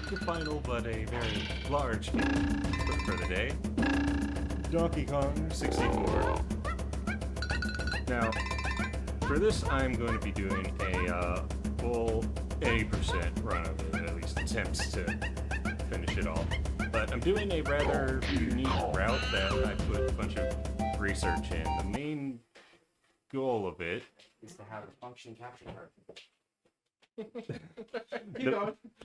the final, but a very large game for the day. Donkey Kong 64. Now, for this, I'm going to be doing a full 80% run of it, at least attempts to finish it all. But I'm doing a rather unique route that I put a bunch of research in. The main goal of it is to have a function capture card.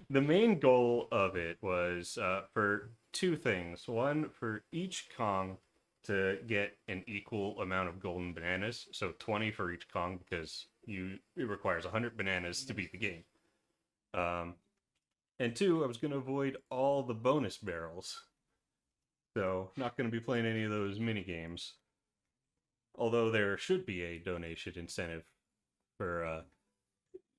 the main goal of it was for two things. One, for each Kong to get an equal amount of golden bananas, so 20 for each Kong, because it requires 100 bananas to beat the game. And two, I was going to avoid all the bonus barrels, so not going to be playing any of those mini games. Although there should be a donation incentive for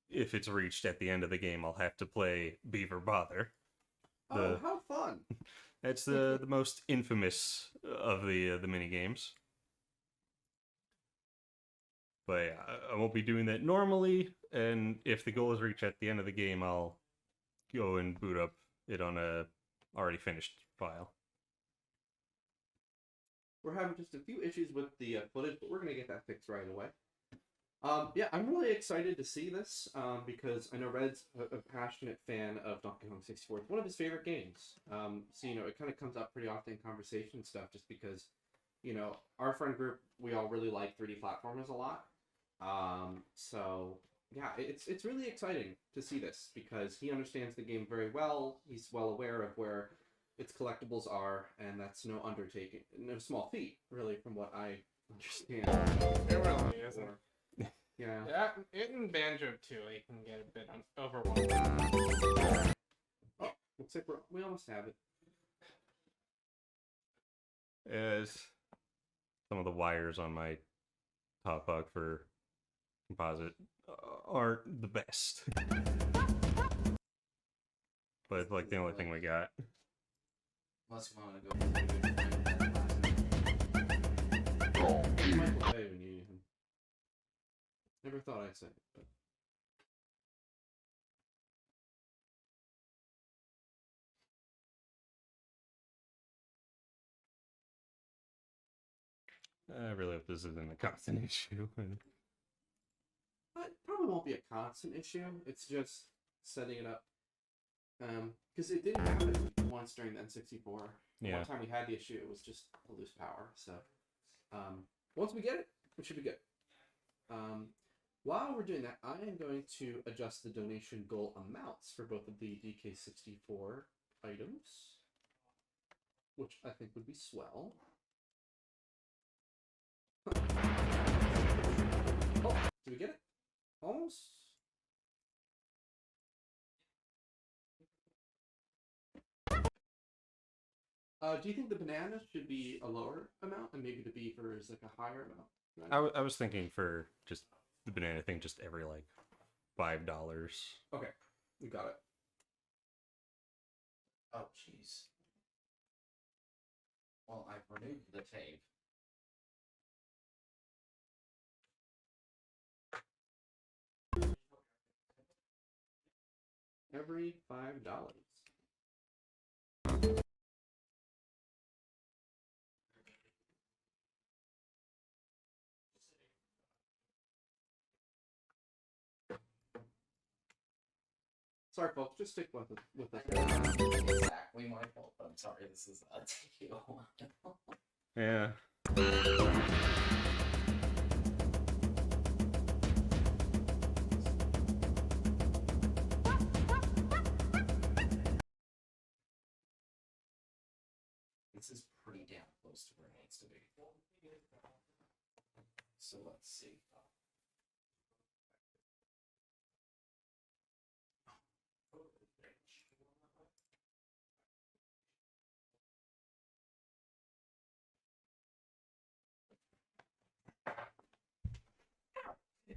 if it's reached at the end of the game, I'll have to play Beaver Bother. Oh, how fun! That's the most infamous of the mini games. But yeah, I won't be doing that normally, and if the goal is reached at the end of the game, I'll go and boot up it on a already finished file. We're having just a few issues with the footage, but we're going to get that fixed right away. Yeah, I'm really excited to see this because I know Red's a passionate fan of Donkey Kong 64. It's one of his favorite games. So, it kind of comes up pretty often in conversation and stuff just because, our friend group, we all really like 3D platformers a lot. So, yeah, it's really exciting to see this because he understands the game very well. He's well aware of where its collectibles are, and that's no undertaking, no small feat, really, from what I understand. It really isn't. Yeah. Yeah, it in Banjo too, it can get a bit overwhelming. Oh, looks like we almost have it. As some of the wires on my top bug for composite aren't the best. But it's like the only thing we got. Unless you want to go Michael Bay when you need him. Never thought I'd say it, but... I really hope this isn't a constant issue. It probably won't be a constant issue. It's just setting it up. Because it didn't happen once during the N64. Yeah. One time we had the issue, it was just a loose power. So, once we get it, it should be good. While we're doing that, I am going to adjust the donation goal amounts for both of the DK64 items, which I think would be swell. Oh, did we get it? Almost. Do you think the banana should be a lower amount and maybe the beaver is like a higher amount? I was thinking for just the banana thing, just every like $5. Okay, we got it. Oh, jeez. Well, I've renewed the tape. Every $5. Sorry, folks. Just stick with us. Exactly my fault. I'm sorry. This is taking a while. Yeah. This is pretty damn close to where it needs to be. So let's see.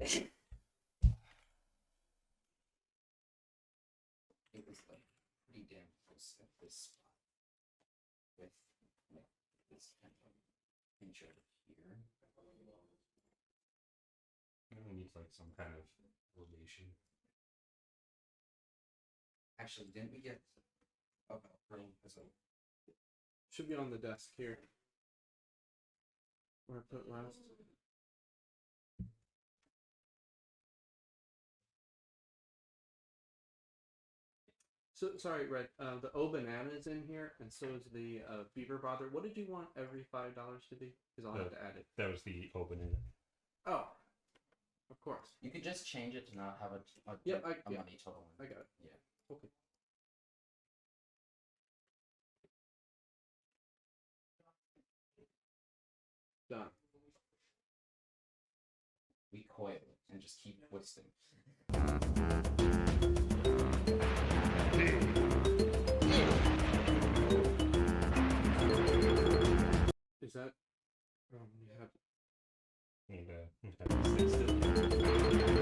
It was like pretty damn close at this spot with like this kind of pinch over here. It needs like some kind of elevation. Actually, didn't we get about room as a Should be on the desk here. Where I put it last. So sorry, Red. The O banana is in here, and so is the beaver bother. What did you want every $5 to be? Because I'll have to add it. That was the open in. Oh, of course. You could just change it to not have a Yep, money total. I got it. Yeah. Okay. Done. We coil it and just keep twisting. Is that? You have. Stay still.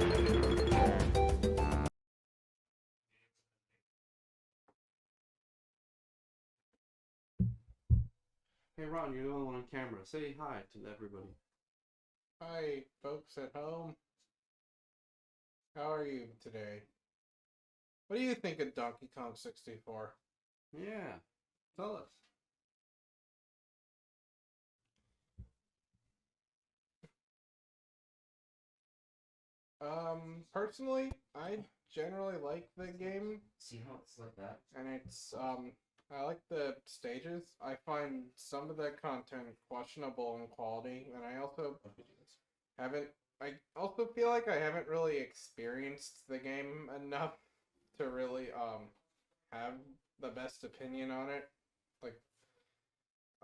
Hey Ron, you're the only one on camera. Say hi to everybody. Hi, folks at home. How are you today? What do you think of Donkey Kong 64? Yeah, tell us. Personally, I generally like the game, See how it's like that? and it's, I like the stages. I find some of the content questionable in quality, and I also I also feel like I haven't really experienced the game enough to really, have the best opinion on it.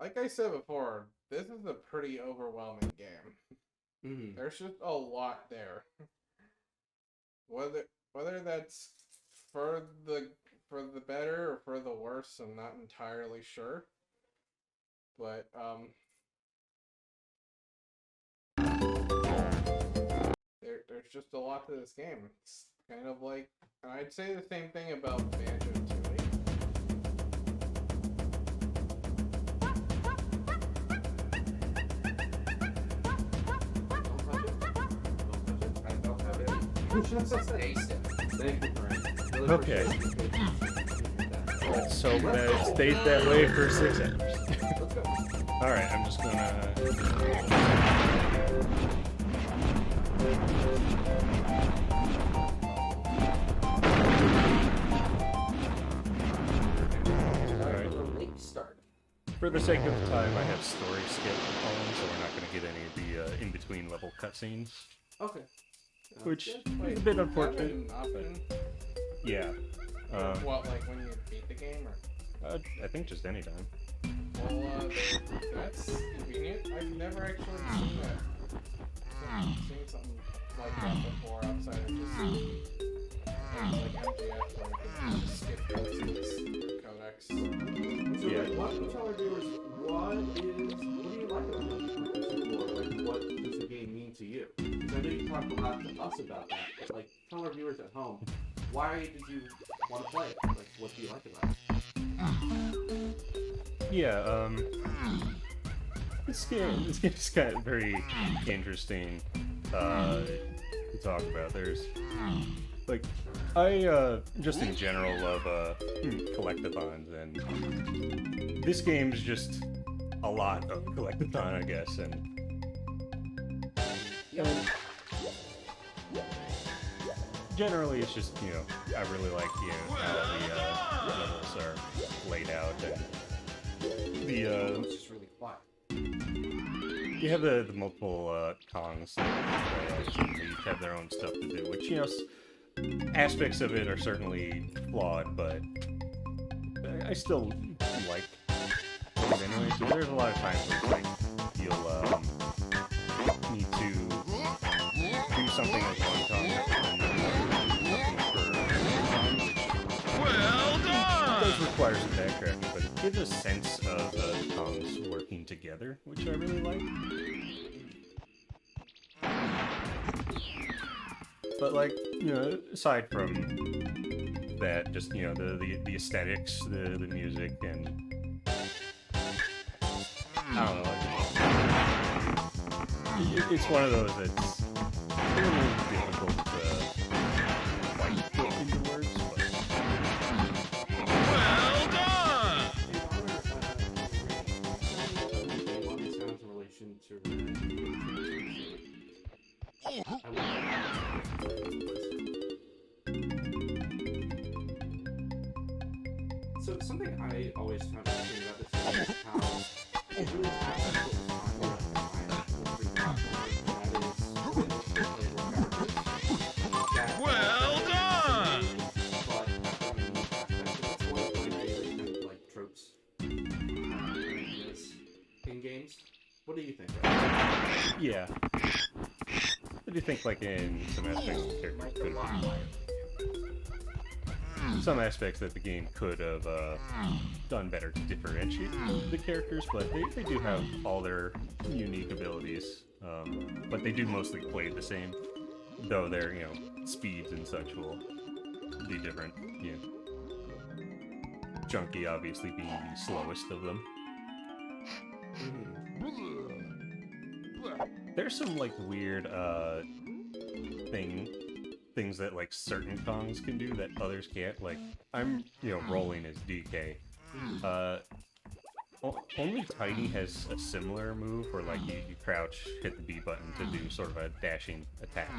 Like I said before, this is a pretty overwhelming game. Mm-hmm. There's just a lot there. Whether that's for the better or for the worse, I'm not entirely sure. But there's just a lot to this game. It's kind of like, and I'd say the same thing about Banjo-Tooie. I don't have it. Taste it. Thank you, Brian. Really Okay. appreciate it. Let's hope that it stayed that way for 6 hours. Let's go. Alright, I'm just gonna... Alright. Late start. For the sake of time, I have story skip on, so we're not gonna get any of the in-between level cutscenes. Okay. Which is Wait, a bit have unfortunate. an option? Yeah. What, like when you beat the game, or? I think just anytime. Well, that's convenient. I've never actually seen that. Seen something like that before outside of just like MGS where you can just skip those codex. So, Yeah. like, why don't you tell our viewers what do you like about it? Like, what does the game mean to you? Because I know you talked a lot to us about that, but like, tell our viewers at home, why did you want to play it? Like, what do you like about it? Yeah, this game's kind of very interesting to talk about. There's, like, I just in general love collectathons, and this game's just a lot of collectathon, I guess, and generally it's just, you know, I really like, you know, how the levels are laid out, and It's just really quiet. you have the multiple Kongs and they each have their own stuff to do, which, you know, aspects of it are certainly flawed, but I still like it anyway. So there's a lot of times where, like, you'll need to do something like one Kong and well done! It does require some backtracking, but it gives a sense of the Kongs working together, which I really like. But, like, you know, aside from that, just, you know, the aesthetics, the music, and I don't know, like, it's one of those that's a little difficult to quite put into words, but well done! So something I always found interesting about this game is how it really has that sort of Well done! But it's one of my favorite kind of like tropes in games. What do you think? Yeah. What do you think, like, in some aspects the character could have... Some aspects that the game could have done better to differentiate the characters, but they do have all their unique abilities. But they do mostly play the same, though their, speeds and such will be different. Junkie obviously being the slowest of them. There's some, like, weird, things that, like, certain Kongs can do that others can't. Like, I'm, rolling as DK. Only Tiny has a similar move where, like, you crouch, hit the B button to do sort of a dashing attack.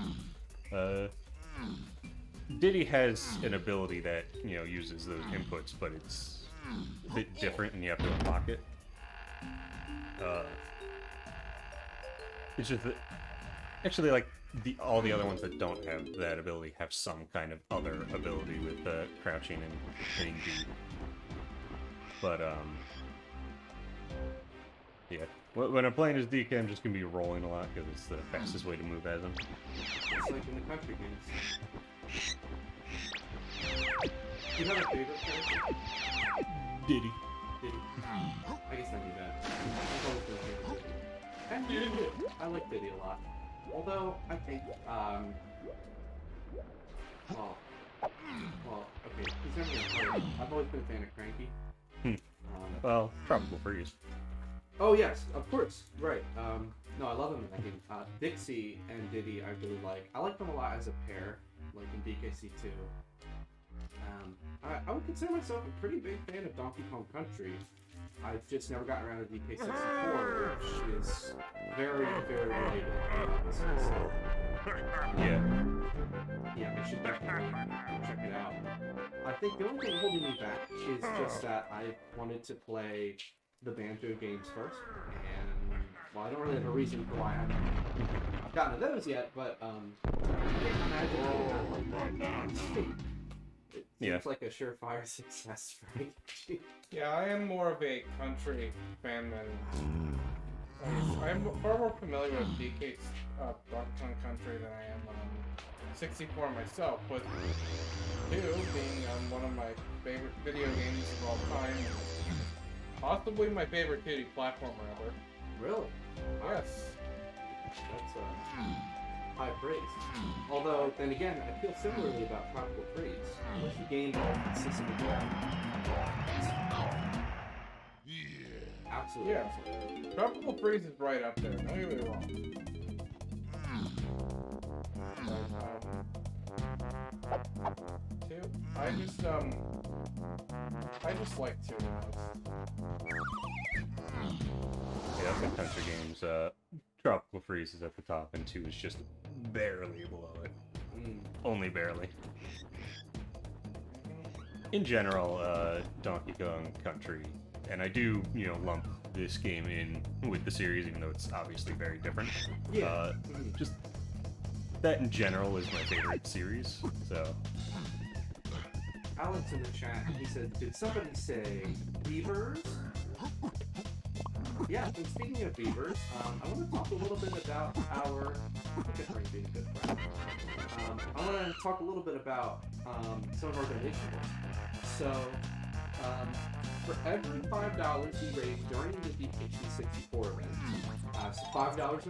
Diddy has an ability that, uses those inputs, but it's a bit different and you have to unlock it. It's just that, actually, like, all the other ones that don't have that ability have some kind of other ability with crouching and hitting B. But, yeah. When I'm playing as DK, I'm just gonna be rolling a lot, because it's the fastest way to move as him. It's like in the country games. Do you have a favorite character? Diddy. Diddy. I guess not too bad. I've always been a favorite Diddy. I like Diddy a lot. Although, I think, okay, he's never been a part of it. I've always been a fan of Cranky. Well, Tropical Freeze. Oh, yes, of course, right. No, I love him in that game. Dixie and Diddy, I really like. I like them a lot as a pair, like in DKC2. I would consider myself a pretty big fan of Donkey Kong Country. I've just never gotten around to DK64, which is very, very related. Yeah, I should definitely check it out. I think the only thing holding me back is just that I wanted to play the Banjo games first, and, well, I don't really have a reason for why I haven't gotten to those yet, but, I can't imagine it seems like a surefire success for me. Yeah, I am more of a country fan than... I'm far more familiar with DK's Donkey Kong Country than I am 64 myself, with 2 being one of my favorite video games of all time. Possibly my favorite 2D platformer ever. Really? Yes. That's high praise. Although, then again, I feel similarly about Tropical Freeze. With the game consistently good. Absolutely. Yeah. Tropical Freeze is right up there, don't get me wrong. Two, I just like 2 the most. Yeah, the country games, Tropical Freeze is at the top, and 2 is just barely below it. Only barely. In general, Donkey Kong Country, and I do, lump this game in with the series, even though it's obviously very different. Yeah. Just that in general is my favorite series, so... Alex in the chat, he said, did somebody say beavers? Yeah, and speaking of beavers, I want to talk a little bit about our... Look at Frank being a good friend. I want to talk a little bit about some of our donation goals. So, for every $5 we raise during the DKC64 event, so $5 or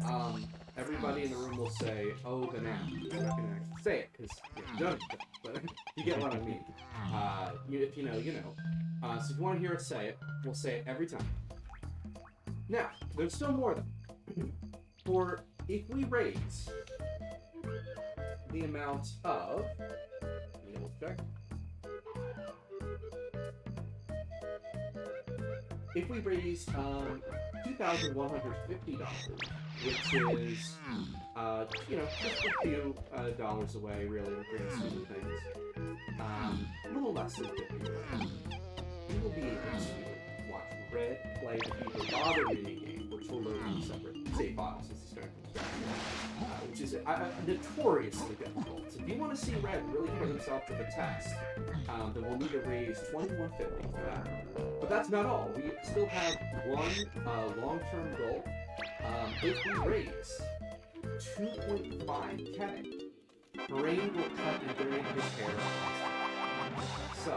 more, everybody in the room will say, "Oh, the now." I'm not gonna actually say it because you don't, but you get what I mean. If you know, you know. So if you want to hear us say it, we'll say it every time. Now, there's still more though. For if we raise the amount of, let me double check. If we raise $2,150, which is Just a few dollars away, really, in the grand scheme of things. A little less than 50. You will be able to watch Red play the Beaver Bother minigame, which will load in separate save files since he's starting from scratch, which is notoriously difficult. So if you want to see Red really put himself to the test, then we'll need to raise $21.50 for that. But that's not all. We still have one long-term goal. If we raise 2.5K, Brain will cut and donate his hair. So,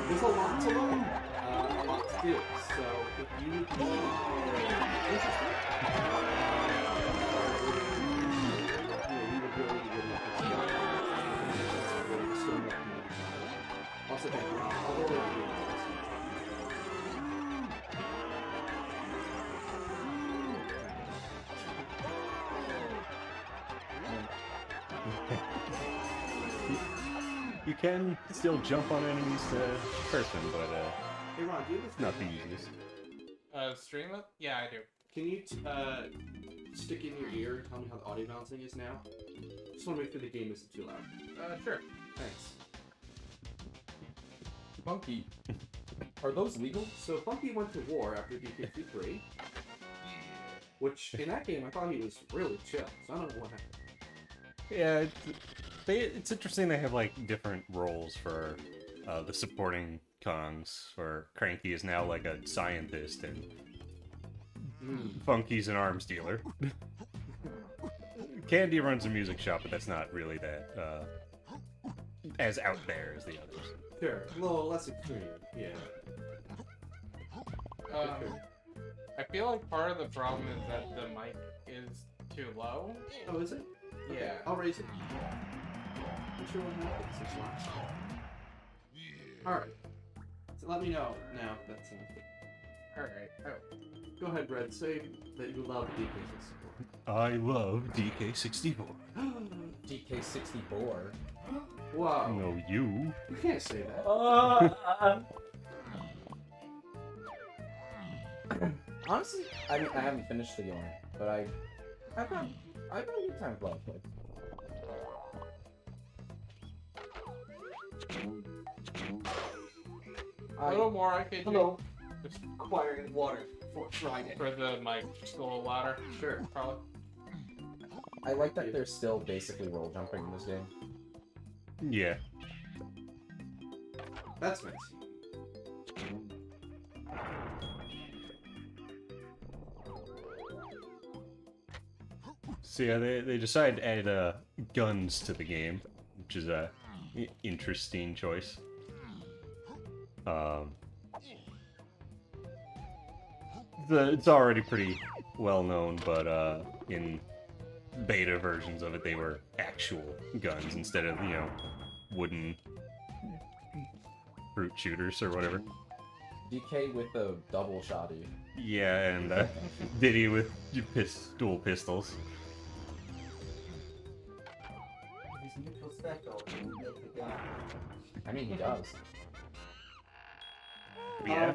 there's a lot to learn, a lot to do. So, if you need to be interested, we would really appreciate it. Stonewall Community Foundation. Also, thank you. Although You can still jump on enemies to person, but hey Ron, do you have it's not the easiest. Stream it? Yeah, I do. Can you stick in your ear and tell me how the audio balancing is now? Just want to make sure the game isn't too loud. Sure. Thanks. Funky. Are those legal? So Funky went to war after DK3, which in that game I thought he was really chill. So I don't know what happened. Yeah, it's interesting they have like different roles for the supporting Kongs. For Cranky is now like a scientist and Funky's an arms dealer. Candy runs a music shop, but that's not really that as out there as the others. Sure, a little less extreme, yeah. I feel like part of the problem is that the mic is too low. Oh, is it? Okay, Yeah. I'll raise it. I'm sure what happens. It's last. Alright. So let me know now if that's Alright. Oh. Go ahead, Red. Say that you love DK64. I love DK64. DK64. Wow. No, you. You can't say that. Honestly, I mean, I haven't finished the game, but I've had a good time playing it. A little more I could Hello. do. Just Acquiring water for Friday. for the mic just a little louder. Sure. Probably. I like that they're still basically roll jumping in this game. Yeah. That's nice. So yeah, they decided to add guns to the game, which is a interesting choice. It's already pretty well known, but in beta versions of it, they were actual guns instead of, wooden fruit shooters or whatever. DK with a double shotty. Yeah, and Diddy with dual pistols. I mean, he does. Yeah.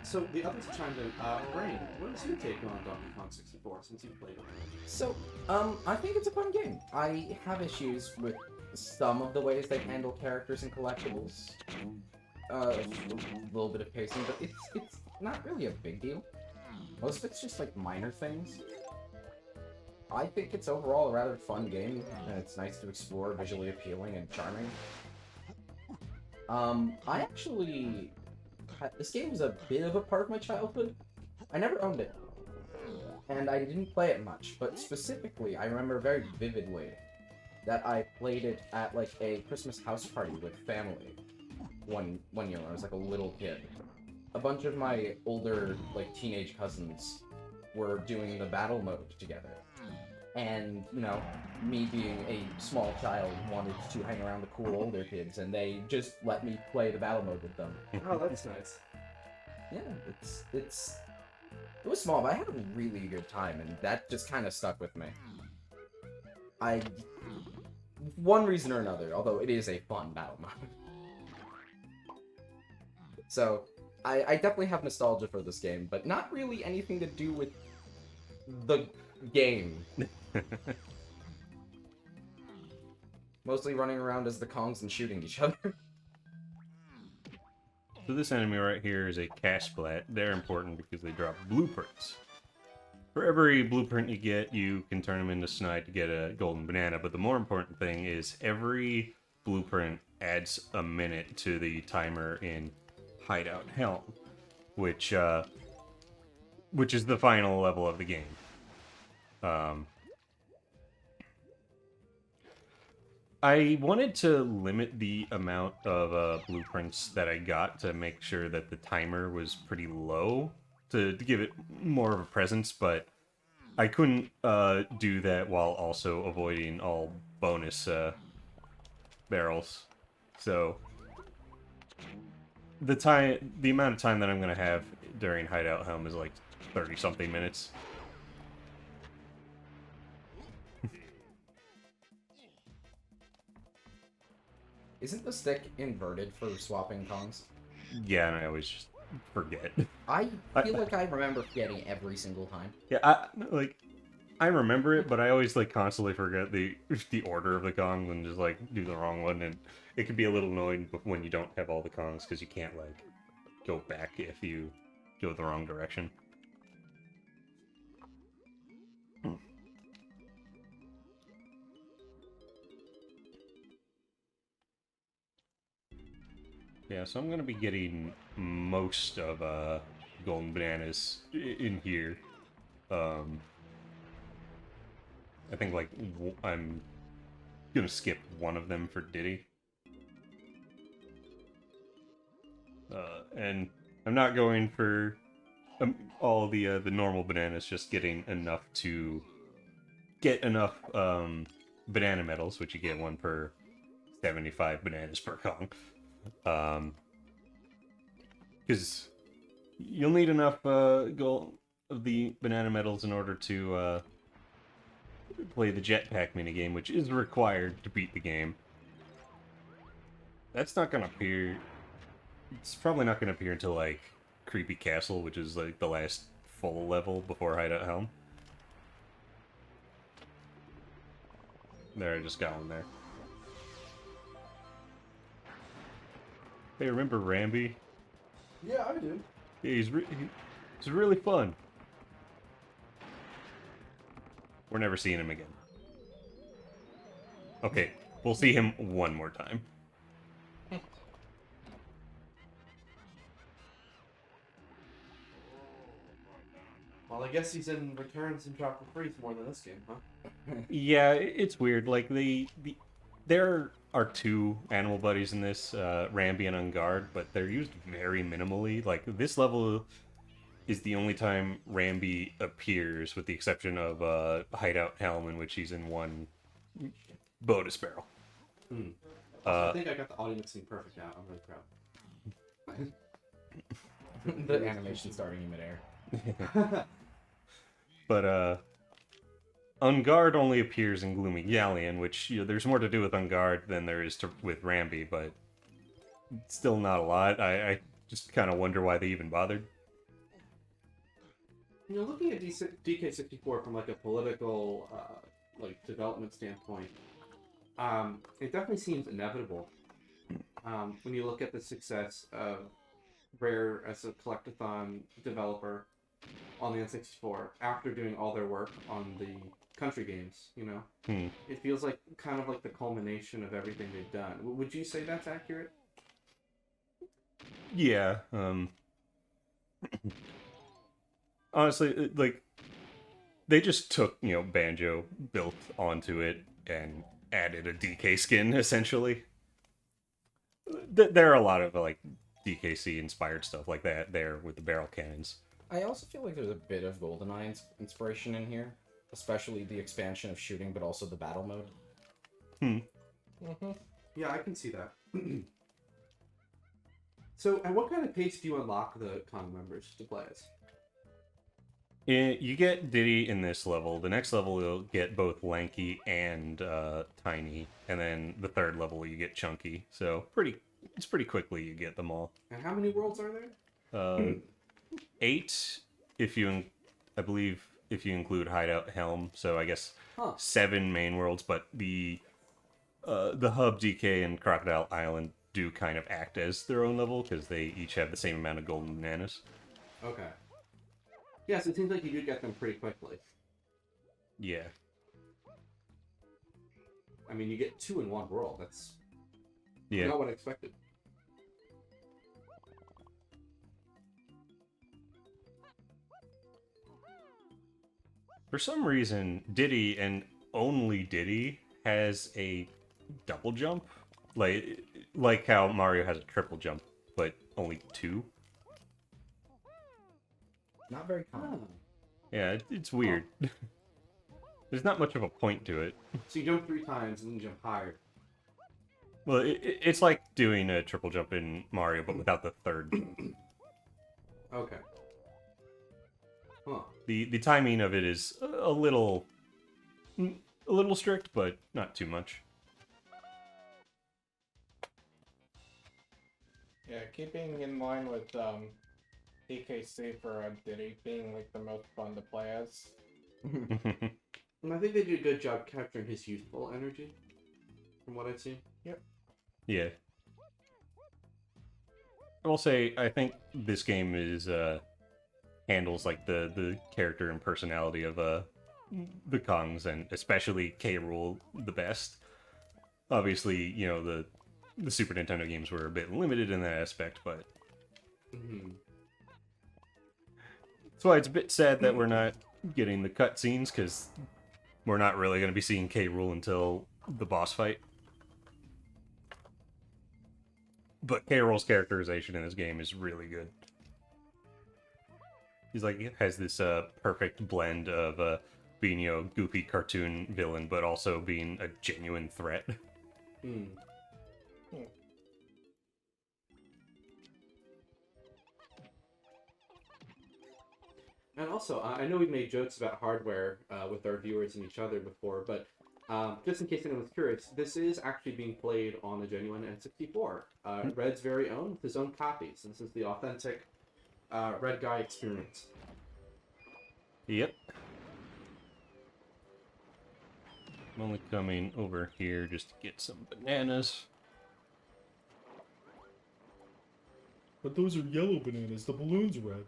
So the others chimed in. Brain, what is your take on Donkey Kong 64 since you played it? So, I think it's a fun game. I have issues with some of the ways they handle characters and collectibles. A little bit of pacing, but it's not really a big deal. Most of it's just like minor things. I think it's overall a rather fun game, and it's nice to explore, visually appealing and charming. I actually... This game was a bit of a part of my childhood. I never owned it, and I didn't play it much, but specifically, I remember very vividly that I played it at like a Christmas house party with family one year when I was like a little kid. A bunch of my older, like, teenage cousins were doing the battle mode together. And, me being a small child wanted to hang around the cool older kids, and they just let me play the battle mode with them. Oh, that's nice. Yeah, it was small, but I had a really good time, and that just kind of stuck with me. One reason or another, although it is a fun battle mode. So, I definitely have nostalgia for this game, but not really anything to do with the game. Mostly running around as the Kongs and shooting each other. So this enemy right here is a cash splat. They're important because they drop blueprints. For every blueprint you get, you can turn them into Snide to get a golden banana, but the more important thing is every blueprint adds a minute to the timer in Hideout Helm, which is the final level of the game. I wanted to limit the amount of blueprints that I got to make sure that the timer was pretty low to give it more of a presence, but I couldn't do that while also avoiding all bonus barrels. So the amount of time that I'm gonna have during Hideout Helm is like 30-something minutes. Isn't the stick inverted for swapping Kongs? Yeah, and I always just forget. I feel like I remember forgetting every single time. Yeah, I remember it, but I always like constantly forget the order of the Kongs and just like do the wrong one, and it can be a little annoying when you don't have all the Kongs because you can't like go back if you go the wrong direction. Yeah, so I'm gonna be getting most of golden bananas in here. I think like I'm gonna skip one of them for Diddy. And I'm not going for all the normal bananas, just getting enough to get enough banana medals, which you get one per 75 bananas per Kong. Because you'll need enough gold of the banana medals in order to play the jetpack minigame, which is required to beat the game. That's not gonna appear. It's probably not gonna appear until like Creepy Castle, which is like the last full level before Hideout Helm. There, I just got one there. Hey, remember Ramby? Yeah, I do. Yeah, he's really fun. We're never seeing him again. Okay, we'll see him one more time. Well, I guess he's in Returns and Chopper Freeze more than this game, huh? Yeah, it's weird. Like there are two animal buddies in this, Ramby and On Guard, but they're used very minimally. Like this level is the only time Ramby appears, with the exception of Hideout Helm, in which he's in one bonus barrel. I think I got the audio mixing perfect now. I'm really proud. The animation starting in midair. But On Guard only appears in Gloomy Galleon, which, you know, there's more to do with On Guard than there is with Ramby, but still not a lot. I just kind of wonder why they even bothered. You know, looking at DK64 from like a political like development standpoint, it definitely seems inevitable when you look at the success of Rare as a collectathon developer on the N64 after doing all their work on the country games. You know, it feels like kind of like the culmination of everything they've done. Would you say that's accurate? Yeah. Honestly, like, they just took, you know, Banjo, built onto it, and added a DK skin, essentially. There are a lot of, like, DKC-inspired stuff like that there with the barrel cannons. I also feel like there's a bit of GoldenEye inspiration in here, especially the expansion of shooting, but also the battle mode. Yeah, I can see that. So, at what kind of pace do you unlock the Kong members to play as? You get Diddy in this level. The next level you'll get both Lanky and Tiny, and then the third level you get Chunky. So it's pretty quickly you get them all. And how many worlds are there? 8, if you, I believe, if you include Hideout Helm. So I guess Huh. 7 main worlds, but the hub, DK, and Crocodile Island do kind of act as their own level because they each have the same amount of golden bananas. Okay. Yes, it seems like you do get them pretty quickly. Yeah. I mean, you get 2 in one world. That's Yeah. not what I expected. For some reason, Diddy, and only Diddy, has a double jump. Like how Mario has a triple jump, but only 2. Not very common. Oh. Yeah, it's weird. There's not much of a point to it. So you jump 3 times and then jump higher. Well, it's like doing a triple jump in Mario, but without the third. Okay. Huh. The timing of it is a little strict, but not too much. Yeah, keeping in line with DKC for Diddy being like the most fun to play as. And I think they did a good job capturing his youthful energy, from what I've seen. Yeah. I will say, I think this game is handles like the character and personality of the Kongs, and especially K. Rool the best. Obviously, you know, the Super Nintendo games were a bit limited in that aspect, but Mm-hmm. that's why it's a bit sad that we're not getting the cutscenes, because we're not really going to be seeing K. Rool until the boss fight. But K. Rool's characterization in this game is really good. He's like, has this perfect blend of being, you know, goofy cartoon villain, but also being a genuine threat. Hmm. And also, I know we've made jokes about hardware with our viewers and each other before, but just in case anyone's curious, this is actually being played on a genuine N64. Red's very own, with his own copies. This is the authentic Red Guy experience. Yep. I'm only coming over here just to get some bananas. But those are yellow bananas. The balloon's red.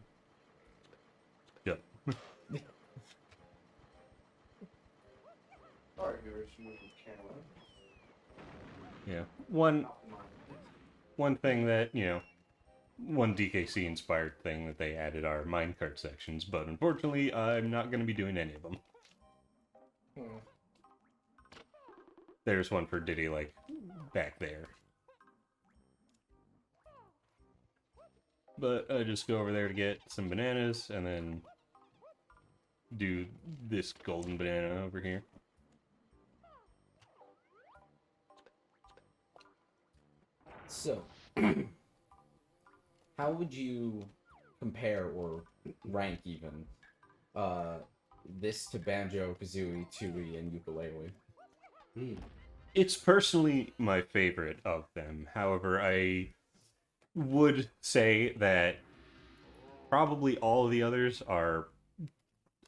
Yep. Sorry, viewers, moving camera. Yeah. One thing that, you know, one DKC inspired thing that they added are minecart sections, but unfortunately I'm not going to be doing any of them. There's one for Diddy, like, back there. But I just go over there to get some bananas, and then do this golden banana over here. So, how would you compare or rank even this to Banjo, Kazooie, Tooie, and Ukulele? It's personally my favorite of them. However, I would say that probably all of the others are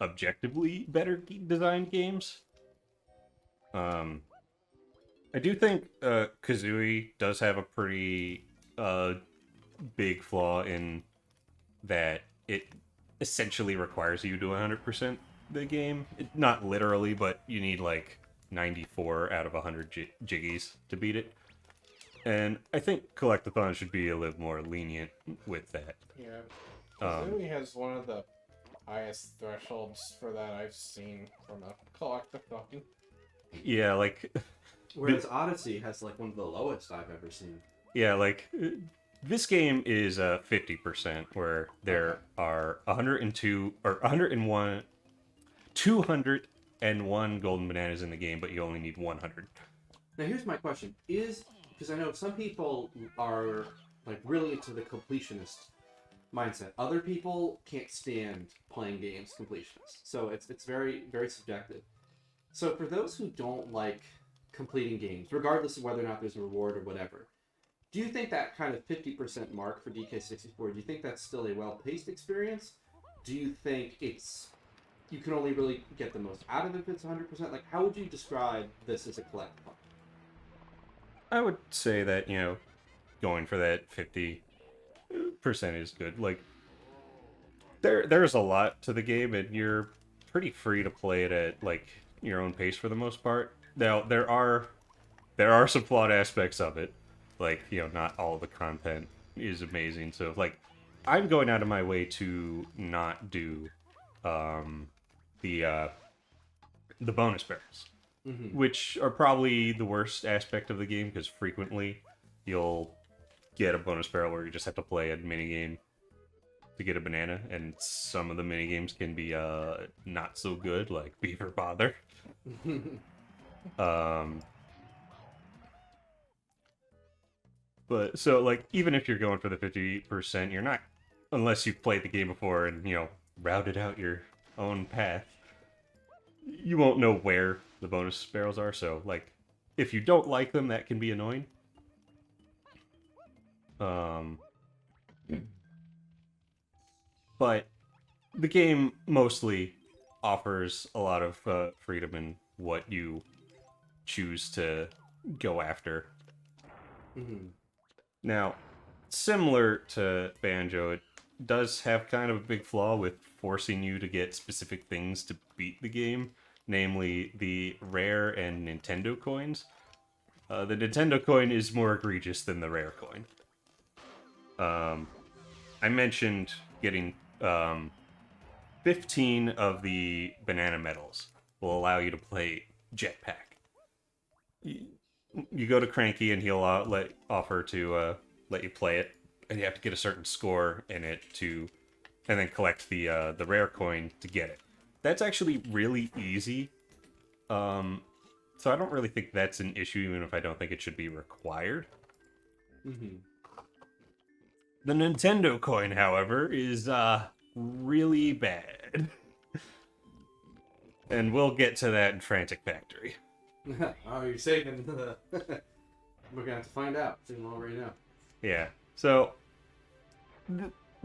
objectively better designed games. I do think Kazooie does have a pretty big flaw in that it essentially requires you to 100% the game. Not literally, but you need like 94 out of 100 jiggies to beat it. And I think Collectathon should be a little more lenient with that. Yeah. Kazooie has one of the highest thresholds for that I've seen from a collectathon. Yeah, like... Whereas Odyssey has like one of the lowest I've ever seen. Yeah, like... This game is 50%, where there are 102 or 101, 201 golden bananas in the game, but you only need 100. Now here's my question: because I know some people are like really into the completionist mindset. Other people can't stand playing games completionist, so it's very very subjective. So for those who don't like completing games, regardless of whether or not there's a reward or whatever. Do you think that kind of 50% mark for DK64, do you think that's still a well-paced experience? Do you think it's you can only really get the most out of it if it's 100%? Like, how would you describe this as a collectible? I would say that, going for that 50% is good. Like, there's a lot to the game, and you're pretty free to play it at, like, your own pace for the most part. Now, there are some flawed aspects of it. Like, not all of the content is amazing. So, like, I'm going out of my way to not do the bonus barrels, which are probably the worst aspect of the game, because frequently you'll get a bonus barrel where you just have to play a minigame to get a banana, and some of the minigames can be not so good, like Beaver Bother. But so, like, even if you're going for the 50%, you're not, unless you've played the game before and routed out your own path, you won't know where the bonus barrels are. So, like, if you don't like them, that can be annoying. But the game mostly offers a lot of freedom in what you choose to go after. Now, similar to Banjo, it does have kind of a big flaw with forcing you to get specific things to beat the game, namely the rare and Nintendo coins. The Nintendo coin is more egregious than the rare coin. I mentioned getting 15 of the banana medals will allow you to play Jetpack. You go to Cranky and he'll offer to let you play it, and you have to get a certain score in it and then collect the rare coin to get it. That's actually really easy. So I don't really think that's an issue, even if I don't think it should be required. The Nintendo coin, however, is really bad. And we'll get to that in Frantic Factory. Oh, you're saving the... We're gonna have to find out. It's in already now. Yeah. So,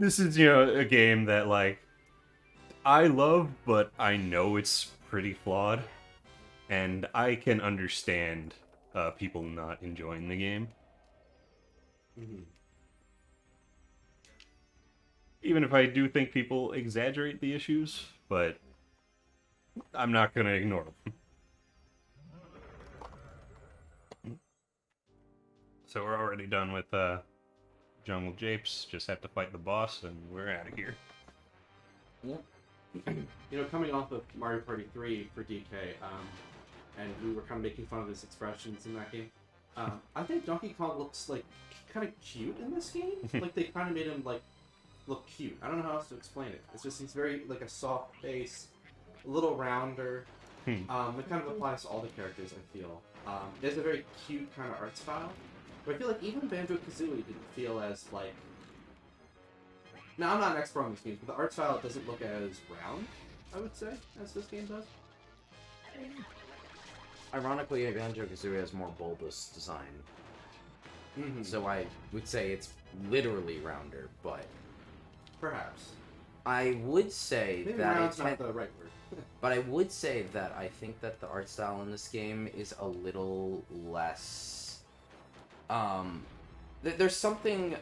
this is, a game that, like, I love, but I know it's pretty flawed. And I can understand people not enjoying the game. Even if I do think people exaggerate the issues, but I'm not going to ignore them. So we're already done with Jungle Japes. Just have to fight the boss, and we're out of here. Coming off of Mario Party 3 for DK, and we were kind of making fun of his expressions in that game. I think Donkey Kong looks like kind of cute in this game. Like they kind of made him like look cute. I don't know how else to explain it. It's just he's very like a soft face, a little rounder. It kind of applies to all the characters. I feel it has a very cute kind of art style. But I feel like even Banjo-Kazooie didn't feel as like. Now I'm not an expert on these games, but the art style doesn't look as round, I would say, as this game does. Ironically, Banjo-Kazooie has more bulbous design. So I would say it's literally rounder, but... Perhaps. I would say Maybe that round's not the right word. but I would say that I think that the art style in this game is a little less... there's something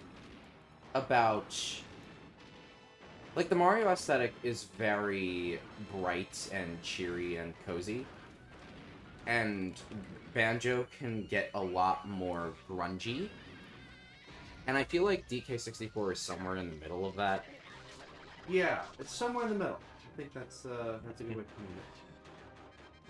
about... Like, the Mario aesthetic is very bright and cheery and cozy. And Banjo can get a lot more grungy. And I feel like DK64 is somewhere in the middle of that. Yeah, it's somewhere in the middle. I think that's a good way to put it.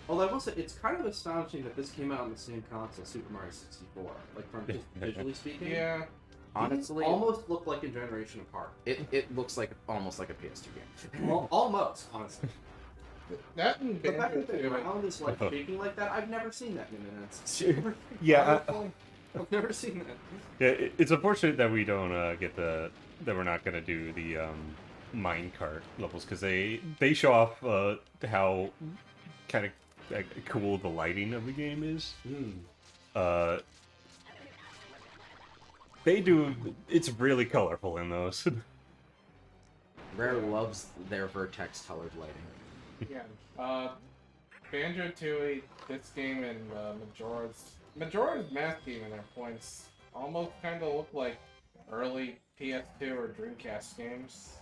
Although I will say, it's kind of astonishing that this came out on the same console, Super Mario 64. Like, from just visually speaking. Yeah. Honestly, these almost look like a generation apart. it looks like almost like a PS2 game. Well, almost, honestly. That and The fact that the Banjo-Tooie. ground is like shaking like that, I've never seen that in an NC. Yeah, I've never seen that. yeah. It's unfortunate that we don't get that we're not gonna do the minecart levels, because they show off how kind of cool the lighting of the game is. They do. It's really colorful in those. Rare loves their vertex colored lighting. Yeah. Banjo-Tooie, this game, and Majora's Mask game and their points almost kind of look like early PS2 or Dreamcast games.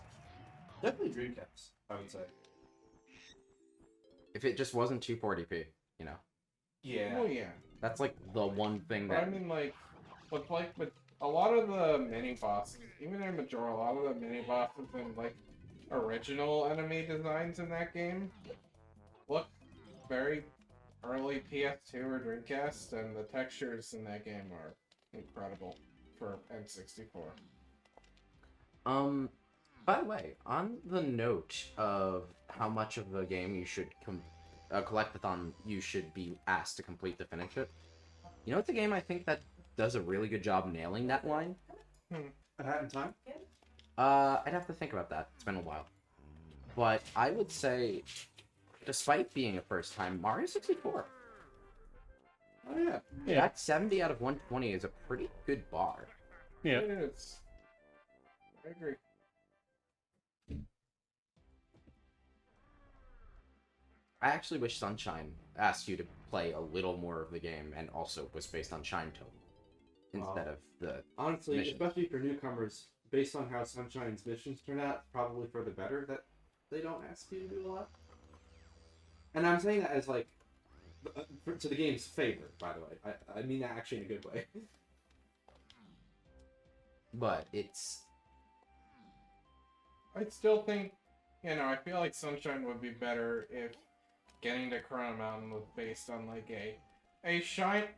Definitely Dreamcast, I would say. If it just wasn't 240p, you know, Yeah. Well, yeah. that's like the one thing But that. I mean, like, with a lot of the mini bosses, even in Majora, a lot of the mini bosses and like original enemy designs in that game look very early PS2 or Dreamcast, and the textures in that game are incredible for N64. By the way, on the note of how much of the game you should collectathon you should be asked to complete to finish it, you know, it's a game I think that does a really good job nailing that line. A Hat in Time? I'd have to think about that. It's been a while. But I would say, despite being a first time, Mario 64. Oh, yeah. Yeah. That 70 out of 120 is a pretty good bar. Yeah. It's... I agree. I actually wish Sunshine asked you to play a little more of the game and also was based on Shine Tone instead of the Honestly, mission. especially for newcomers, based on how Sunshine's missions turn out, probably for the better that they don't ask you to do a lot. And I'm saying that as like to the game's favor, by the way. I mean that actually in a good way. But it's I still think, you know, I feel like Sunshine would be better if getting to Corona Mountain was based on like a shine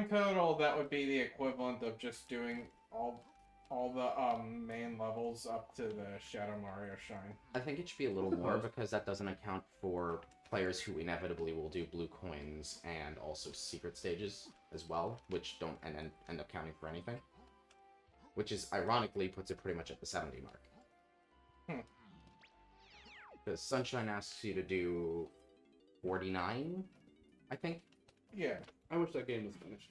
total that would be the equivalent of just doing all the main levels up to the Shadow Mario Shine. I think it should be a little more because that doesn't account for players who inevitably will do blue coins and also secret stages as well, which don't end up counting for anything. Which is ironically puts it pretty much at the 70 mark. Because Sunshine asks you to do 49, I think. Yeah. I wish that game was finished.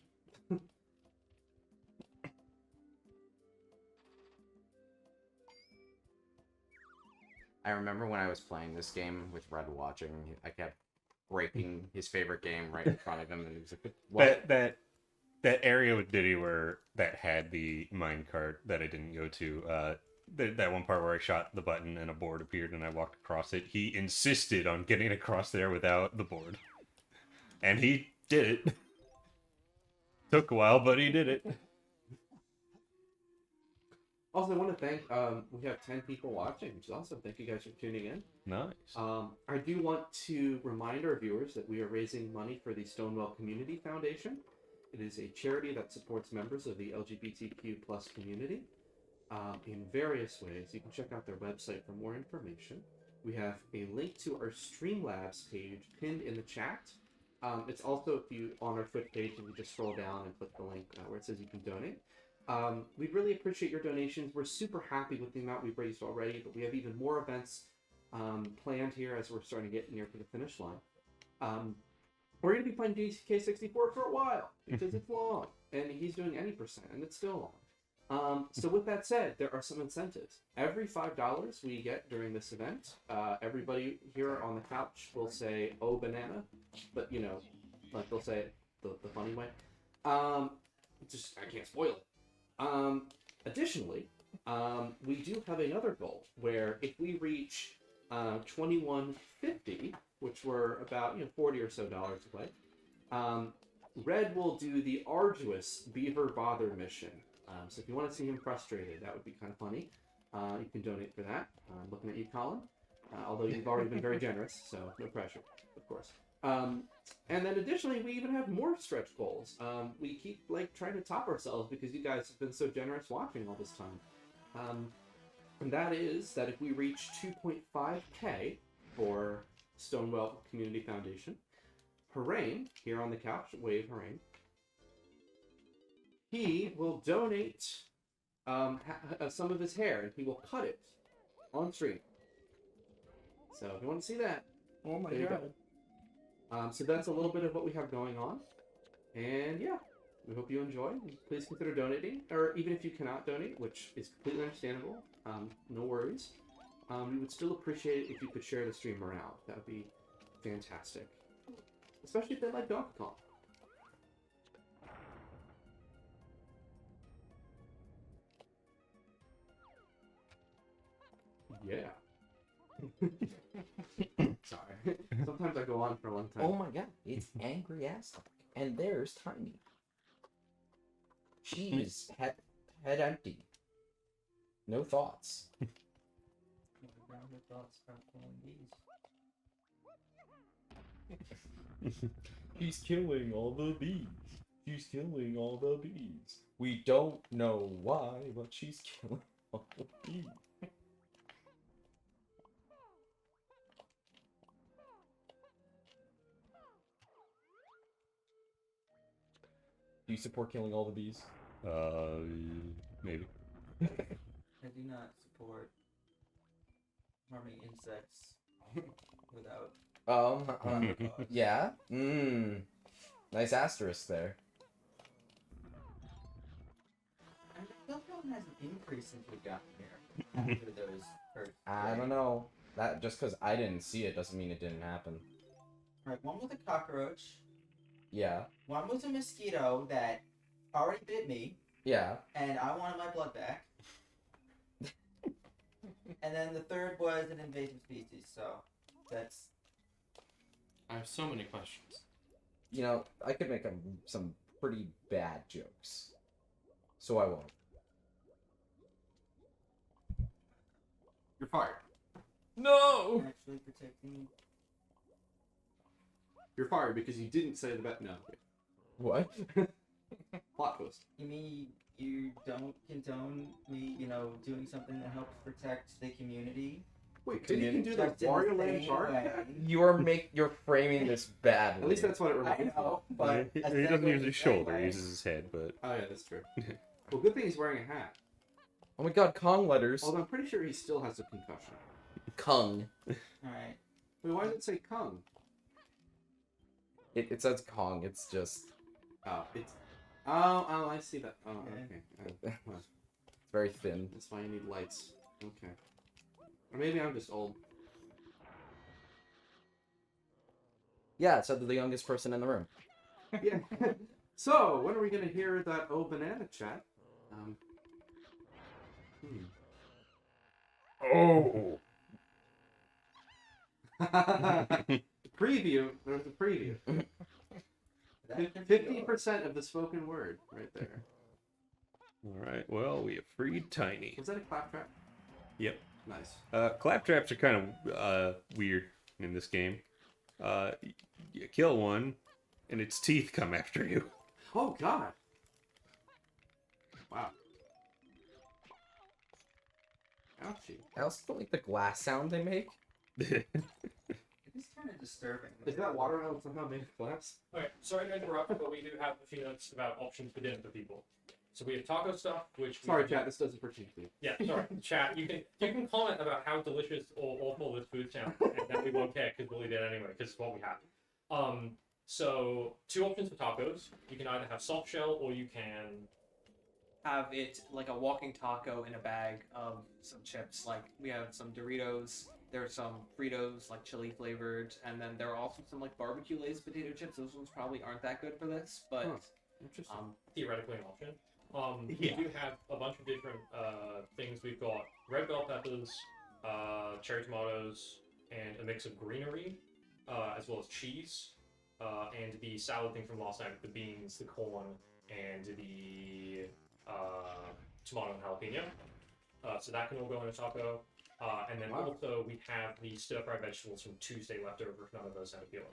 I remember when I was playing this game with Red watching, I kept breaking his favorite game right in front of him, and he was like, "What?" That area with Diddy that had the minecart that I didn't go to, that one part where I shot the button and a board appeared and I walked across it, he insisted on getting across there without the board. And he did it. Took a while, but he did it. Also, I want to thank, we have 10 people watching, which is awesome. Thank you guys for tuning in. Nice. I do want to remind our viewers that we are raising money for the Stonewall Community Foundation. It is a charity that supports members of the LGBTQ+ community in various ways. You can check out their website for more information. We have a link to our Streamlabs page pinned in the chat. It's also, if you on our Twitch page, and you just scroll down and click the link where it says you can donate. We'd really appreciate your donations. We're super happy with the amount we've raised already, but we have even more events planned here as we're starting to get near to the finish line. We're going to be playing DK64 for a while, because it's long, and he's doing any percent, and it's still long. So with that said, there are some incentives. Every $5 we get during this event, everybody here on the couch will say, "Oh, banana," but, you know, like they'll say it the funny way. I can't spoil it. Additionally, we do have another goal where if we reach 2150, which we're about $40 or so away, Red will do the arduous Beaver Bother mission. So if you want to see him frustrated, that would be kind of funny. You can donate for that. I'm looking at you, Colin. Although you've already been very generous, so no pressure, of course. And then additionally, we even have more stretch goals. We keep trying to top ourselves because you guys have been so generous watching all this time. And that is that if we reach 2.5K for Stonewall Community Foundation, Harain, here on the couch, wave Harain, he will donate some of his hair, and he will cut it on stream. So if you want to see that, Oh my there you god. go. So that's a little bit of what we have going on. And yeah, we hope you enjoy. Please consider donating, or even if you cannot donate, which is completely understandable, no worries. we would still appreciate it if you could share the stream around. That would be fantastic. Especially if they like Donkey Kong. Yeah. Sorry. Sometimes I go on for a long time. Oh my god, it's angry ass talk. And there's Tiny. She's head empty. No thoughts. He's killing all the bees. She's killing all the bees. We don't know why, but she's killing all the bees. Do you support killing all the bees? Maybe. I do not support harming insects without. Yeah? Nice asterisk there. I don't know it has an increase since we got here after those first. I don't know. That just because I didn't see it doesn't mean it didn't happen. Alright, one was a cockroach. Yeah. One was a mosquito that already bit me, Yeah. and I wanted my blood back. And then the third was an invasive species, so that's. I have so many questions. You know, I could make some pretty bad jokes. So I won't. You're fired. No! Actually protecting. You're fired because you didn't say the bet. No. What? Plot twist. You mean you don't condone me, doing something that helps protect the community? Wait, did you do that Just in the Wario Land same chart? way. You're framing this badly. At least that's what it I reminds me know, of. but he aesthetically doesn't use his the shoulder, same he way. uses his head, but... Oh yeah, that's true. Well, good thing he's wearing a hat. Oh my god, Kong letters. Although I'm pretty sure he still has a concussion. Kong. Alright. Wait, why does it say Kung? It says Kong, it's just Oh, it's... Oh, I see that. Oh, Yeah. okay. Well, it's very thin. that's why you need lights. Okay. Or maybe I'm just old. Yeah, it said they're the youngest person in the room. Yeah. So, when are we gonna hear that Oh Banana chat? Oh! Preview. There's a preview. 50% of the spoken word right there. Alright, well, we have freed Tiny. Was that a claptrap? Yep. Nice. Claptraps are kind of weird in this game. You kill one, and its teeth come after you. Oh god. Wow. Ouchie. I also don't like the glass sound they make. It is kind of disturbing. Is that watermelon somehow made of glass? Okay, sorry to interrupt, but we do have a few notes about options for dinner for people. So we have taco stuff, which... Sorry, chat, this doesn't pertain to you. Yeah, sorry, chat. You can comment about how delicious or awful this food sounds, and then we won't care because we'll eat it anyway, because it's what we have. So two options for tacos. You can either have soft shell, or you can have it like a walking taco in a bag of some chips. Like we have some Doritos, there's some Fritos, like chili flavored, and then there are also some like barbecue Lay's potato chips. Those ones probably aren't that good for this, but Interesting. theoretically an option. Yeah. We do have a bunch of different things. We've got red bell peppers, cherry tomatoes, and a mix of greenery, as well as cheese, and the salad thing from last night with the beans, the corn, and the tomato and jalapeno. So that can all go in a taco. And then also we have the stir-fried vegetables from Tuesday left over if none of those sound appealing.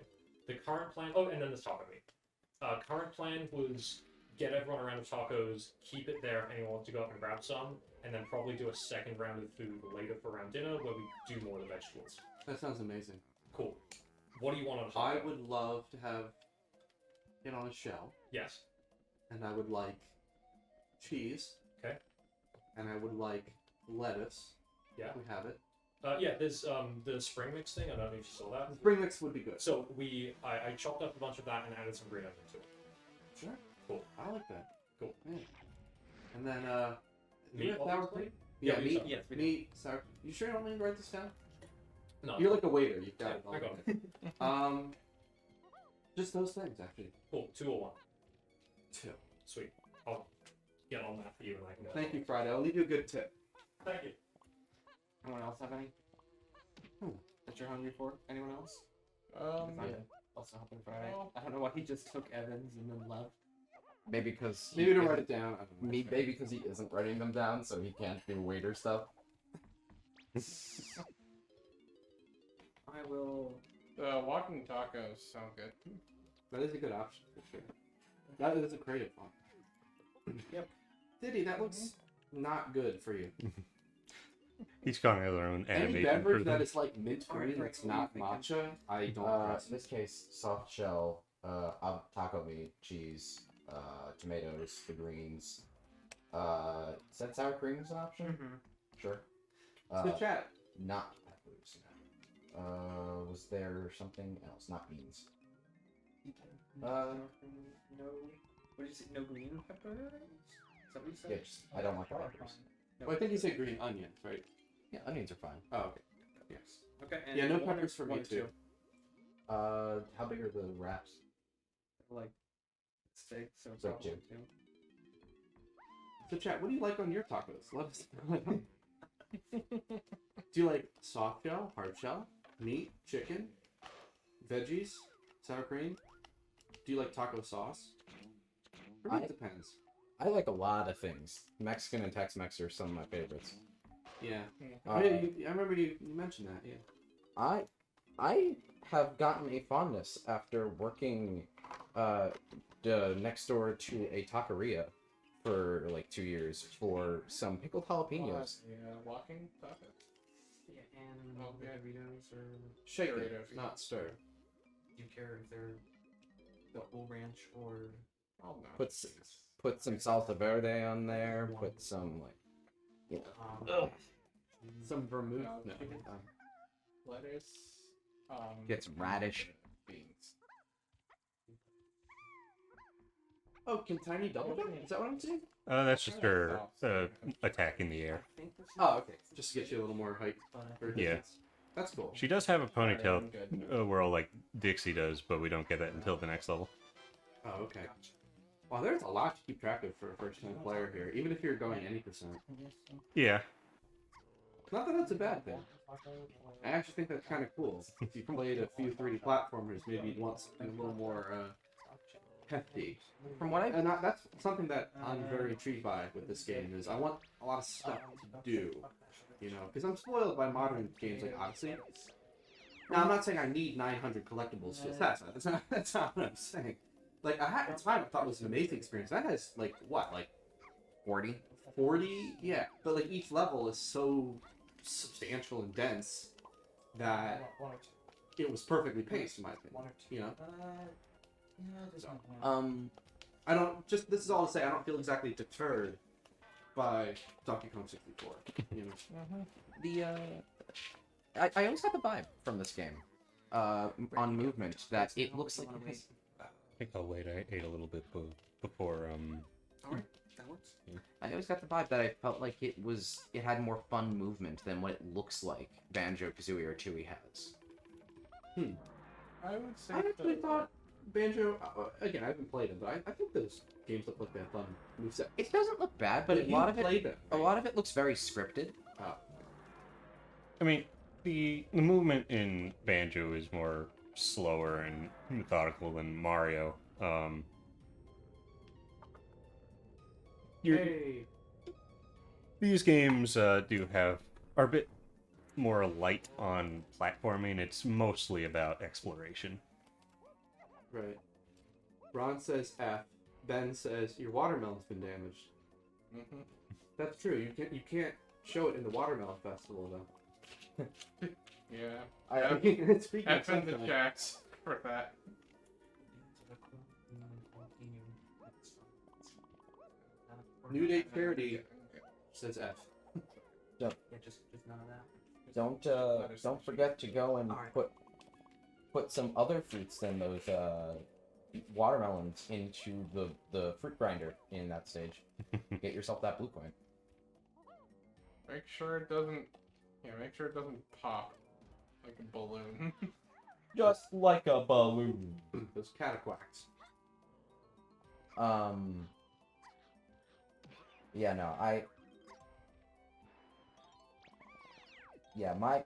The current plan... Oh, and then there's taco meat. Current plan was get everyone a round of tacos, keep it there if anyone wants to go up and grab some, and then probably do a second round of food later for around dinner where we do more of the vegetables. That sounds amazing. Cool. What do you want on a taco? I would love to have it on a shell, Yes. and I would like cheese. Okay. And I would like lettuce. Yeah. We have it. Yeah, there's the spring mix thing. I don't know if you saw that. The spring mix would be good. So I chopped up a bunch of that and added some green onion to it. Sure. Cool. I like that. Cool. Yeah. And then, Meat, sour obviously? cream? Yeah, we meat. saw- Yes, we Meat. Sour. You sure you don't want me to write this down? No. You're like a waiter. You've got Yeah, it all. I got it. Just those things actually. Cool. 201. 2. Sweet. I'll get on that for you and I can go. Thank you, Friday. I'll leave you a good tip. Thank you. Anyone else have any? That you're hungry for? Anyone else? Yeah. Also helping Friday. Well- I don't know why he just took Evans and then left. Maybe because Maybe to write it down. I don't know. maybe because he isn't writing them down, so he can't do waiter stuff. I will. Walking tacos sound good. That is a good option for sure. That is a creative one. Yep. Diddy, that looks not good for you. Each con has their own Any animation beverage for that them. is like mint green that's not matcha, I don't In trust. this case, soft shell, taco meat, cheese, tomatoes, the greens. Is that sour cream is an option? Mm-hmm. Sure. So chat. Not peppers. No. Was there something else? Not beans. No. What did you say? No green peppers? Is that what you said? Yeah, just, I don't like peppers. Well, I think you said green onions, right? Yeah, onions are fine. Oh, okay. Yes. Okay. And Yeah, no one or- peppers for me one or too. two. How big are the wraps? Like steak, so So probably two. two. So chat, what do you like on your tacos? Let us know. Do you like soft shell, hard shell, meat, chicken, veggies, sour cream? Do you like taco sauce? For me, it depends. I like a lot of things. Mexican and Tex-Mex are some of my favorites. Yeah. Uh, Oh, yeah, I remember you mentioned that. Yeah. I have gotten a fondness after working next door to a taqueria for like 2 years for some pickled jalapenos. Yeah, walking tacos. Yeah, and Oh, yeah. Doritos or Shake it, Doritos. not stir. do you care if they're the whole ranch or Oh no. Put some salsa verde on there. Put some like, you know, Some vermouth. No, No. chicken. Lettuce. get some radish. Beans. Oh, can Tiny double jump? Is that what I'm saying? That's just her attack in the air. I think this is Oh, okay. Just to get you a little more height for Yeah. distance. That's cool. She does have a Alright, ponytail I'm good. whirl like Dixie does, but we don't get that until the next level. Oh, okay. Wow, there's a lot to keep track of for a first-time player here, even if you're going any percent. Yeah. Not that that's a bad thing. I actually think that's kind of cool. If you played a few 3D platformers, maybe you'd want something a little more hefty. From what I And that's something that I'm very intrigued by with this game is I want a lot of stuff to do, you know, because I'm spoiled by modern games like Odyssey. Now I'm not saying I need 900 collectibles. Just that's not what I'm saying. Like at the time I thought it was an amazing experience. That has like what, like 40. 40? Yeah, but like each level is so substantial and dense that one or two. it was perfectly paced in my opinion. One or two. You know, No, there's one. I don't just this is all to say I don't feel exactly deterred by Donkey Kong 64. You know. I always got the vibe from this game, on movement, that it looks like it has, I think I'll wait. I ate a little bit before. Alright, that works. I always got the vibe that I felt like it had more fun movement than what it looks like Banjo-Kazooie or Chewie has. I would say I actually that- thought Banjo again I haven't played them, but I think those games look like they have fun moveset. It doesn't look bad, but a You lot of played them, a right? lot of it looks very scripted. I mean, the movement in Banjo is more slower and methodical than Mario. Hey. These games are a bit more light on platforming. It's mostly about exploration. Right. Ron says F. Ben says your watermelon's been damaged. Mhm. That's true. You can't show it in the watermelon festival though. Yeah. I mean, speaking of F in the sunshine, chats for that. New Date Charity says F. Yeah, just none of that. Don't forget to go and Alright. put some other fruits than those watermelons into the fruit grinder in that stage. Get yourself that blue coin. Make sure it doesn't. Yeah, make sure it doesn't pop like a balloon. Just like a balloon. Those cataquacks. Yeah, no, Yeah, my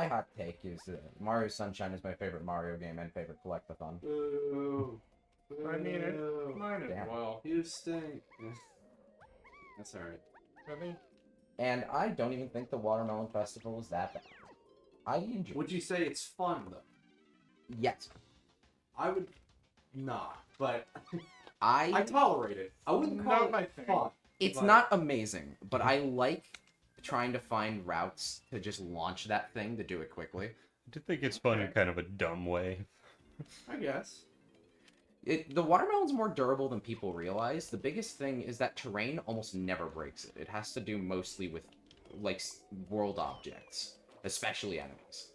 hot take is that Mario Sunshine is my favorite Mario game and favorite collectathon. Boo. I mean, it Boo. might as Damn. well. You stink. That's alright. Really? And I don't even think the Watermelon Festival is that bad. I enjoy Would you say it's fun though? Yes. I would not, but I I tolerate it. I wouldn't call Not it my thing. fun. It's but- not amazing, but I like trying to find routes to just launch that thing to do it quickly. I do think it's fun in kind of a dumb way. I guess. The watermelon's more durable than people realize. The biggest thing is that terrain almost never breaks it. It has to do mostly with, like, world objects, especially enemies.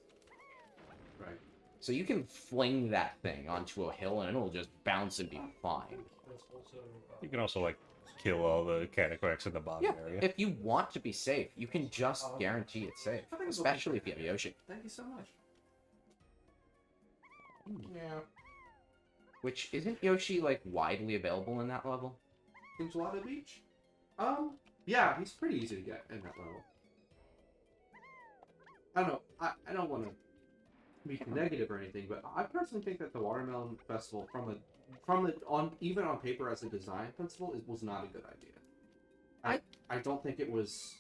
Right. So you can fling that thing onto a hill and it'll just bounce and be fine. There's also You can also, like, kill all the cataquacks in the bottom Yeah, area. if you want to be safe, you can just guarantee it's safe, I think it's especially if okay. you have Yoshi. Thank you so much. Yeah. Which, isn't Yoshi, like, widely available in that level? Enchilada Beach? Yeah, he's pretty easy to get in that level. I don't know. I don't want to be negative or anything, but I personally think that the Watermelon Festival, even on paper as a design principle, was not a good idea. I don't think it was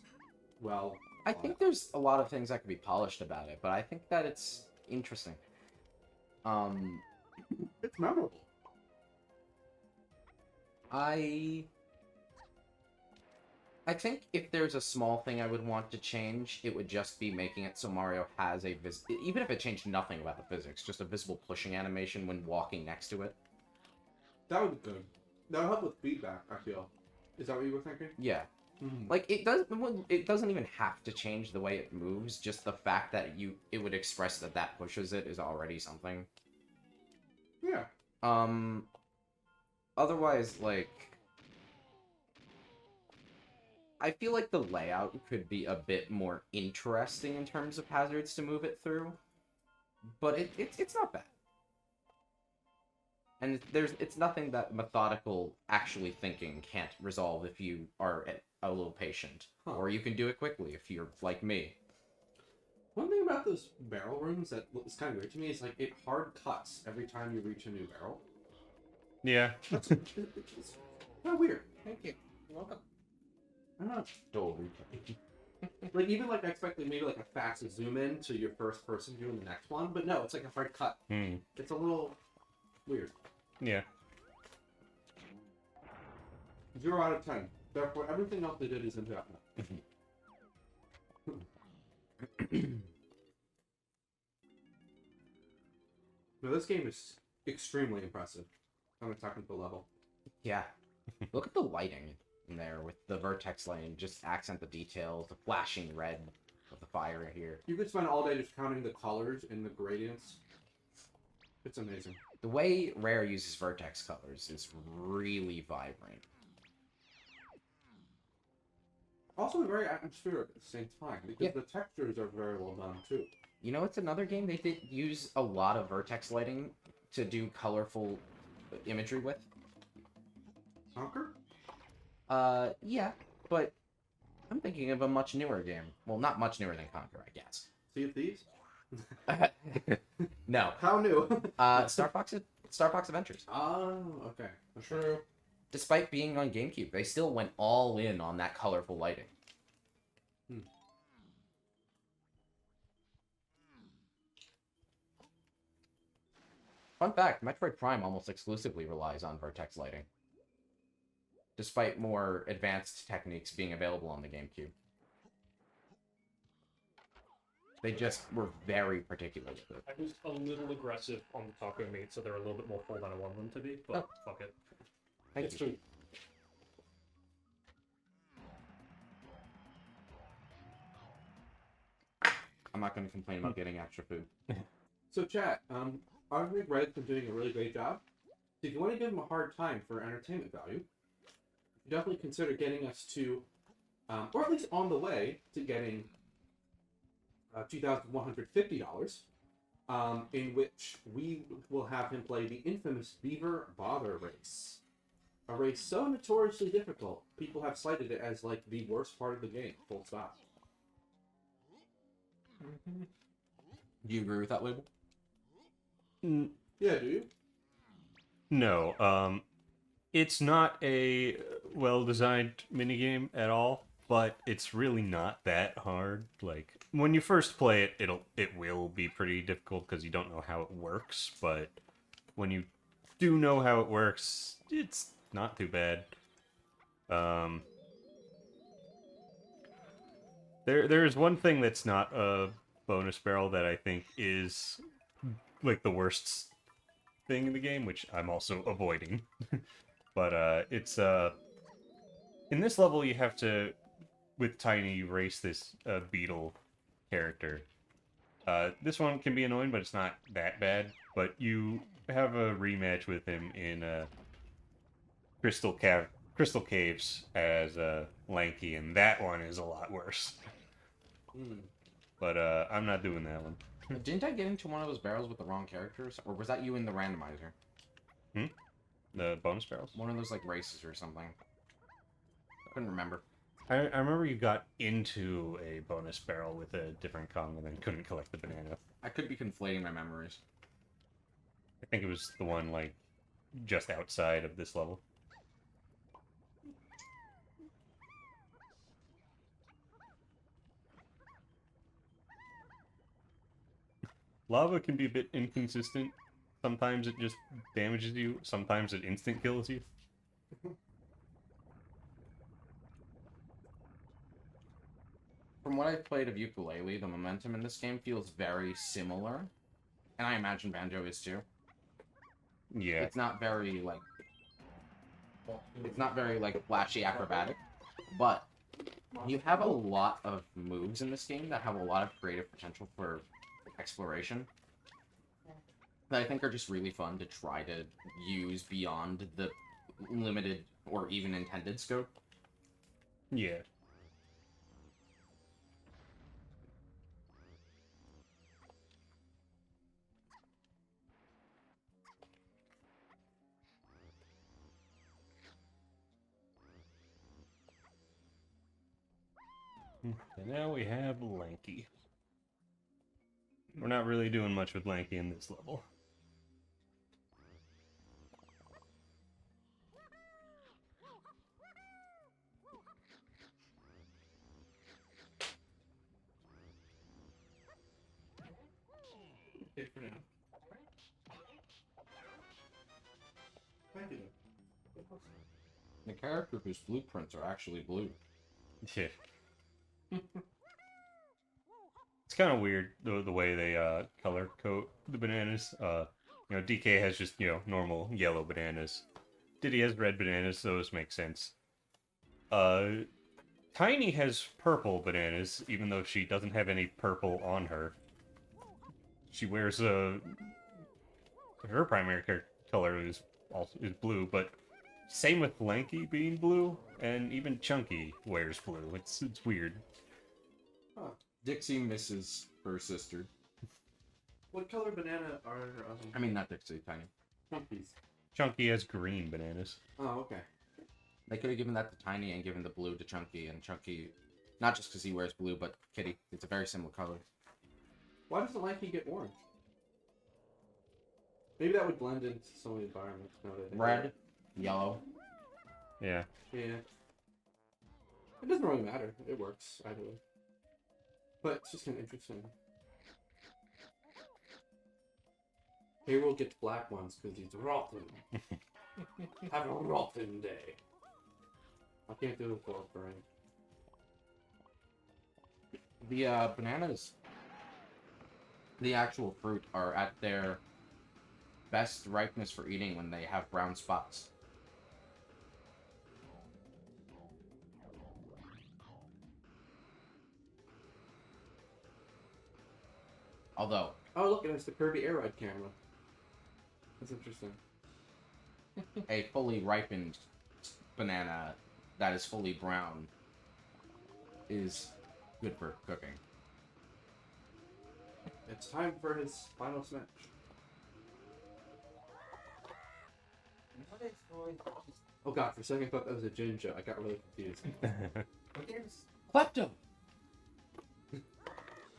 well. I think there's a lot of things that could be polished about it, but I think that it's interesting. It's memorable. I think if there's a small thing I would want to change, it would just be making it so Mario has a even if it changed nothing about the physics, just a visible pushing animation when walking next to it. That would be good. That would help with feedback, I feel. Is that what you were thinking? Yeah. Like, it doesn't even have to change the way it moves, just the fact that it would express that pushes it is already something. Yeah. Otherwise, like, I feel like the layout could be a bit more interesting in terms of hazards to move it through, but it's not bad. And it's nothing that methodical actually thinking can't resolve if you are a little patient, or you can do it quickly if you're like me. One thing about those barrel rooms that is kind of weird to me is like it hard cuts every time you reach a new barrel. Yeah. It's kind of weird. Thank you. You're welcome. I don't know. Totally. Like even like I expected maybe like a fast zoom in to your first person view in the next one, but no, it's like a hard cut. It's a little weird. Yeah. 0 out of 10. Therefore, everything else they did is indefinite. Now this game is extremely impressive on a technical level. Yeah. Look at the lighting in there with the vertex lighting, just accent the details, the flashing red of the fire here. You could spend all day just counting the colors and the gradients. It's amazing. The way Rare uses vertex colors is really vibrant. Also very atmospheric at the same time, because Yeah. the textures are very well done too. You know, it's another game they did use a lot of vertex lighting to do colorful imagery with. Conquer? Yeah, but I'm thinking of a much newer game. Well, not much newer than Conquer, I guess. Sea of Thieves? No. How new? Star Fox Adventures. Oh, okay. True. Despite being on GameCube, they still went all in on that colorful lighting. Fun fact, Metroid Prime almost exclusively relies on vertex lighting, despite more advanced techniques being available on the GameCube. They just were very particular with it. I was a little aggressive on the taco meat, so they're a little bit more full than I want them to be, but fuck it. Thank It's you. true. I'm not going to complain about getting extra food. So chat, I think Red's been doing a really great job. So if you want to give him a hard time for entertainment value, definitely consider getting us to or at least on the way to getting $2,150, in which we will have him play the infamous Beaver Bother race. A race so notoriously difficult, people have cited it as like the worst part of the game, full stop. Do you agree with that label? Yeah, do you? No, it's not a well-designed minigame at all, but it's really not that hard. Like, when you first play it, it will be pretty difficult because you don't know how it works, but when you do know how it works, it's not too bad. There's one thing that's not a bonus barrel that I think is like the worst thing in the game, which I'm also avoiding. But it's in this level you have to, with Tiny, race this beetle character. This one can be annoying, but it's not that bad. But you have a rematch with him in Crystal Caves as Lanky, and that one is a lot worse. But I'm not doing that one. Didn't I get into one of those barrels with the wrong characters? Or was that you in the randomizer? The bonus barrels? One of those, like, races or something. I couldn't remember. I remember you got into a bonus barrel with a different Kong and then couldn't collect the banana. I could be conflating my memories. I think it was the one, like, just outside of this level. Lava can be a bit inconsistent. Sometimes it just damages you, sometimes it instant kills you. From what I've played of ukulele, the momentum in this game feels very similar. And I imagine Banjo is too. Yeah. It's not very, like... It's not very, like, flashy acrobatic. But you have a lot of moves in this game that have a lot of creative potential for exploration. That I think are just really fun to try to use beyond the limited or even intended scope. Yeah. And now we have Lanky. We're not really doing much with Lanky in this level. Okay, for now. Thank you. The character whose blueprints are actually blue. Yeah. It's kind of weird the way they color code the bananas. You know, DK has just, you know, normal yellow bananas. Diddy has red bananas, so those make sense. Tiny has purple bananas, even though she doesn't have any purple on her. She wears her primary color is blue, but same with Lanky being blue, and even Chunky wears blue. It's weird. Huh. Dixie misses her sister. What color banana are I mean, not Dixie, Tiny. Chunkies? Chunky has green bananas. Oh, okay. They could have given that to Tiny and given the blue to Chunky, and Chunky, not just because he wears blue, but Kitty. It's a very similar color. Why doesn't Lanky get orange? Maybe that would blend into some of the environments. Now that I think about Red, it. yellow. Yeah. Yeah. It doesn't really matter. It works either way. But it's just kind of interesting. Hero gets black ones because he's rotten. Have a rotten day. I can't do it for brain. The bananas, the actual fruit, are at their best ripeness for eating when they have brown spots. Although, Oh, look, it has the Kirby Air Ride camera. That's interesting. a fully ripened banana that is fully brown is good for cooking. It's time for his final smash. What is going on? Oh god, for a second I thought that was a Jinja. I got really confused. What games? Klepto!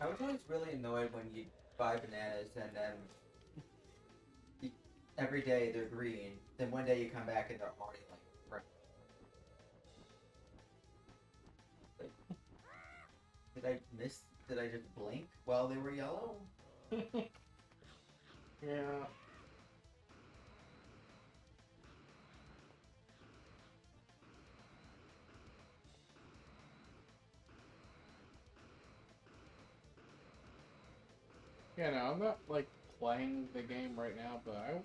I was always really annoyed when you buy bananas and then every day they're green, then one day you come back and they're already like red. Like, did I just blink while they were yellow? Yeah. Yeah, no, I'm not like playing the game right now, but I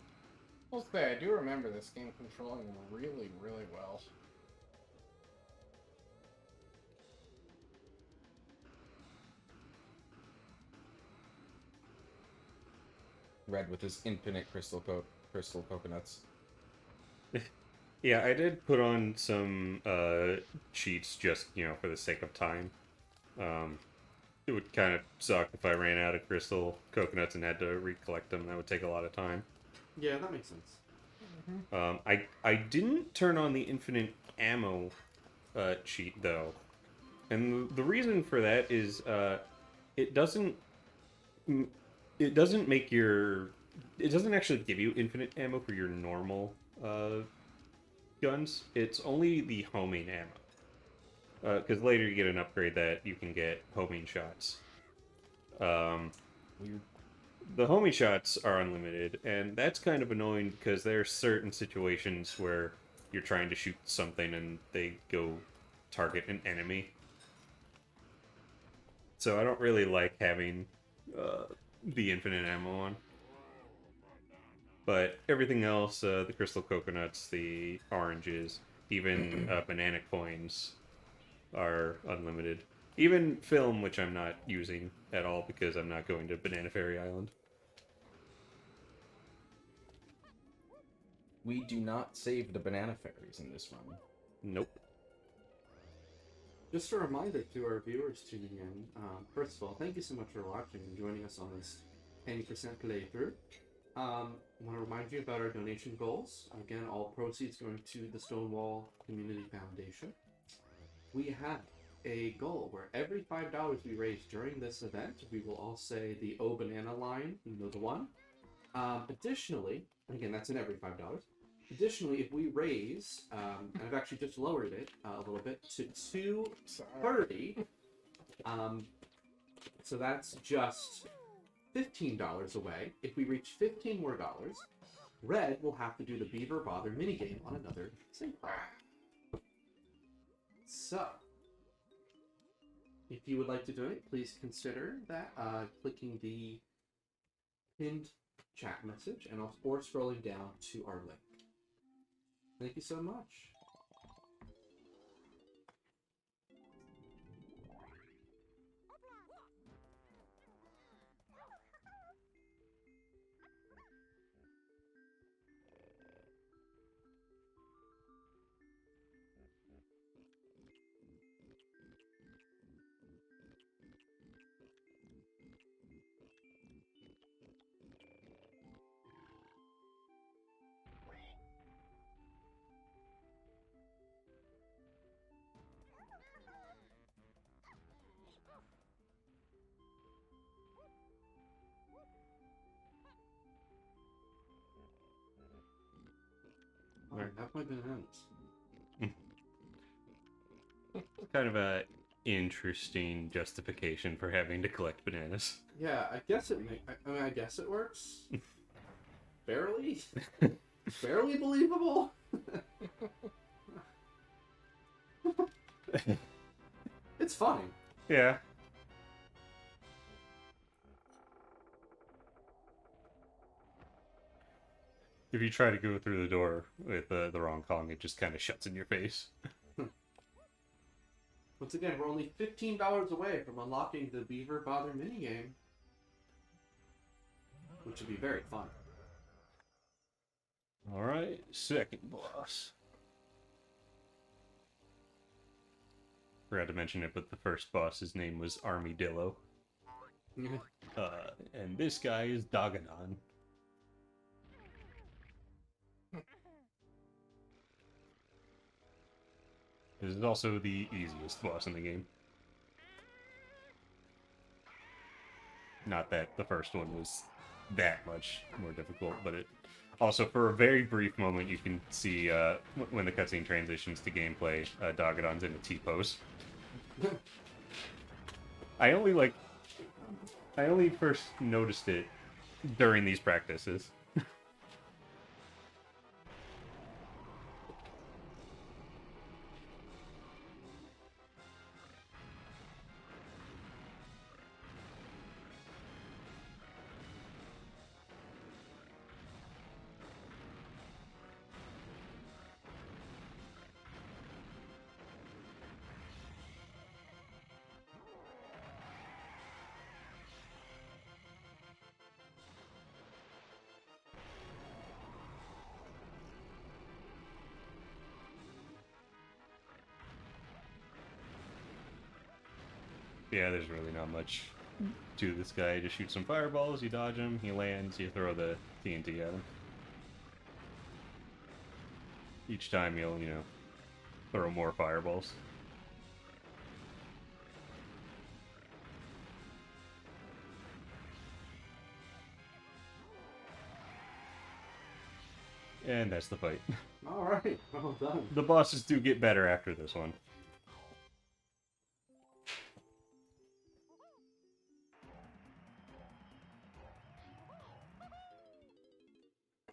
will say I do remember this game controlling really, really well. Red with his infinite crystal coconuts. Yeah, I did put on some cheats just, for the sake of time. It would kind of suck if I ran out of crystal coconuts and had to recollect them. That would take a lot of time. Yeah, that makes sense. I didn't turn on the infinite ammo cheat, though. And the reason for that is it doesn't make your... It doesn't actually give you infinite ammo for your normal guns. It's only the homing ammo. Because later you get an upgrade that you can get homing shots. Weird. The homing shots are unlimited, and that's kind of annoying because there are certain situations where you're trying to shoot something and they go target an enemy. So I don't really like having the infinite ammo on. But everything else, the crystal coconuts, the oranges, even banana coins are unlimited. Even film, which I'm not using at all because I'm not going to Banana Fairy Island. We do not save the banana fairies in this run. Nope. Just a reminder to our viewers tuning in, first of all, thank you so much for watching and joining us on this 20% playthrough. I want to remind you about our donation goals. Again, all proceeds going to the Stonewall Community Foundation. We have a goal where every $5 we raise during this event, we will all say the O Banana line, you know the one. Additionally, and again, that's in every $5. Additionally, if we raise, and I've actually just lowered it a little bit to $230, so that's just $15 away. If we reach $15 more, Red will have to do the Beaver Bother minigame on another sync. So, if you would like to donate, please consider that clicking the pinned chat message and or scrolling down to our link. Thank you so much. I have my bananas. Kind of a interesting justification for having to collect bananas. Yeah, I guess it. I guess it works. Barely. Barely believable. It's funny. Yeah. If you try to go through the door with the wrong Kong, it just kind of shuts in your face. Once again, we're only $15 away from unlocking the Beaver Bother minigame, which would be very fun. Alright, second boss. Forgot to mention it, but the first boss, his name was Armadillo. And this guy is Dogadon. This is also the easiest boss in the game. Not that the first one was that much more difficult, but it also, for a very brief moment, you can see when the cutscene transitions to gameplay, Dogadon's in a T-pose. I only first noticed it during these practices. Yeah, there's really not much to this guy. You just shoot some fireballs, you dodge him, he lands, you throw the TNT at him. Each time you'll, throw more fireballs. And that's the fight. Alright, well done. The bosses do get better after this one.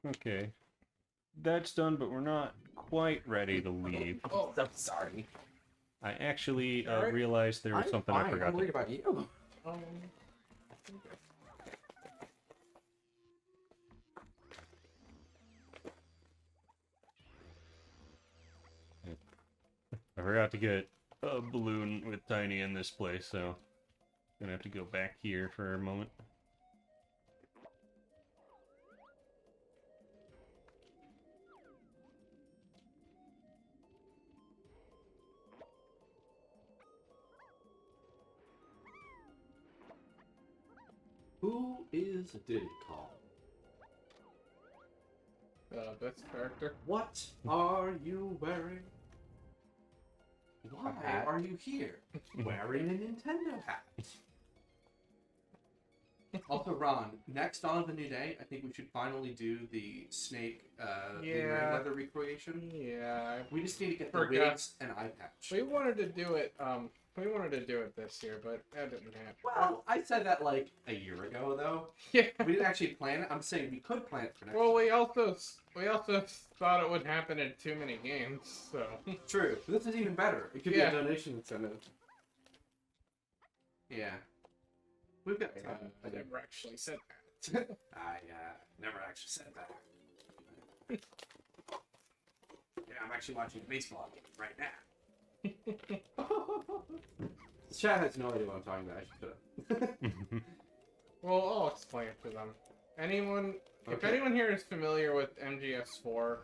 Okay. That's done, but we're not quite ready to leave. Oh, I'm sorry. I actually Alright. realized there was I'm something fine. I forgot I'm to... worried about you. I forgot to get a balloon with Tiny in this place, so... gonna have to go back here for a moment. Who is Diddy Kong? Best character. What are you wearing? Why A hat? are you here? Wearing a Nintendo hat. Also, Ron, next Dawn of a New Day, I think we should finally do the Snake Yeah. leather recreation. Yeah, We just need to get the Forgot. wigs and eye patch. we wanted to do it. We wanted to do it this year, but that didn't happen. Well, I said that like a year ago, though. Yeah. We didn't actually plan it. I'm saying we could plan it for next Well, we also thought it would happen in too many games, so. True. This is even better. It could Yeah. be a donation incentive. Yeah. We've got time. I never actually said that. I never actually said that. Yeah, I'm actually watching a baseball game right now. Chat has no idea what I'm talking about. I should Well, I'll explain it to them. If Okay. anyone here is familiar with MGS4,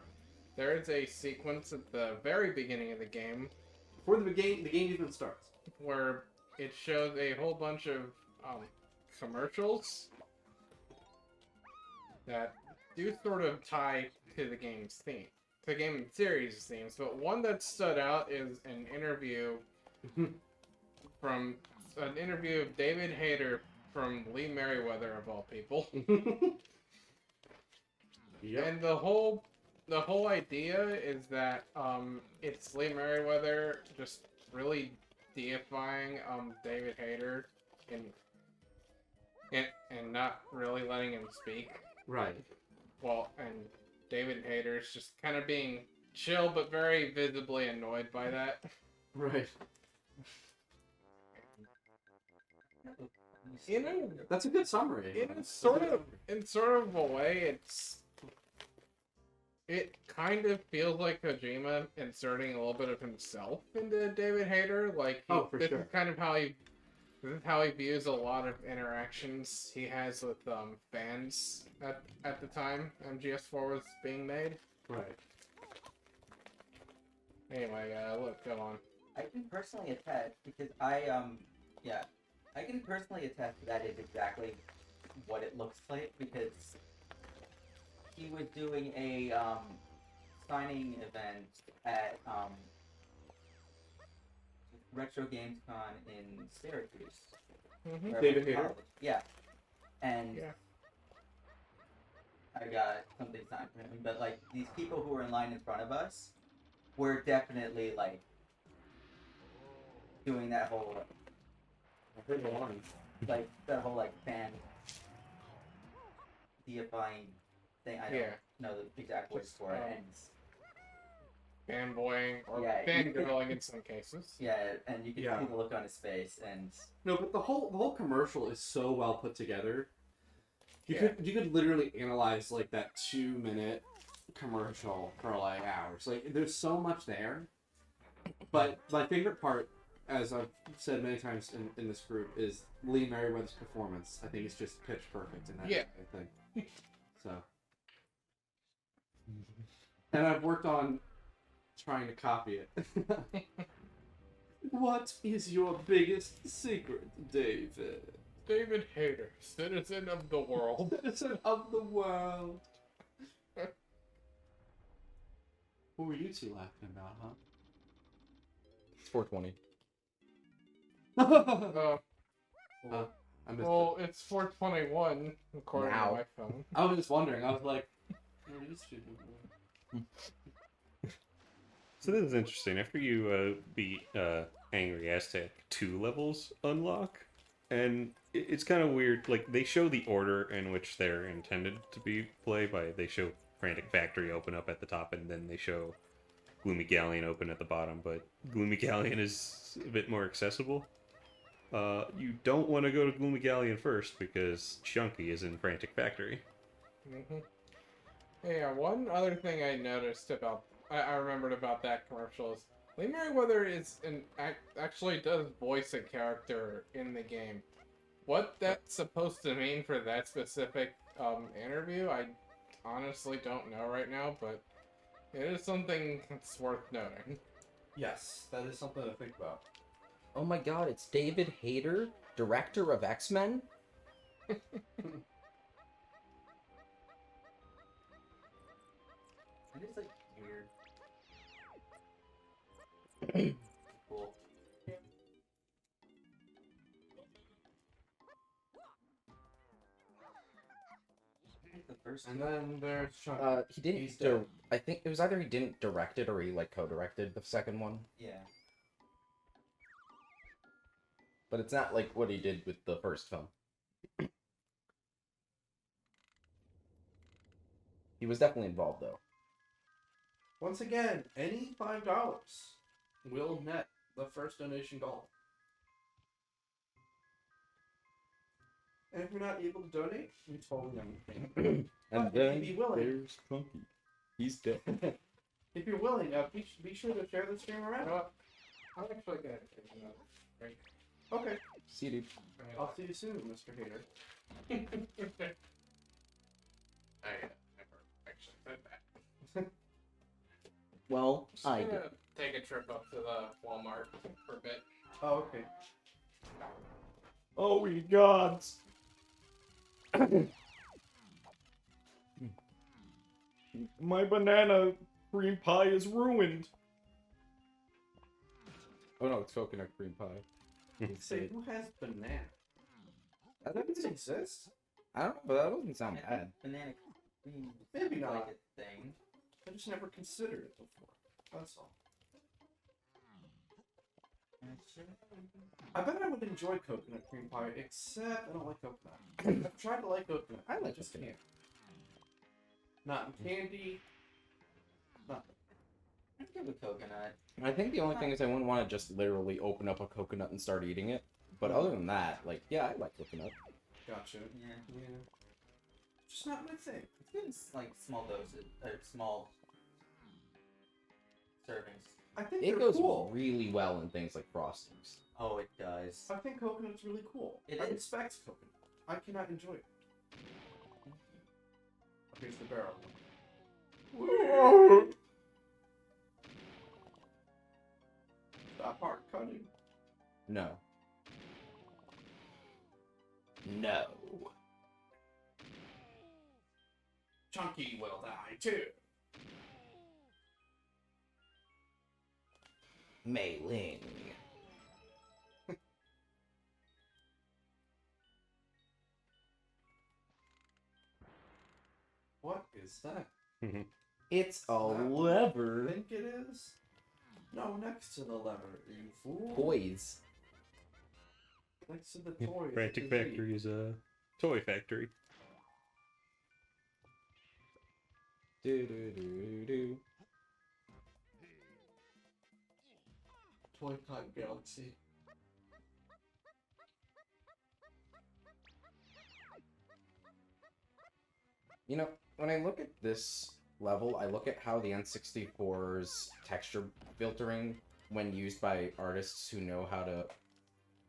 there is a sequence at the very beginning of the game Before the game even starts. where it shows a whole bunch of commercials that do sort of tie to the game's theme, the game series themes. But one that stood out is an interview of David Hayter from Lee Merriweather of all people. Yep. And the whole idea is that it's Lee Merriweather just really deifying David Hayter and not really letting him speak. Right. Well, and David Hayter's just kind of being chill but very visibly annoyed by that. Right. That's a good summary. In sort of a way, it kind of feels like Kojima inserting a little bit of himself into David Hayter. Like, For this sure. is kind of how he views a lot of interactions he has with fans at the time MGS4 was being made. Right. Anyway, look, go on. I can personally attest because I can personally attest that is exactly what it looks like because he was doing a signing event at Retro Games Con in Syracuse. Mhm. where I David went to Hayter? college. Yeah. And Yeah. I got something signed for him, but like these people who were in line in front of us were definitely like doing that whole like fan deifying thing. I don't Yeah. know the exact words Just, for it. And Fanboying or Yeah, fangirling in some cases. yeah, and you can Yeah. see the look on his face, and No, but the whole commercial is so well put together. Yeah. You could literally analyze like that 2-minute commercial for like hours. Like there's so much there. But my favorite part, as I've said many times in this group, is Lee Merriweather's performance. I think it's just pitch perfect in that Yeah. thing. So, and I've worked on trying to copy it. What is your biggest secret, David? David Hayter, citizen of the world. Citizen of the world. What were you two laughing about, huh? It's 420. I missed Well, it's 421 according Now. to my phone. it. I was just wondering. I was like, what are these two doing? So this is interesting. After you beat Angry Aztec, 2 levels unlock, and it's kind of weird. Like they show the order in which they're intended to be played by. They show Frantic Factory open up at the top, and then they show Gloomy Galleon open at the bottom. But Gloomy Galleon is a bit more accessible. You don't want to go to Gloomy Galleon first because Chunky is in Frantic Factory. Mm-hmm. Yeah, one other thing I noticed about, I remembered about that commercial is Lee Merriweather actually does voice a character in the game. What that's supposed to mean for that specific interview, I honestly don't know right now, but it is something that's worth noting. Yes, that is something to think about. Oh my god, it's David Hayter, director of X-Men? it is like weird. Cool. The first And then there's Chunky. He didn't. He's dead. I think it was either he didn't direct it or he like co-directed the second one. yeah. But it's not like what he did with the first film. He was definitely involved though. Once again, any $5 will net the first donation goal. And if you're not able to donate, we totally understand. And But then if you'd be willing, There's Chunky. He's dead. if you're willing, be sure to share the stream You around. know what? I'm actually gonna take another break. Okay, see, dude. I'll see you soon, Mr. Hater. I never actually said that. Well, Just I gonna did. take a trip up to the Walmart for a bit. Oh, okay. Oh, ye gods! My banana cream pie is ruined. Oh no, it's coconut cream pie. Say, who has banana? That Does doesn't it exist? I don't know, but that doesn't sound I bad. think banana cream Maybe is not. like a thing. I just never considered it before. That's all. I bet I would enjoy coconut cream pie, except I don't like coconut. I've tried to like coconut. I like just coconut. can't. Not in candy. Nothing. I'd give a coconut. I think the only thing is I wouldn't want to just literally open up a coconut and start eating it. But other than that, like, yeah, I like coconut. Gotcha. Yeah. Yeah. Just not my thing. It's good in like small doses or small servings. I think It they're goes cool. really well in things like Frostings. Oh, it does. I think coconut's really cool. It I is. respect coconut. I cannot enjoy it. Here's the barrel. That part. drowning? No. No. Chunky will die too. Mei Ling. What is that? It's a That what lever. I think it is. No, next to the lever, you fool. Toys. Next to the toys. Frantic it's a Z. Factory is a toy factory. Do do do do. Toy Time Galaxy. You know, when I look at this level, I look at how the N64's texture filtering, when used by artists who know how to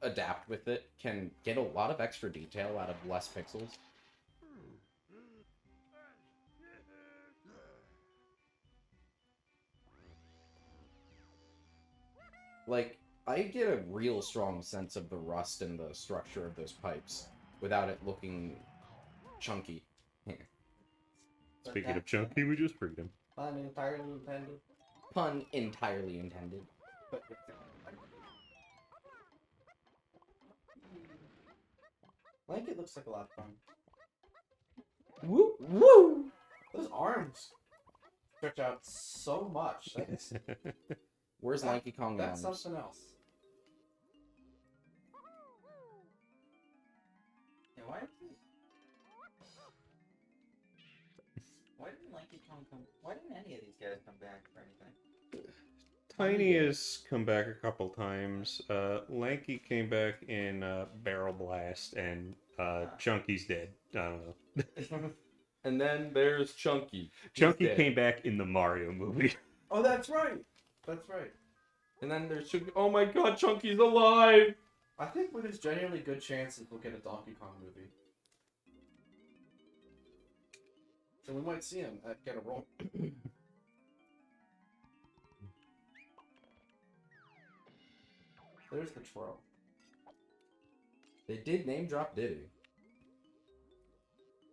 adapt with it, can get a lot of extra detail out of less pixels. Like, I get a real strong sense of the rust in the structure of those pipes without it looking chunky. Speaking of chunky, we just freed him. Pun entirely intended. Pun entirely intended. But I think it looks like a lot of fun. Woo! Woo! Those arms stretch out so much. That's, Where's That- Lanky Kong that's arms? something else. Yeah, why didn't Lanky Kong come? Why didn't any of these guys come back for anything? Tiny has come back a couple times. Lanky came back in Barrel Blast, and Chunky's dead. I don't know. And then there's Chunky. Chunky dead. came back in the Mario movie. Oh, that's right. That's right. And then there's Chunky. Oh my god, Chunky's alive! I think there's genuinely good chances we'll get a Donkey Kong movie. So we might see him get a role. There's the troll. They did name drop Diddy.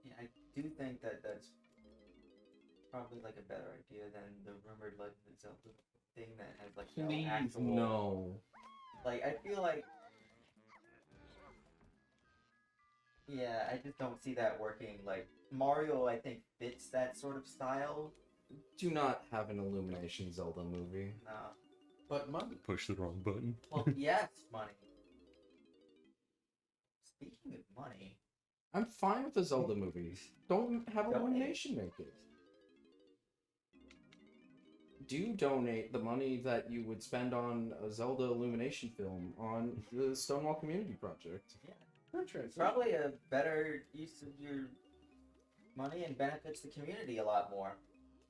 Yeah, I do think that that's probably like a better idea than the rumored Legend of Zelda thing that has like no Please, actual. no. Like I feel like. Yeah, I just don't see that working. Like Mario, I think fits that sort of style. Do not have an Illumination Zelda movie. No. But money. Push the wrong button. Well, yes, money. Speaking of money, I'm fine with the Zelda movies. Don't have Donate. Illumination make it. Do donate the money that you would spend on a Zelda Illumination film on the Stonewall Community Project. it's probably a better use of your money and benefits the community a lot more.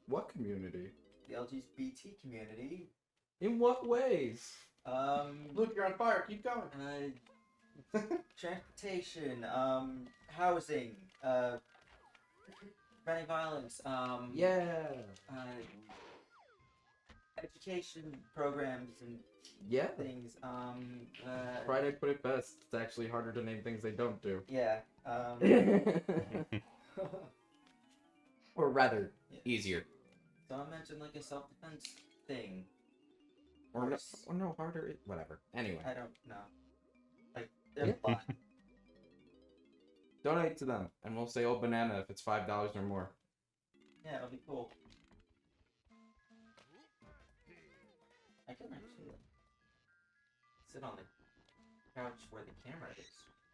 What community? The LGBT community. In what ways? Luke, you're on fire. Keep going. Transportation, housing, preventing violence, Yeah. education programs and Yeah. things, Friday put it best. It's actually harder to name things they don't do. yeah, Or rather, Yeah. easier. so I mentioned like a self-defense thing. Or no, harder. Whatever. Anyway. I don't know. Like, there's a lot. Donate to them, and we'll say, oh, banana if it's $5 or more. Yeah, it'll be cool. I can actually like, sit on the couch where the camera is.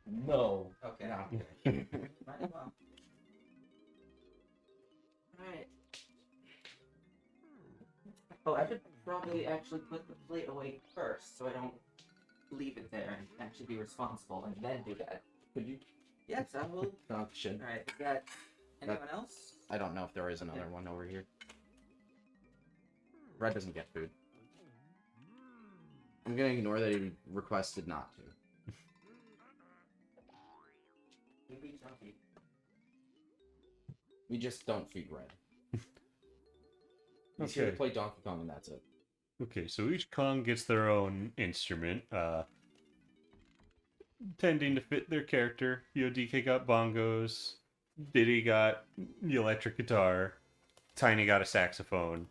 No. Okay. No. Might as well. Alright. Oh, I should probably actually put the plate away first, so I don't leave it there and actually be responsible and then do that. Could you? Yes, I will. Oh, shit. Alright, is that anyone else? I don't know if there is another one over here. Red doesn't get food. I'm gonna ignore that he requested not to. We beat Chunky. We just don't feed Red. He's here to Okay. play Donkey Kong and that's it. Okay, so each Kong gets their own instrument, tending to fit their character. DK got bongos, Diddy got the electric guitar, Tiny got a saxophone,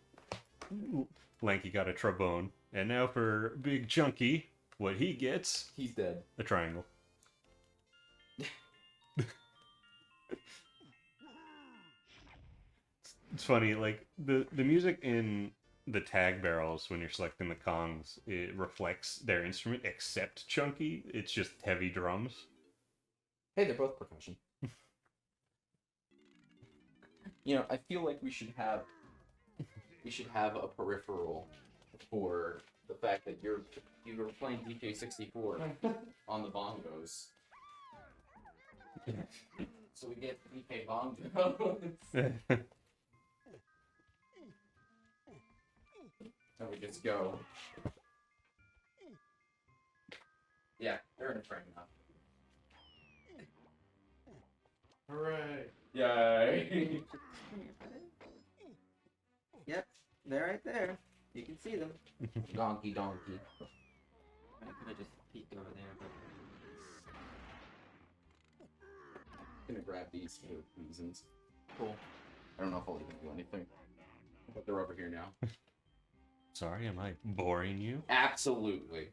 Lanky got a trombone, and now for Big Chunky, what he gets, He's dead. a triangle. It's funny, like the music in the tag barrels when you're selecting the Kongs, it reflects their instrument, except Chunky. It's just heavy drums. Hey, they're both percussion. I feel like we should have a peripheral for the fact that you were playing DK64 on the bongos. So we get DK bongos. And we just go. Yeah, they're in a frame now. Hooray! Yay! Yep, they're right there. You can see them. Donkey. I could have just peeked over there, but I'm gonna grab these for reasons. cool. I don't know if I'll even do anything. But they're over here now. Sorry, am I boring you? Absolutely.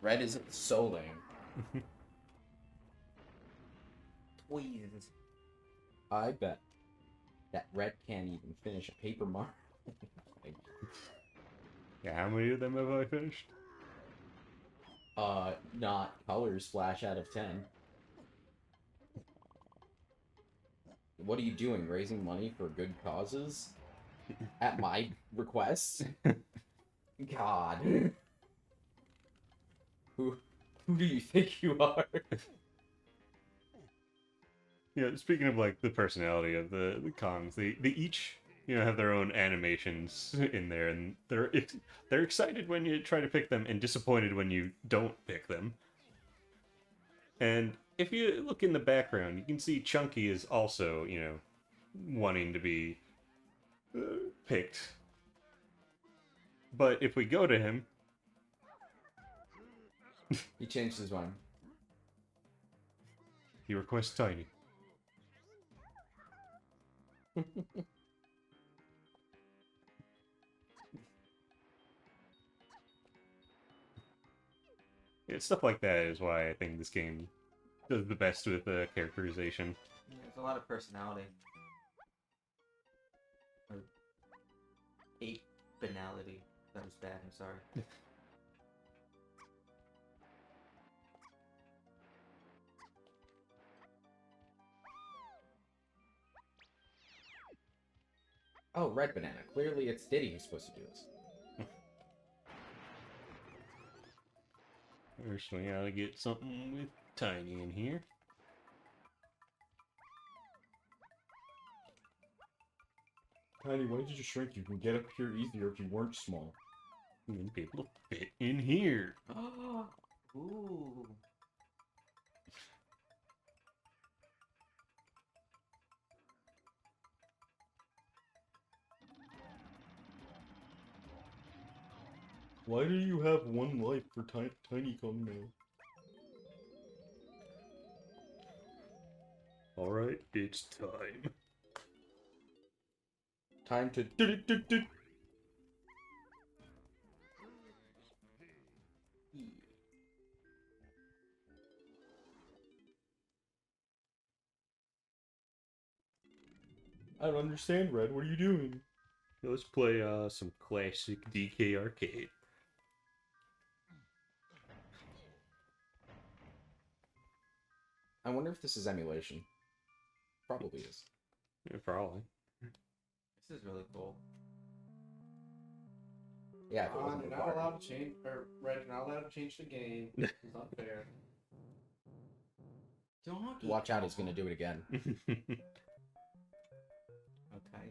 Red is so lame. Tweezes. I bet that Red can't even finish a paper mark. Yeah, how many of them have I finished? Not color splash out of 10. What are you doing? Raising money for good causes? At my request? God. Who do you think you are? Speaking of like the personality of the Kongs, they each have their own animations in there, and they're excited when you try to pick them and disappointed when you don't pick them. And if you look in the background, you can see Chunky is also wanting to be picked. But if we go to him, He changed his mind. he requests Tiny. Stuff like that is why I think this game does the best with characterization. There's a lot of personality. Or ape banality. That was bad, I'm sorry. Oh, red banana. Clearly it's Diddy who's supposed to do this. First, we gotta get something with Tiny in here. Tiny, why did you shrink? You can get up here easier if you weren't small. And be able to fit in here. Ooh. Why do you have one life for Tiny Kong now? Alright, it's time. Time to... I don't understand, Red. What are you doing? Let's play some classic DK arcade. I wonder if this is emulation. Probably is. Yeah, probably. This is really cool. Yeah, if it wasn't You're not required. allowed to change, or Red, you're not allowed to change the game. It's not fair. Donkey. Watch out, he's gonna do it again. Okay,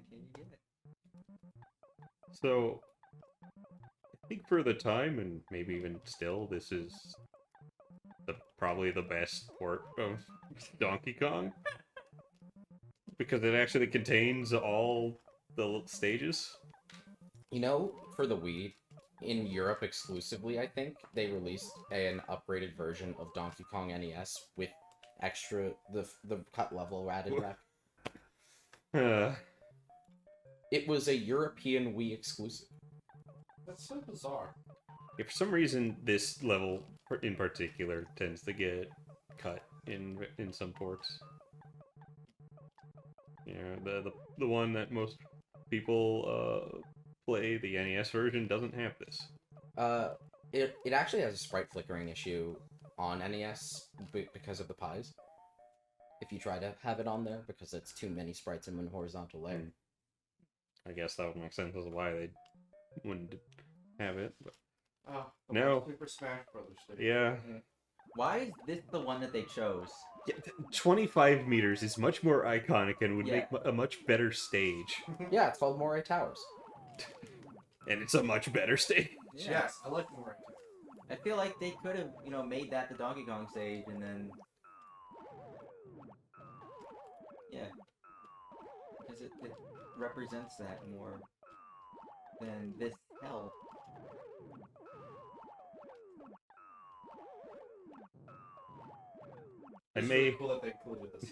can you get it? So, I think for the time, and maybe even still, this is probably the best port of Donkey Kong. Because it actually contains all the stages. You know, for the Wii, in Europe exclusively, I think, they released an upgraded version of Donkey Kong NES with extra the cut level added back. Uh, It was a European Wii exclusive. That's so bizarre. yeah, for some reason, this level in particular tends to get cut in some ports. Yeah, the one that most people play, the NES version, doesn't have this. It actually has a sprite flickering issue on NES because of the pies. If you try to have it on there, because it's too many sprites in one horizontal layer. I guess that would make sense as to why they wouldn't have it. But Oh, No. Super Smash Brothers. Stage. yeah, Why is this the one that they chose? 25 meters is much more iconic and would Yeah. make a much better stage. Yeah, it's called Moray Towers. And it's a much better stage. Yes, I like more. I feel like they could have, made that the Donkey Kong stage and then. Yeah. Because it represents that more than this hell. I It's may really cool that they included this.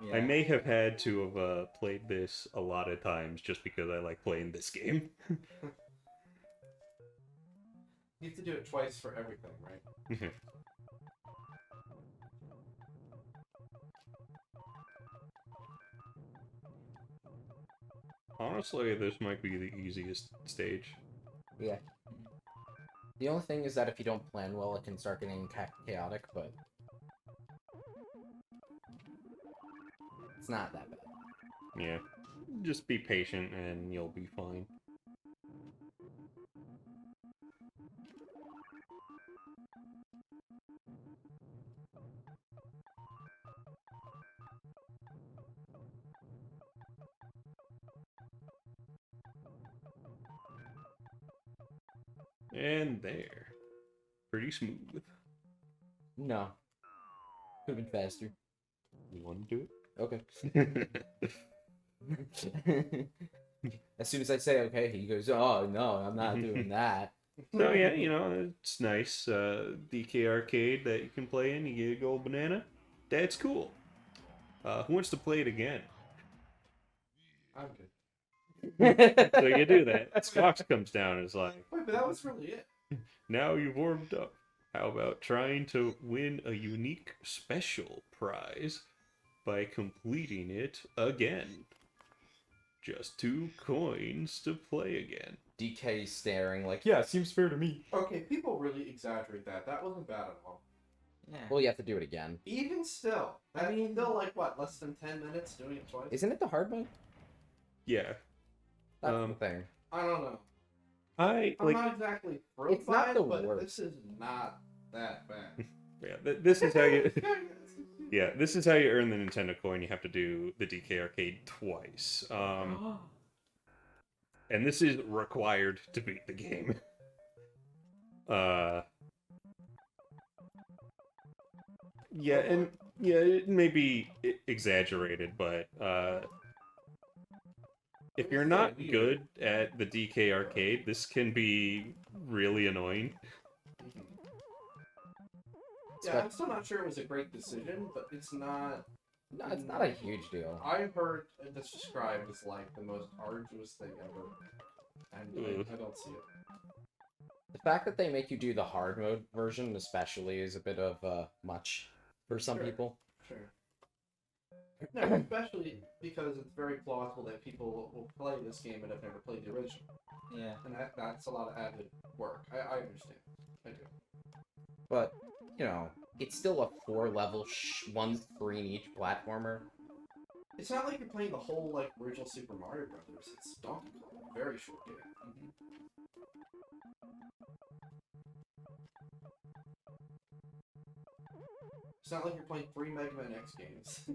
Yeah. I may have had to have played this a lot of times just because I like playing this game. You have to do it twice for everything, right? Honestly, this might be the easiest stage. Yeah. The only thing is that if you don't plan well, it can start getting chaotic, but it's not that bad. Yeah. Just be patient and you'll be fine. And there. Pretty smooth. No. Could have been faster. You want to do Okay. it? As soon as I say okay, he goes, "Oh no, I'm not doing that." So yeah, it's nice. DK arcade that you can play in. You get a gold banana. That's cool. Who wants to play it again? I'm good. So you do that. Spox comes down and is like, Wait, but that was really it. now you've warmed up. How about trying to win a unique special prize by completing it again? Just 2 coins to play again. DK staring like, Yeah, seems fair to me. Okay, people really exaggerate that. That wasn't bad at all. Yeah. well, you have to do it again. Even still, I mean, still like what, less than 10 minutes doing it twice? Isn't it the hard mode? Yeah. That's Um, the thing. I don't know. I I'm like. not exactly thrilled It's by not it, the but worst. this is not that bad. Yeah, this is how you. Yeah, this is how you earn the Nintendo coin. You have to do the DK arcade twice. And this is required to beat the game. Yeah, and yeah, it may be exaggerated, but if you're not good at the DK arcade, this can be really annoying. Yeah, I'm still not sure it was a great decision, but it's not. No, it's not a huge deal. I've heard this described as like the most arduous thing ever, and I don't see it. The fact that they make you do the hard mode version, especially, is a bit of much for some Sure. people. Sure. No, especially because it's very plausible that people will play this game and have never played the original, Yeah. and that's a lot of added work. I understand. I do. But, it's still a 4-level, one screen each platformer. It's not like you're playing the whole like original Super Mario Brothers. It's Donkey Kong, a very short game. It's not like you're playing 3 Mega Man X games.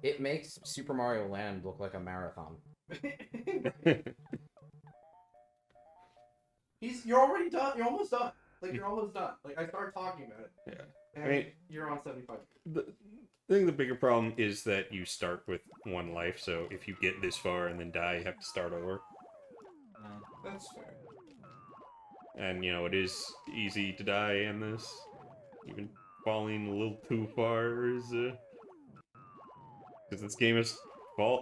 It makes Super Mario Land look like a marathon. You're already done. You're almost done. Like you're almost done. Like I started talking about it. Yeah. And I mean- you're on 75. I think the bigger problem is that you start with 1 life, so if you get this far and then die, you have to start over. That's fair. And, you know, it is easy to die in this. Even falling a little too far is, because this game is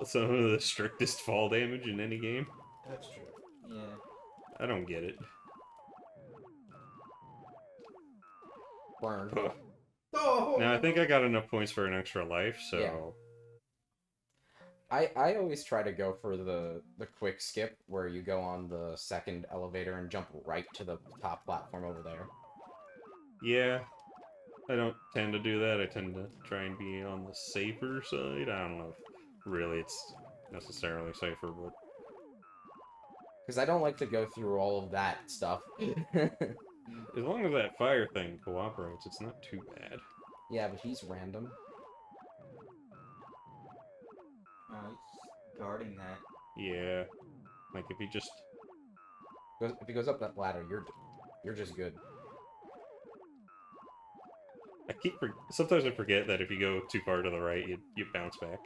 some of the strictest fall damage in any game. That's true. Yeah. I don't get it. Burn. Oh! Now, I think I got enough points for an extra life, so... Yeah. I always try to go for the quick skip, where you go on the second elevator and jump right to the top platform over there. Yeah. I don't tend to do that. I tend to try and be on the safer side. I don't know if really it's necessarily safer, but... Because I don't like to go through all of that stuff. As long as that fire thing cooperates, it's not too bad. Yeah, but he's random. Oh, he's guarding that. Yeah. Like, if he just... If he goes up that ladder, you're just good. Sometimes I forget that if you go too far to the right, you bounce back.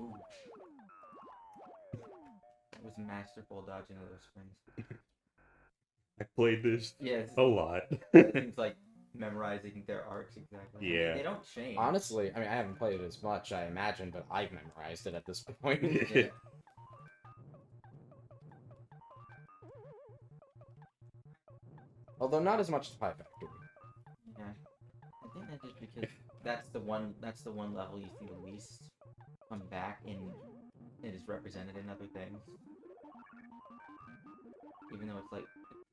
Ooh. That was masterful dodging of those springs. I played this Yes. a lot. Seems like memorizing their arcs exactly. Yeah. They don't change. Honestly, I mean, I haven't played it as much, I imagine, but I've memorized it at this point. Yeah. Although not as much as Pie Factory. Yeah. I think that's just because that's the one level you see the least come back and it is represented in other things. Even though it's like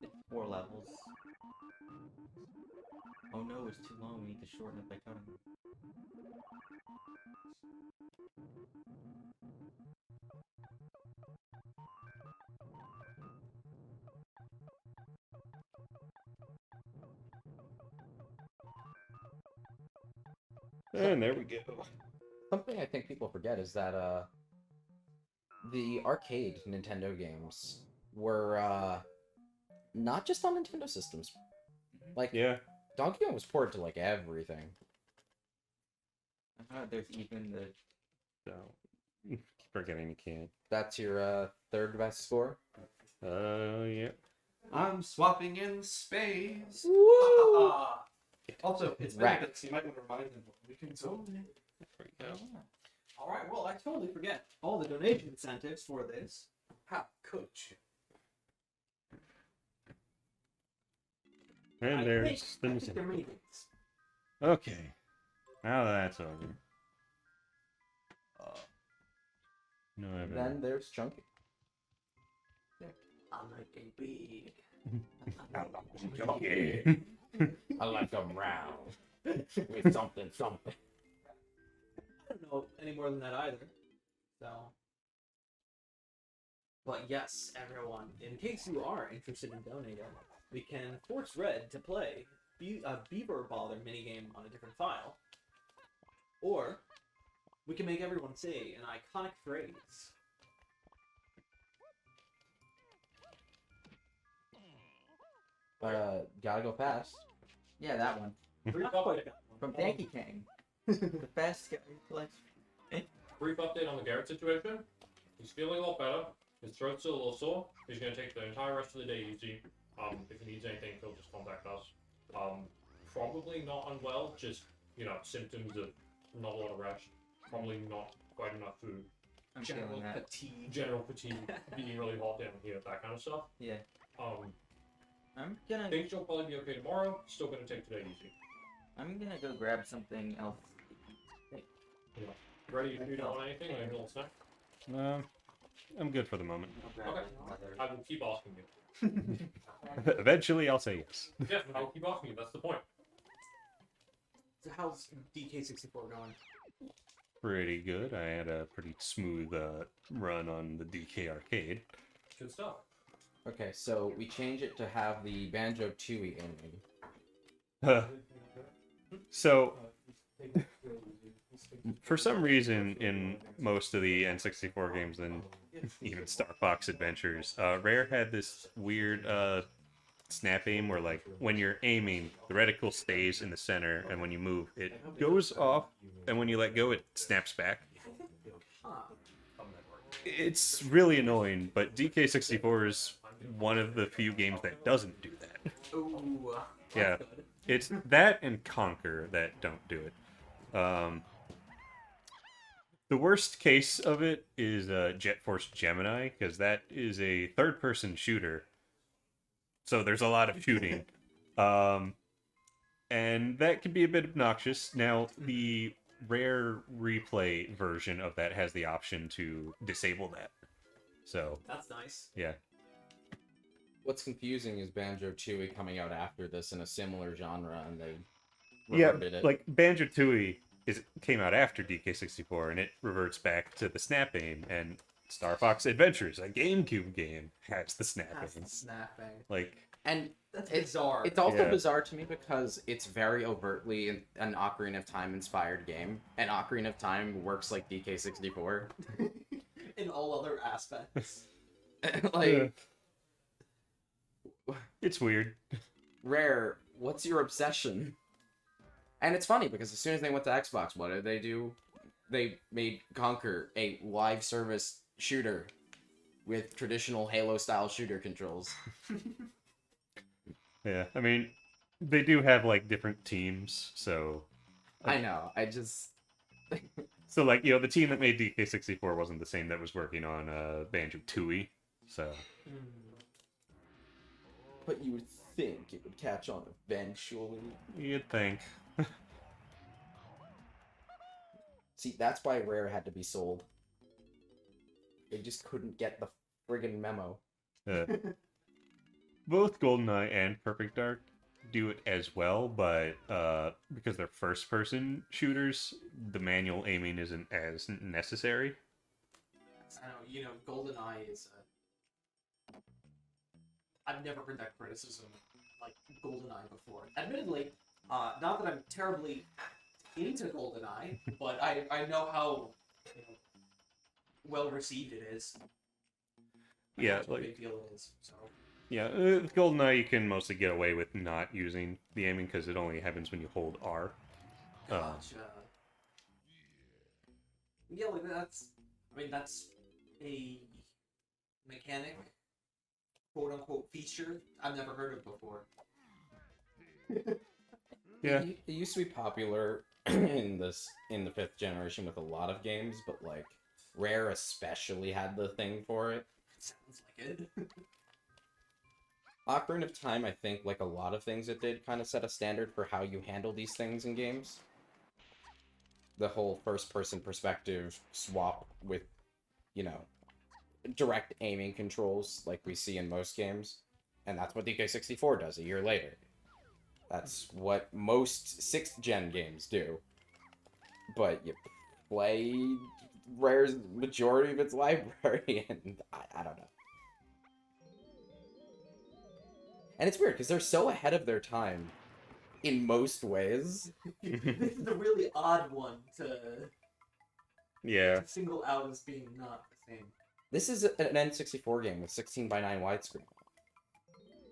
it's 4 levels. Oh no, it's too long, we need to shorten it by cutting. And there we go. Something I think people forget is that the arcade Nintendo games were not just on Nintendo systems. Like, Yeah. Donkey Kong was ported to like everything. There's even the So, keep forgetting you can't. That's your third best score. Yeah. I'm swapping in space. Woo! Also, it's Right. benefits. You might want to remind them what we can do. There we go. All right. Well, I totally forget all the donation incentives for this. How could you? And there's the I think missing. there may be things. Okay. Now that's over. No evidence. Then there's Chunky. I like a big. Okay. I like them round. With something. I don't know any more than that either. So. But yes, everyone, in case you are interested in donating, we can force Red to play a Beaver Baller minigame on a different file. Or we can make everyone say an iconic phrase. Gotta go fast. yeah, that one. Brief Not quite update. that From one. Donkey Kong. The fast guy collection. Brief update on the Garrett situation. He's feeling a lot better. His throat's still a little sore. He's going to take the entire rest of the day easy. If he needs anything, he'll just contact us. Probably not unwell, just, symptoms of not a lot of rest. Probably not quite enough food. I'm General feeling that. fatigue. General fatigue, being really hot down here, that kind of stuff. Yeah. Um, I'm gonna think you'll probably be okay tomorrow. Still going to take today easy. go grab something else. Ready if you don't want anything? Like a little snack? I'm good for the moment. Okay. I will keep asking you. Eventually, I'll say yes. Yeah, I'll keep asking you. That's the point. So how's DK64 going? Pretty good. I had a pretty smooth run on the DK arcade. Good stuff. Okay, so we change it to have the Banjo-Tooie ending. So, for some reason, in most of the N64 games and even Star Fox Adventures, Rare had this weird snap aim where, like, when you're aiming, the reticle stays in the center, and when you move, it goes off, and when you let go, it snaps back. Huh. it's really annoying, but DK64 is one of the few games that doesn't do that. Ooh. Yeah. That's good. It's that and Conquer that don't do it. The worst case of it is Jet Force Gemini, because that is a third-person shooter. So there's a lot of shooting. And that can be a bit obnoxious. Now, the Rare replay version of that has the option to disable that. So, That's nice. yeah. What's confusing is Banjo-Tooie coming out after this in a similar genre, and they Yeah, reverted it. like Banjo-Tooie came out after DK64, and it reverts back to the snap aim, and Star Fox Adventures, a GameCube game, has the snap That's aim. the snapping. Like, And That's It's- bizarre. it's also Yeah. bizarre to me because it's very overtly an Ocarina of Time inspired game, and Ocarina of Time works like DK64. in all other aspects. Like, it's weird. Rare, what's your obsession? And it's funny because as soon as they went to Xbox, what did they do? They made Conquer a live service shooter with traditional Halo style shooter controls. Yeah, I mean, they do have, like, different teams, so... I know, I just... So, like, you know, the team that made DK64 wasn't the same that was working on Banjo-Tooie, so... But you would think it would catch on eventually. You'd think. See, that's why Rare had to be sold. They just couldn't get the friggin' memo. Both GoldenEye and Perfect Dark do it as well, but because they're first-person shooters, the manual aiming isn't as necessary. I know, you know, GoldenEye is I've never heard that criticism like GoldenEye before. Admittedly, not that I'm terribly into GoldenEye, but I know how well received it is. I know Yeah, how much of a like- big deal it is. So Yeah, with GoldenEye you can mostly get away with not using the aiming because it only happens when you hold R. gotcha. Yeah, like that's. I mean, that's a mechanic, quote unquote, feature I've never heard of before. Yeah. It used to be popular in the 5th generation with a lot of games, but like Rare especially had the thing for it. Sounds like it. Ocarina of Time, I think, like a lot of things it did, kind of set a standard for how you handle these things in games. The whole first-person perspective swap with, you know, direct aiming controls like we see in most games. And that's what DK64 does a year later. That's what most 6th gen games do. But you play Rare's majority of its library, and I don't know. And it's weird, because they're so ahead of their time in most ways. This is a really odd one to Yeah. single out as being not the same. This is an N64 game with 16:9 widescreen.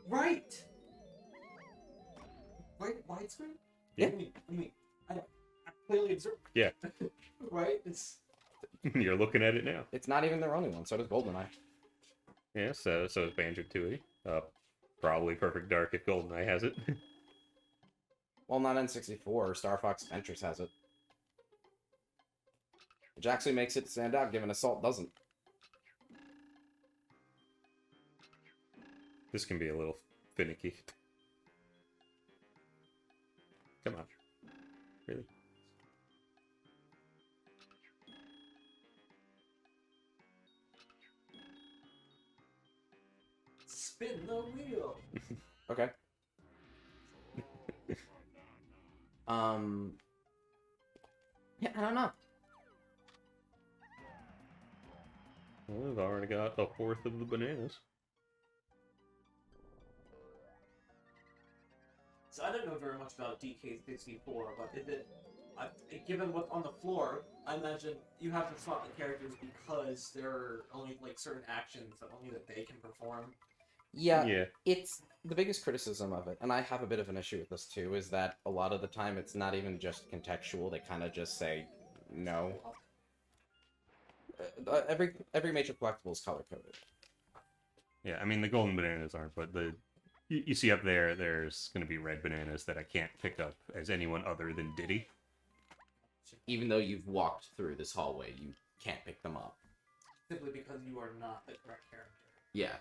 Right! Right, widescreen? Yeah. What do you mean? I clearly observed. Yeah. Right? It's You're looking at it now. It's not even their only one, so does GoldenEye. Yeah, so is Banjo-Tooie. Probably Perfect Dark if GoldenEye has it. Well, not N64, Star Fox Adventures has it. Which actually makes it stand out, given Assault doesn't. This can be a little finicky. Come on. Really? spin the wheel. Okay. Yeah, I don't know. Well, we've already got a fourth of the bananas. So I don't know very much about DK64, but if it, given what's on the floor, I imagine you have to swap the characters because there are only like certain actions that only that they can perform. Yeah, Yeah. it's the biggest criticism of it, and I have a bit of an issue with this too, is that a lot of the time it's not even just contextual, they kind of just say no. every major collectible is color coded. Yeah, I mean the golden bananas aren't, but you see up there, there's going to be red bananas that I can't pick up as anyone other than Diddy. Even though you've walked through this hallway, you can't pick them up. Simply because you are not the correct character. Yeah.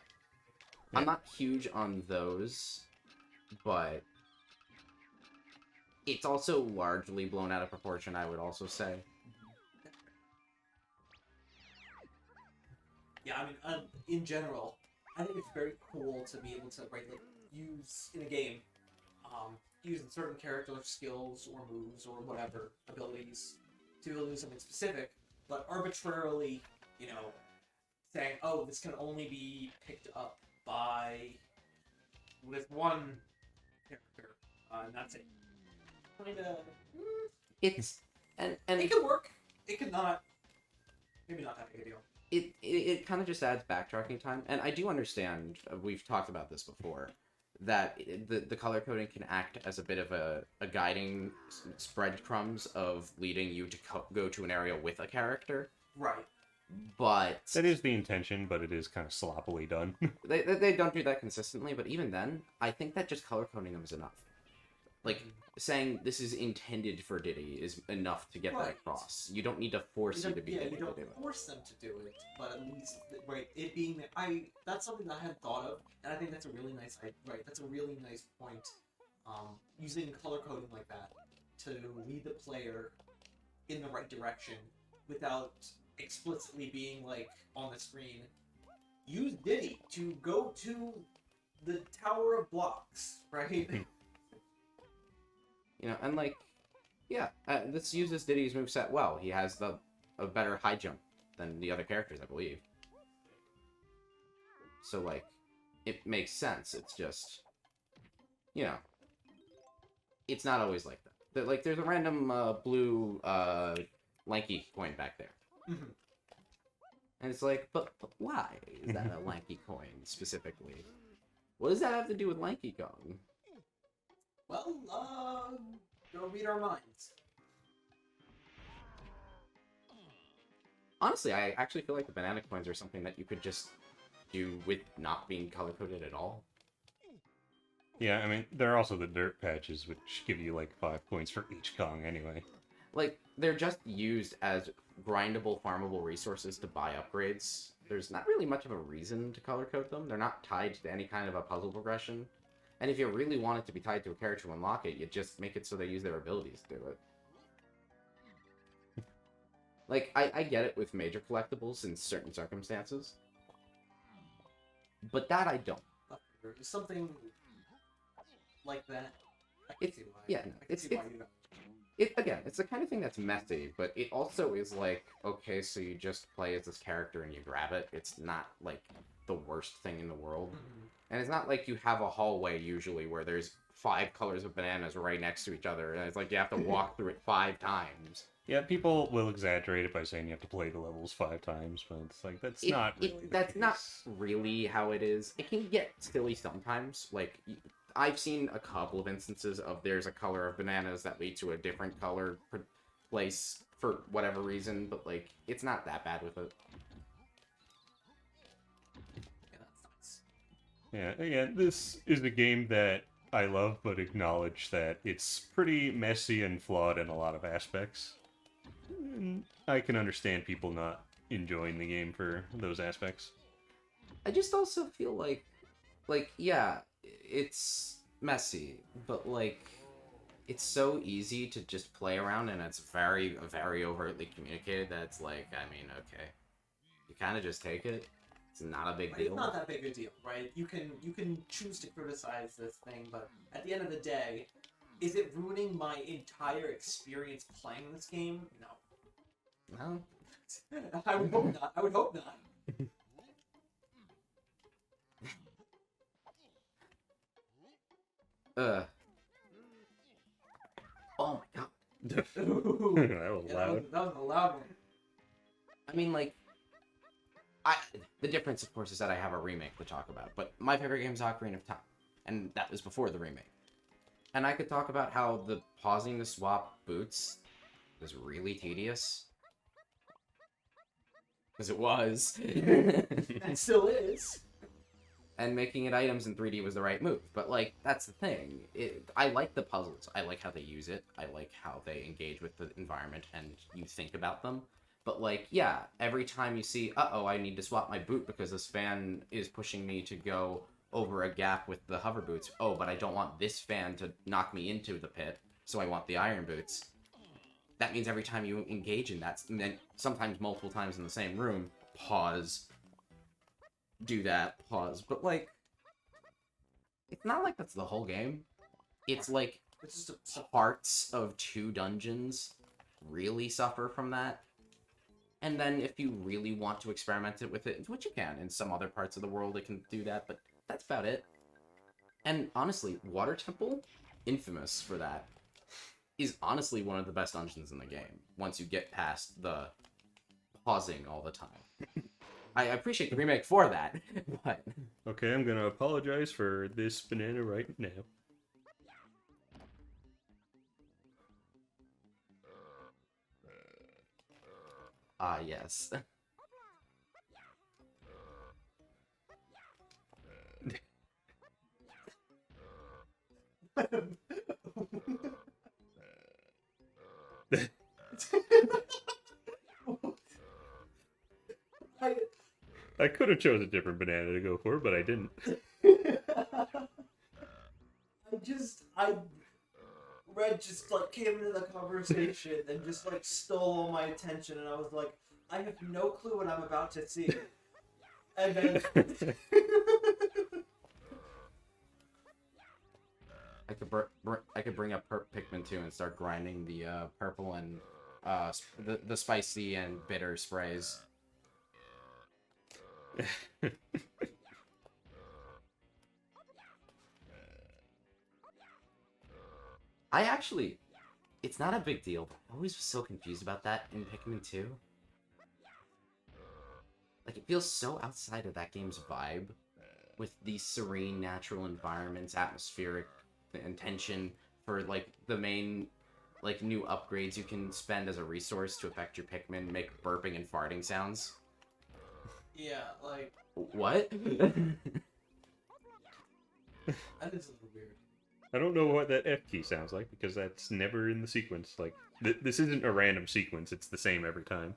I'm not huge on those, but it's also largely blown out of proportion, I would also say. Yeah, I mean, in general, I think it's very cool to be able to use in a game, using certain character skills or moves or whatever abilities to be able to do something specific, but arbitrarily, saying, oh, this can only be picked up by with one character, and that's it. Kinda, It's and it can work. It could not. Maybe not that big a deal. it kind of just adds backtracking time, and I do understand. We've talked about this before, that the color coding can act as a bit of a guiding breadcrumbs of leading you to go to an area with a character. Right. But That is the intention, but it is kind of sloppily done. they don't do that consistently. But even then, I think that just color coding them is enough. Like, saying this is intended for Diddy is enough to get that Right. across. You don't need to force you to be you able don't to do it. force them to do it, but at least it being that's something that I hadn't thought of, and I think that's a really nice that's a really nice point. Using color coding like that to lead the player in the right direction without explicitly being on the screen. Use Diddy to go to the Tower of Blocks, right? And this uses Diddy's moveset well. He has a better high jump than the other characters, I believe. So, it makes sense. It's just, it's not always like that. There's a random blue lanky coin back there. Mhm. And it's but why is that a lanky coin, specifically? What does that have to do with Lanky Kong? Well, go read our minds. Honestly, I actually feel like the banana coins are something that you could just do with not being color-coded at all. Yeah, I mean, there are also the dirt patches, which give you 5 points for each Kong anyway. They're just used as grindable, farmable resources to buy upgrades. There's not really much of a reason to color-code them. They're not tied to any kind of a puzzle progression. And if you really want it to be tied to a character to unlock it, you just make it so they use their abilities to do it. I get it with major collectibles in certain circumstances. But that I don't. Something like that. I can It's- see why. yeah, no, I can see why you don't. It's the kind of thing that's messy, but it also is okay, so you just play as this character and you grab it. It's not, the worst thing in the world. Mhm. And it's not like you have a hallway, usually, where there's 5 colors of bananas right next to each other, and it's you have to walk through it 5 times. Yeah, people will exaggerate it by saying you have to play the levels 5 times, but it's that's not really the That's not case. really how it is. It can get silly sometimes. I've seen a couple of instances of there's a color of bananas that lead to a different color place for whatever reason, but it's not that bad with it. Yeah, that's nice. Yeah, again, this is a game that I love, but acknowledge that it's pretty messy and flawed in a lot of aspects. And I can understand people not enjoying the game for those aspects. I just also feel yeah, it's messy, but it's so easy to just play around, and it's very, very overtly communicated that it's okay, you kind of just take it. It's not a big Right, deal. it's not that big a deal, right? You can choose to criticize this thing, but at the end of the day, is it ruining my entire experience playing this game? No. Well, I would hope not. I would hope not. oh my god. Ooh. That was Yeah, loud. that was a loud one. I mean, the difference, of course, is that I have a remake to talk about, but my favorite game is Ocarina of Time, and that was before the remake. And I could talk about how the pausing to swap boots was really tedious. because it was. It still is. And making it items in 3D was the right move. But, like, that's the thing. I like the puzzles. I like how they use it. I like how they engage with the environment and you think about them. But, like, yeah, every time you see, uh-oh, I need to swap my boot because this fan is pushing me to go over a gap with the hover boots. Oh, but I don't want this fan to knock me into the pit, so I want the iron boots. That means every time you engage in that, and sometimes multiple times in the same room, pause, do that, pause. But, like, it's not like that's the whole game. It's like It's just a parts of 2 dungeons really suffer from that. And then if you really want to experiment it with it, which you can, in some other parts of the world it can do that, but that's about it. And honestly, Water Temple, infamous for that, is honestly one of the best dungeons in the game, once you get past the pausing all the time. I appreciate the remake for that, but... Okay, I'm gonna apologize for this banana right now. Ah, yes. I could have chose a different banana to go for, but I didn't. Red just like came into the conversation and just like stole all my attention, and I was like, I have no clue what I'm about to see. And then I could bring up Pikmin 2 and start grinding the purple and the spicy and bitter sprays. I actually, it's not a big deal, but I always was so confused about that in Pikmin 2. Like, it feels so outside of that game's vibe, with these serene, natural environments, atmospheric, and tension for, like, the main, like, new upgrades you can spend as a resource to affect your Pikmin, make burping and farting sounds. yeah, like What? that is a little weird. I don't know what that F key sounds like, because that's never in the sequence. Like, this isn't a random sequence, it's the same every time.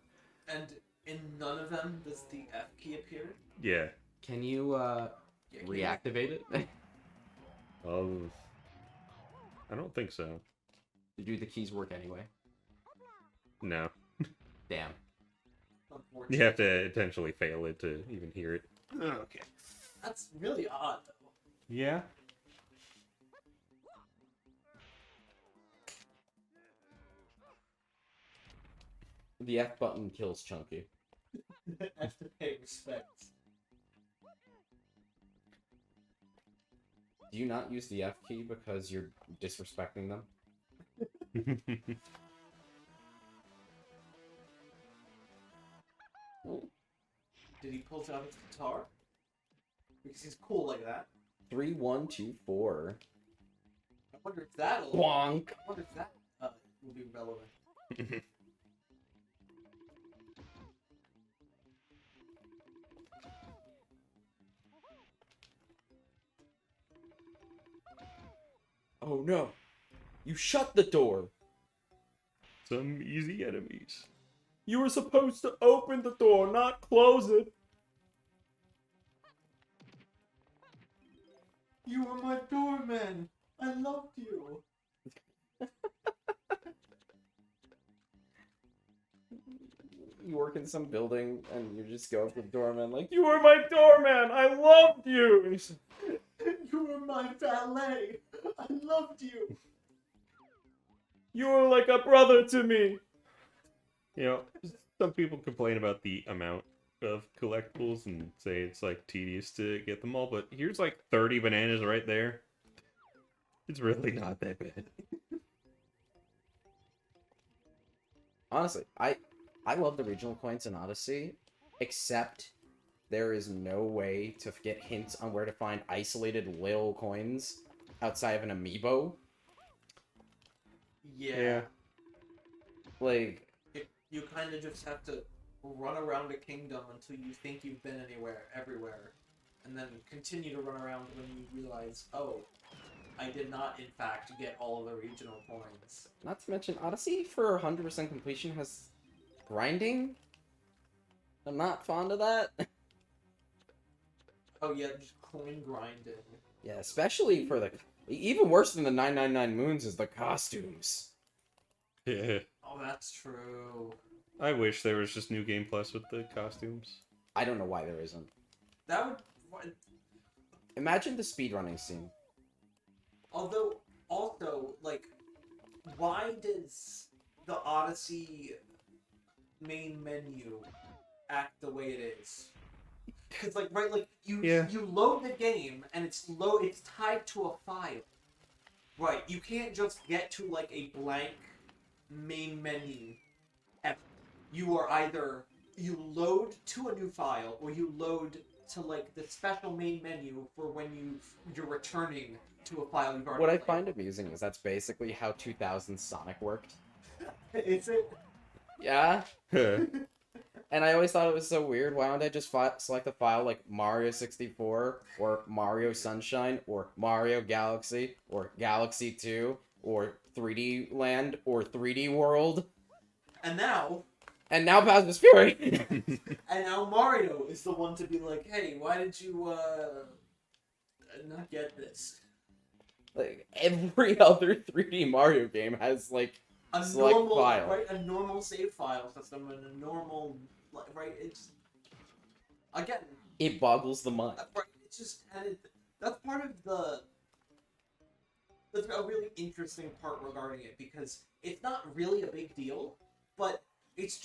And in none of them does the F key appear. Yeah. Can you, Yeah, can you- reactivate it? I don't think so. Do the keys work anyway? No. Damn. Unfortunately. You have to intentionally fail it to even hear it. Okay. That's really odd, though. Yeah. The F button kills Chunky. I have to pay respect. Do you not use the F key because you're disrespecting them? Did he pull out his guitar? Because he's cool like that. 3, 1, 2, 4. I wonder if that'll. Bonk. I wonder if that will be relevant. Oh no! You shut the door! Some easy enemies. You were supposed to open the door, not close it. You were my doorman. I loved you. You work in some building and you just go up to the doorman like, You were my doorman. I loved you. And he's, You were my valet. I loved you. you were like a brother to me. You know, some people complain about the amount of collectibles and say it's like tedious to get them all, but here's like 30 bananas right there. It's really not that bad. honestly, I love the regional coins in Odyssey, except there is no way to get hints on where to find isolated little coins outside of an amiibo. Yeah. Like, You kind of just have to run around a kingdom until you think you've been everywhere, and then continue to run around when you realize, oh, I did not, in fact, get all of the regional coins. Not to mention, Odyssey for 100% completion has grinding. I'm not fond of that. Oh yeah, just coin grinding. Yeah, especially for the... Even worse than the 999 Moons is the costumes. Yeah. Oh, that's true. I wish there was just New Game Plus with the costumes. I don't know why there isn't. That would... Imagine the speedrunning scene. Although, also, like, why does the Odyssey main menu act the way it is? Because, like, right, like, you load the game, and it's tied to a file. Right, you can't just get to, like, a blank main menu. You are either, you load to a new file, or you load to, like, the special main menu for when you're returning to a file you've already What I played. find amusing is that's basically how 2000 Sonic worked. Is it? Yeah? And I always thought it was so weird. Why don't I just select a file like Mario 64, or Mario Sunshine, or Mario Galaxy, or Galaxy 2, or 3D Land, or 3D World? And now Bowser's Fury! And now Mario is the one to be like, hey, why did you, not get this? Like, every other 3D Mario game has, like, A select normal, file. right, a normal save file system and a normal, right, it's, again, It boggles the mind. right, it's just, and that's part of that's a really interesting part regarding it, because it's not really a big deal, but it's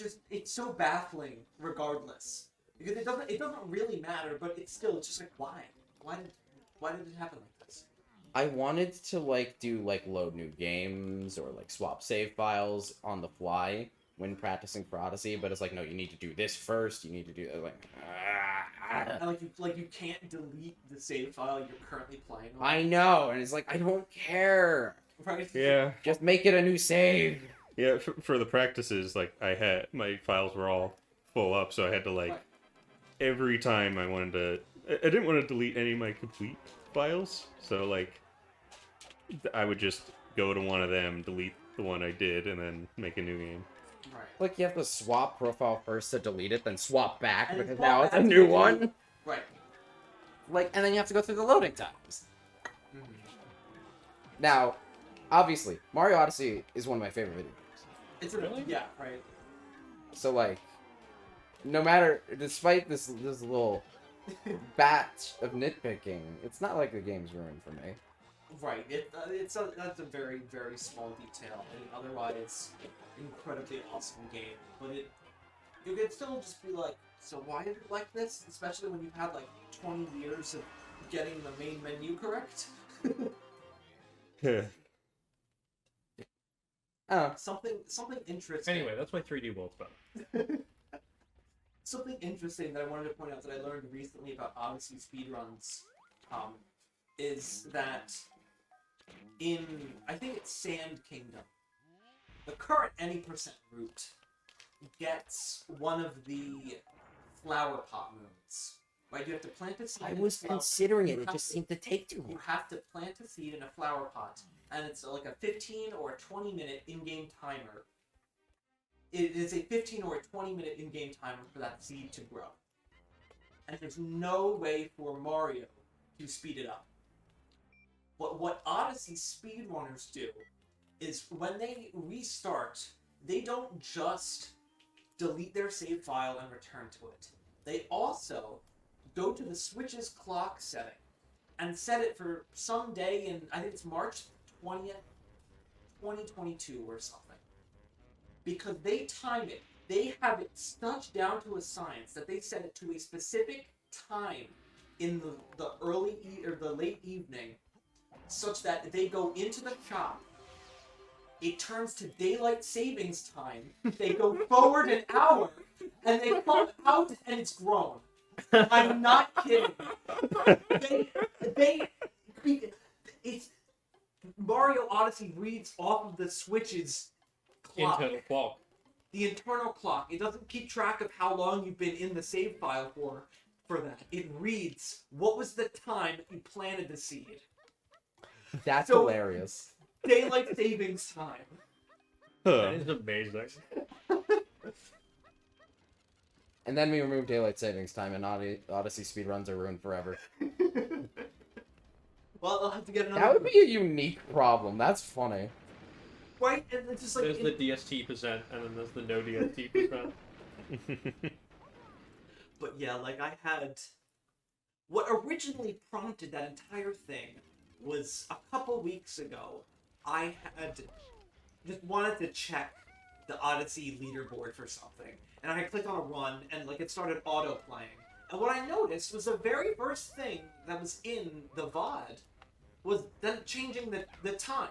so baffling regardless. Because it doesn't really matter, but it's just like, why? Why did it happen like this? I wanted to, like, do, like, load new games or, like, swap save files on the fly when practicing for Odyssey, but it's like, no, you need to do this first, you need to do, like... And you can't delete the save file you're currently playing on. I know, and it's like, I don't care. Right? Yeah. Just make it a new save. Yeah, for the practices, like, my files were all full up, so I had to, like, Right. every time I wanted to... I didn't want to delete any of my complete files, so, like, I would just go to one of them, delete the one I did, and then make a new game. Right. Like, you have to swap profile first to delete it, then swap back, And because swap now it's a back new to- one. Right. Like, and then you have to go through the loading times. Mhm. Now, obviously, Mario Odyssey is one of my favorite video games. It's Really? yeah, right. So, like, no matter, despite this little batch of nitpicking, it's not like the game's ruined for me. Right. That's a very, very small detail. And otherwise, incredibly awesome game. But you could still just be like, so why is it like this? Especially when you've had like 20 years of getting the main menu correct. Oh, Something interesting. Anyway, that's my 3D World's about. Something interesting that I wanted to point out that I learned recently about Odyssey speedruns is that in, I think it's Sand Kingdom, the current any percent route gets one of the flower pot moons. Right? You have to plant a seed. I in a was flower- considering it, you it have just to- seemed to take too You long. have to plant a seed in a flower pot, and it's like a 15 or a 20-minute in-game timer. It is a 15 or a 20-minute in-game timer for that seed to grow. And there's no way for Mario to speed it up. But what Odyssey speedrunners do is when they restart, they don't just delete their save file and return to it. They also go to the Switch's clock setting and set it for some day in, I think it's March 20th, 2022 or something. Because they time it. They have it such down to a science that they set it to a specific time in the early or the late evening, such that they go into the shop. It turns to daylight savings time. They go forward an hour, and they come out, and it's grown. I'm not kidding. It's Mario Odyssey reads off of the Switch's clock. Internal clock. the internal clock. It doesn't keep track of how long you've been in the save file for that. It reads what was the time that you planted the seed. That's So- hilarious. Daylight savings time. That is amazing. And then we remove daylight savings time, and Odyssey speedruns are ruined forever. Well, I'll have to get another. That would be a unique problem. That's funny. right, and it's just like There's the DST percent, and then there's the no DST percent. But yeah, like I had what originally prompted that entire thing was a couple weeks ago. I had just wanted to check the Odyssey leaderboard for something, and I clicked on a run, and like it started auto playing. And what I noticed was the very first thing that was in the VOD was them changing the time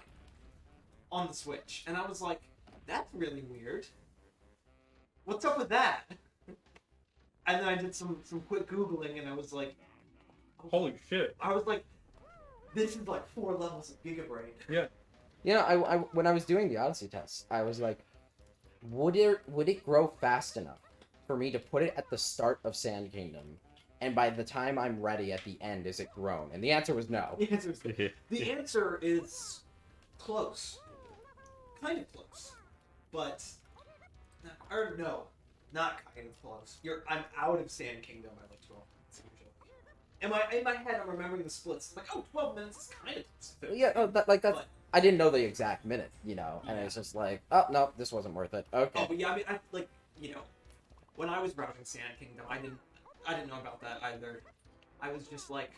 on the Switch, and I was like, that's really weird. What's up with that? And then I did some quick Googling, and I was like, Holy shit. this is like 4 levels of Gigabrain. You know, I when I was doing the Odyssey test, I was like, would it grow fast enough for me to put it at the start of Sand Kingdom, and by the time I'm ready at the end, is it grown? And the answer was no. The answer is close. Kind of close. But, or no, not kind of close. I'm out of Sand Kingdom at like 12 minutes usually. In my head, I'm remembering the splits. I'm like, 12 minutes is kind of close. Yeah, that's. But- I didn't know the exact minute, you know, and it's just like, oh no, this wasn't worth it. Okay. Oh, but yeah, I mean, when I was browsing Sand Kingdom, I didn't know about that either. I was just like,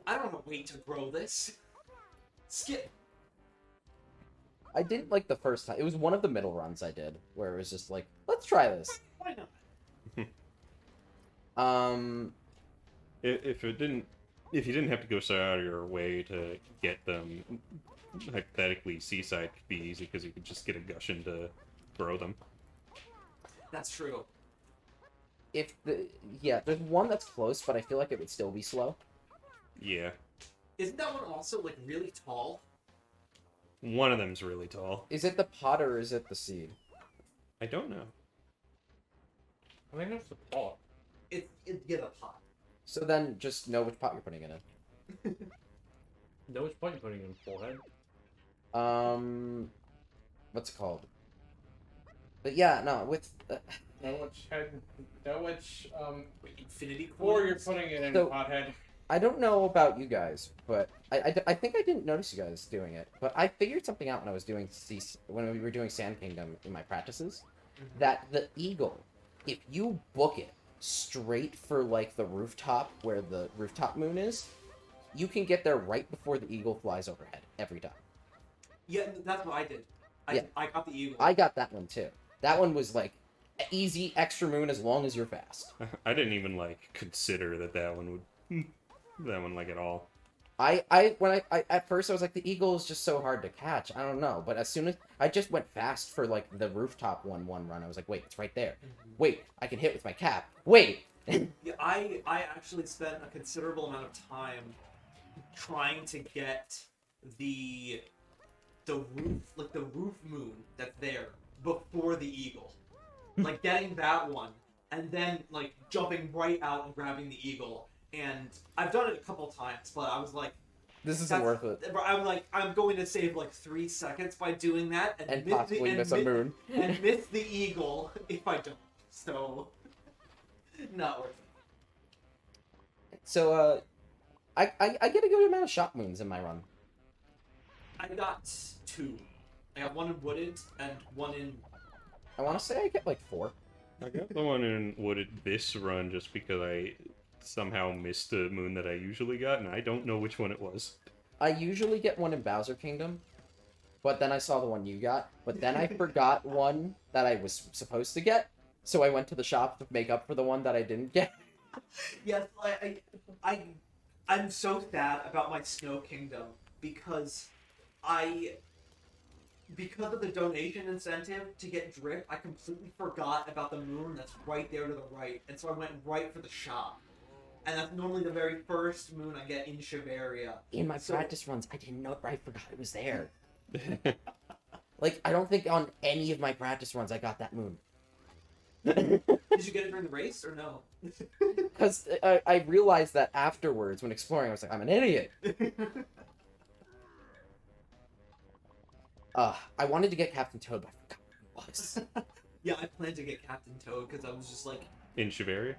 I don't want to wait to grow this. Skip. I didn't like the first time. It was one of the middle runs I did where it was just like, let's try this. Why not? If you didn't have to go so out of your way to get them, hypothetically, Seaside could be easy because you could just get a Gushin to grow them. That's true. There's one that's close, but I feel like it would still be slow. Yeah. Isn't that one also like really tall? One of them's really tall. Is it the pot or is it the seed? I don't know. I think that's the pot. It's yeah, the pot. So then just know which pot you're putting it in. No, which pot you're putting in forehead? What's it called? But yeah, no, with Know which Infinity core you're coins? putting it in, So- pothead. I don't know about you guys, but I think I didn't notice you guys doing it, but I figured something out when I was doing when we were doing Sand Kingdom in my practices, that the eagle, if you book it straight for like the rooftop where the rooftop moon is, you can get there right before the eagle flies overhead every time. Yeah, that's what I did. Yeah. I got the eagle. I got that one too. That one was like easy extra moon as long as you're fast. I didn't even like consider that one would that one like at all. I at first I was like, the eagle is just so hard to catch. I don't know, but as soon as I just went fast for like the rooftop one run, I was like, wait, it's right there. Wait, I can hit with my cap. Wait. Yeah, I actually spent a considerable amount of time trying to get the roof moon that's there before the eagle. Like getting that one and then like jumping right out and grabbing the eagle. And I've done it a couple times, but I was like, This isn't worth it. I'm like, I'm going to save like 3 seconds by doing that And possibly miss a moon. and miss the eagle if I don't. So not worth it. So I get a good amount of shop moons in my run. I got 2. I got 1 in Wooded and 1 in. I want to say I get like 4. I got the one in Wooded this run just because I somehow missed the moon that I usually got, and I don't know which one it was. I usually get one in Bowser Kingdom, but then I saw the one you got, but then I forgot one that I was supposed to get, so I went to the shop to make up for the one that I didn't get. Yes, I'm so sad about my Snow Kingdom because because of the donation incentive to get Drift, I completely forgot about the moon that's right there to the right, and so I went right for the shop. And that's normally the very first moon I get in Shiveria. In my So- practice runs, I didn't know, I forgot it was there. Like, I don't think on any of my practice runs I got that moon. Did you get it during the race or no? Because I realized that afterwards when exploring, I was like, I'm an idiot. I wanted to get Captain Toad, but I forgot who he was. Yeah, I planned to get Captain Toad because I was just like In Shiveria?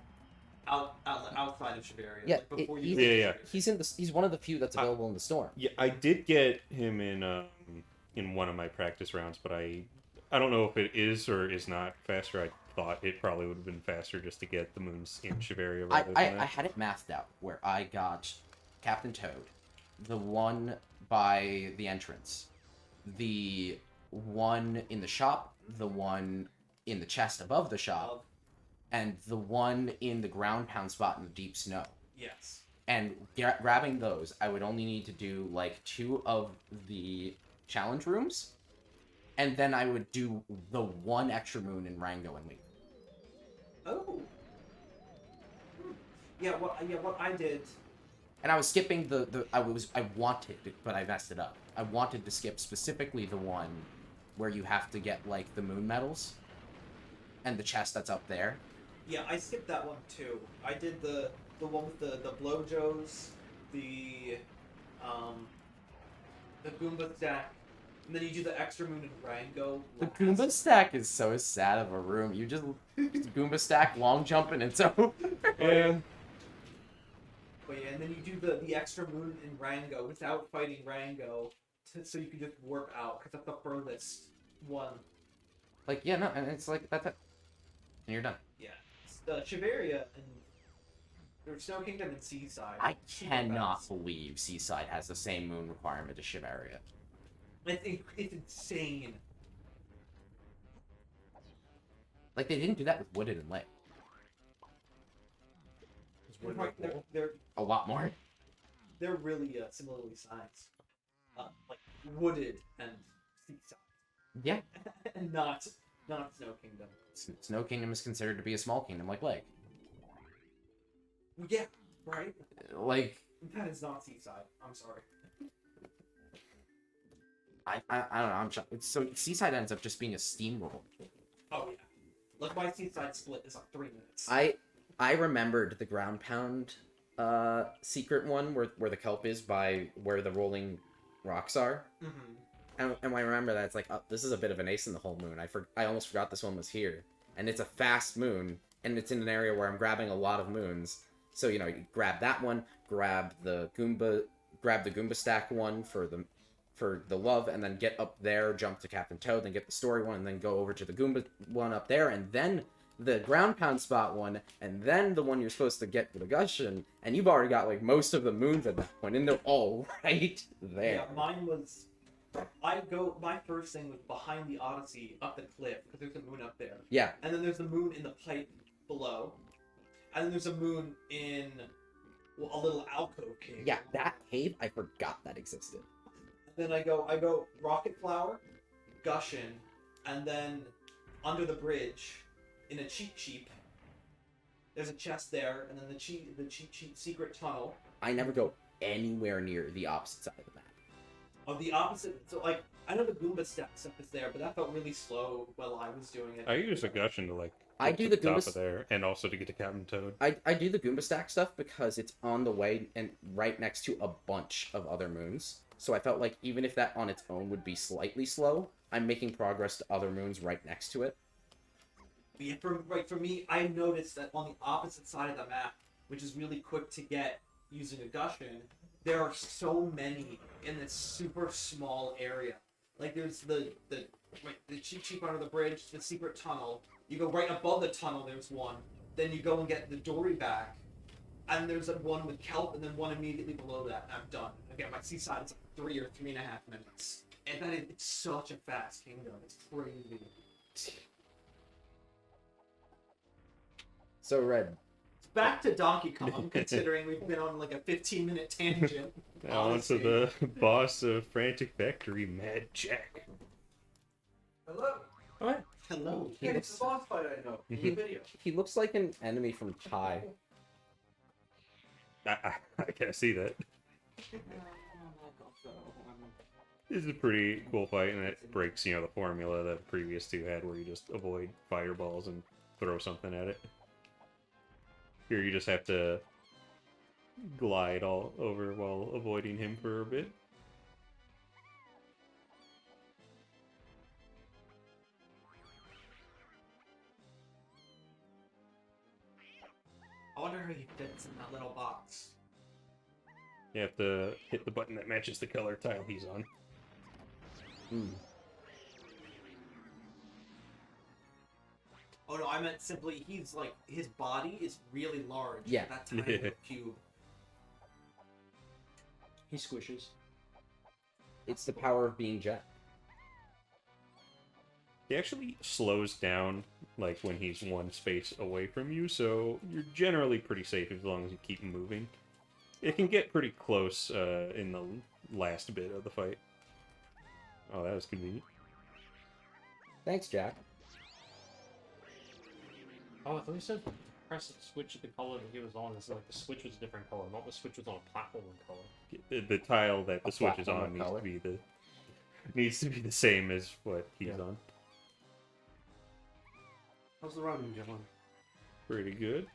outside of Shiveria. Yeah, like, before you. Yeah. He's one of the few that's available in the storm. Yeah, I did get him in one of my practice rounds, but I don't know if it is or is not faster. I thought it probably would have been faster just to get the moons in Shiveria rather than I that. had it mathed out where I got Captain Toad, the one by the entrance, the one in the shop, the one in the chest above the shop, and the one in the ground pound spot in the deep snow. Yes. And grabbing those, I would only need to do like 2 of the challenge rooms, and then I would do the 1 extra moon in Rango and leave. Oh. Yeah. What I did. And I was skipping I wanted, but I messed it up. I wanted to skip specifically the one where you have to get like the moon medals and the chest that's up there. Yeah, I skipped that one too. I did the one with the blowjos, the Goomba stack, and then you do the extra moon in Rango. The last. Goomba stack is so sad of a room. You just Goomba stack, long jump, and it's over. Yeah. But yeah, and then you do the extra moon in Rango without fighting Rango, so you can just warp out because that's the furthest one. Like, yeah, no, and it's like that's it. And you're done. Yeah, Shiveria and there's Snow Kingdom and Seaside. I Super cannot fast. believe Seaside has the same moon requirement as Shiveria. It's insane. Like, they didn't do that with Wooded and Lake. They're A lot more. they're really similarly sized, like Wooded and Seaside, Yeah. and not Snow Kingdom. Snow Kingdom is considered to be a small kingdom like Lake. Yeah, right. Like, That is not Seaside. I'm sorry. I don't know, I'm shocked. So Seaside ends up just being a steamroll. Oh yeah, like my Seaside split is like 3 minutes. I remembered the ground pound secret one where the kelp is by where the rolling rocks are. Mm-hmm. And I remember that it's like, oh, this is a bit of an ace in the hole moon. I almost forgot this one was here. And it's a fast moon, and it's in an area where I'm grabbing a lot of moons. So, you know, you grab that one, grab the Goomba stack one for the love, and then get up there, jump to Captain Toad, then get the story one, and then go over to the Goomba one up there, and then the ground pound spot one, and then the one you're supposed to get with the Gushin, and you've already got like most of the moons at that point, and they're all right there. Yeah, mine was. My first thing was behind the Odyssey up the cliff because there's a moon up there, Yeah. and then there's the moon in the pipe below, and then there's a moon in a little alcove cave. Yeah, that cave, I forgot that existed. Then I go Rocket Flower, Gushin, and then under the bridge in a cheat sheep. There's a chest there, and then the cheat sheep secret tunnel. I never go anywhere near the opposite side of the map. Of the opposite, so like I know the Goomba stuff is there, but that felt really slow while I was doing it. I use a Gushin to like I get do to the top Goomba of there, and also to get to Captain Toad. I do the Goomba stack stuff because it's on the way and right next to a bunch of other moons. So I felt like even if that on its own would be slightly slow, I'm making progress to other moons right next to it. But yeah, for me, I noticed that on the opposite side of the map, which is really quick to get using a Gushin, there are so many in this super small area. Like there's the cheap sheep under the bridge, the secret tunnel. You go right above the tunnel. There's one. Then you go and get the dory back, and there's one with kelp, and then one immediately below that. And I'm done. Again, my seaside is like 3 or 3.5 minutes, and it's such a fast kingdom. It's crazy. So Red, Back to Donkey Kong, considering we've been on like a 15-minute tangent. Now on to honestly. the boss of Frantic Factory, Mad Jack. Hello. Hello. He It's the boss fight I know. In the video. he looks like an enemy from Pi. I can't see that. This is a pretty cool fight, and it breaks, the formula that the previous two had, where you just avoid fireballs and throw something at it. Here you just have to glide all over while avoiding him for a bit. I wonder how he fits in that little box. You have to hit the button that matches the color tile he's on. Oh no, I meant simply he's like his body is really large. Yeah. For that tiny little cube. He squishes. It's the power of being Jack. He actually slows down, like, when he's one space away from you, so you're generally pretty safe as long as you keep moving. It can get pretty close in the last bit of the fight. Oh, that was convenient. Thanks, Jack. Oh, I thought you said press the switch at the color that he was on. It's like the switch was a different color, not the switch was on a platform color. The tile that the switch is platform on color. needs to be the same as what he's on. How's the running, gentlemen? Pretty good.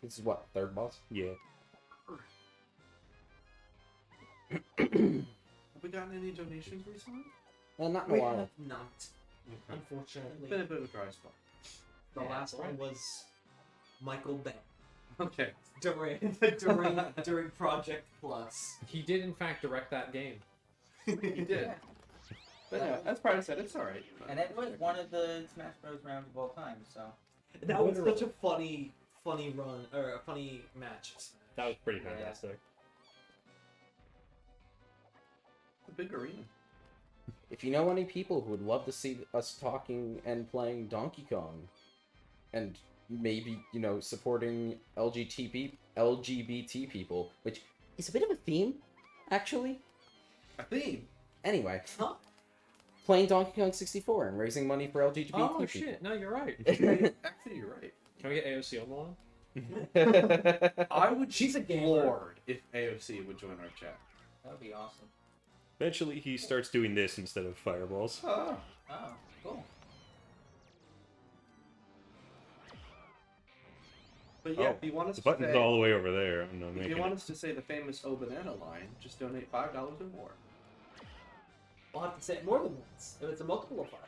This is what, third boss? Yeah. Have we gotten any donations recently? Well, not in We a while. have not, It's unfortunately. been a bit of a dry spot. The last one was Michael Bay Okay. during Project Plus. He did, in fact, direct that game. He did. Yeah. But yeah, as Prada said, it's alright. And it was one of the Smash Bros. Rounds of all time, so. That was such a funny run or a funny match. That was pretty Yeah. fantastic. The big arena. If you know any people who would love to see us talking and playing Donkey Kong, and maybe, you know, supporting LGBT people, which is a bit of a theme, actually. A theme. Anyway, Huh? playing Donkey Kong 64 and raising money for LGBT Oh people. shit! No, you're right. Actually, you're right. Can we get AOC on the line? I would She's a gamer. floored if AOC would join our chat. That would be awesome. Eventually he starts doing this instead of fireballs. Oh. Oh, cool. But yeah, Oh, if you want us The to button's say, all the way over there. I'm not if making you it. want us to say the famous O Banana line, just donate $5 or more. I'll have to say it more than once if it's a multiple of 5.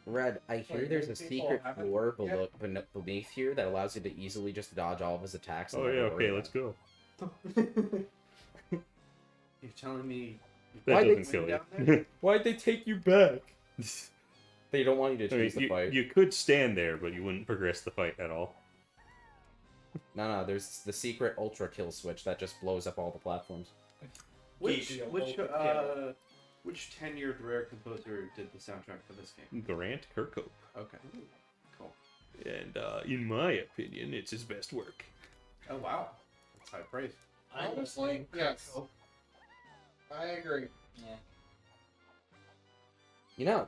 Red, I hear Wait, there's a people secret haven't floor yet? beneath here that allows you to easily just dodge all of his attacks. and Oh yeah, never worry okay, let's about go. You're telling me That Why doesn't they- kill down you. there? Why'd they take you back? They don't want you to I mean, choose the fight. you could stand there, but you wouldn't progress the fight at all. No, there's the secret ultra kill switch that just blows up all the platforms. Which Keep which your which tenured rare composer did the soundtrack for this game? Grant Kirkhope. Okay. Cool. And in my opinion, it's his best work. Oh wow. That's high praise. Honestly, yes. I agree. Yeah. You know,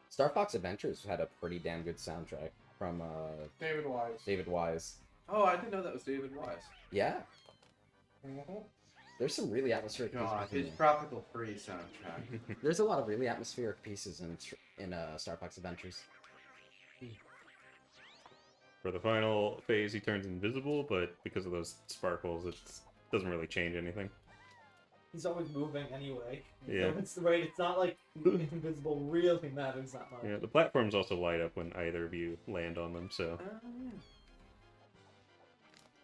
Star Fox Adventures had a pretty damn good soundtrack from David Wise. David Wise. Oh, I didn't know that was David Wise. Yeah, Mhm. there's some really atmospheric God, pieces. his Tropical Freeze soundtrack. There's a lot of really atmospheric pieces in Star Fox Adventures. For the final phase, he turns invisible, but because of those sparkles, it doesn't really change anything. He's always moving anyway. Yeah. So it's right. It's not like invisible really matters that much. Yeah, the platforms also light up when either of you land on them, so... Yeah.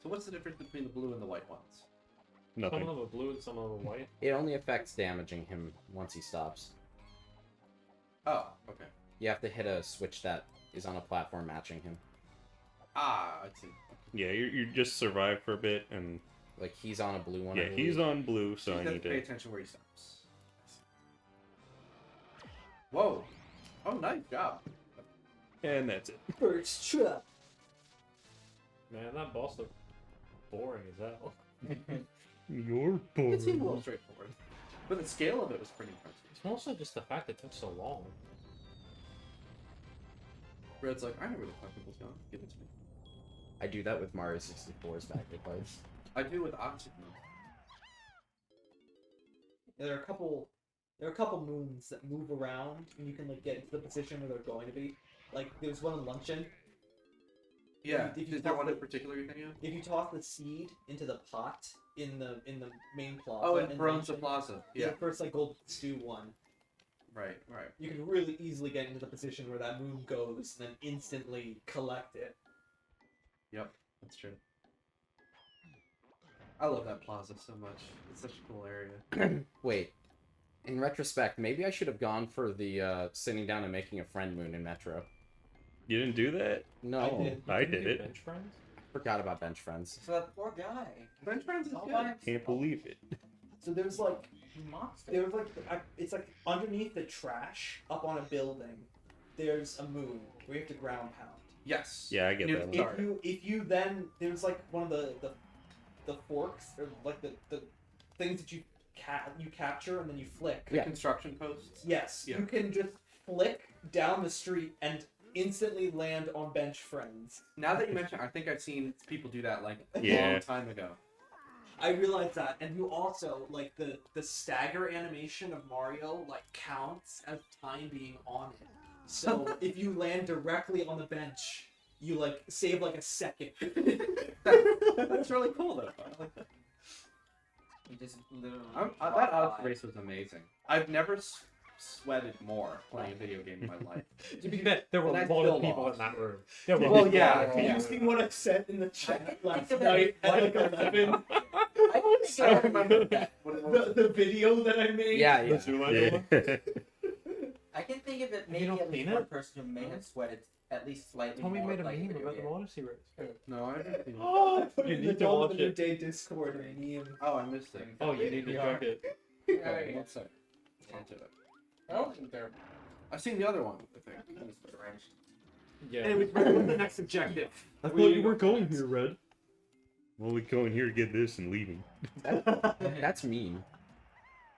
So what's the difference between the blue and the white ones? Some of Nothing. them are blue and some of them are white. It only affects damaging him once he stops. Oh, okay. You have to hit a switch that is on a platform matching him. Ah, I see. Yeah, you just survive for a bit, and Like he's on a blue one. I yeah, he's believe. on blue, so you I have need to pay to... attention where he stops. Whoa. Oh, nice job. And that's it. First trap. Man, that boss looked boring as hell. You're It seemed a boring. little straightforward. But the scale of it was pretty impressive. It's also just the fact it took so long. Red's like, I know where the collectible's gone. Give it to me. I do that with Mario 64's back device. I do with Oxygen. There are a couple moons that move around, and you can like get into the position where they're going to be. Like there's one in Luncheon. Yeah. If you Is there toss one the- in particular you're thinking of? If you toss the seed into the pot in the main plaza. Oh, it in burns the Luncheon, plaza. Yeah, Yeah. the first like gold stew one. Right. You can really easily get into the position where that moon goes and then instantly collect it. Yep. That's true. I love that plaza so much. It's such a cool area. Wait. In retrospect, maybe I should have gone for the sitting down and making a friend moon in Metro. You didn't do that? No, I did. I did it. Bench friends? Forgot about bench friends. So that poor guy. Bench friends is All good. by himself. Can't believe it. So there's like Monster. there's like it's like underneath the trash up on a building. There's a moon where you have to ground pound. Yes. Yeah, I get Near that the one. start. If you then there's like one of the forks or like the things that you capture and then you flick. The construction posts. Yes, Yeah. you can just flick down the street and instantly land on bench friends. Now that you mention it, I think I've seen people do that like a Yeah. long time ago. I realized that, and you also like the stagger animation of Mario like counts as time being on it. So if you land directly on the bench, you like save like a second. That's really cool though. I like that. He just literally. That Odyssey race was amazing. I've never sweated more playing a video game in my life. To be fair, there were And I a lot still of people lost. in that room. There were Well, yeah. Have you seen what I said in the chat think last of it night at like like 11? I think I don't remember that. What it was. The video that I made? Yeah, yeah. Yeah. I can think of it You maybe don't at least seen one it? person who may have sweated at least slightly Tommy more. made a like meme video about the game. Odyssey race. No, I haven't seen it. Oh, I put You it in need the to Dawn watch of the it. Day Discord a meme. Oh, I missed it. Oh, you need to check it. Okay, one sec. Onto it. I don't think they're. I've seen the other one, I think. Yeah. Anyways, what's the next objective? I thought you were going here, Red. Well, we going here to get this and leaving. That's mean.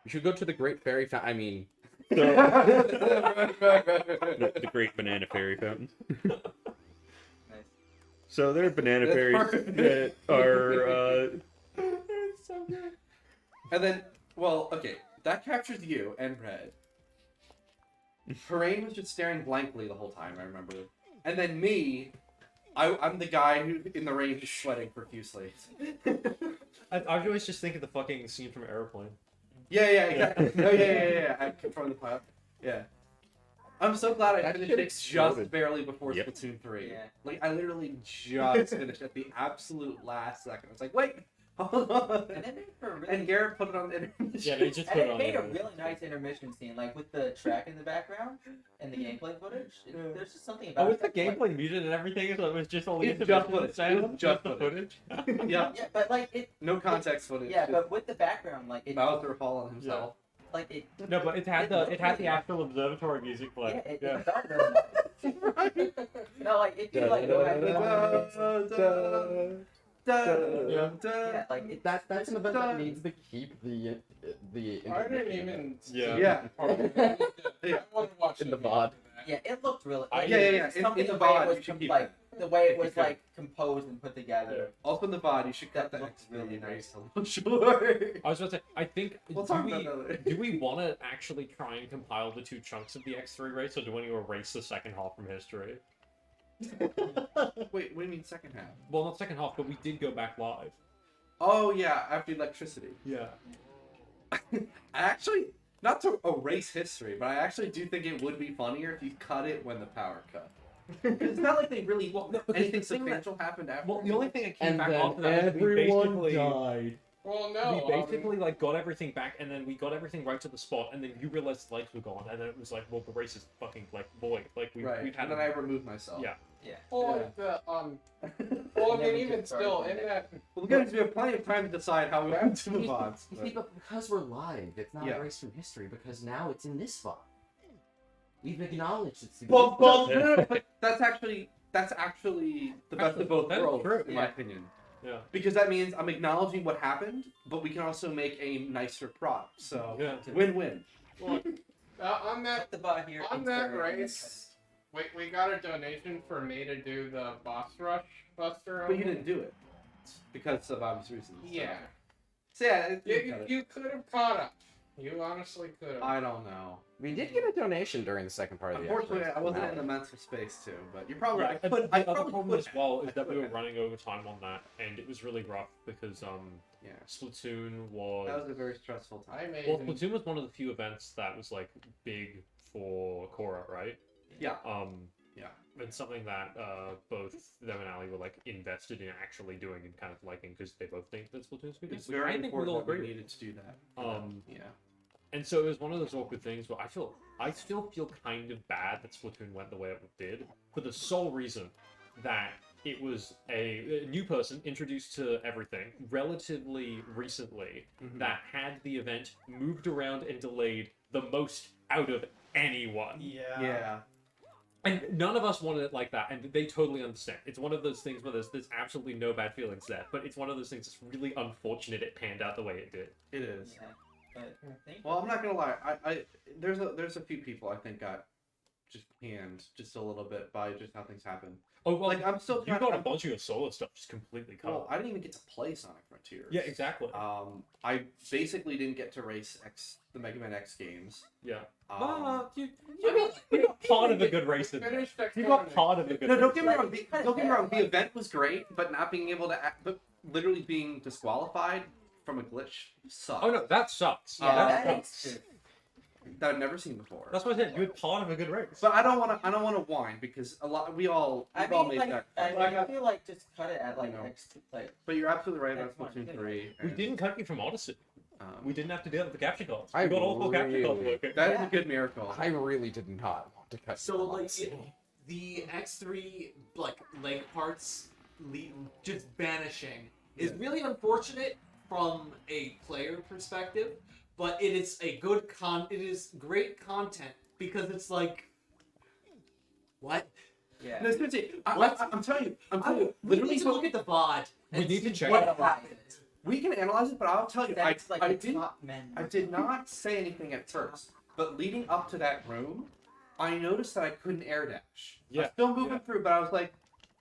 You should go to the Great Fairy Fountain. I mean, The Great Banana Fairy Fountain. Nice. So there are banana That's fairies perfect. that are. So good. And then, well, okay, that captures you and Red. Parain was just staring blankly the whole time, I remember. And then me, I'm the guy who in the rain is sweating profusely. I always just think of the fucking scene from Airplane. Yeah, exactly. No, yeah. I control the pilot. Yeah. I'm so glad I That finished shit it exploded. just barely before Yep. Splatoon 3. Yeah. Like, I literally just finished at the absolute last second. I was like, wait, hold on. And it made for a really. And Garrett put it on the intermission. Yeah, they just And put it it on made a there. really nice intermission scene, like with the track in the background and the gameplay footage. There's just something about Oh, was it. the that's, gameplay muted and everything? So it was just only It's the just visual footage. sound, It's just the footage. yeah. Yeah, but like it. No context footage. Yeah, just but with the background, like it. Bowser Hall on himself. Like it. No, but it had It the actual observatory music play. Yeah, it felt really nice. No, like if you like go ahead and yeah, like it. that's an event that needs to keep the I didn't intermission even. Yeah. Yeah. I want to watch in the video VOD. for that. Yeah, it looked really. I- Yeah. it's In something the way it VOD, was you should com- keep like it. the way If it you was could. like composed and put together. Also in the VOD, you should cut That that looks extra really nice. nice. Sure. I was about to say, I think We'll do talk we, about that later. do we want to actually try and compile the two chunks of the X3 race, or do we want to erase the second half from history? Wait, what do you mean second half? Well, not second half, but we did go back live. Oh yeah, after electricity. Yeah. I actually, not to erase history, but I actually do think it would be funnier if you cut it when the power cut. It's not like they really anything substantial happened after. Well, the only thing that came And back then after that was we basically, died. Well, no. we basically like got everything back, and then we got everything right to the spot, and then you realized the lights were gone, and then it was like, well, the race is fucking like void. Like we've Right, had and then I removed myself. Yeah. Well, Yeah. the well, I And then mean, we even just still, started in that. Well, guys, we have plenty of time to decide how we want to move on. You see, but because we're live, it's not Yeah. erased from history because now it's in this file. We've acknowledged it's. But that's actually the best of both That is worlds, true. in my opinion. Yeah. Because that means I'm acknowledging what happened, but we can also make a nicer product. So Yeah. win-win. Well, on that Cut the bot here. on it's that very- race, we got a donation for me to do the boss rush buster. But you didn't do it because of obvious reasons. so- Yeah. So yeah, You could have caught up. You honestly could have. I don't know. We did get a donation during the second part of the Unfortunately, episode. I wasn't in the mental space too, but you're probably Yeah, right. and I the other probably problem could as well is I that we could were have. running over time on that, and it was really rough because Yeah, Splatoon was. that was a very stressful time. I made Well, him- Splatoon was one of the few events that was like big for Korra, right? Yeah. Yeah. And something that both them and Ali were like invested in actually doing and kind of liking because they both think that Splatoon's good. It's which very I think we all important that we agree. needed to do that. Yeah. And so it was one of those awkward things where I still feel kind of bad that Splatoon went the way it did for the sole reason that it was a new person introduced to everything relatively recently Mhm. that had the event moved around and delayed the most out of anyone. Yeah. And none of us wanted it like that, and they totally understand. It's one of those things where there's absolutely no bad feelings there, but it's one of those things that's really unfortunate it panned out the way it did. It is. Yeah. But thank Well, I'm not gonna lie. There's a few people I think got just panned just a little bit by just how things happen. Oh, well, Like I'm still you trying. got a bunch of your solo stuff just completely cut Well, off. I didn't even get to play Sonic Frontiers. Yeah, exactly. I basically didn't get to race the Mega Man X games. Yeah. Um, You got part of a good race in there. Finished You got part of a good no, race. don't get me Like, wrong. you kinda Don't get me wrong. had, The event was great, but not being able to, but literally being disqualified from a glitch sucked. Oh no, that sucks. Yeah, that that sucks. is- That I've never seen before. That's what I said. You had part of a good race. But I don't want to whine because we've all I made mean, that. I feel like just cut it at like No. next, like But you're absolutely right about That's one Splatoon thing. 3. We didn't cut you from Odyssey. We didn't have to deal with the capture cards. I We got all four capture cards really- working. That is a good miracle. I really did not want to cut. So you like off. the X3 like leg parts just vanishing is really unfortunate from a player perspective, but it is a good it is great content because it's like what? yeah. No, seriously, What? I'm telling you, We literally, need to look at the VOD. We and need to see check what it out. happened. we can analyze it, but I'll tell you, That's like I the didn't. top men. I did not say anything at first, but leading up to that room, I noticed that I couldn't air dash. I Yeah, was still moving through, but I was like,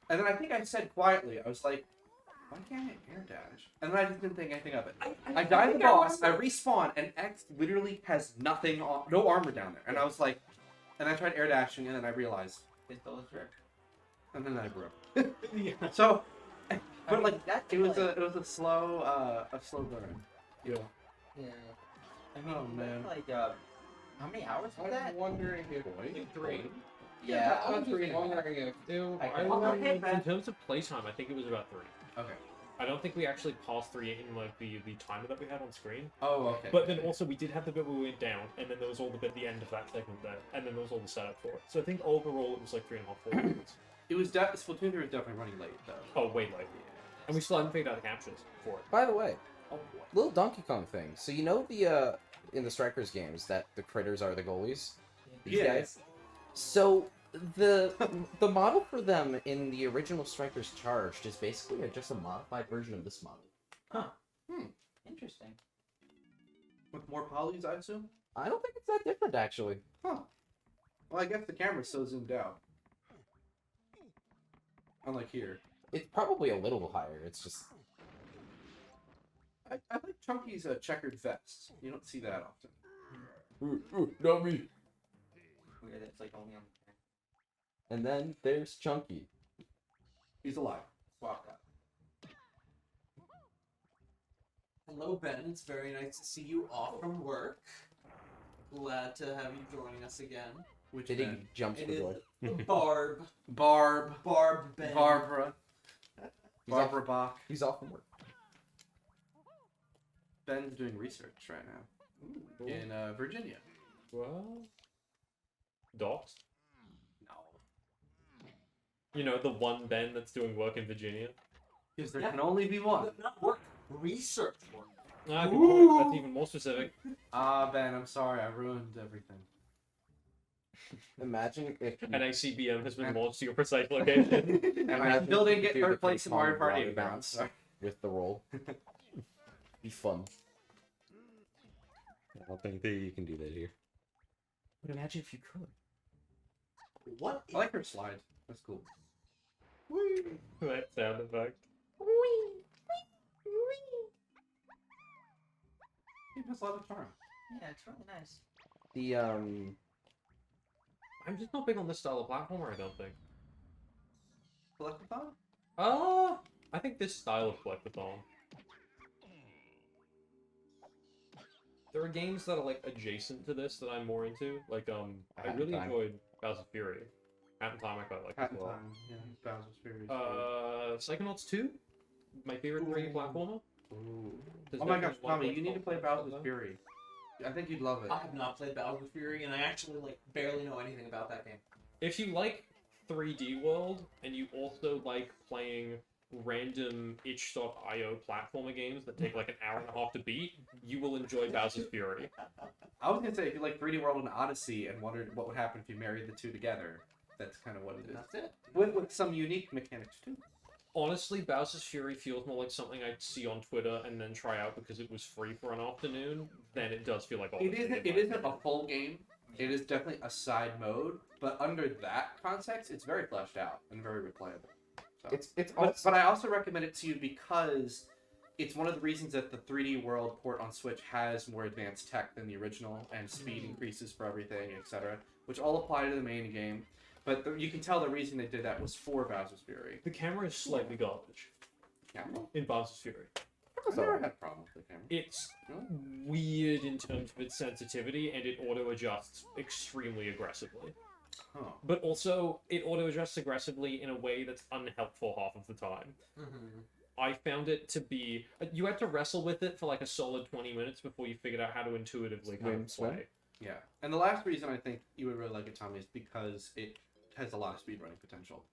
and then I think I said quietly, I was like, why can't I air dash? And then I just didn't think anything of it. I died the boss, I respawn, and X literally has nothing on, no armor down there. And I was like, and I tried air dashing, and then I realized, Pistol is ripped. and then I broke. Yeah. So, I but mean, like, that's it was like, a slow burn. Yeah. Yeah. I mean, Oh, man. that's like how many hours was I'm that? wondering if Three. Yeah, I was just wondering if too. I I can- remember in terms of playtime, I think it was about 3. Okay. I don't think we actually passed 3 in like the timer that we had on screen. Oh, okay. But then also we did have the bit where we went down, and then there was all the bit at the end of that segment there, and then there was all the setup for it. So I think overall it was like 3.5, 4 minutes. It was Splatoon 3 was definitely running late though. Oh, way late. And we still haven't figured out the captures for it. By the way, Oh boy. little Donkey Kong thing. So you know the in the Strikers games that the critters are the goalies. These Yeah. guys. So the model for them in the original Strikers Charged is basically just a modified version of this model. interesting. With more polys, I assume? I don't think it's that different actually. Huh. Well, I guess the camera's so zoomed out. Unlike here. It's probably a little higher. It's just I like Chunky's checkered vest. You don't see that often. not me. Weird. It's like only on. And then there's Chunky. He's alive. Swap that. Hello, Ben. It's very nice to see you off from work. Glad to have you joining us again. Which Did he Ben? jump It for joy? is Barb. Barb. Ben. Barbara. He's Barbara Bach. He's off from work. Ben's doing research right now. In Virginia. Well, dogs. No. You know, the one Ben that's doing work in Virginia. Because there Yeah. can only be one. Not work. Research work. Ah, good point. That's even more specific. Ben, I'm sorry. I ruined everything. Imagine if An ACBM has been launched to your precise location. And I Imagine still didn't if get you do third the place in ping Mario pong Party lobby again. bounce Sorry. with the roll. Be fun. I don't think that you can do that here. But imagine if you could. What? I like her slide. That's cool. That sound effect. He has a lot of charm. Yeah, it's really nice. The I'm just not big on this style of platformer, I don't think. Collectathon? I think this style of collectathon. There are games that are like adjacent to this that I'm more into. Like I Hat in really Time. enjoyed Bowser's Fury. Hat in Time I quite like as Hat in well. Time. Yeah, Bowser's Fury. is good. Psychonauts 2, my favorite 3D platformer. Ooh. There's Oh my no gosh, reason why Tommy, you need to play Collectathon Bowser's does Fury. I think you'd love it. I have not played Bowser's Fury, and I actually like barely know anything about that game. If you like 3D World and you also like playing random itch.io platformer games that take like an hour and a half to beat, you will enjoy Bowser's Fury. I was gonna say if you like 3D World and Odyssey and wondered what would happen if you married the two together, that's kind of what it is. That's it. With some unique mechanics too. Honestly, Bowser's Fury feels more like something I'd see on Twitter and then try out because it was free for an afternoon than it does feel like Odyssey. It isn't a full game. It is definitely a side mode, but under that context, it's very fleshed out and very replayable. So. it's But I also recommend it to you because it's one of the reasons that the 3D World port on Switch has more advanced tech than the original, and speed increases for everything, etc., which all apply to the main game. But you can tell the reason they did that was for Bowser's Fury. The camera is slightly garbage Yeah, in Bowser's Fury. I've never had a problem with the camera. It's Really? weird in terms of its sensitivity, and it auto-adjusts extremely aggressively. Huh. But also, it auto-adjusts aggressively in a way that's unhelpful half of the time. Mm-hmm. I found it to be... You had to wrestle with it for like a solid 20 minutes before you figured out how to intuitively kind of Swim. play. Yeah. And the last reason I think you would really like it, Tommy, is because it has a lot of speedrunning potential.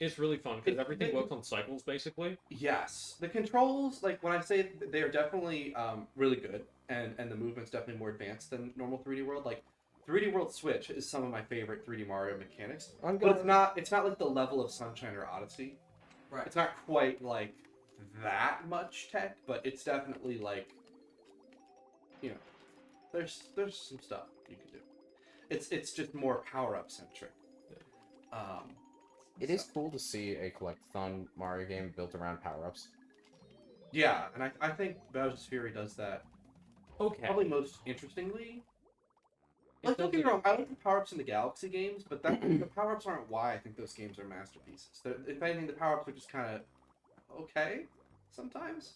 It's really fun, because It- everything it- works on cycles, basically. Yes. The controls, like when I say they are definitely really good, and the movement's definitely more advanced than normal 3D World. Like 3D World Switch is some of my favorite 3D Mario mechanics. I'm But it's not like the level of Sunshine or Odyssey. Right. It's not quite like that much tech, but it's definitely like, you know, there's some stuff you can do. It's just more power up centric. It is cool to see a collectathon Mario game built around power-ups. Yeah, and I think Bowser's Fury does that Okay. probably most interestingly. It Like, don't get me does it- wrong, I like the power ups in the Galaxy games, but the power ups aren't why I think those games are masterpieces. If anything, the power ups are just kind of okay sometimes.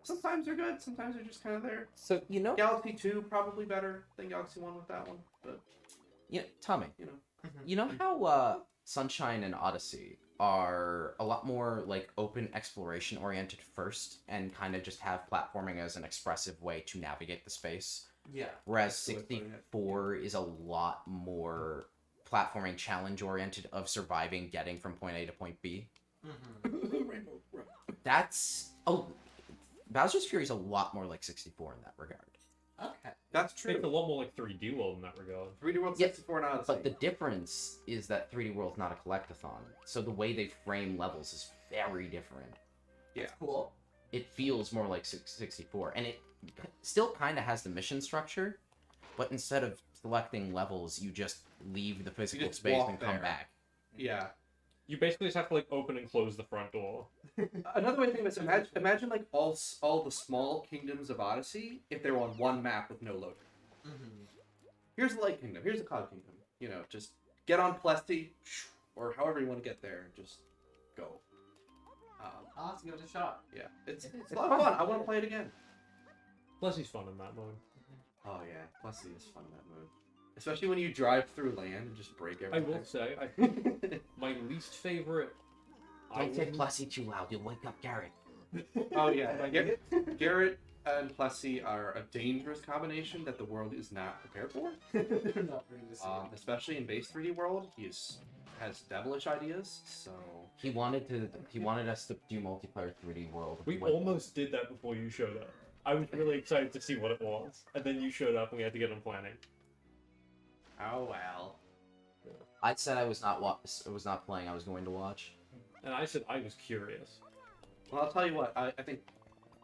Sometimes they're good, sometimes they're just kind of there. So, you know, Galaxy 2 probably better than Galaxy 1 with that one, but Tommy, you know. you know how Sunshine and Odyssey are a lot more like open exploration oriented first and kind of just have platforming as an expressive way to navigate the space, Yeah. whereas Absolutely. 64 is a lot more platforming challenge oriented of surviving getting from point A to point B. Mm-hmm. Rainbow Road. That's Bowser's Fury is a lot more like 64 in that regard. Okay. That's It's a true. lot more like 3D World in that regard. 3D World Yeah, 64 and Odyssey. But the difference is that 3D World's not a collectathon, so the way they frame levels is very different. Yeah. Cool. It feels more like 64, and it still kind of has the mission structure, but instead of selecting levels, you just leave the physical just space walk and come there. back. Yeah. You basically just have to like open and close the front door. Another way to think of this, imagine like all the small kingdoms of Odyssey if they were on one map with no loading. Mm-hmm. Here's the Light Kingdom. Here's the Cloud Kingdom. You know, just get on Plesty, or however you want to get there, and just go. I'll have to give it a shot. Yeah, it's a lot of fun. I want to play it again. Leslie's fun in that mode. Oh yeah, Plesty is fun in that mode, especially when you drive through land and just break I everything. will say, my least favorite. Don't say island- Plessy too loud, you'll wake up Garrett. Oh yeah, Garrett and Plessy are a dangerous combination that the world is not prepared for. They're not ready to see. Especially in base 3D world, has devilish ideas. So He wanted us to do multiplayer 3D World. We went- almost did that before you showed up. I was really excited to see what it was, and then you showed up and we had to get on planning. oh well. I said I was not playing. I was going to watch. And I said I was curious. Well, I'll tell you what. I think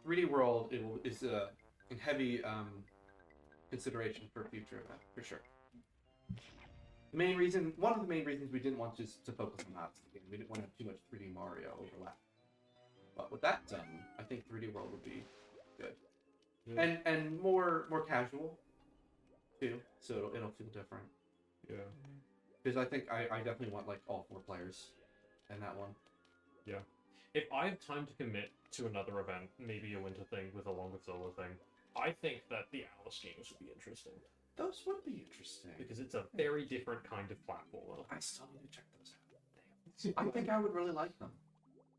3D World is in heavy consideration for a future event for sure. One of the main reasons we didn't want to focus on that game, we didn't want to have too much 3D Mario overlap. But with that done, I think 3D World would be good Yeah. and more casual. too, so it'll feel different. Yeah. Because I think I definitely want like all 4 players in that one. If I have time to commit to another event, maybe a winter thing with a longer solo thing, I think that the Alice games would be interesting Those would be interesting. because it's a very different kind of platformer. I still need to check those out. I think I would really like them.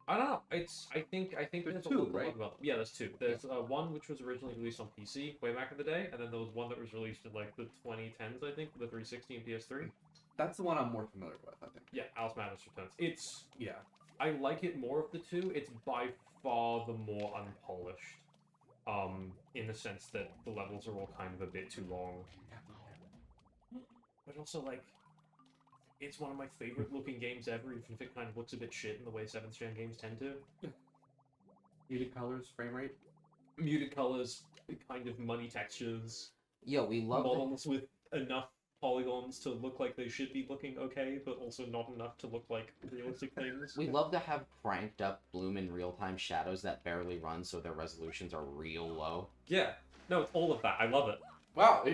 I don't know. I think There's there's a 2, lot right? about. Yeah, there's 2. There's one which was originally released on PC way back in the day, and then there was one that was released in like the 2010s, I think, for the 360 and PS3. That's the one I'm more familiar with, I think. Yeah, Alice Madness Returns. It's Yeah. I like it more of the 2. It's by far the more unpolished. In the sense that the levels are all kind of a bit too long. But also, like, it's one of my favorite looking games ever, even if it kind of looks a bit shit in the way 7th gen games tend to. Muted colors, frame rate. Muted colors, kind of money textures, Yo, we love the, models with enough polygons to look like they should be looking okay, but also not enough to look like realistic things. we love to have cranked up bloom in real-time shadows that barely run so their resolutions are real low. Yeah, no, it's all of that. I love it. Wow,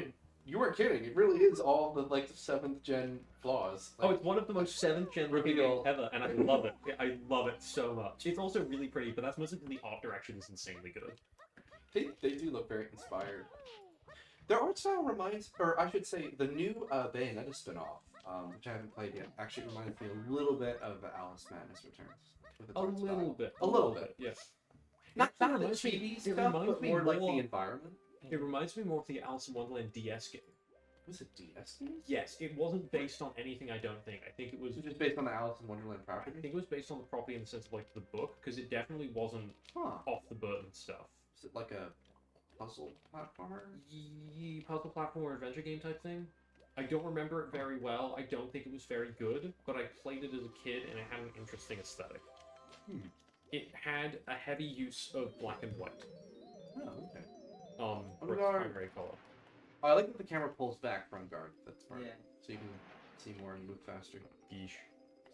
you weren't kidding. It really is all the like 7th gen flaws. Oh, it's one of the most 7th gen looking Reveal. games ever, and I love it. I love it so much. It's also really pretty, but that's mostly because the art direction is insanely good. They do look very inspired. Their art style reminds, or I should say, the new Bayonetta spinoff, which I haven't played yet, actually reminds me a little bit of Alice Madness Returns. with its A art style. little bit. A little bit. Yeah. Not It the reminds me- chibi it stuff, reminds but me more like more- the environment. It reminds me more of the Alice in Wonderland DS game. Was it DS games? Yes, it wasn't based on anything, I don't think. I think it was. Was it just based on the Alice in Wonderland I property? think it was based on the property in the sense of like the book, because it definitely wasn't Huh. off the Burton stuff. Is it like a puzzle platformer? Puzzle platform adventure game type thing. I don't remember it very well. I don't think it was very good, but I played it as a kid and it had an interesting aesthetic. Hmm. It had a heavy use of black and white Oh, okay. for its Underguard. primary color. I like that the camera pulls back from guard. That's part. Yeah. So you can see more and move faster. Yeesh.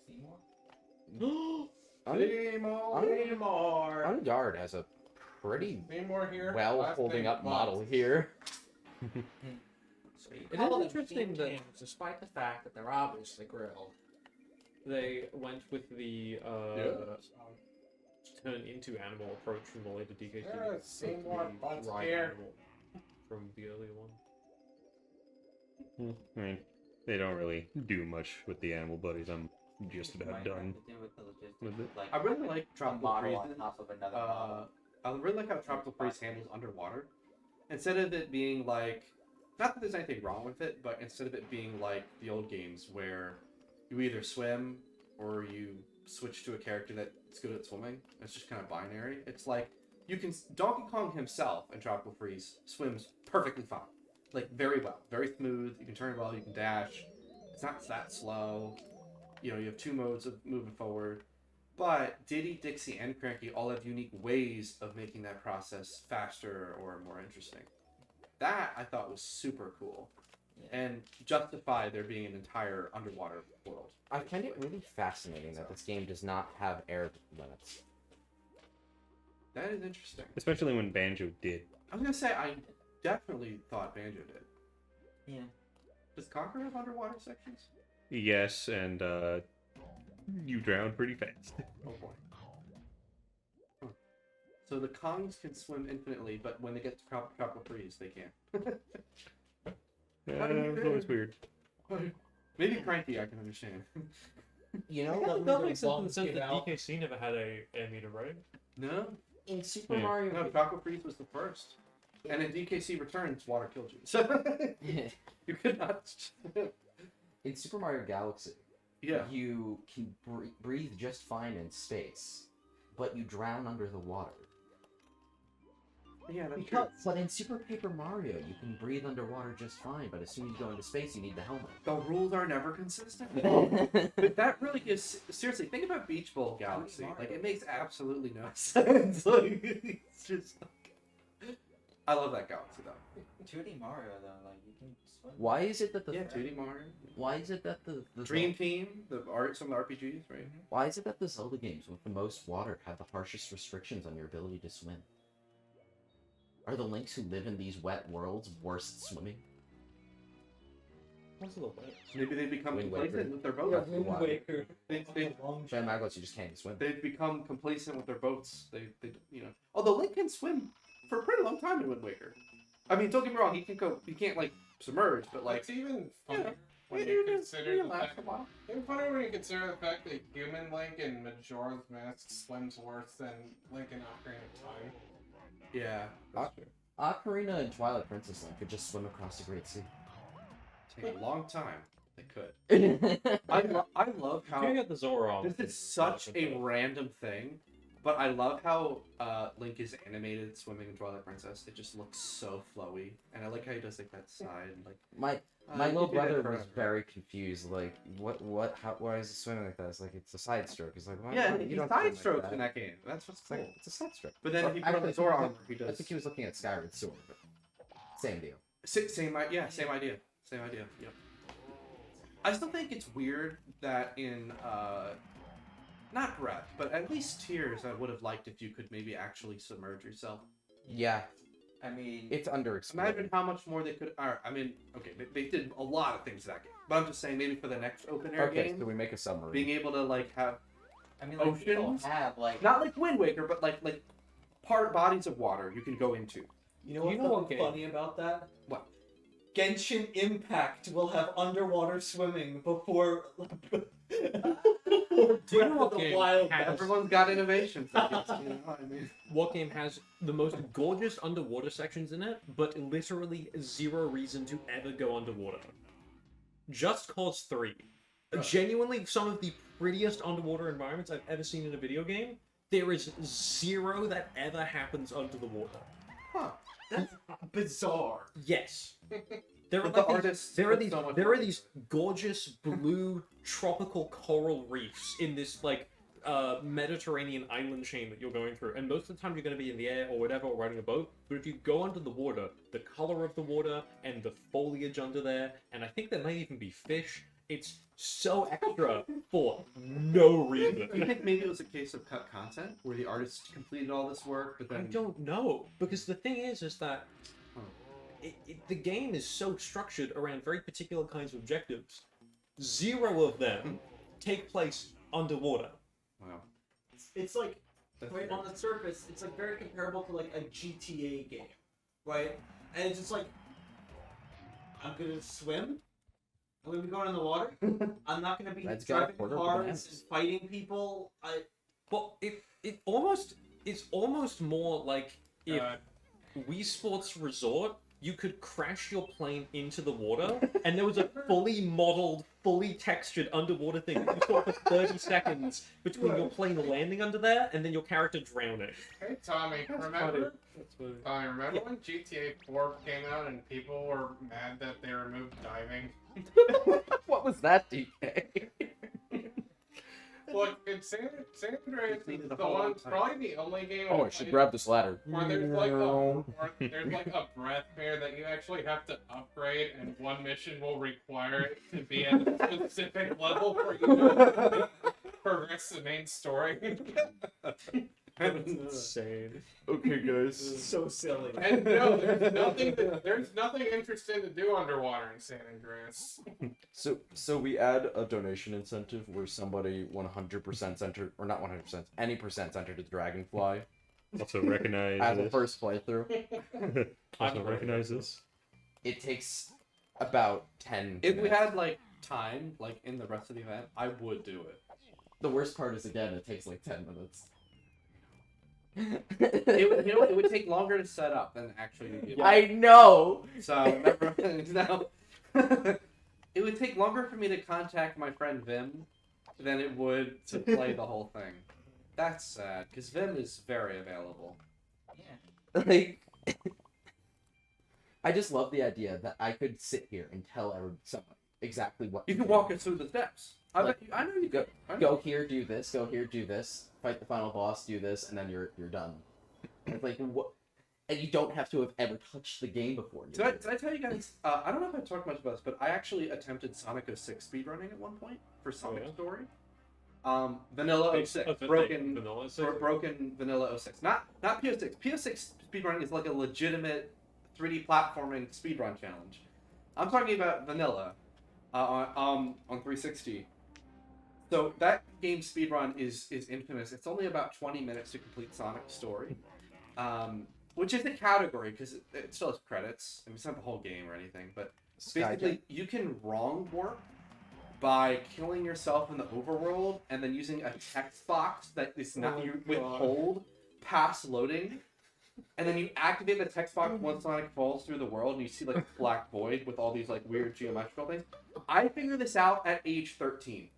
Seymour? Seymour! On guard has a pretty Seymour here. well last holding name up Bond. model here. So you It call is them interesting themed that- games, despite the fact that they're obviously grilled. They went with the turn into animal approach from the later DKC. There is Seymour the Bunce ride here. animal from the earlier one. I mean, they don't really do much with the animal buddies. I'm just about done with it. Like, I really like a Tropical model on Freeze. top of another model. I really like how Tropical Freeze handles underwater. Instead of it being like, not that there's anything wrong with it, but instead of it being like the old games where you either swim or you switch to a character that's good at swimming. It's just kind of binary. It's like you can Donkey Kong himself in Tropical Freeze swims perfectly fine, like very well, very smooth. You can turn well, you can dash. It's not that slow. You know, you have 2 modes of moving forward. But Diddy, Dixie, and Cranky all have unique ways of making that process faster or more interesting. That I thought was super cool, and justify there being an entire underwater world. I find it really fascinating that this game does not have air limits. That is interesting. Especially when Banjo did. I was gonna say I definitely thought Banjo did. Yeah. Does Conquer have underwater sections? Yes, and you drown pretty fast. Oh boy. Huh. So the Kongs can swim infinitely, but when they get to Tropical Freeze, they can't. It's always weird. Maybe Cranky I can understand. You know, That That makes sense in the bumps sense it that out. DKC never had a air meter, right? No, in Super Yeah. Mario, no, Tropical Freeze was the first. And in DKC Returns, water killed you. So you could not. in Super Mario Galaxy, Yeah. you can breathe just fine in space, but you drown under the water. Yeah, that's true. But in Super Paper Mario, you can breathe underwater just fine, but as soon as you go into space, you need the helmet. The rules are never consistent. But that really is seriously. Think about Beach Bowl Galaxy. Like it makes absolutely no sense. Like it's just. I love that galaxy though. 2D Mario though, like you can swim. Why is it that the Yeah, 2D Mario. Why is it that the Dream Team, some of the RPGs, right? Why is it that the Zelda games with the most water have the harshest restrictions on your ability to swim? Are the Links who live in these wet worlds worse at swimming? What's the way? Maybe they become Wind complacent Waker. with their boats. That's the one. Waker. They, Fan Magos, you just can't swim. they've become complacent with their boats. They, you know. Although Link can swim for a pretty long time in Wind Waker. I mean, don't get me wrong, he can't like submerge, but like It's even funny yeah, when he you just- consider he the lasts fact. a while. It's funny when you consider the fact that human Link in Majora's Mask swims worse than Link in Ocarina of Time. Yeah. Ocarina and Twilight Princess Link could just swim across the Great Sea. Take a long time. They could. I love You can't how get the Zoro. this is such a random thing, but I love how Link is animated swimming in Twilight Princess. It just looks so flowy, and I like how he does like that side. Like My you little can do that brother was forever. very confused. Like, why is he swimming like that? It's like, it's a side stroke. He's like, why? Yeah, you he don't side swim strokes like in that. that game. That's what's It's cool. like, it's a side stroke. But then if you put on the Actually, Zoro armor, he I does. think he was looking at Skyward Sword, but same deal. Same idea. Same idea. Yep. I still think it's weird that in not Breath, but at least Tears, I would have liked if you could maybe actually submerge yourself. Yeah, I mean, it's underexplored. Imagine how much more they could. I mean, okay, they did a lot of things to that game, but I'm just saying maybe for the next open air Okay, game, so we make a submarine. being able to like have like people oceans? have like not like Wind Waker, but like part bodies of water you can go into. You know what's what game? funny about that? What? Genshin Impact will have underwater swimming before. before Do you know Breath what of the game Wild has- does. Everyone's got innovations. I guess, you know what I mean? What game has the most gorgeous underwater sections in it, but literally zero reason to ever go underwater? Just Cause 3. Genuinely, some of the prettiest underwater environments I've ever seen in a video game. There is zero that ever happens under the water. Huh. That's bizarre. Yes. There are, But the like these, artists there are put these so much there are work these gorgeous blue tropical coral reefs in this like Mediterranean island chain that you're going through, and most of the time you're going to be in the air or whatever or riding a boat. But if you go under the water, the color of the water and the foliage under there, and I think there might even be fish. It's so extra for no reason. Do you think maybe it was a case of cut content where the artist completed all this work, but I then don't know, because the thing is that Huh. the game is so structured around very particular kinds of objectives. Zero of them take place underwater. wow, It's like that's right weird. on the surface, it's like very comparable to like a GTA game, right? And it's just like, I'm gonna swim. I'm gonna be going in the water. I'm not gonna be Let's go, driving quarter cars bananas. and fighting people. Well, it's almost more like if Wii Sports Resort, you could crash your plane into the water, and there was a fully modeled, fully textured underwater thing that you saw for 30 seconds between your plane landing under there and then your character drowning. Hey Tommy, remember? Remember when GTA 4 came out and people were mad that they removed diving? What was that, DK? Look, it's San Andreas Needed is a the whole one, lot of time. probably the only game. Oh, I I've should played grab this ladder. Where there's like a breath mirror that you actually have to upgrade, and one mission will require it to be at a specific level for you to progress the main story. Insane. Okay, guys. So silly. And no, there's nothing interesting to do underwater in San Andreas. So we add a donation incentive where somebody 100% entered, or not 100%, any percent entered a Dragonfly Also recognize as a this. first playthrough. Also recognize this. It takes about 10 If we minutes. had like time, like in the rest of the event, I would do it. The worst part is, again, it takes like 10 minutes. It would take longer to set up than actually to do it. I know! So remember now, it would take longer for me to contact my friend Vim than it would to play the whole thing. That's sad because Vim is very available. Like, I just love the idea that I could sit here and tell someone exactly what You to can do. walk us through the steps. I Like, bet I know you Go, I know. go here, do this. Go here, do this. Fight the final boss, do this, and then you're done. It's like what? And you don't have to have ever touched the game before. Did I tell you guys? I don't know if I talked much about this, but I actually attempted Sonic 06 speedrunning at one point for Sonic yeah? Story. Vanilla 06, Like, broken vanilla broken Vanilla 06, not PO6. PO6 speedrunning is like a legitimate 3D platforming speedrun challenge. I'm talking about Vanilla, on 360. So that game speedrun is infamous. It's only about 20 minutes to complete Sonic's story, which is a category because it still has credits. I mean, it's not the whole game or anything, but basically you can wrong warp by killing yourself in the overworld and then using a text box that is not you withhold past loading, and then you activate the text box once Sonic falls through the world and you see like a black void with all these like weird geometrical things. I figured this out at age 13.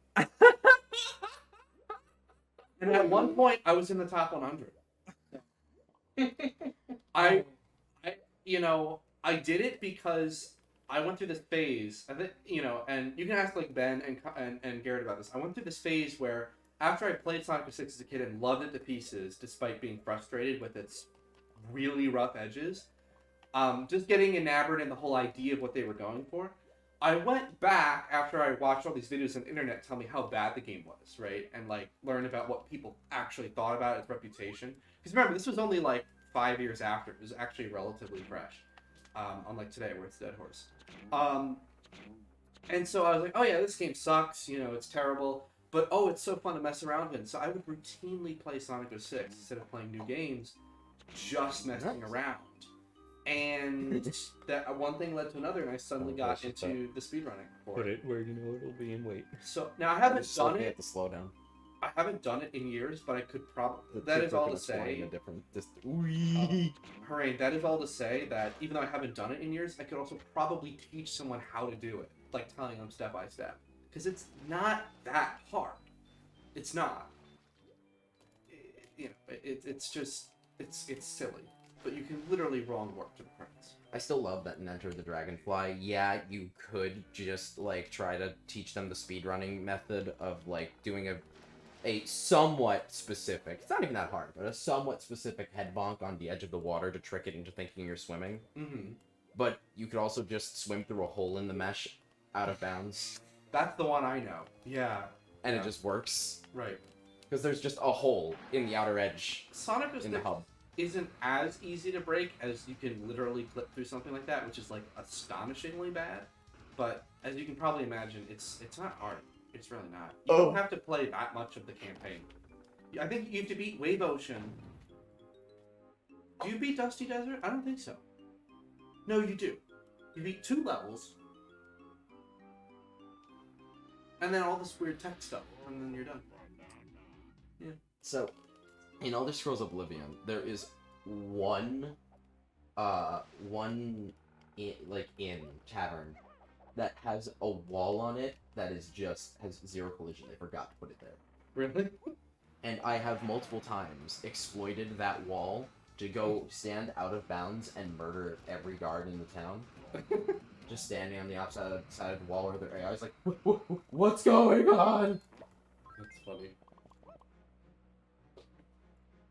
And at one point, I was in the top 100. I did it because I went through this phase. I think, and you can ask like Ben and Garrett about this. I went through this phase where after I played Sonic 06 as a kid and loved it to pieces, despite being frustrated with its really rough edges, just getting enamored in the whole idea of what they were going for. I went back after I watched all these videos on the internet tell me how bad the game was, right? And like learn about what people actually thought about its reputation. Because remember, this was only like 5 years after. It was actually relatively fresh. Unlike today where it's dead horse. And so I was like, oh yeah, this game sucks, it's terrible. But oh, it's so fun to mess around with. So I would routinely play Sonic 06 instead of playing new games, just messing around. And that one thing led to another, and I suddenly got into the speedrunning for Put it. it where you know it'll be and wait. So now I haven't done At it. the slowdown. I haven't done it in years, but I could probably. That is all to say. Hooray! That is all to say that even though I haven't done it in years, I could also probably teach someone how to do it, like telling them step by step, because it's not that hard. It's not. It's just it's silly. But you can literally wrong warp to the friends. I still love that in Enter the Dragonfly. Yeah, you could just like try to teach them the speedrunning method of like doing a somewhat specific, it's not even that hard, but a somewhat specific head bonk on the edge of the water to trick it into thinking you're swimming. Mm-hmm. But you could also just swim through a hole in the mesh out of bounds. That's the one I know. Yeah. And it just works. Right. Because there's just a hole in the outer edge Sonic in the hub. isn't as easy to break as you can literally clip through something like that, which is like astonishingly bad. But as you can probably imagine, it's not hard. It's really not. You don't have to play that much of the campaign. I think you have to beat Wave Ocean. Do you beat Dusty Desert? I don't think so. No, you do. You beat 2 levels. And then all this weird tech stuff, and then you're done. Yeah. So, in Elder Scrolls Oblivion, there is one inn tavern that has a wall on it that is has 0 collision. They forgot to put it there. Really? And I have multiple times exploited that wall to go stand out of bounds and murder every guard in the town. Just standing on the opposite side of the wall, or I was like, "What's going on?" That's funny.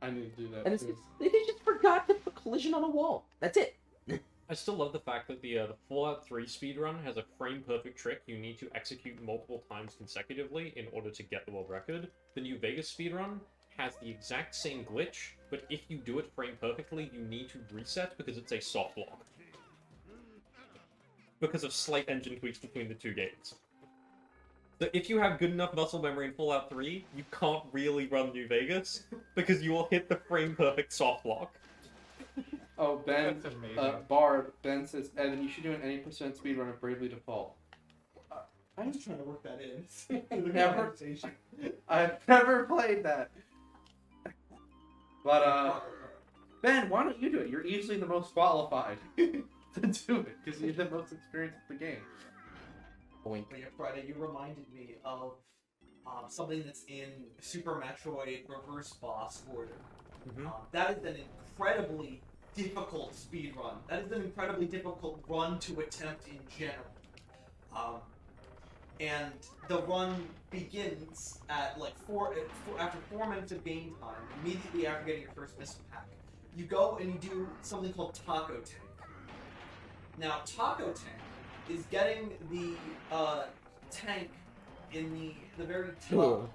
I need to do that And too. they just forgot to put collision on a wall. That's it. I still love the fact that the Fallout 3 speedrun has a frame-perfect trick you need to execute multiple times consecutively in order to get the world record. The New Vegas speedrun has the exact same glitch, but if you do it frame-perfectly, you need to reset because it's a soft lock. Because of slight engine tweaks between the 2 games. So if you have good enough muscle memory in Fallout 3, you can't really run New Vegas, because you will hit the frame-perfect soft lock. Oh, Ben, That's amazing. Barb, Ben says, Evan, you should do an 80% speedrun of Bravely Default. I'm just trying to work that in. Never. I've never played that. But, Ben, why don't you do it? You're easily the most qualified to do it, because you're the most experienced with the game. Boink. But yeah, Friday, you reminded me of something that's in Super Metroid Reverse Boss Order. That is an incredibly difficult speed run. That is an incredibly difficult run to attempt in general. And the run begins at like after 4 minutes of game time, immediately after getting your first missile pack. You go and you do something called Taco Tank. Now, Taco Tank is getting the tank in the very top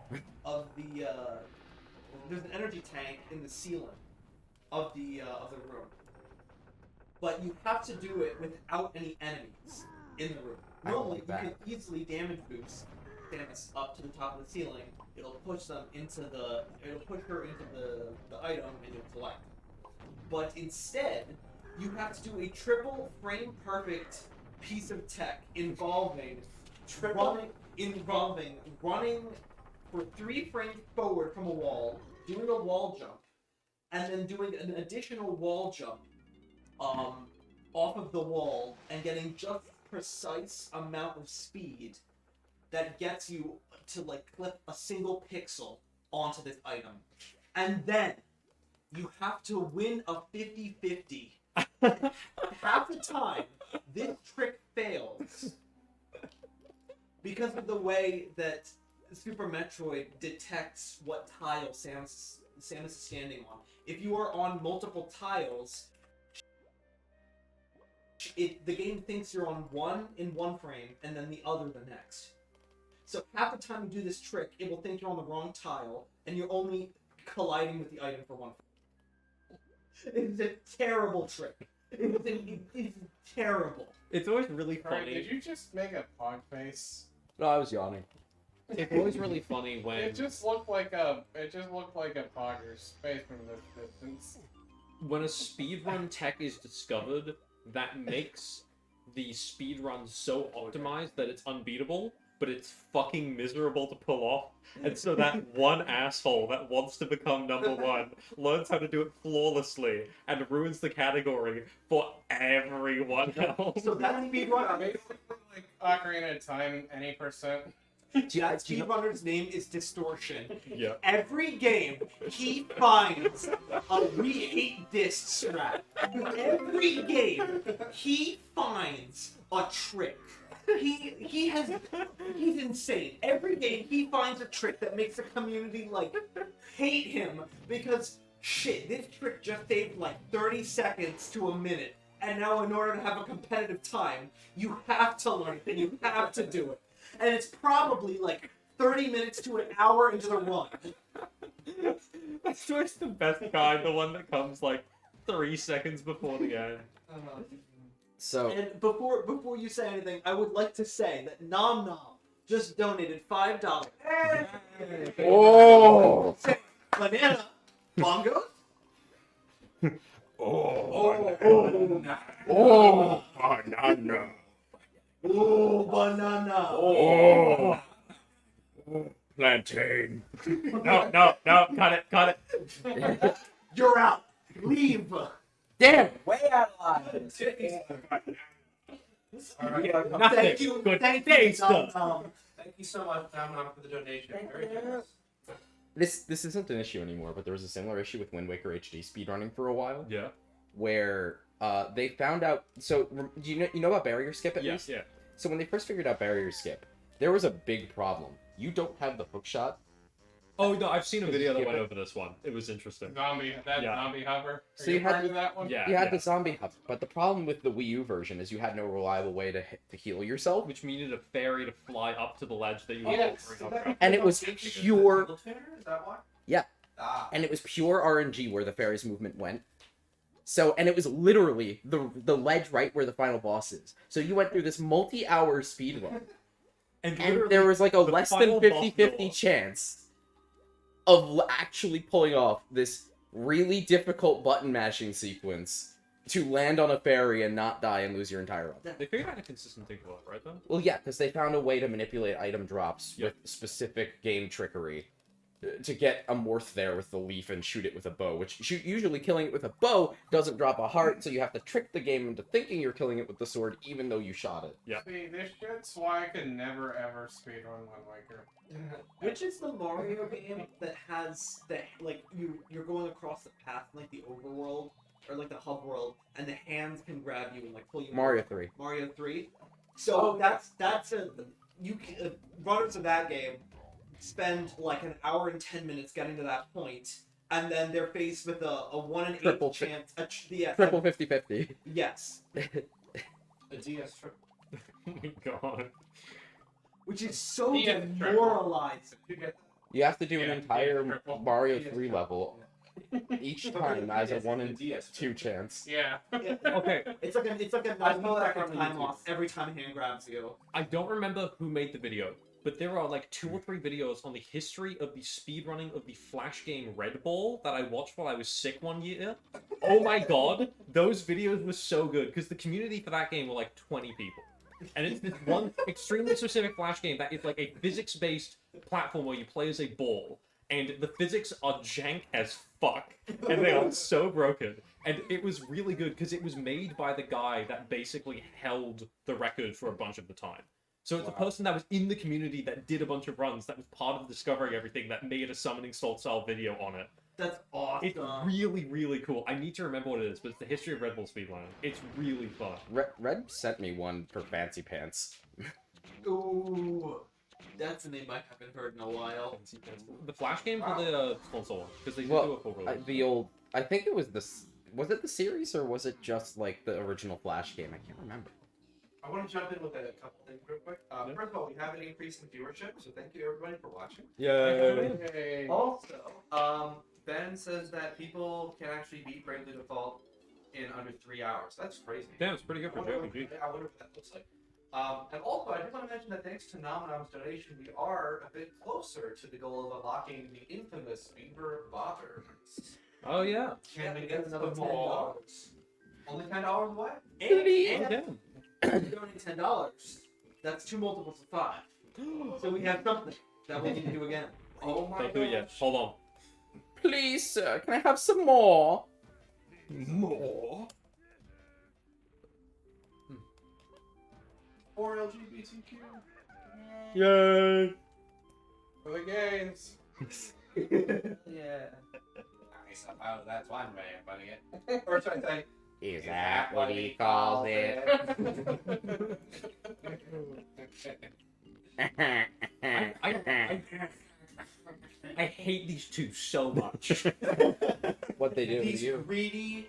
of the there's an energy tank in the ceiling of the room, but you have to do it without any enemies. in the room. I don't Normally, like that. you can easily damage boost Samus up to the top of the ceiling. It'll push her into the item and you'll collect. But instead, you have to do a triple frame perfect piece of tech involving running for 3 frames forward from a wall, doing a wall jump, and then doing an additional wall jump off of the wall and getting just precise amount of speed that gets you to like clip a single pixel onto this item. And then you have to win a 50-50. Half the time, this trick fails because of the way that Super Metroid detects what tile Samus is standing on. If you are on multiple tiles, the game thinks you're on one in one frame and then the other the next. So half the time you do this trick, it will think you're on the wrong tile and you're only colliding with the item for one frame. It's a terrible trick. It's terrible. It's always really Alright, funny. did you just make a pog face? No, I was yawning. It's always really funny when It just looked like a pogger's face from this distance. when a speedrun tech is discovered that makes the speedrun so optimized that it's unbeatable, but it's fucking miserable to pull off. And so that one asshole that wants to become number one learns how to do it flawlessly and ruins the category for everyone else. So that speedrunner, Basically, like Ocarina of Time, any percent. that speedrunner's name is Distortion. Yeah. Every game, he finds a we hate this strat. Every game, he finds a trick. He's insane. Every game, he finds a trick that makes the community like hate him because shit, this trick just saved like 30 seconds to a minute, and now in order to have a competitive time, you have to learn it and you have to do it. And it's probably like 30 minutes to an hour into the run. That's always the best guy, the one that comes like 3 seconds before the end. So And before you say anything, I would like to say that Nom Nom just donated $5. oh, Banana, bongos. banana. Oh, banana. Oh, plantain. No, cut it. You're out. Leave. damn! Way out of line. Nothing. Thank you. Good Thank taste. you, Nom Nom. Thank you so much, Nom Nom, for the donation. Very generous. This isn't an issue anymore, but there was a similar issue with Wind Waker HD speedrunning for a while, Yeah. where they found out. So do you know about barrier skip at least? Yeah. So when they first figured out barrier skip, there was a big problem. You don't have the hook shot. Oh no, I've seen a Did you video that skip went it? over this one. It was interesting. Zombie hover. Are So you had part to- of that one? Yeah. You had the zombie hub, but the problem with the Wii U version is you had no reliable way to heal yourself, Which needed a fairy to fly up to the ledge that you were Yes. hovering over. and it was pure. Is that why? Yeah. Ah. And it was pure RNG where the fairy's movement went. So, and it was literally the ledge right where the final boss is. So you went through this multi-hour speed run, and literally, there was like a the less final than boss 50-50 door- chance of actually pulling off this really difficult button mashing sequence to land on a fairy and not die and lose your entire run. They figured out a consistent thing to it, right though? Well, yeah, because they found a way to manipulate item drops Yep. with specific game trickery to get a morph there with the leaf and shoot it with a bow, which usually killing it with a bow doesn't drop a heart, so you have to trick the game into thinking you're killing it with the sword even though you shot it. See, this shit's why I could never ever speedrun Wind Waker. Which is the Mario game that has that like you're going across the path in, like the overworld or like the hub world, and the hands can grab you and like pull you. Mario 3. Mario 3. So that's a runners of that game spend like an hour and 10 minutes getting to that point, and then they're faced with a 1 in 8 Triple chance. Triple 50-50. Yes, A DS trip. Oh my god. which is so Yeah, demoralizing. You get You have to do an Yeah, entire triple. Mario Yeah, 3 triple. level Each time as a 1 in 2 chance. Yeah. Okay, It's like a I saw that 90-second from time YouTube. loss every time a hand grabs you. I don't remember who made the video, but there are like 2 or 3 videos on the history of the speedrunning of the Flash game Red Ball that I watched while I was sick one year. Oh my god, those videos were so good because the community for that game were like 20 people. And it's this one extremely specific Flash game that is like a physics-based platform where you play as a ball, and the physics are jank as fuck, and they are so broken. And it was really good because it was made by the guy that basically held the record for a bunch of the time. So it's a person that was in the community that did a bunch of runs, that was part of discovering everything, that made a Summoning Salt style video on it. That's awesome. It's really, really cool. I need to remember what it is, but it's the history of Red Bull speedrunning. It's really fun. Red sent me one for Fancy Pants. Ooh, that's a name I haven't heard in a while. The Flash game for the console one, because they did do a full release. The old... I think it was Was it the series, or was it just, like, the original Flash game? I can't remember. I want to jump in with a couple things real quick. First of all, we have an increase in viewership, so thank you everybody for watching. Hey. Also, Ben says that people can actually beat Bravely Default in under 3 hours. That's crazy. Damn, it's pretty good for I wonder JRPG. I wonder what that looks like. And also, I just want to mention that thanks to Nominum's donation, we are a bit closer to the goal of unlocking the infamous Beaver Bobbers. Oh, yeah. Can we get another $10? Only $10 away? And Damn. donate $10. That's 2 multiples of 5. So we have something that we can do again. Oh my Don't do it yet. gosh. Hold on. Please, sir, can I have some more? More? Or LGBTQ? Yay! For the games. Yeah. Nice, that's one way of putting it. Or should I say, Is that what he calls it? I hate these two so much. What they do to These you? greedy.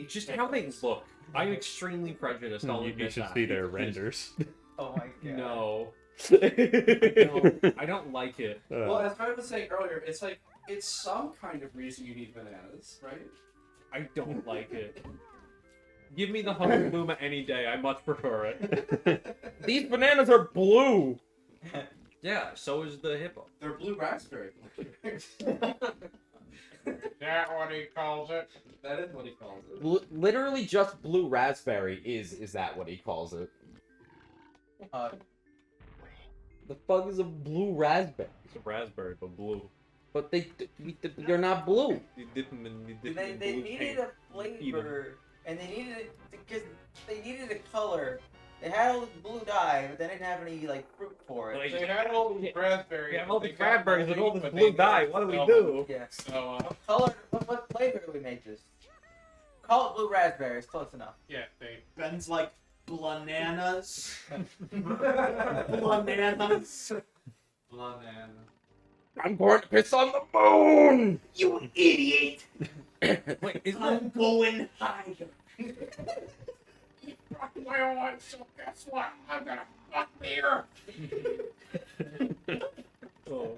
Just how they look. I'm extremely prejudiced. I'll You admit should that. see their renders. Oh my god. No. No, I don't like it. well, as I was saying earlier, it's like, it's some kind of reason you need bananas, right? I don't like it. Give me the Honey Luma any day. I much prefer it. These bananas are blue. Yeah, so is the hippo. They're blue raspberry. That what he calls it. That is what he calls it. Literally just blue raspberry is that what he calls it? The fuck is a blue raspberry? It's a raspberry, but blue. But they're not blue. You dip them in, you dip them in They blue needed paint. a flavor, and they needed it because they needed a color. They had all this blue dye, but they didn't have any like fruit for it. They had all these raspberries. We have but all they these got raspberries and all blue, this but blue they dye. didn't What do we sell do? Yeah. So, What color? What flavor do we make this? Call it blue raspberries. Close enough. yeah, they. Ben's like, bananas. Bananas. Banana. I'm going to piss on the moon. You idiot. Wait, is I'm going higher. My own, so guess what? I'm gonna fuck beer. Oh.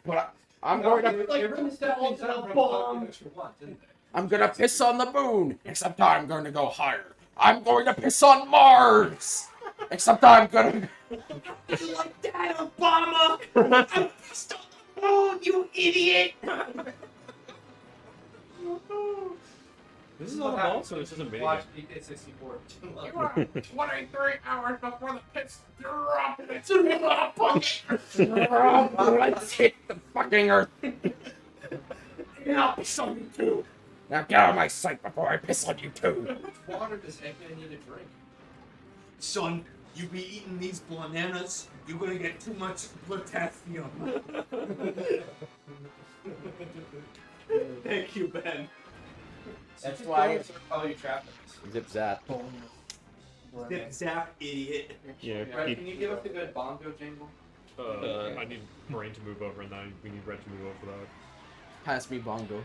But I'm going to They really stepped things up from what you want, didn't they? I'm gonna piss on the moon. Except I'm going to go higher. I'm going to piss on Mars. Except I'm gonna. You like that, Obama? I'm pissed on the moon, you idiot. This is all about, so this is a mini. Watch DK64. You want 23 hours before the pits drop. It's Let's hit the fucking earth. And I'll piss on you too. Now get out of my sight before I piss on you too. How much water does Eggman need to drink? Son, you be eating these bananas, you're gonna get too much potassium. Thank you, Ben. That's why. Oh, you traffic. Zip zap. Zip zap, idiot. Yeah, Red, can you give us a good bongo jingle? I need Brain to move over, and then we need Red to move over for that. Pass me bongo.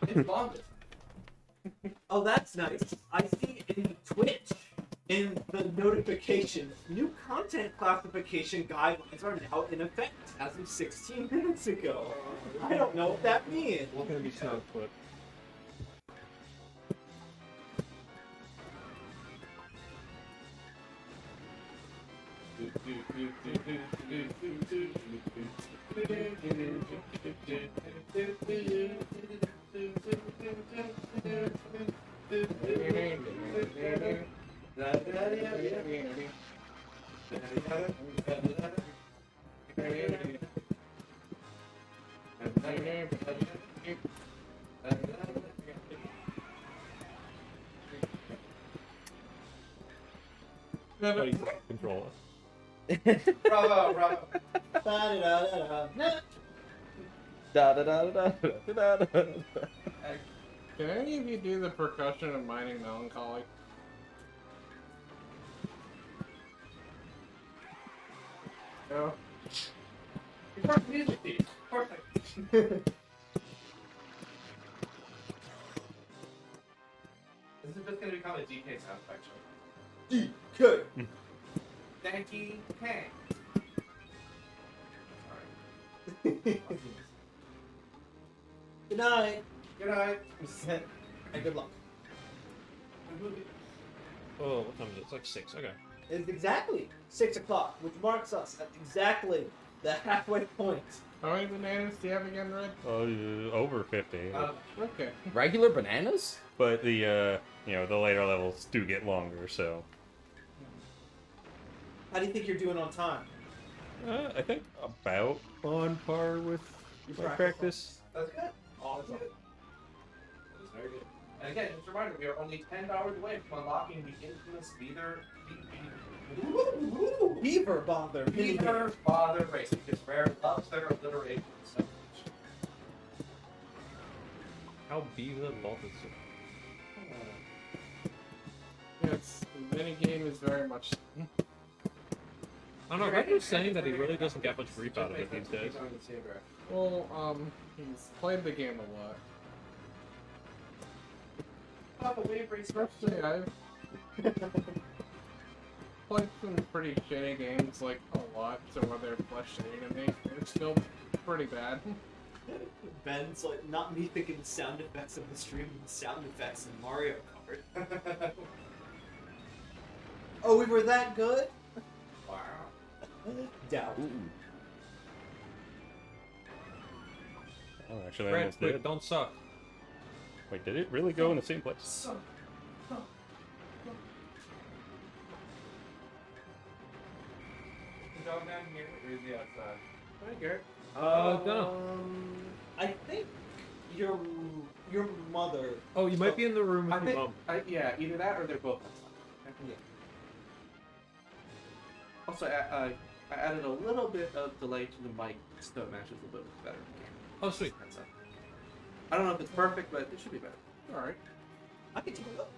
It's bongo. Oh, that's nice. I see it in Twitch. in the notifications, new content classification guidelines are now in effect as of 16 minutes ago. I don't know what that means. It's gonna be sound clip. Control it. Bravo, bravo. Da da da da da da. Can any of you do the percussion of Mining Melancholy? No. Perfect music, Steve. Perfect. This is just gonna become a DK sound effect. Good. Thanky Kang. Good night. Good night. And good luck. Oh, what time is it? It's like 6. Okay. It's exactly 6 o'clock, which marks us at exactly the halfway point. How many bananas do you have again, Red? Over 50. Okay. Regular bananas? But the the later levels do get longer, so How do you think you're doing on time? I think about on par with Your my practice. That's good. Awesome. That was very good. And again, just a reminder, we are only 10 hours away from unlocking the infamous Beaver bother. Beaver Father race, because Rare loves their alliteration so much. How beaver bothers you? Yes, the minigame is very much. I don't know, Red was saying that he really doesn't get much grief out of it these days. Well, he's played the game a lot. Especially I've played some pretty shitty games like a lot, so where they're frustrating to me, they're still pretty bad. Ben's like, not me thinking the sound effects of the stream, the sound effects in Mario Kart. Oh, we were that good? Wow. Doubt. Oh, actually, I Red, almost quit, did. don't suck. Wait, did it really go in the same place? So, Dog down here, or is he outside? hi, Garrett. Dunno. I think your mother. Oh, you might be in the room I with your think, mum. yeah, either that or they're both outside. Yeah. Also, I added a little bit of delay to the mic so it matches a little bit better. Oh, sweet. That's it. I don't know if it's perfect, but it should be better. Alright. I can take it up.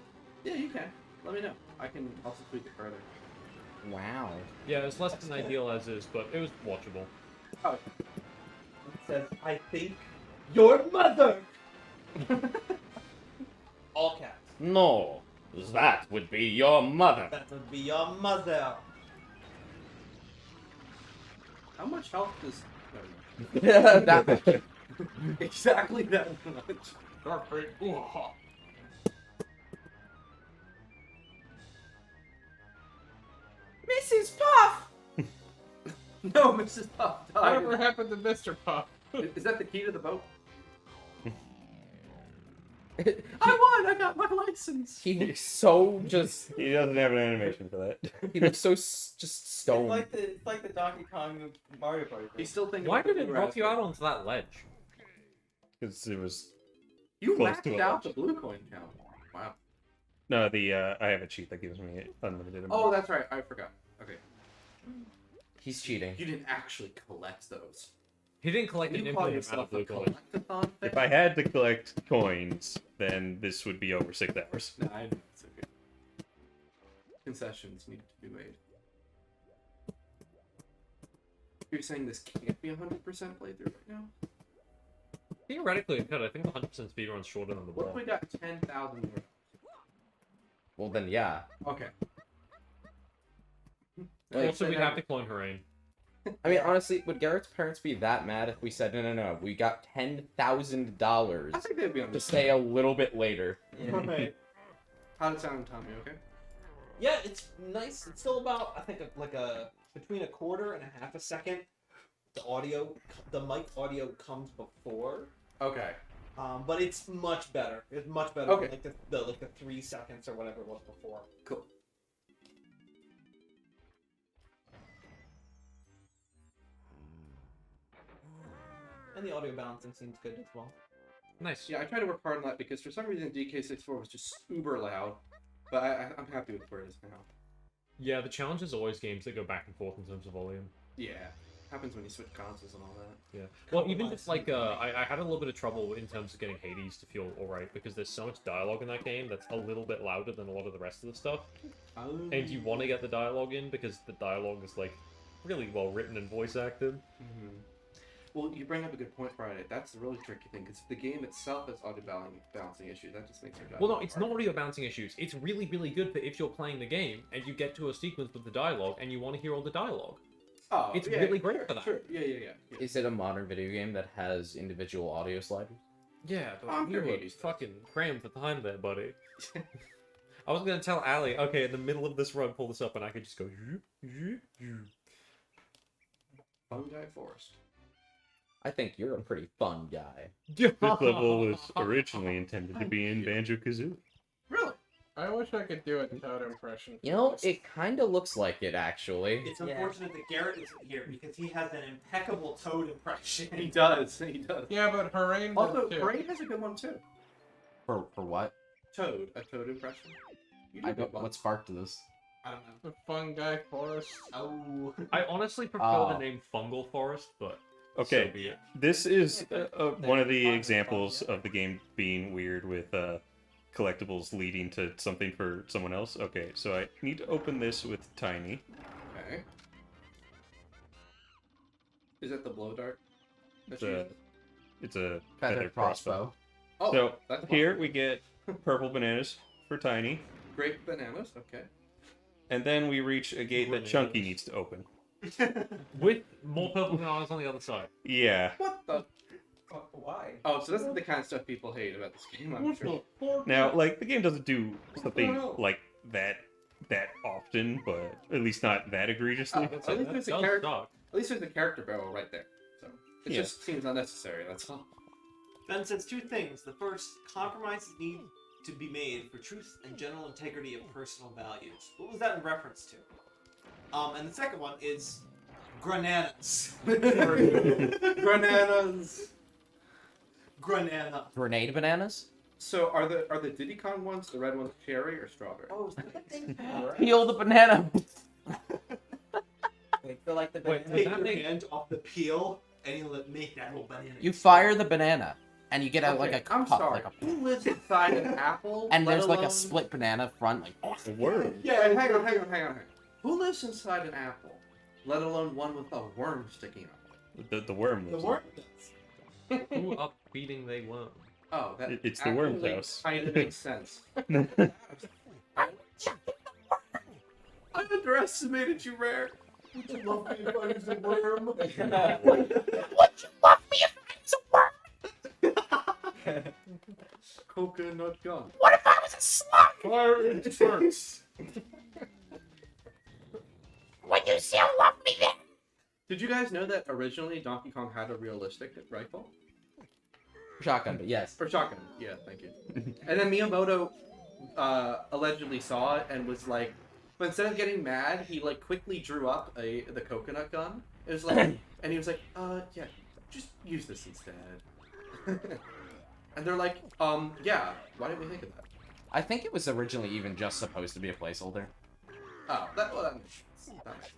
Yeah, you can. Let me know. I can also tweak it further. Wow. Yeah, it's less than ideal as is, but it was watchable. It says, I think your mother! All caps. No, that would be your mother. That would be your mother. How much health does... That- exactly that much. Perfect. Mrs. Puff! No, Mrs. Puff died. Whatever happened to Mr. Puff? Is that the key to the boat? I won! I got my license! He looks so just. He doesn't have an animation for that. He looks so just It's stoned. like the Donkey Kong of Mario Party. He's still thinking Why about did the it blue drop you out raspberry. onto that ledge? Because it was You close to maxed a out ledge. the blue coin count. Wow. no, I have a cheat that gives me unlimited. Oh, that's right. I forgot. Okay. He's cheating. You didn't actually collect those. He didn't collect an You call infinite amount yourself of blue a coins. collectathon If fan? I had to collect coins, then this would be over 6 hours. No, I know. It's okay. Concessions need to be made. You're saying this can't be 100% playthrough right now? Theoretically, it could. I think the 100% speedrun's shorter than the What if ball. we got 10,000 more? Well, then, yeah. Okay. Also, we'd have to clone Harain. I mean, honestly, would Garrett's parents be that mad if we said, no, we got $10,000 I think they'd be on to this. stay a little bit later? Right. How did it sound, Tommy? Okay. Yeah, it's nice. It's still about, I think, like a between a quarter and a half a second. The mic audio comes before. Okay. But it's much better. It's much better Okay. than like the 3 seconds or whatever it was before. Cool. And the audio balancing seems good as well. Nice. Yeah, I tried to work hard on that because for some reason DK64 was just uber loud, but I'm happy with where it is now. Yeah, the challenge is always games that go back and forth in terms of volume. Yeah, happens when you switch consoles and all that. Yeah. Well, even if like I had a little bit of trouble in terms of getting Hades to feel alright because there's so much dialogue in that game that's a little bit louder than a lot of the rest of the stuff. And you want to get the dialogue in because the dialogue is like really well written and voice acted. Mm-hmm. Well, you bring up a good point, Friday. That's the really tricky thing because the game itself has audio balancing issues. That just makes your job. Well, no, it's not audio balancing issues. It's really, really good for if you're playing the game and you get to a sequence with the dialogue and you want to hear all the dialogue. Oh, It's yeah, really great sure, for that. Sure. Yeah. Is it a modern video game that has individual audio sliders? Yeah, but I'm you sure were Hades does. fucking crammed for time there, buddy. I was gonna tell Ali, okay, in the middle of this run, pull this up, and I could just go. Fungi Forest. I think you're a pretty fun guy. This level was originally intended to be in Banjo-Kazooie. Really? I wish I could do a Toad impression. You know, it kind of looks like it, actually. It's Yeah. unfortunate that Garrett isn't here because he has an impeccable Toad impression. He does. He does. Yeah, but Harain Also, does too. Brain has a good one too. For what? Toad, a Toad impression. You I did don't. good one. What sparked this? I don't know. The Fungi Forest. Oh. I honestly prefer Oh. the name Fungal Forest, but Okay, so be it. this is one of the examples of the game being weird with collectibles leading to something for someone else. Okay, so I need to open this with Tiny. Okay. Is that the blow dart? It's a, Feather feather crossbow. Oh, So that's here awesome. we get purple bananas for Tiny, Grape bananas. Okay. and then we reach a gate that Chunky needs to open. With more purple bananas on the other side. Yeah. What the? Why? Oh, so this is the kind of stuff people hate about this game. I'm sure. Now, like, the game doesn't do something like that often, but at least not that egregiously. That's At least that there's a does character. suck. At least there's a character barrel right there. So it Yeah. just seems unnecessary. That's all. Ben says 2 things. The first, compromises need to be made for truth and general integrity of personal values. What was that in reference to? And the second one is grananas. Bananas. Granana. Grenade bananas? So are the Diddy Kong ones the red ones cherry or strawberry? Oh, is that thing Peel the banana. Wait, feel like the Wait, banana. does Take that your make- hand off the peel and you'll make that whole banana. You fire the banana, and you get out like a I'm cup, sorry. like a, Who lives inside an apple? and let there's like a alone- split banana front, like. The worm. Yeah, hang on. Who lives inside an apple? Let alone one with a worm sticking out. The worm The lives worm does. Who up feeding they worm? Oh, that It's the worm's actually house. kind of makes sense. I underestimated you, Rare. Would you love me if I was a worm? Coconut gun. Fire into first. Did you guys know that originally Donkey Kong had a realistic rifle? Shotgun, but yes. Or shotgun. Yeah, thank you. And then Miyamoto allegedly saw it and was like, but instead of getting mad, he like quickly drew up the coconut gun. It was like, and he was like, yeah, just use this instead. And they're like, yeah, why didn't we think of that? I think it was originally even just supposed to be a placeholder. Oh, that makes sense. That makes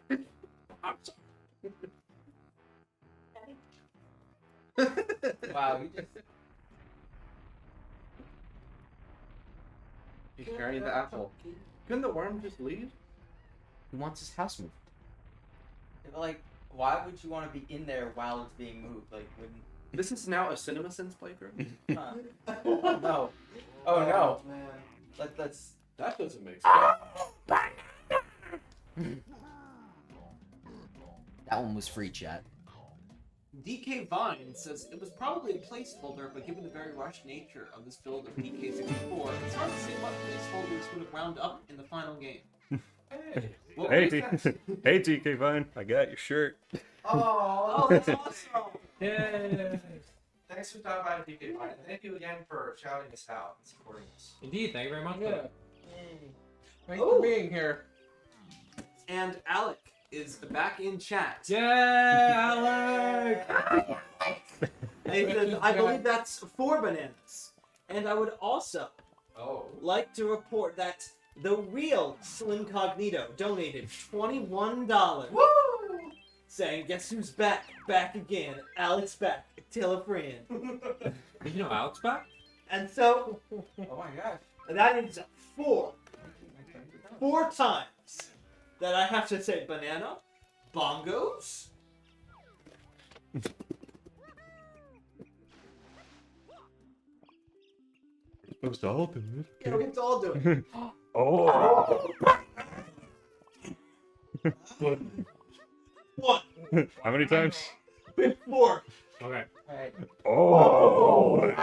sense. I'm sorry. Wow, you just. He's carrying the apple. Couldn't the worm just leave? He wants his house moved. Like, why would you want to be in there while it's being moved? Like, wouldn't. This is now a CinemaSins playthrough. Huh. No. Oh no. man. Let's. That doesn't make sense. That one was free, chat. DK Vine says it was probably a placeholder, but given the very rushed nature of this build of DK64, it's hard to say what placeholders would have wound up in the final game. What Hey, was T- that? hey, TK Vine, I got your shirt. Oh, that's awesome! Yay! Thanks for stopping by, DK Fine. Thank you again for shouting us out and supporting us. Indeed, thank you very much. Yeah. Thanks Oh. for being here. And Alec is back in chat. Yeah, Alec! I believe that's 4 bananas. And I would also Oh. like to report that the real Slim Cognito donated $21. Woo! Saying, guess who's back? Back again. Alex back. Tell a friend. Did you know Alex back? And so, Oh my gosh. that is 4 times that I have to say banana, bongos, Supposed to all do you know, it's all doing. Oh. One, How many times? 4. Okay. Alright. Oh.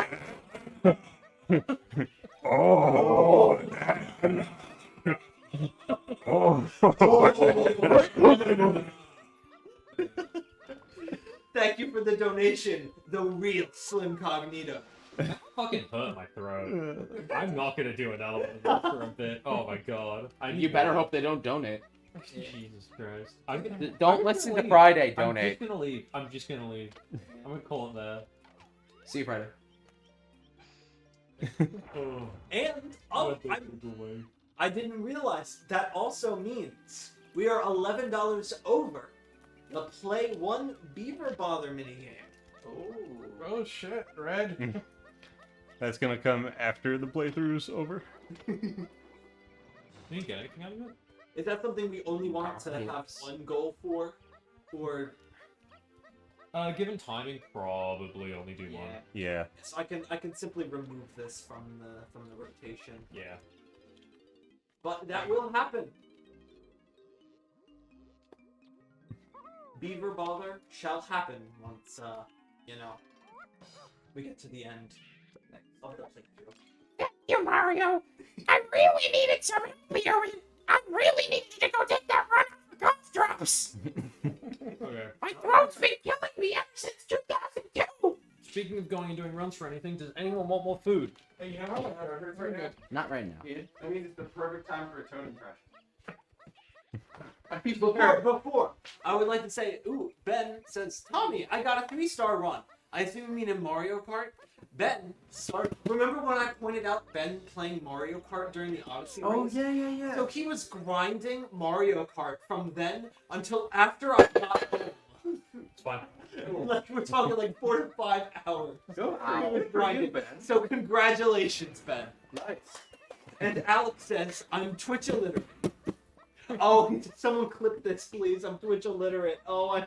Oh. Oh. Thank you for the donation, the real Slim Cognito. Fucking hurt my throat. I'm not gonna do another one of this for a bit. Oh my god. I need You better more. hope they don't donate. Jesus Christ. I'm gonna, Don't I'm listen gonna to leave. Friday, I'm donate. just gonna leave. I'm just gonna leave. I'm gonna call it there. See you Friday. Oh, And I didn't realize that also means we are $11 over the Play 1 Beaver Bother minigame. Oh shit, Red. That's gonna come after the playthrough's over. you didn't get anything out of it? Is that something we only want to have Yes. one goal for? Or Given timing, probably only do one. Yeah. so I can simply remove this from the rotation. Yeah. But that will happen. Beaver Bother shall happen once we get to the end of the playthrough. Thank you, Mario. I really needed some healing. I really needed to go take that run for ghost drops. Okay. My throat's been killing me ever since 2002. Speaking of going and doing runs for anything, does anyone want more food? Hey, you know what? We're good. Not right now. I mean, it's the perfect time for a toad impression. Before, I would like to say, ooh, Ben says, Tommy, I got a 3-star run. I assume you mean in Mario Kart. Ben, remember when I pointed out Ben playing Mario Kart during the Odyssey race? yeah. So he was grinding Mario Kart from then until after I got home. It's fine. Like, we're talking like 4 to 5 hours. Go He was for you, grinding. Ben. So congratulations, Ben. Nice. And Alex says, I'm Twitch illiterate. Oh, someone clip this, please. I'm Twitch illiterate. Oh, I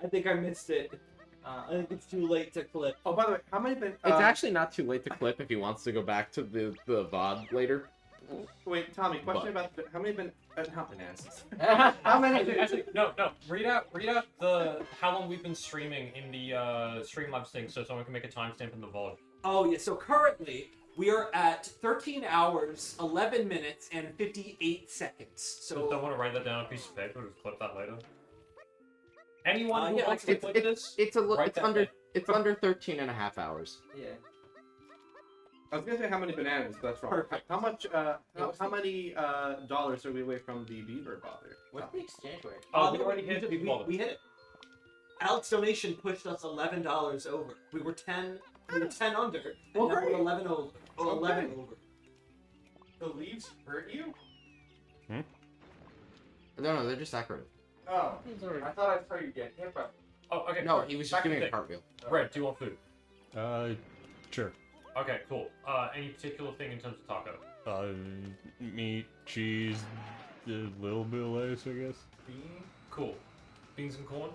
think I missed it. I think it's too late to clip. Oh, by the way, how many been? It's actually not too late to clip if he wants to go back to the VOD later. Wait, Tommy. Question But- about how many been? How bananas? How many? Actually, no. Read out the how long we've been streaming in the Streamlabs thing, so someone can make a timestamp in the VOD. Oh, yeah. So currently, we are at 13 hours, 11 minutes, and 58 seconds. So don't want to write that down on a piece of paper. Just clip that later. Anyone who yeah, wants to clip this, write It's that under down. it's under 13 and a half hours. Yeah. I was gonna say how many bananas, but that's wrong. Perfect. How much? How many dollars are we away from the Beaver Bother? What's the exchange rate? Oh, we already hit we, Beaver Bother. we hit it. Alex donation pushed us $11 over. We were 10 under. And Well, now we're great. 11 over. Oh, 11 Okay. over. The leaves hurt you? No, they're just accurate. Oh, I thought I saw you get hit by. Oh, okay. No, alright, he was back just to doing the a thing. cartwheel. Red, do you want food? Sure. Okay, cool. Any particular thing in terms of taco? Meat, cheese, a little bit of lettuce, I guess. Cool. Beans and corn?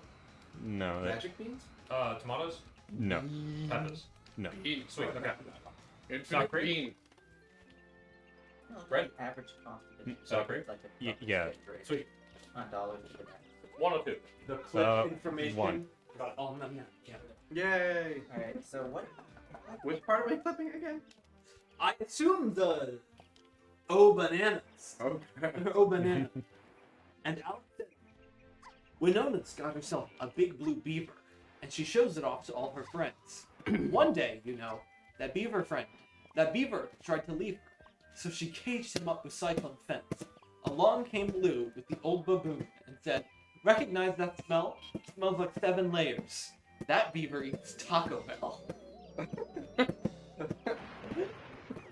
No, that, Magic beans? Tomatoes? no, Peppers? no. Sweet, okay. It's Not not great. green. Red? Average cost of it. Sorry? Like a Y- fucking yeah. stick rate. Sweet. Not dollars. But One or two. The clip Uh, information. one. Got it. Oh no, no, yeah. Yay! Alright, so what? Which part am I clipping again? I assume the Oh bananas. Okay. Oh banana. And out there, Winona's got herself a big blue beaver, and she shows it off to all her friends. One day, you know, that beaver tried to leave her, so she caged him up with cyclone fence. Along came Lou with the old baboon and said, "Recognize that smell? It smells like 7 layers. That beaver eats Taco Bell."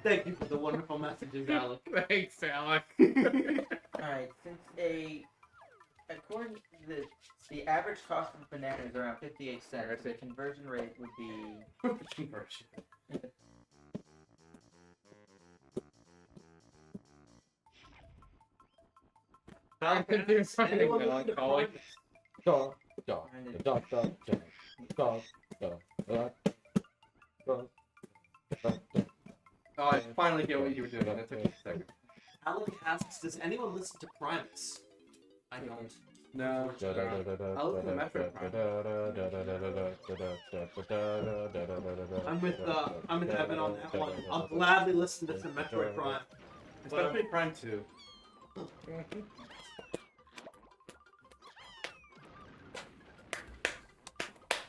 Thank you for the wonderful messages, Alec. Thanks, Alec. Alright, according to the average cost of a banana is around 58 cents. The conversion rate would be Conversion. I can do something Anyone listen to melancholy. Dog, dog, dog, dog, dog, dog, dog, dog, dog, dog. Oh, I finally get what you were doing. That took a second. Alec asks, "Does anyone listen to Primus?" I don't. No. I'll listen to Metro Prime. I'm with Evan on that one. I'll gladly listen to some Metroid Prime. Especially Prime 2.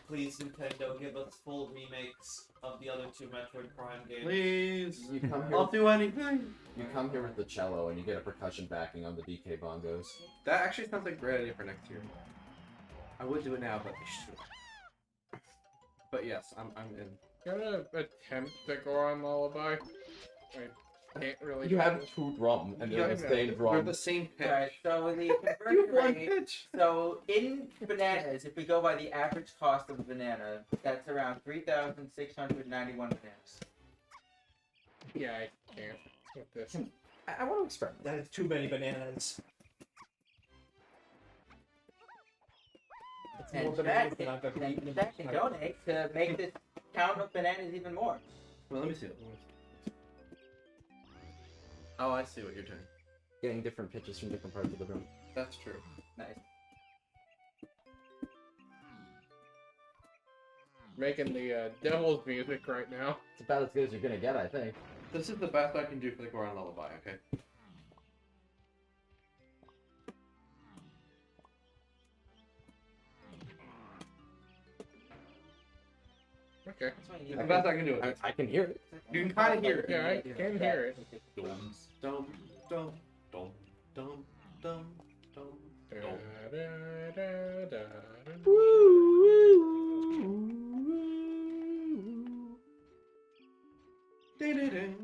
Please, Nintendo, give us full remakes of the other 2 Metroid Prime games. Please. You come here. I'll do anything. You come here with the cello, and you get a percussion backing on the DK bongos. That actually sounds like a great idea for next year. I would do it now, but I should. But yes, I'm in. Gonna attempt to go on Lullaby. I can't really. You have 2 drum, and they're the same They're drum. the same pitch. Alright, so the You conversion have one rate. pitch. So in bananas, if we go by the average cost of a banana, that's around 3,691 bananas. Yeah, I can't with this. I want to experiment. That is too many bananas. That's more And bananas that than I've ever eaten. that can donate to make this count of bananas even more. Well, let me see it. Oh, I see what you're doing. Getting different pitches from different parts of the room. That's true. Nice. Making the devil's music right now. It's about as good as you're gonna get, I think. This is the best I can do for the Goron Lullaby, okay? Okay. That's why you It's need the a- best I can do. I can hear it. You can kind of hear it. Yeah, I can hear it. Dum, dum, dum, dum, dum, dum, dum. Da, da, da, da, da. Da-da-dum,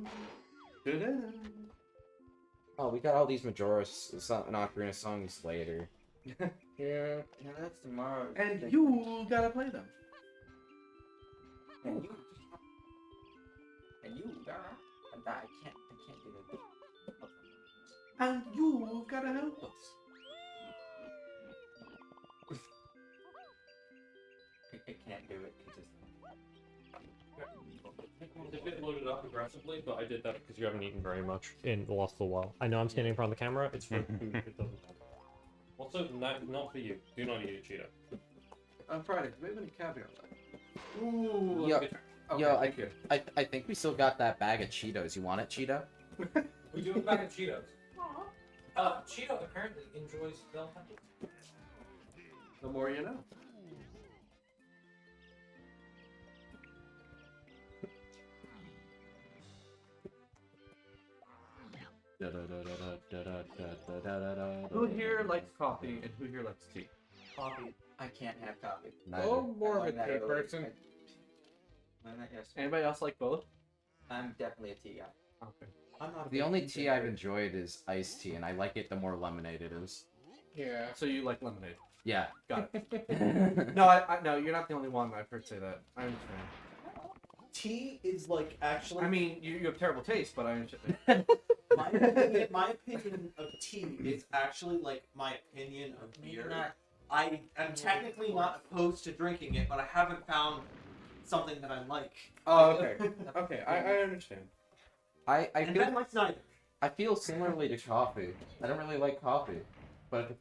da-da-dum. Oh, we got all these Majora's and Ocarina songs later. Yeah. Yeah, that's tomorrow. And you gotta play them. And you. I can't do it. And you gotta help us. I can't do it. If it loaded up aggressively, but I did that because you haven't eaten very much in the last little while. I know I'm standing in front of the camera. It's for food. It doesn't matter. Also, not for you. Do not eat a Cheeto. On Friday, do we have any caviar left? Ooh, Yo, Okay, yo, thank you. I think we still got that bag of Cheetos. You want it, Cheeto? We do have a bag of Cheetos. Cheeto apparently enjoys bell peppers. The more you know. Who here likes coffee and who here likes tea? Coffee. I can't have coffee. Oh, more of a I learned that tea early. person. I learned that yesterday. Anybody else like both? I'm definitely a tea guy. Okay. I'm not a The big only tea tea I've drinker. enjoyed is iced tea, and I like it the more lemonade it is. Yeah. So you like lemonade? Yeah. Got it. No, no, you're not the only one I've heard say that. I understand. Tea is like actually. I mean, you have terrible taste, but I understand. my opinion of tea is actually like my opinion of Maybe beer. not. I am technically not opposed to drinking it, but I haven't found something that I like. Oh, okay. Okay, I understand. I And feel Ben likes neither. I feel similarly to coffee. I don't really like coffee, but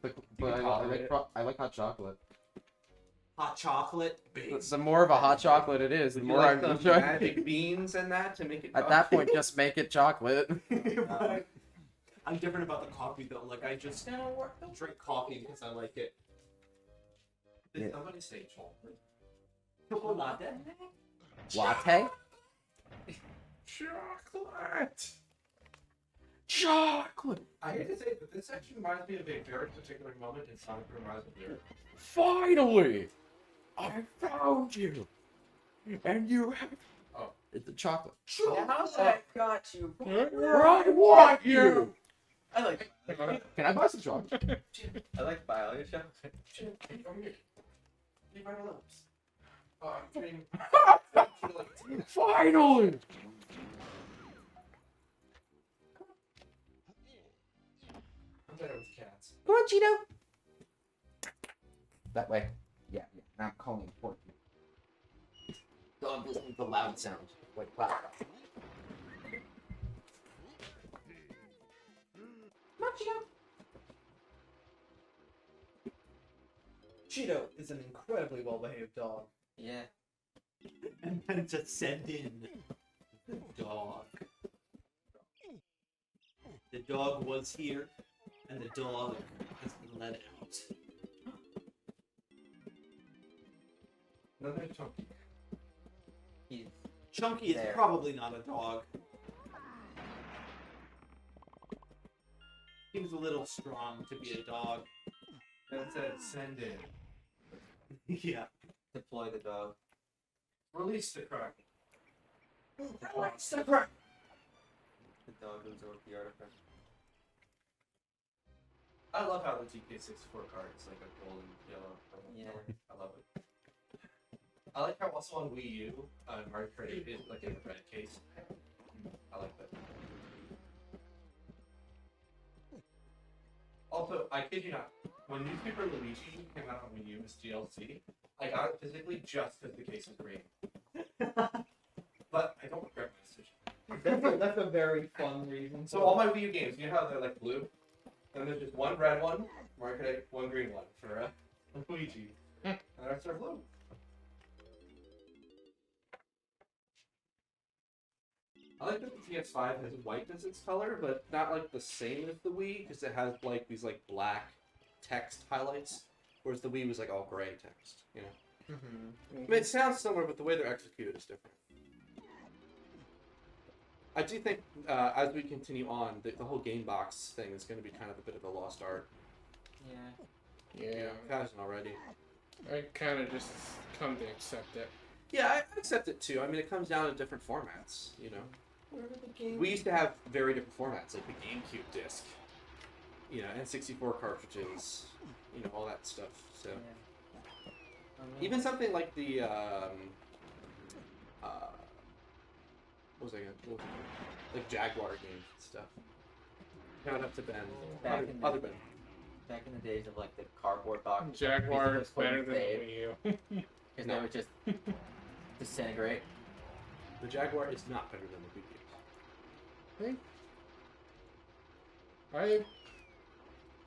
I like hot chocolate. Hot chocolate base. The more of a hot chocolate it is, the Would you more like I'm some magic beans and that to make it At that coffee? point, just make it chocolate. I'm different about the coffee though. Like I just drink coffee because I like it. Did Yeah. somebody say chocolate? Chocolate. Latte? Chocolate! Chocolate! I hate to say it, but this actually reminds me of a very particular moment in Sonic Rise of Zero. Finally! I found you! And you have... Oh. It's a chocolate. Now that I got you. I want you! I like Can I buy some chocolate? I like biology chocolate. Leave my lips. I'm kidding. Finally! I'm better with cats. Come on, Cheeto! That way. Yeah, now I'm calling it Porky. Dog doesn't need the loud sound. Like wow. Cheeto is an incredibly well-behaved dog. Yeah. And then just send in the dog. The dog was here, and the dog has been let out. Another chunky. He's Chunky is There. probably not a dog. Seems a little strong to be a dog. That said, send in. Yeah. deploy the dog. Release the Kraken. Relax the crap. The dog absorbs the artifact. I love how the GK64 card is like a golden yellow. Purple Yeah. color. I love it. I like how also on Wii U, Mario Kart 8 is like in a red case. I like that. Also, I kid you not, when New Super Luigi came out on Wii U as DLC, I got it physically just because the case is green. But I don't regret my decision. That's a very fun reason. So all my Wii U games, you know how they're like blue? And there's just one red one, Mario Kart 8, one green one for Luigi. And the rest are blue. I like that the PS5 has white as its color, but not like the same as the Wii, because it has like these like black text highlights, whereas the Wii was like all gray text, you know? I mean, it sounds similar, but the way they're executed is different. I do think as we continue on, the whole game box thing is going to be kind of a bit of a lost art. Yeah. Yeah, If it hasn't already. I kind of just come to accept it. Yeah, I accept it too. I mean, it comes down to different formats, you know? We used to have very different formats, like the GameCube disc, you know, N64 cartridges, you know, all that stuff. So even something like the what was I gonna? What was it called? Like Jaguar games and stuff. Shout out to Ben. Back in the- Other Ben. Back in the days of like the cardboard box. Jaguar is Basically, better than the fade, Wii U. because No. they would just disintegrate. The Jaguar is not better than the Wii U. I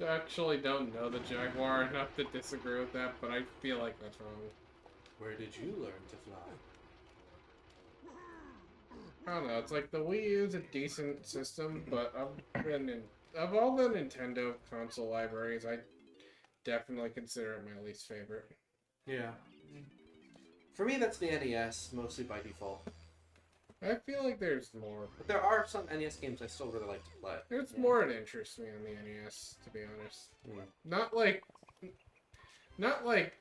actually don't know the Jaguar enough to disagree with that, but I feel like that's wrong. Where did you learn to fly? I don't know. It's like the Wii U is a decent system, but of all the Nintendo console libraries, I definitely consider it my least favorite. Yeah. For me, that's the NES, mostly by default. I feel like there's more. But there are some NES games I still really like to play. There's Yeah. more that interests me on the NES, to be honest. Mm. Not like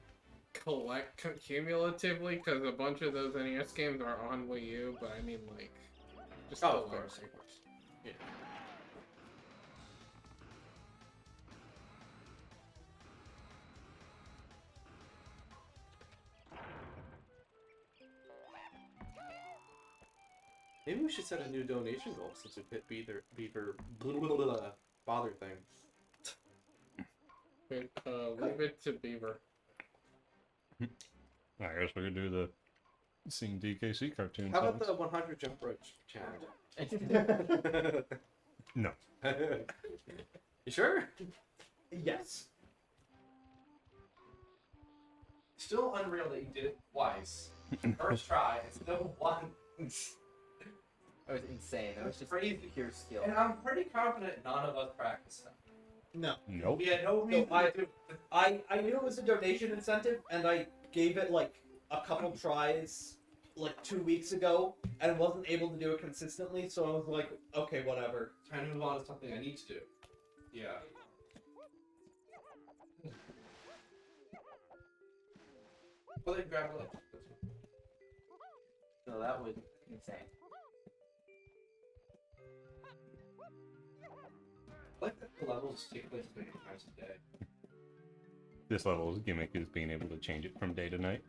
cumulatively, because a bunch of those NES games are on Wii U, but I mean like just Oh, the of course, library. of course. Yeah. Maybe we should set a new donation goal since we've hit Beaver bother thing. Leave it to Beaver. I guess we could do the seeing DKC cartoon. How about the 100 jump rope challenge? No. You sure? Yes. Still unreal that you did it twice. First try, and still won. That was insane. That was just Crazy. pure skill. And I'm pretty confident none of us practiced that. No. Nope. We had no reason to. I knew it was a donation incentive, and I gave it like a couple tries like 2 weeks ago, and wasn't able to do it consistently. So I was like, okay, whatever. Trying to move on to something I need to do. Yeah. Well, then grab a leg. So that was insane. I like that the levels take place many times a day. This level's gimmick is being able to change it from day to night.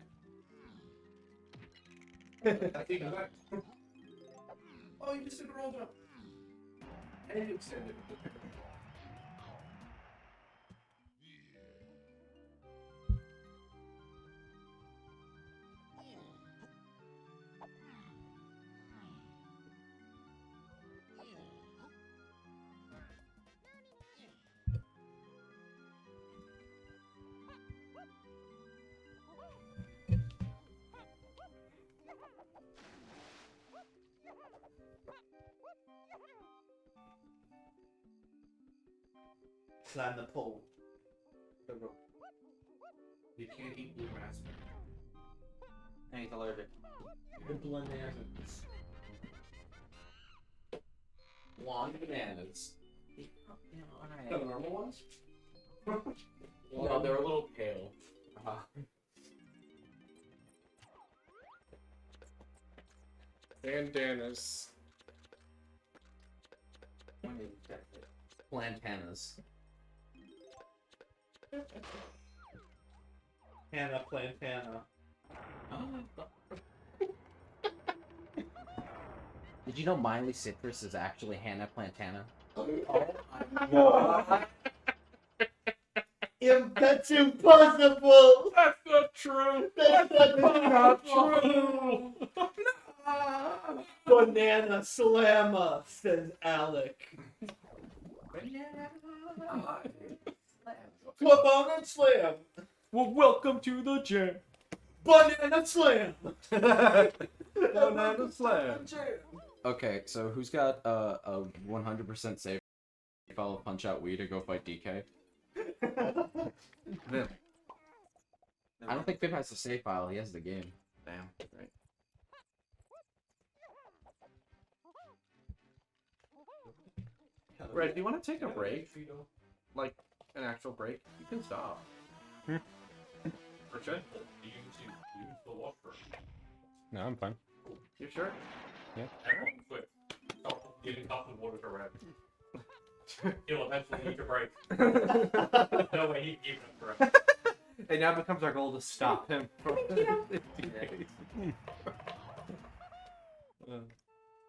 I think back. Oh, you just did a roll jump. And you extended it. Slam the pole. The rope. You can't eat blue raspberry. And he's allergic. The bananas. Blonde bananas. Alright. The normal ones? No, they're a little pale. Bandanas. Plantanas. Hannah Plantana. Did you know Miley Citrus is actually Hannah Plantana? That's impossible! That's not true. That's not true! Banana slammer, says Alec. Banana slam! Well, welcome to the gym. Banana slam! Banana slam. Okay, so who's got a 100% save file of Punch Out Wii to go fight DK? Vim. I don't think Vim has the save file, he has the game. Damn. Right. Red, do you want to take a break? Like, an actual break? You can stop. Pretend you use the washer. No, I'm fine. You sure? Everyone, quick. Stop giving cups of water to Red. He'll eventually need to break. No way he can keep it forever. It now becomes our goal to stop him from Do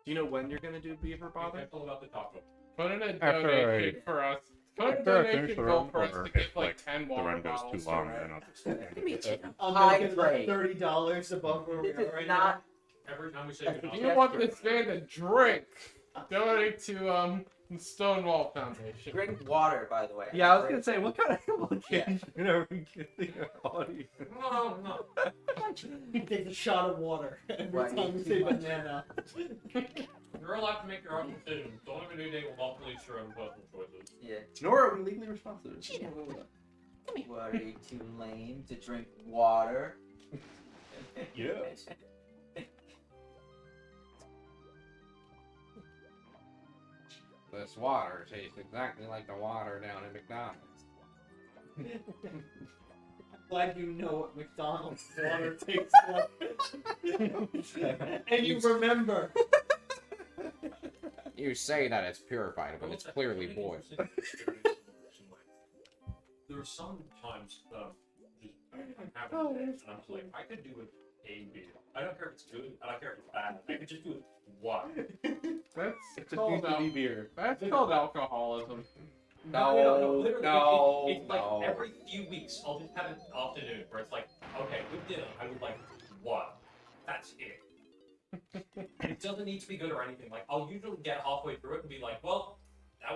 you know when you're gonna do Beaver Be Bother? careful about the taco. Put in a After donation for us. Put in a After I finish donation the goal run, for us or to get if like 10 the water run goes bottles too long, to then Red. I'll just. I'm High making like grade. $30 above where we This are right is not. Every time we say good If night, you want this man to drink, donate to the Stonewall Foundation. Drink water, by the way. Yeah, I was gonna say, what kind of implication are we giving our audience? no. He takes a shot of water every Right, time we too say much. banana. You're allowed to make your own decisions. Don't have a new day will not police your own personal choices. Yeah. Nor are we legally responsible. Worry too lame to drink water. Yes. This water tastes exactly like the water down at McDonald's. Glad you know what McDonald's water tastes like. And you remember. You say that it's purified, but it's clearly boiled. There are some times just I'm having days and I'm just like, I could do with a beer. I don't care if it's good. I don't care if it's bad. I could just do it one. That's It's a called BBB beer. That's called alcoholism. Literally, no, it's like no. every few weeks I'll just have an afternoon where it's like, okay, with dinner I would like one. That's it. It doesn't need to be good or anything. Like I'll usually get halfway through it and be like, well,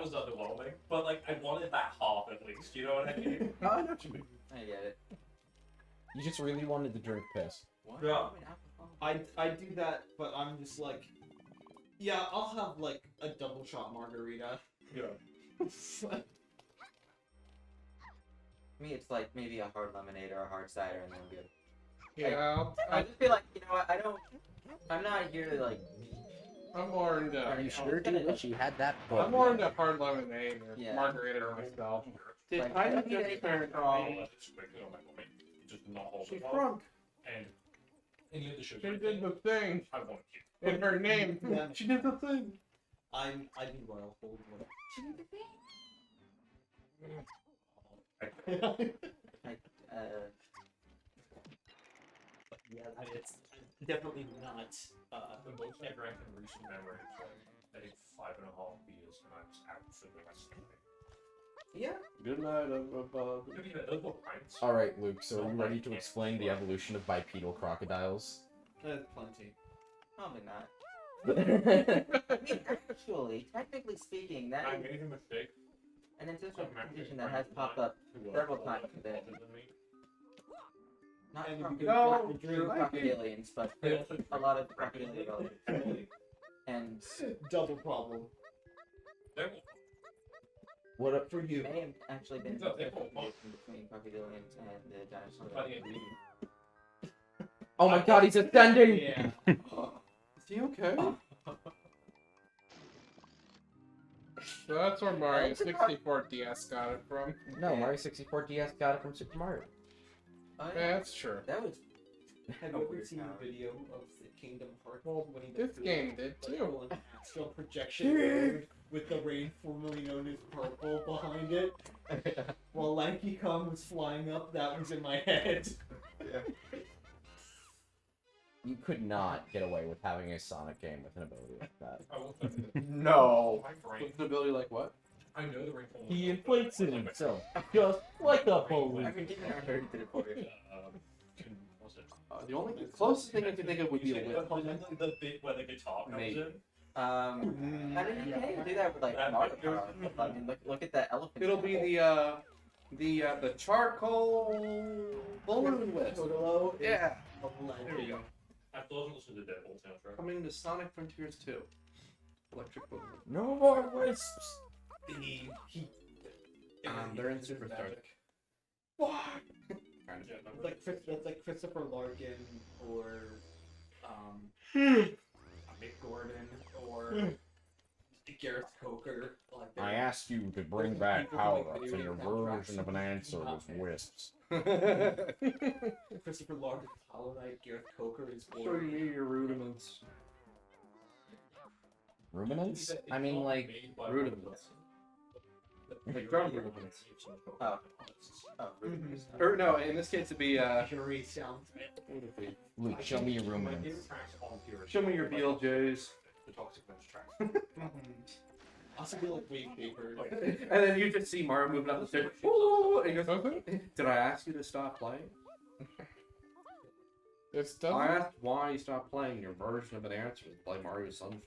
that was underwhelming. But like, I wanted that half at least. You know what I mean? Oh, I know what you mean. I get it. You just really wanted to drink piss. What? Yeah. I do that, but I'm just like, yeah, I'll have like a double shot margarita. Yeah. Me, it's like maybe a hard lemonade or a hard cider, and then I'm good. Yeah, I just feel like, you know what, I'm not here to, like... I'm more into. Are you sure, dude? Wish you had that book. I'm more into hard lemonade or Yeah. margarita myself. Did Like, I I don't need just anything turn I'll let this quickly on my point. Just not hold She's it up. drunk. And any of the sugar. She did the thing I want you. in her name. Yeah. She did the thing. I'd be royal. Hold on. Yeah, I mean, it's definitely not. The most I drank in recent memory is like, I think 5.5 beers, and I was out for the rest of the night. Yeah. Good night, everybody. Look at that, those were pints. All right, Luke. So are you ready to explain the evolution of bipedal crocodiles? That's plenty. Probably not. I mean, actually, technically speaking, that I is made a mistake. an ancestral condition that has popped up several times today. Not And true crocodilians, but a lot of crocodilian relatives. And Double problem. What up? For you. may have actually been No, a they're both- between crocodilians and the dinosaurs. Oh my God, he's ascending! Yeah. Is he okay? So that's where Mario 64 DS got it from. No, Mario 64 DS got it from Super Mario. Oh, Yeah, yeah. that's true. That was Have you ever seen a video of the Kingdom Hearts? Well, when he this went through, game did like, too. full astral projection mode with the rain formerly known as purple behind it. While Lanky Kong was flying up, that was in my head. You could not get away with having a Sonic game with an ability like that. I will tell you. No. My brain. With an ability like what? I know the ring. He inflates it himself, just like a balloon. I mean, even I heard did it for you. Was it? The only closest thing I can think of would be a You whip. said the bit where the guitar comes Maybe. in. I mean, you can even do that with like That Mario might do it. Kart. I mean, look at that elephant. It'll be the charcoal balloon whip. Totoro is Yeah. a There we legend. go. I still haven't listened to the Deadpool soundtrack. Coming to Sonic Frontiers 2. Electric Boogaloo. No more wisps. They're in Superstar. It's like that's like Christopher Larkin or Mick Gordon or Gareth Coker. Like I asked you to bring back power-ups, and your version of an answer was wisps. Christopher Larkin is Hollow Knight. Gareth Coker is Show me your rudiments. Ruminants? I mean, like, Rudiments. Like drum rudiments. Oh, Or no, in this case it'd be Jury sounds. what would it be? Luke, show me your My ruminants. favorite tracks on here is Show me your BLJs. the Toxic Bench track. Also be like Wave Paper. And then you just see Mario moving up the stairs. Ooh, and he goes, did I ask you to stop playing? This I doesn't. asked why you stopped playing. Your version of an answer was play Mario Sunshine.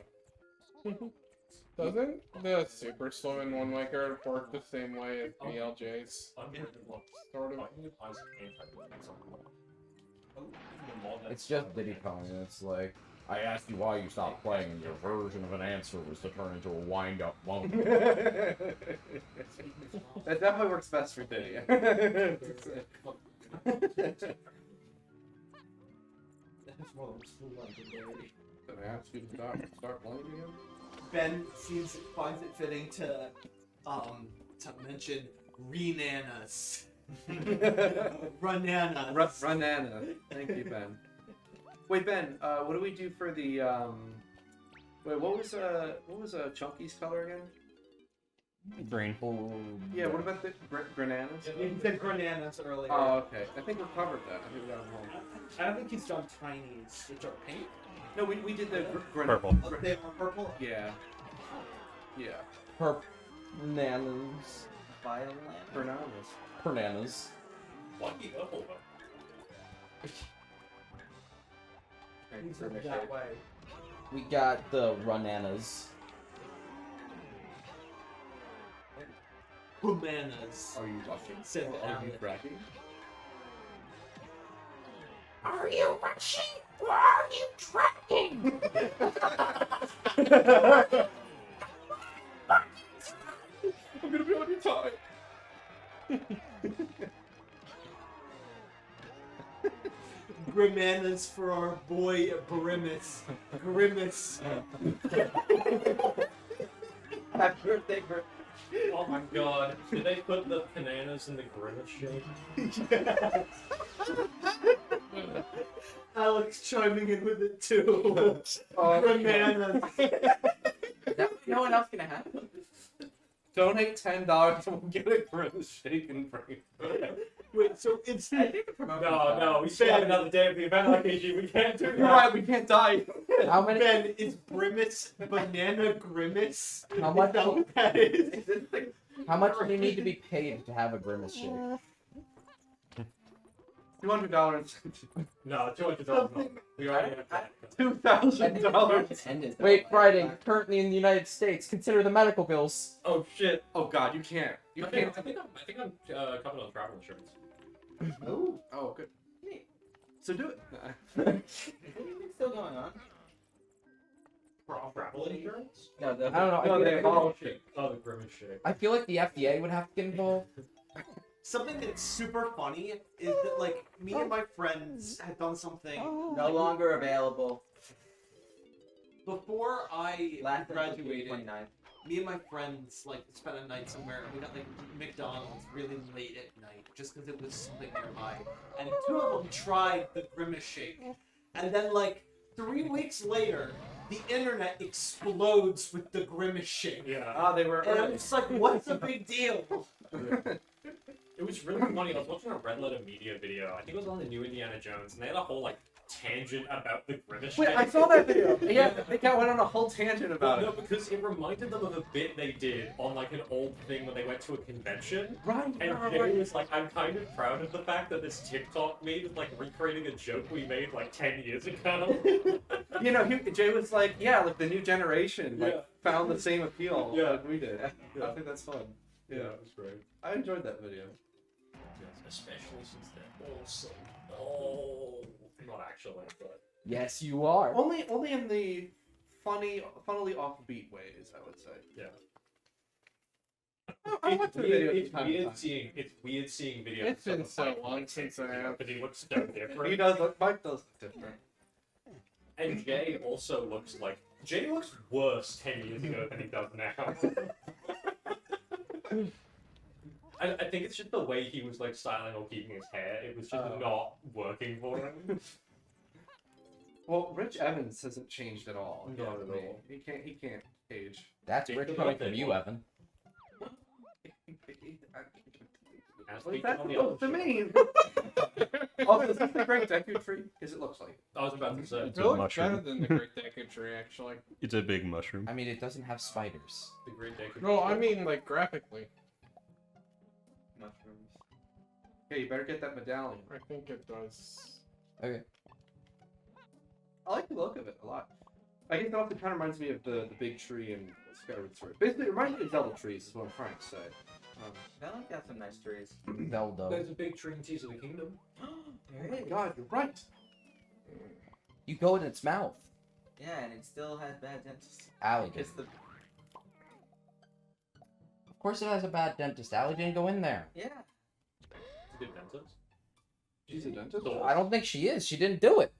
Doesn't the Super Slim in One Way Card work the same way as BLJ's? Sort of. It's just Diddy Kong, and it's like, I asked you why you stopped playing, and your version of an answer was to turn into a wind-up monkey. That definitely works best for Diddy. That's more legendary. Did I ask you to start playing again? Ben finds it fitting to mention Renanas. Runanas. Runana. Thank you, Ben. Wait, Ben. What do we do for the Wait, what was Chunky's color again? Green. Yeah. What about the grananas? You said Grananas earlier. Oh, okay. I think we covered that. I think we got them home. I don't think he's done Tinies, which are pink. No, we did the Purple. Oh, they are purple. Yeah. Yeah. Bananas. Violent. Bananas. Bananas. Lucky Apple. He's that way. We got the Runanas. bananas. Are you rushing? Said Or are you Alan. bragging? Are you rushing or are you tracking? I'm gonna be on your time. Bananas for our boy Grimace. Grimace. Happy birthday, Grimace. Oh my god. Did they put the bananas in the Grimace shake? Alex chiming in with it too. Bananas. That way no one else can have it. Donate $10 and we'll get a Grimace shake and bring it. Wait, so it's No, we still have another day of the event, RPG. We can't do You're that. right, we can't die. How many? Ben, it's Grimace, Banana Grimace. How much? Is that what that is? How much do you need to be paid to have a grimace shake? $200. No, $200. We already have that. $2,000. Wait, Friday. Currently in the United States, consider the medical bills. Oh shit. Oh god, you can't. You I think can't. I'm covered on travel insurance. Oh. Oh, good. So do it. Is anything still going on? Travel insurance? No, I don't know. I No, feel, they like, all Oh, the Grimace shake. I feel like the FDA would have to get involved. Something that's super funny is that, like, me and my friends had done something No longer available. before I Last graduated. 29. Me and my friends like spent a night somewhere, and we got like McDonald's really late at night, just because it was something nearby. And two of them tried the Grimace shake, and then like 3 weeks later, the internet explodes with the Grimace shake. Yeah. Ah, they were. And I'm just like, what's the big deal? It was really funny. I was watching a Red Letter Media video. I think it was on the new Indiana Jones, and they had a whole like tangent about the Grimace Wait, shake. I saw that video. Yeah, they went on a whole tangent about No, it. because it reminded them of a bit they did on like an old thing when they went to a convention. Right. And Jay was like, I'm kind of proud of the fact that this TikTok made is like recreating a joke we made like 10 years ago. You know, Jay was like, yeah, like the new generation like Yeah. found the same appeal Yeah. like we did. Yeah. I think that's fun. Yeah, it was great. I enjoyed that video. Especially since they're all so. Oh, not actually, but. Yes, you are. Only in the funnily offbeat ways, I would say. Yeah. I watch the videos It's from time to weird time. seeing videos. It's been of so Mike, long like, since takes I video, have. but he looks so different. He does look. Mike does look different. And Jay also looks like Jay looks worse 10 years ago than he does now. I think it's just the way he was like styling or keeping his hair. It was just not working for him. Well, Rich Evans hasn't changed at all. Not at all. He can't age. That's Take rich the coming birthday from you, boy. Evan. As What's we that did on the supposed to other show. mean? Oh, is this the Great Deku Tree? Because it looks like. I was about to say It looks mushroom. better than the Great Deku Tree, actually. It's a big mushroom. I mean, it doesn't have spiders. the Great Day. No, I mean, like, graphically. Mushrooms. Okay, you better get that medallion. I think it does. Okay. I like the look of it a lot. I guess it also kind of reminds me of the big tree in Skyward Sword. Basically, it reminds me of Zelda trees, is what I'm trying to say. That one got some nice trees. Zelda. There's a big tree in Tears of the Kingdom. Oh my god, you're right! You go in its mouth. Yeah, and it still has bad dentist. Alligator. It's the Of course it has a bad dentist. Allie didn't go in there. yeah. It's a good dentist. She's a dentist? I don't think she is. She didn't do it.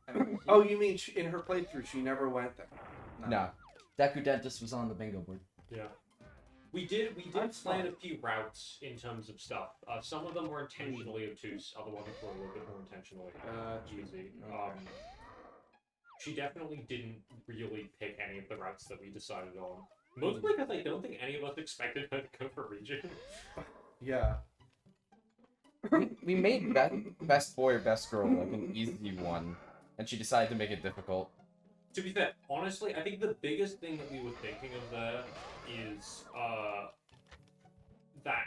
I mean, Oh, you mean in her playthrough she never went there? No. Deku Dentist was on the bingo board. Yeah. We did That's plan fine. a few routes in terms of stuff. Some of them were intentionally obtuse, other ones were a little bit more intentionally easy. She definitely didn't really pick any of the routes that we decided on. Mostly because I don't think any of us expected her to go for region. Yeah. We made best boy or best girl like an easy one, and she decided to make it difficult. To be fair, honestly, I think the biggest thing that we were thinking of there is that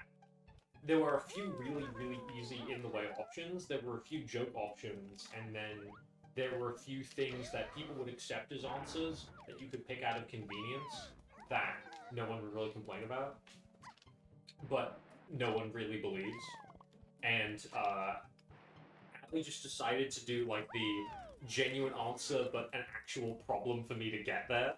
there were a few really, really easy in the way options. There were a few joke options, and then there were a few things that people would accept as answers that you could pick out of convenience that no one would really complain about. but no one really believes. And we just decided to do like the genuine answer, but an actual problem for me to get there.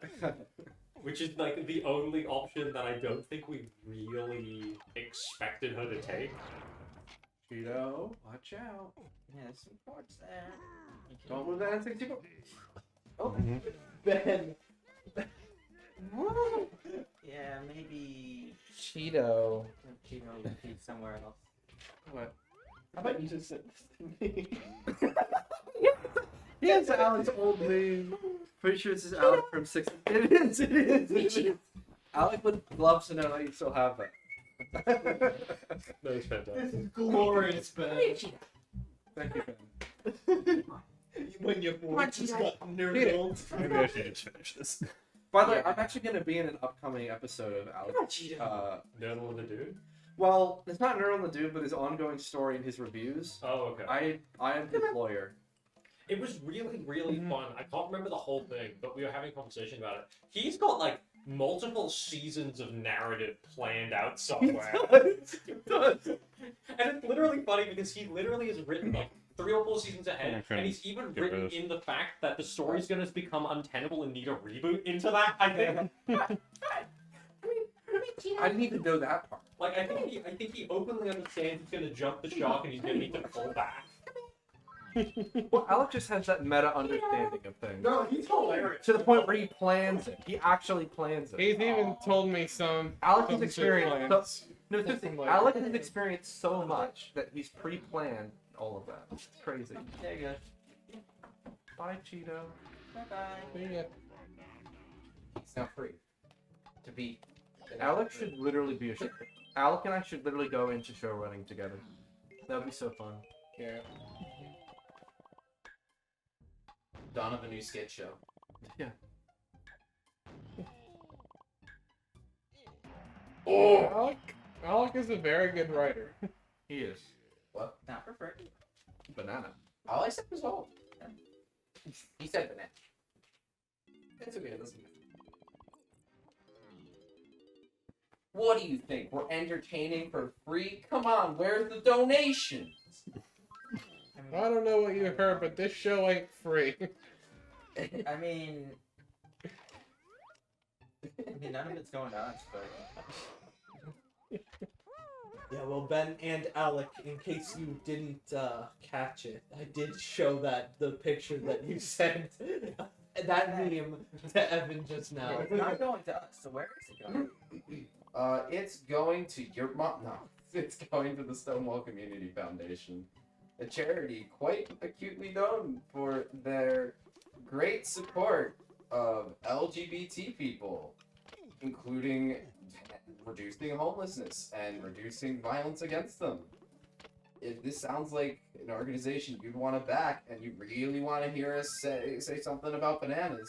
Which is like the only option that I don't think we really expected her to take. Cheeto, watch out. Yeah, there's some ports there. Don't move that N64. Oh, Ben. yeah, maybe Cheeto. Cheeto would be somewhere else. What? How about you just said this to me? He has Alec's old name. Pretty sure this is Alec from 6. It is. Alec would love to know that you still have that. That was fantastic. Glorious, Ben. Thank you, Ben. When your board just got nerdled. Maybe I should just finish this. By the way, I'm actually going to be in an upcoming episode of Alec. Nerdle the dude? Well, it's not Nerd on the Dude, but his ongoing story and his reviews. Oh, okay. I am his lawyer. It was really, really fun. I can't remember the whole thing, but we were having a conversation about it. He's got like multiple seasons of narrative planned out somewhere. He does. And it's literally funny because he literally has written like 3 or 4 seasons ahead, Okay. and he's even Get rid written of- in the fact that the story's going to become untenable and need a reboot into that, I think. I didn't even know that part. Like, I think he openly understands he's going to jump the shark and he's going to need to pull back. Well, Alec just has that meta understanding of things. No, he's hilarious. To the point where he plans it. He actually plans it. He's even told me some. Alec has some experienced. plans. No, seriously, Some, like- Alec has experienced so much that he's pre-planned all of that. It's crazy. There you go. Bye, Cheeto. Bye-bye. See ya. It's now free. To beat. Alec should literally be a show. Alec and I should literally go into show running together. That would be so fun. Yeah. Dawn of a new skit show. Alec is a very good writer. He is. What? Not for free. Banana. All I said was old. He said banana. It's okay, it doesn't matter. What do you think? We're entertaining for free? Come on, where's the donations? I don't know what you heard, but this show ain't free. I mean, none of it's going to us, but Yeah, well, Ben and Alec, in case you didn't catch it, I did show the picture that you sent, that meme to Evan just now. it's not going to us. So where is it going? It's going to your mom. No, it's going to the Stonewall Community Foundation, a charity quite acutely known for their great support of LGBT people, including reducing homelessness and reducing violence against them. If this sounds like an organization you'd want to back and you really want to hear us say something about bananas,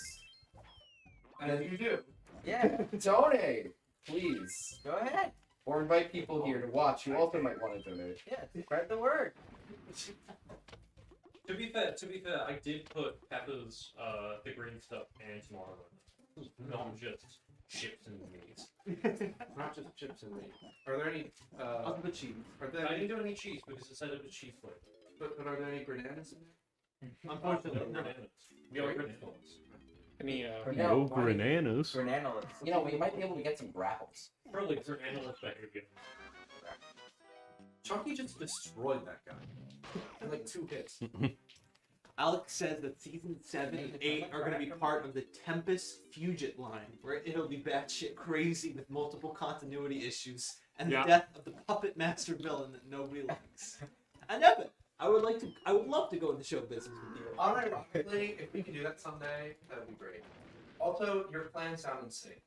And you do. Yeah, donate, please. go ahead. Or invite people here to watch who also might want to donate. Yeah, spread the word. To be fair, I did put Pepper's the green stuff and tomato in it. Not just chips and meat. Not just chips and meat. Are there any Other than cheese. Are I there didn't any, do any cheese because it said it was cheese flavor. but are there any bananas in there? Unfortunately, no bananas. We are bananas. Any No bananas. Banana. You know, we might be able to get some grapples. Probably because they're analyst behavior. Chunky just destroyed that guy. In like 2 hits. Alex says that season 7 and 8 are going to be part of the Tempest Fugit line, where it'll be batshit crazy with multiple continuity issues and Yeah. the death of the puppet master villain that nobody likes. And Evan, I would love to go into show business with you. Unironically, if we could do that someday, that would be great. Also, your plans sound insane.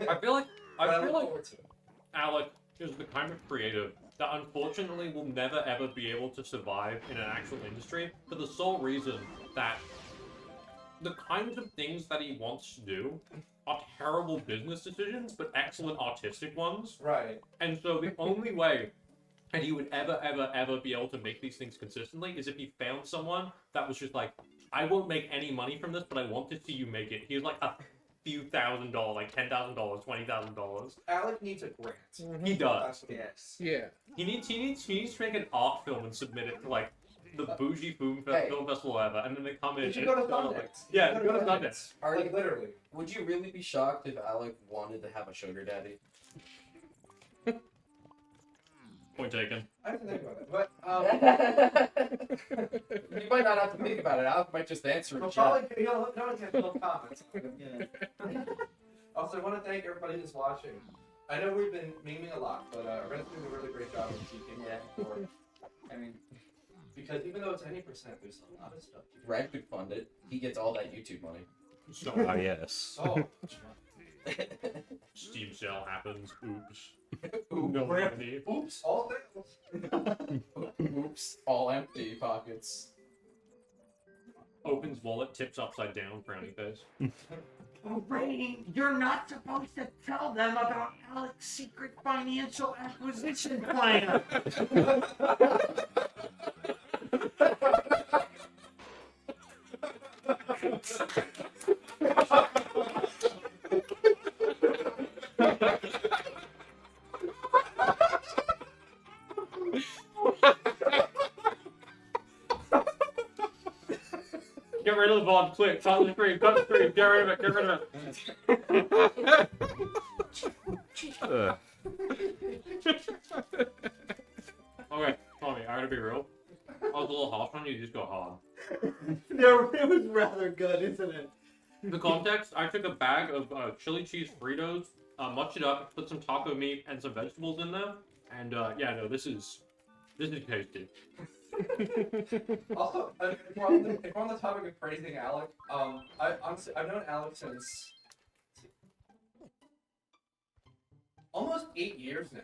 I feel like But I look forward to it. Alec is the kind of creative that unfortunately will never ever be able to survive in an actual industry for the sole reason that the kinds of things that he wants to do are terrible business decisions, but excellent artistic ones. Right. And so the only way that he would ever be able to make these things consistently is if he found someone that was just like, I won't make any money from this, but I want to see you make it. He was like few $1,000, like $10,000, $20,000. Alec needs a grant. He does. That's what he Yes. Yeah. He needs to make an art film and submit it to like the bougie film Hey. festival ever, and then they come in. You should and go to it's all like- Sundance. Yeah, You go to Sundance. Are you, Literally. would you really be shocked if Alec wanted to have a sugar daddy? Point taken. I have to think about it. But You might not have to think about it. Alec might just answer we'll in chat. probably no one's gonna no comments. Yeah. Also, I want to thank everybody who's watching. I know we've been memeing a lot, but Red's doing a really great job of keeping Yeah. forward. I mean, Because even though it's any percent, there's a lot of stuff. Red could fund it. He gets all that YouTube money. So, yes. Oh, Steam sale happens. Oops. Ooh, No rip. money. oops! All things. Oops, all empty pockets. Opens wallet, tips upside down, frowny face. Rain, you're not supposed to tell them about Alec's secret financial acquisition plan. Get rid of the VOD, quick. Cut the screen, cut the screen. Get rid of it, get rid of it. Okay, Tommy, I gotta be real. I was a little harsh on you, just got hard. It was rather good, isn't it? The context, I took a bag of chili cheese Fritos, munched it up, put some taco meat and some vegetables in there, and yeah, no, this is tasty. Also, if we're on the topic of praising Alec, I've known Alec since almost 8 years now,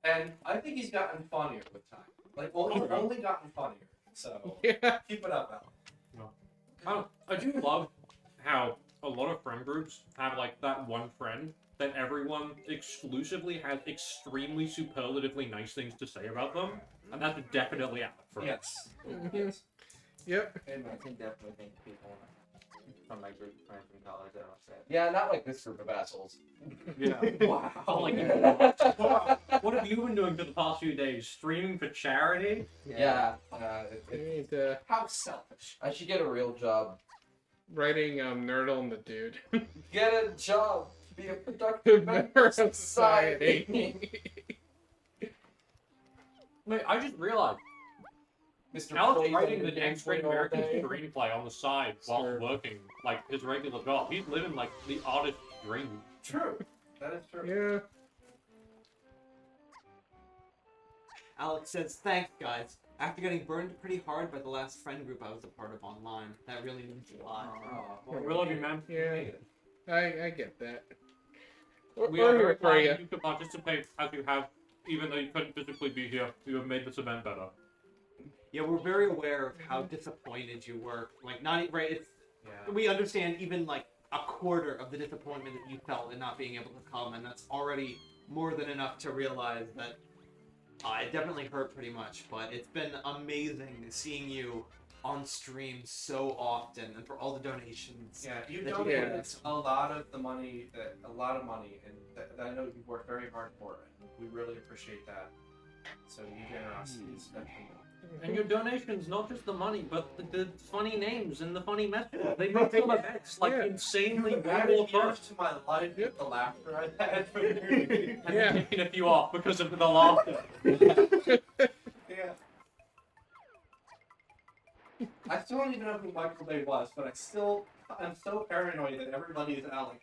and I think he's gotten funnier with time. Like, he's only gotten funnier. So Yeah. keep it up, Alec. I do love how a lot of friend groups have like that one friend that everyone exclusively has extremely superlatively nice things to say about them, and that's definitely Alec for us. Yes. Yes. Yep. I can definitely think people from my group of friends from college that are upset. Yeah, not like this group of assholes. Yeah. Wow. Like, what have you been doing for the past few days? Streaming for charity? Yeah. I need to How selfish. I should get a real job. writing Nerdle and the Dude. Get a job. Be a productive member of society. Mate, I just realized Mr. Alex Plays writing on the your next Great all American day. screenplay on the side while Sure. working like his regular job. He's living like the artist's dream. True. That is true. Yeah. Alex says, "Thanks, guys. After getting burned pretty hard by the last friend group I was a part of online, that really means a lot." Oh, We love you, man. Yeah. I get that. We are We're very here for glad you. that you could participate as you have, even though you couldn't physically be here. You have made this event better. Yeah, we're very aware of how disappointed you were. Like, not right. It's Yeah. we understand even like a quarter of the disappointment that you felt in not being able to come, and that's already more than enough to realize that it definitely hurt pretty much. But it's been amazing seeing you on stream so often, and for all the donations. Yeah, you that donated a lot of the money, and that I know you've worked very hard for it. We really appreciate that. So your generosity is definitely. And your donations, not just the money, but the funny names and the funny messages. They make some events like Yeah. insanely You way added more fun. years to my life with the laughter I had for you. And Yeah. then taking a few off because of the laughter. Yeah. I still don't even know who Michael Bay was, but I'm so paranoid that everybody is Alec.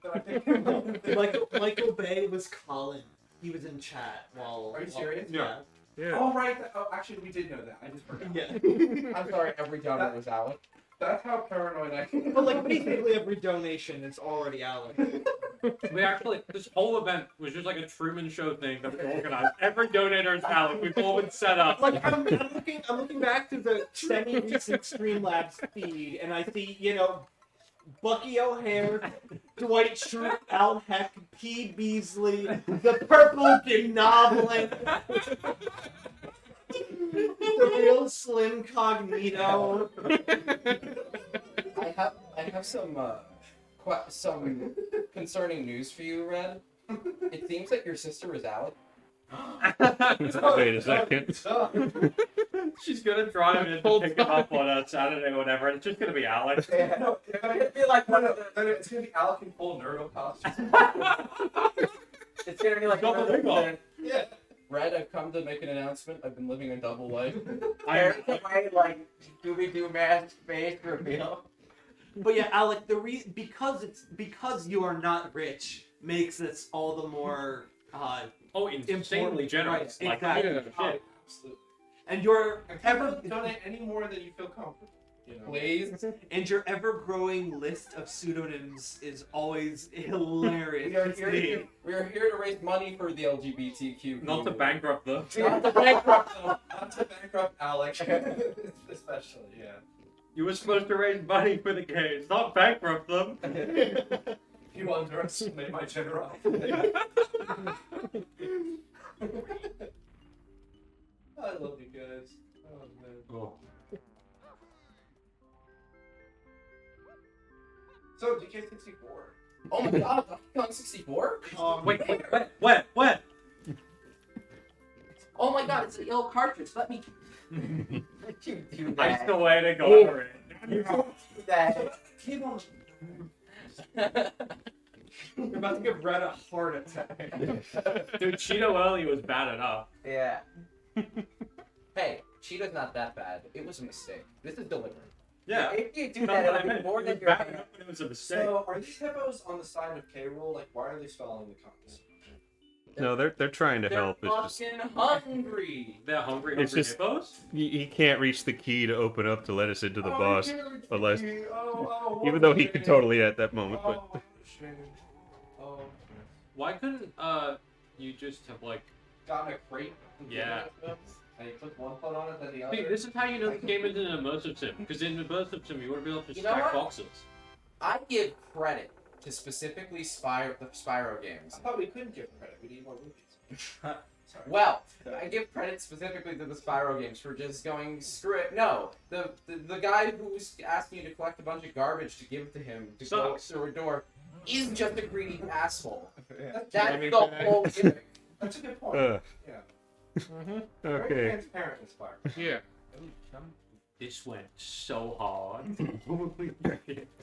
That I think Michael Bay was Colin. He was in chat while. Are you serious? Yeah. Yeah. Oh right. Oh, actually, we did know that. I just forgot. Yeah. I'm sorry, every donor was Alec. That's how paranoid I am. But like basically every donation is already Alex. We actually, this whole event was just like a Truman Show thing that we organized. Every donator is Alec. We've all been set up. Like I'm looking back to the semi-recent Streamlabs feed, and I see, Bucky O'Hare, Dwight Schrute, Al Heck, P. Beasley, the Purple Gnoblin, the real Slim Cognito. I have some some concerning news for you, Red. It seems that your sister is Alec. Wait a second. She's gonna drive in to pick him up on a Saturday or whatever, and it's just gonna be Alex. Yeah. It'd be like one of the. Then it's gonna be Alec in full Nerdle costume. It's gonna be like Got one the of wig on. the. Yeah. Red, I've come to make an announcement. I've been living a double life. There's the way like Scooby-Doo mask face reveal. But yeah, Alec, because you are not rich makes this all the more Oh, insanely important. generous. Right, Like, exactly. holy shit. And your Ever donate any more than you feel comfortable? You know? Please. your ever-growing list of pseudonyms is always hilarious. We are here to raise money for the LGBTQ. Not to bankrupt them. Not to bankrupt them. Not to bankrupt Alec, especially. Yeah. You were supposed to raise money for the gays, not bankrupt them. You underestimate my generosity. I love you guys. Oh man. Oh. So DK64. Oh my god, Donkey Kong 64? Wait, what? Oh my god, it's a yellow cartridge. Let me. You do I'm that. still waiting to go over it. You do that. You're about to give Red a heart attack. Dude, Cheeto early was bad enough. Yeah. Hey, Cheetah's not that bad. It was a mistake. This is deliberate. Yeah. If you do That's that, what I it'll be meant. more It than was your bad hand. enough, but it was a mistake. So are these hippos on the side of K. Rool? Like, why are they spelling the comments? No, they're trying to They're help. It's just fucking hungry. They're hungry It's just- hippos? he can't reach the key to open up to let us into the boss, unless Oh, even though he could totally at that moment. But Oh, shame. Oh, Why couldn't you just have like gotten a crate. and Yeah. given it to them, and he put one foot on it, then the See, other. this is how you know the game is an immersive sim. Because in immersive sim, you would be able to You know stack what? boxes. I give credit to specifically the Spyro games. I thought we couldn't give credit. We need more movies. Sorry. Well, I give credit specifically to the Spyro games for just going screw it. No, the guy who's asking you to collect a bunch of garbage to give to him to go Sucks. through a door is just a greedy asshole. Yeah. That's the whole gimmick. That's a good point. Yeah. Very okay. transparent this part. Yeah. This went so hard.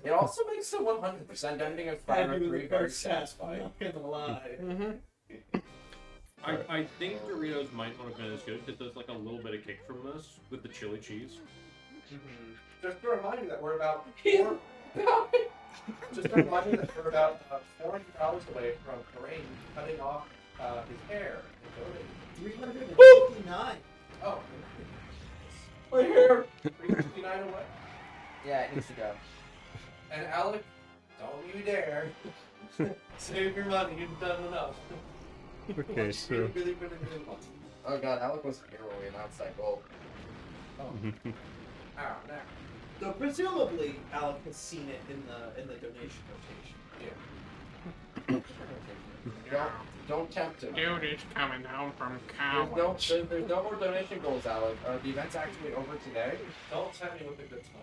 It also makes the 100% ending of Spyro 3 very satisfying. Not gonna lie. I think Doritos might not have been as good because there's like a little bit of kick from this with the chili cheese. Just to remind you that we're about just to remind you that we're about 400 hours away from Kareem cutting off his hair and donating. 359. Oh, We're here. 359 away. Yeah, it needs to go. And Alec, don't you dare save your money. You've done enough. Okay, so Really want. Oh god, Alec was a hero. We announced that goal. Ow, now. So presumably, Alec has seen it in the donation rotation. Don't tempt him. Dude is coming home from There's college. there's no more donation goals, Alec. The event's actually over today. Don't tempt me with a good time.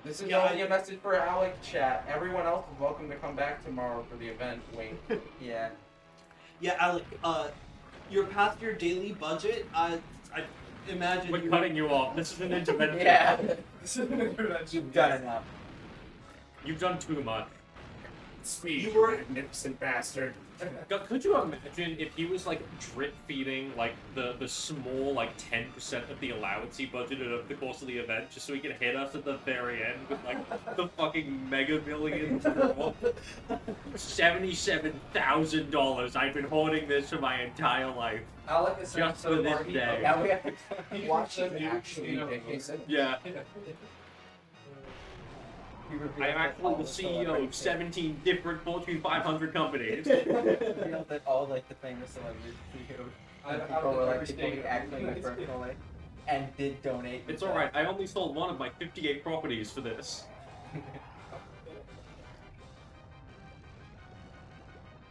This is Yeah, only a message for Alec chat. Everyone else is welcome to come back tomorrow for the event. Wink. Yeah. Yeah, Alec. You're past your daily budget. I imagine We're cutting you off. This is an intervention. Yeah. This is an intervention. You've done enough. You've done too much. Speed, You were- magnificent bastard. God, could you imagine if he was like drip feeding like the small like 10% of the allowance he budgeted over the course of the event just so he could hit us at the very end with like the fucking mega millions $77,000. I've been hoarding this for my entire life. Alec is Just so for this far, he- day. Now we have to Watch the him new actually casino. make a sense. Yeah, we reveal I am actually all the CEO of celebrities. 17 different Fortune 500 companies. Reveal that all like the famous celebrities who I people were like don't people we understand. actually knew personally and did donate. It's alright, I only sold one of my 58 properties for this.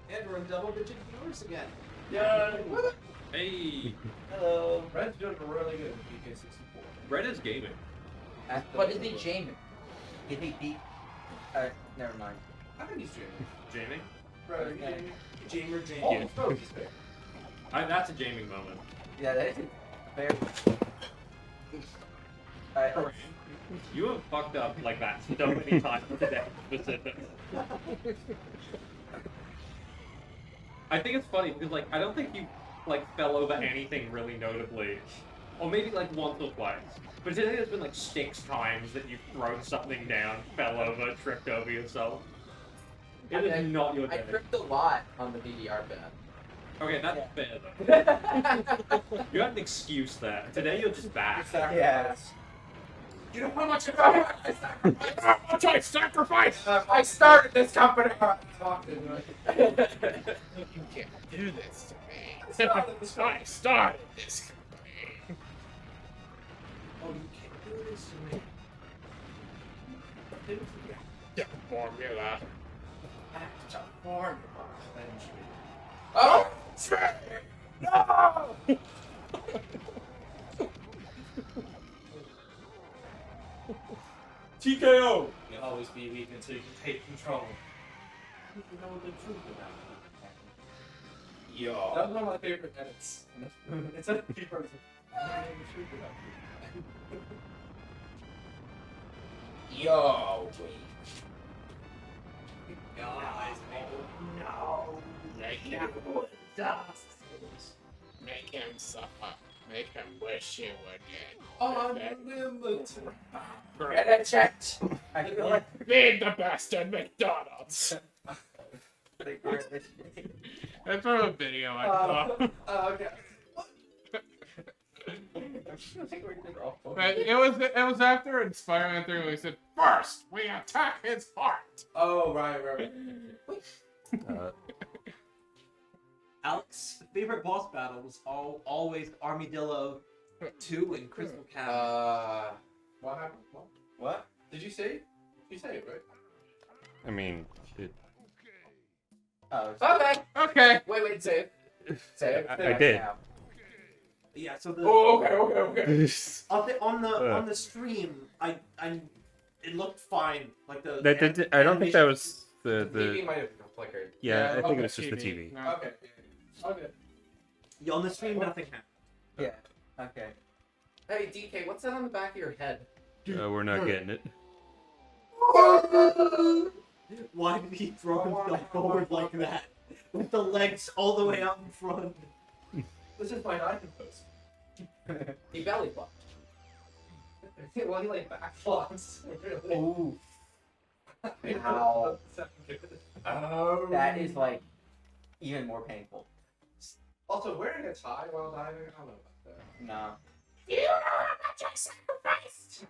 And we're in double-digit viewers again. Yeah. Hey, Hello. Red's doing really good with DK64. Red is gaming. But is he Jamie? Is he deep? Never mind. I think he's jamming. Jaming? Right, are you Okay. jamming? Jamer Jam. Oh, no, he's there. That's a jaming moment. Yeah, that is very. Alright, You have fucked up like that so many times today, specific. I think it's funny because like I don't think you like fell over anything really notably, or maybe like once or twice. But today there's been like 6 times that you've thrown something down, fell over, tripped over yourself. It is not your I day. tripped a lot on the DDR bed. Okay, that's Yeah. fair though. You have an excuse there. Today you're just bad. Yeah. You know how much I sacrificed? I started this company. You can't do this to me. I started this company. Oh, you can't do this to me. The formula. Act a formula. Oh! No! TKO! You'll always be weak until you can take control. You know the truth about it. Yo. That was one of my favorite edits. It's a few person. I know the truth about it. Yo! Make him dust. Make him suffer. Make him wish he were dead. Unlimited. Get it checked! I feel like Feed the bastard McDonald's. That's from a video I saw. Okay. But it was after in Spider-Man 3 when he said, "First, we attack his heart." Oh, right. Alex, favorite boss battle was always Armadillo 2 and Crystal Cavern. What happened? what? Did you say? You say it, right? I mean, it, Oh, Okay. Okay. wait, save. Save. I did. Now. Yeah, so the Oh, okay. on the stream, I it looked fine. Like the I don't think that was The the. TV might have flickered. Yeah, I think okay, it was just the TV. No. Okay. Okay. Yeah, on the stream nothing happened. Yeah. Okay. Hey, DK, what's that on the back of your head? We're not getting it. Why did he throw himself forward like that? With the legs all the way out in front. This is my diving pose. He belly flopped. Well, he like back flops. Ooh. Ow. Oh. That is like even more painful. Also, wearing a tie while diving, I don't know about that. No. You know how much I sacrificed?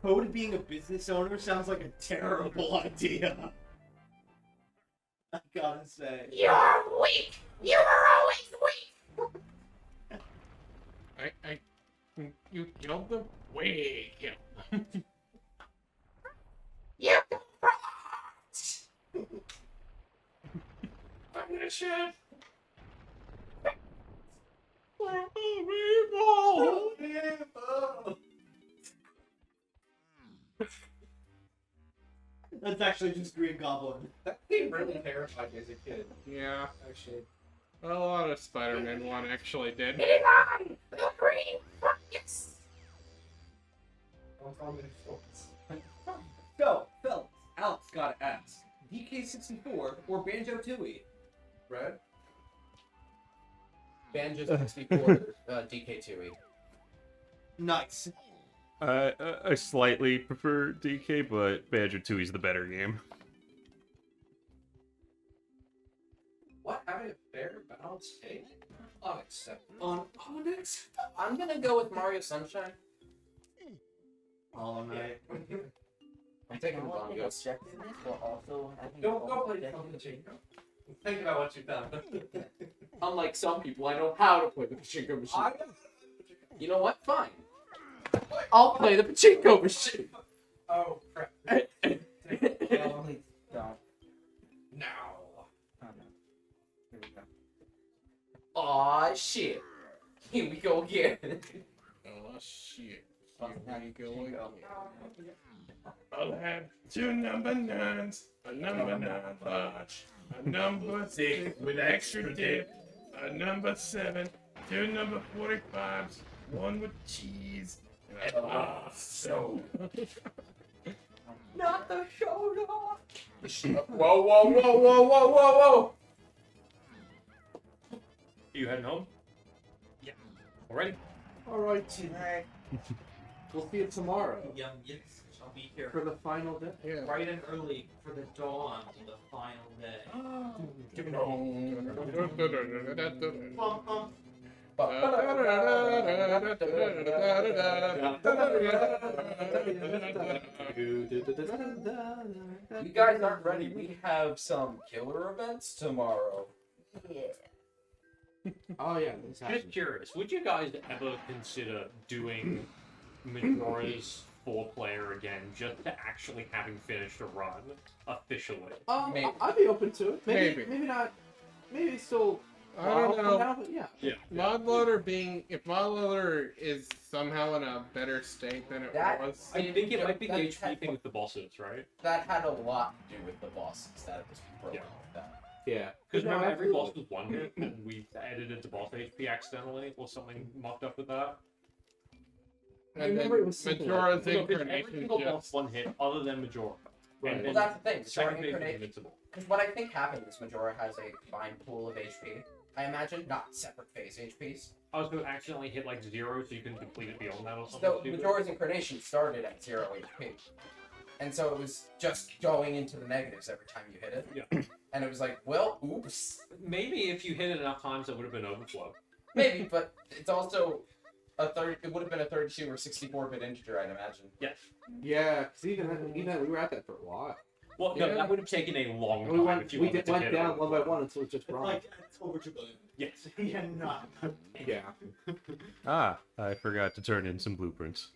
Toad being a business owner sounds like a terrible idea. I gotta say. You're weak. You were always weak. You killed them? Wait, kill. You I'm gonna shoot. That's actually just Green Goblin. That game really terrified me as a kid, Yeah. actually. A lot of Spider-Man 1 actually did. Elon, the green fungus. What's wrong with your shorts? So, Phil, Alex gotta ask. DK64 or Banjo Tooie? Red? Banjo 64, DK2E. Nice. I slightly prefer DK, but Badger 2 is the better game. What? Having a fair balanced take? Unacceptable. Unacceptable. I'm gonna go with Mario Sunshine. Hollow Knight. I'm taking the bongo. Objectiveness while also having Go full play objectiveness. the Pachinko. Think about what you've done. Unlike some people, I know how to play the pachinko machine. You know what? Fine. I'll play the pachinko machine. Oh, crap. Please don't. Now. Oh, no. Here we go. Aw, shit. Here we go again. Oh, shit. I'll have 2 number 9s, a number 9 large, a number 6 with extra dip, a number 7, 2 number 45s, 1 with cheese, and a so. Not the shoulder. Whoa, whoa, whoa, whoa, whoa, whoa, whoa! You heading home? Yeah. Alrighty. Alright. Alright. We'll see you tomorrow Yes, I'll be here for the final day. Yeah. bright and early for the dawn of the final day. You guys aren't ready. We have some killer events tomorrow. Oh yeah, this Just happened. curious, would you guys ever consider doing Majora's 4-player again, just to actually having finished a run officially? Maybe. I'd be open to it. Maybe. Maybe not. Maybe still. I don't know. Now, but yeah. Mod loader if mod loader is somehow in a better state than it That- was. I think it might be the That- HP thing with the bosses, right? That had a lot to do with the bosses that was broken Yeah. with that. Yeah. Because No, remember, every absolutely. boss was one hit, and we edited the boss HP accidentally, or something mucked up with that. And remember then it was something Majora's No, 'cause every Incarnation single boss just... one hit, other than Majora. Right. And Well, then that's the thing. second Majora phase was Incarnation. invincible. Because what I think happened is Majora has a fine pool of HP. I imagine, not separate phase HPs. I was going to accidentally hit like 0, so you can complete it beyond that or something So stupid. Majora's Incarnation started at 0 HP. And so it was just going into the negatives every time you hit it. Yeah. And it was like, well, oops. Maybe if you hit it enough times, it would have been overflow. Maybe, but it's also it would have been a 32 or 64-bit integer, I'd imagine. Yes. Yeah. Cause even we were at that for a while. Well, Yeah. no, that would have taken a long And time we went, if you we wanted did, to went hit down it. one by one until it was just wrong. it's over 2 billion. Yes. Yeah, not. Yeah. Ah, I forgot to turn in some blueprints.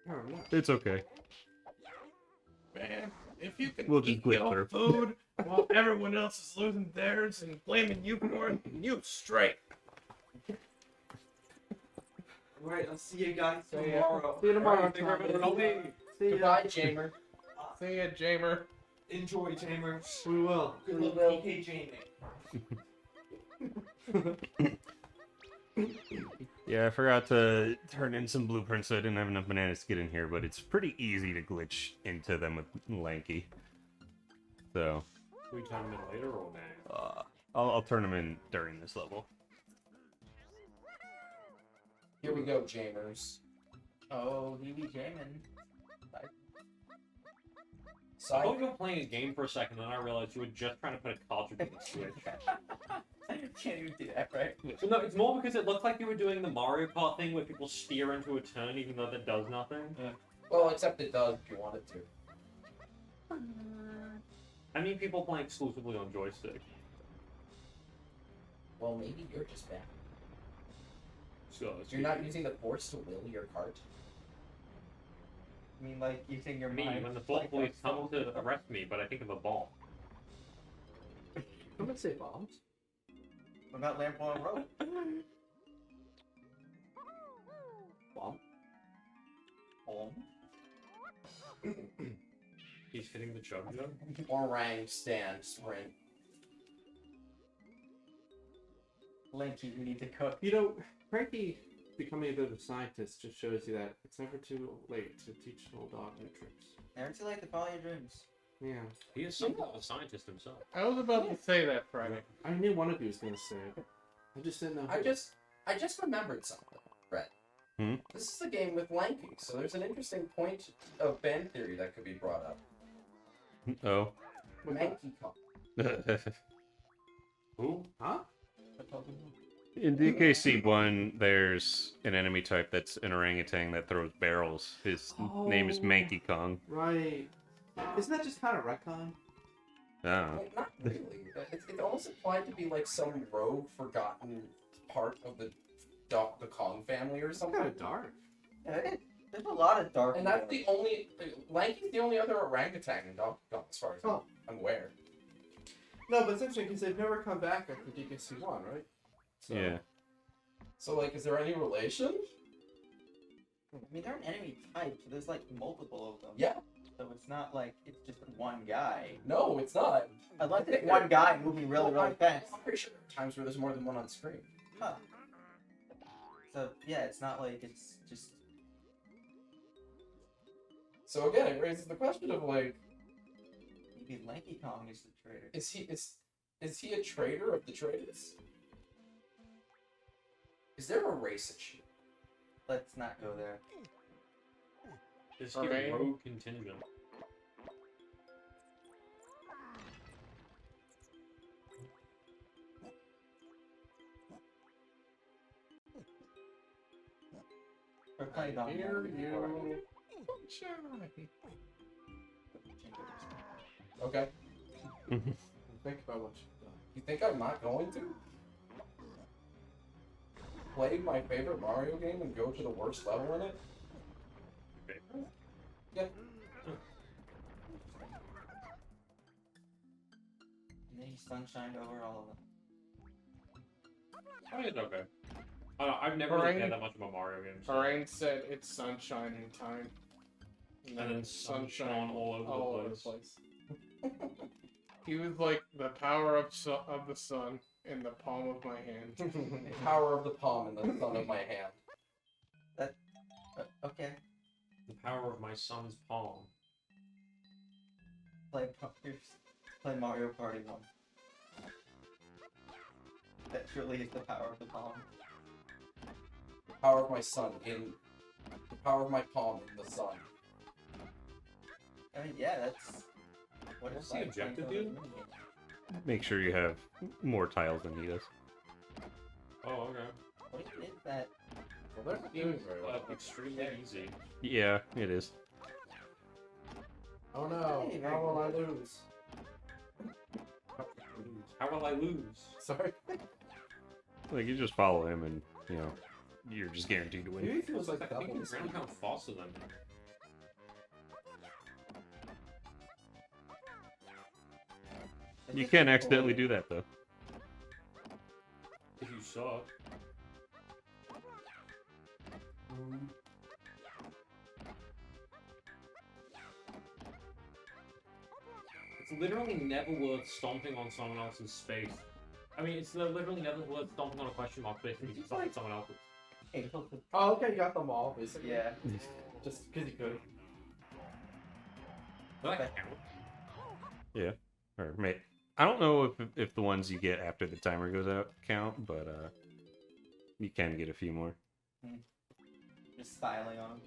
Oh, no. It's okay. Man, if you can We'll just eat glip your through. food while everyone else is losing theirs and blaming you for it, you straight. Alright, I'll see you guys So, yeah. tomorrow. See you tomorrow. Alright, thank you very much. Tommy. See ya. Goodbye, Jamer. See ya, Jamer. Enjoy, Jamers. We will. Good We luck, will. PK Jaming. Yeah, I forgot to turn in some blueprints, so I didn't have enough bananas to get in here, but it's pretty easy to glitch into them with Lanky. So, Can we turn them in later or now? I'll turn them in during this level. Here we go, Jamers. Oh, he be jamming. I Side thought you were playing a game for a second, then I realized you were just trying to put a cartridge in the Switch. Can't even do that, right? But no, it's more because it looked like you were doing the Mario Kart thing where people steer into a turn even though that does nothing. Well, except it does if you want it to. I mean, people playing exclusively on joystick. Well, maybe you're just bad. So it's You're not using the force to will your cart. I mean, like, using your me mind. when the like police a come to soldier. arrest me, but I think of a bomb. I'm gonna say bombs. What about Lampo and Rope? Bomb. He's hitting the chug jug. Orang stand sprint. Lanky, we need to cook. You know, Frankie becoming a bit of a scientist just shows you that it's never too late to teach an old dog new tricks. Never too late to follow your dreams. Yeah. He is something of a scientist himself. I was about to say that, Friday. I knew one of you was gonna say it. I just didn't know. I who. just remembered something, Brett. Hmm? This is a game with Lanky, so there's an interesting point of band theory that could be brought up. Oh. Lanky Kong. Who? Huh? In DKC1, there's an enemy type that's an orangutan that throws barrels. His name is Oh. Manky Kong. Right. Isn't that just kind of retcon? Oh. Like, not really. It's almost implied to be like some rogue, forgotten part of the Kong family or Kind something. of dark. Yeah, there's a lot of dark. And that's the only. Lanky's the only other orangutan in Donkey Kong, as far as Oh. I'm aware. No, but it's interesting because they've never come back after DKC1, right? So, Yeah. So, like, is there any relation? I mean, they're an enemy type, so there's like multiple of them. Yeah. So it's not like it's just one guy. No, it's not. Unless it's one guy moving really, really fast. I'm pretty sure there are times where there's more than one on screen. Huh. So yeah, it's not like it's just. So again, it raises the question of like, Maybe Lanky Kong is the traitor. is he a traitor of the traitors? Is there a race issue? Let's not go there. Is he Okay. a rogue contingent? We're playing Donkey Hear Kong before. you. Okay. Think about what you've done. You think I'm not going to? Play my favorite Mario game and go to the worst level in it? Yeah. And then he sunshined over all of them. I mean, it's okay. I don't know, I've never really played that much of a Mario game. So. Parain said it's sunshine in time. And then sunshine all over the place. He was like the power of the sun in the palm of my hand. The power of the palm and the thumb of my hand. Okay. The power of my son's palm. Play Mario Party 1. That truly is the power of the palm. The power of my son in the power of my palm in the sun. I mean, yeah, that's what it's What's the like. objective, playing dude? those minigames. Make sure you have more tiles than he does. Oh, okay. What is that? Well, they're doing very well. Extremely easy. Yeah, it is. Oh no, Hey, how will I lose? How will I lose? Sorry. Like, you just follow him and, you know, you're just guaranteed to win. Maybe it feels like I think doubles. it's ground pound faster than him. You can accidentally do that, though. If you suck. It's literally never worth stomping on someone else's space. I mean, it's literally never worth stomping on a question mark space because you stop on someone else's. Oh, okay, you got them all, basically. Yeah. Just because you could. Does that count? Yeah. Or, mate. I don't know if the ones you get after the timer goes out count, but, you can get a few more. Just styling on him.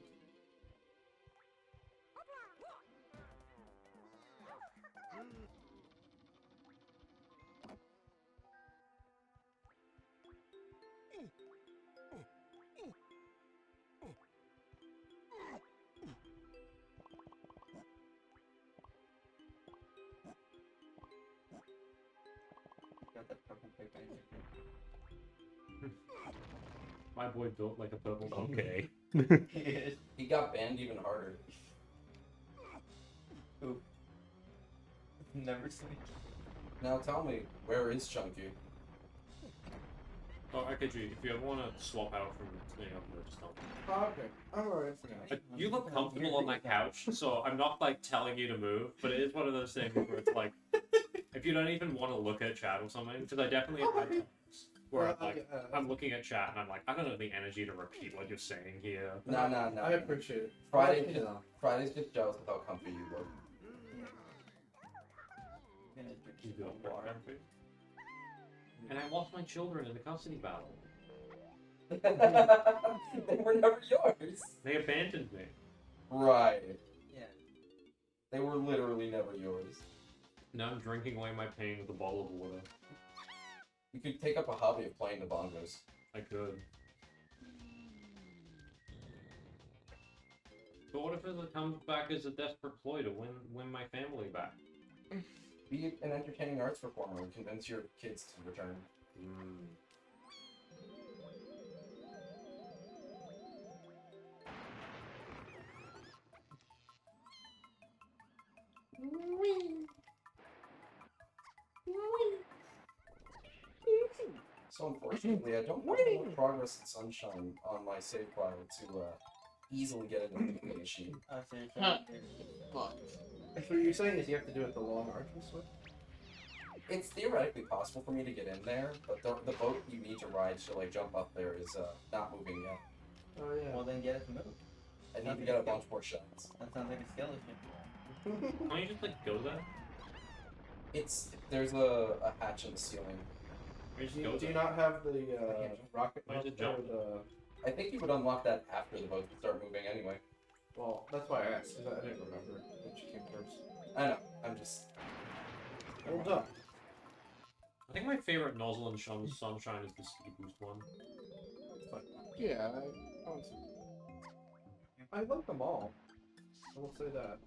Got that purple paper in it. My boy built like a purple dog. Okay. He got banned even harder. Ooh. Never seen. Now tell me, where is Chunky? Oh, IKG, if you ever want to swap out from staying up there, just tell me. Oh, okay. I'm alright for now. You look comfortable on that couch, so I'm not like telling you to move, but it is one of those things where it's like, if you don't even want to look at chat or something, because I definitely have had times where I'm looking at chat and I'm like, I don't have the energy to repeat what you're saying here. No. I appreciate it. Friday's just jealous of how comfy you look. I'm gonna drink You some do water. And I lost my children in the custody battle. They were never yours. They abandoned me. Right. Yeah. They were literally never yours. Now I'm drinking away my pain with a bottle of water. You could take up a hobby of playing the bongos. I could. But what if it comes back as a desperate ploy to win my family back? Be an entertaining arts performer and convince your kids to return. So unfortunately, I don't have enough progress in Sunshine on my save file to easily get into the machine. Oh, so you're Huh. saying Fuck. So what you're saying is you have to do it the long arches way? It's theoretically possible for me to get in there, but the boat you need to ride to like jump up there is not moving yet. Oh yeah. well, then get it to move. I need to get a bunch more shots. That sounds like a skill issue. Can't you just like go there? There's a hatch in the ceiling. Or just Do go you there? not have the rocket Why is it launcher or jumping? the? I think you would unlock that after the boat would start moving anyway. Well, that's why I asked because I didn't remember which came first. I know. I'm just. Hold up. I think my favorite nozzle in Sunshine is the speed boost one. Yeah, I like them all. I will say that.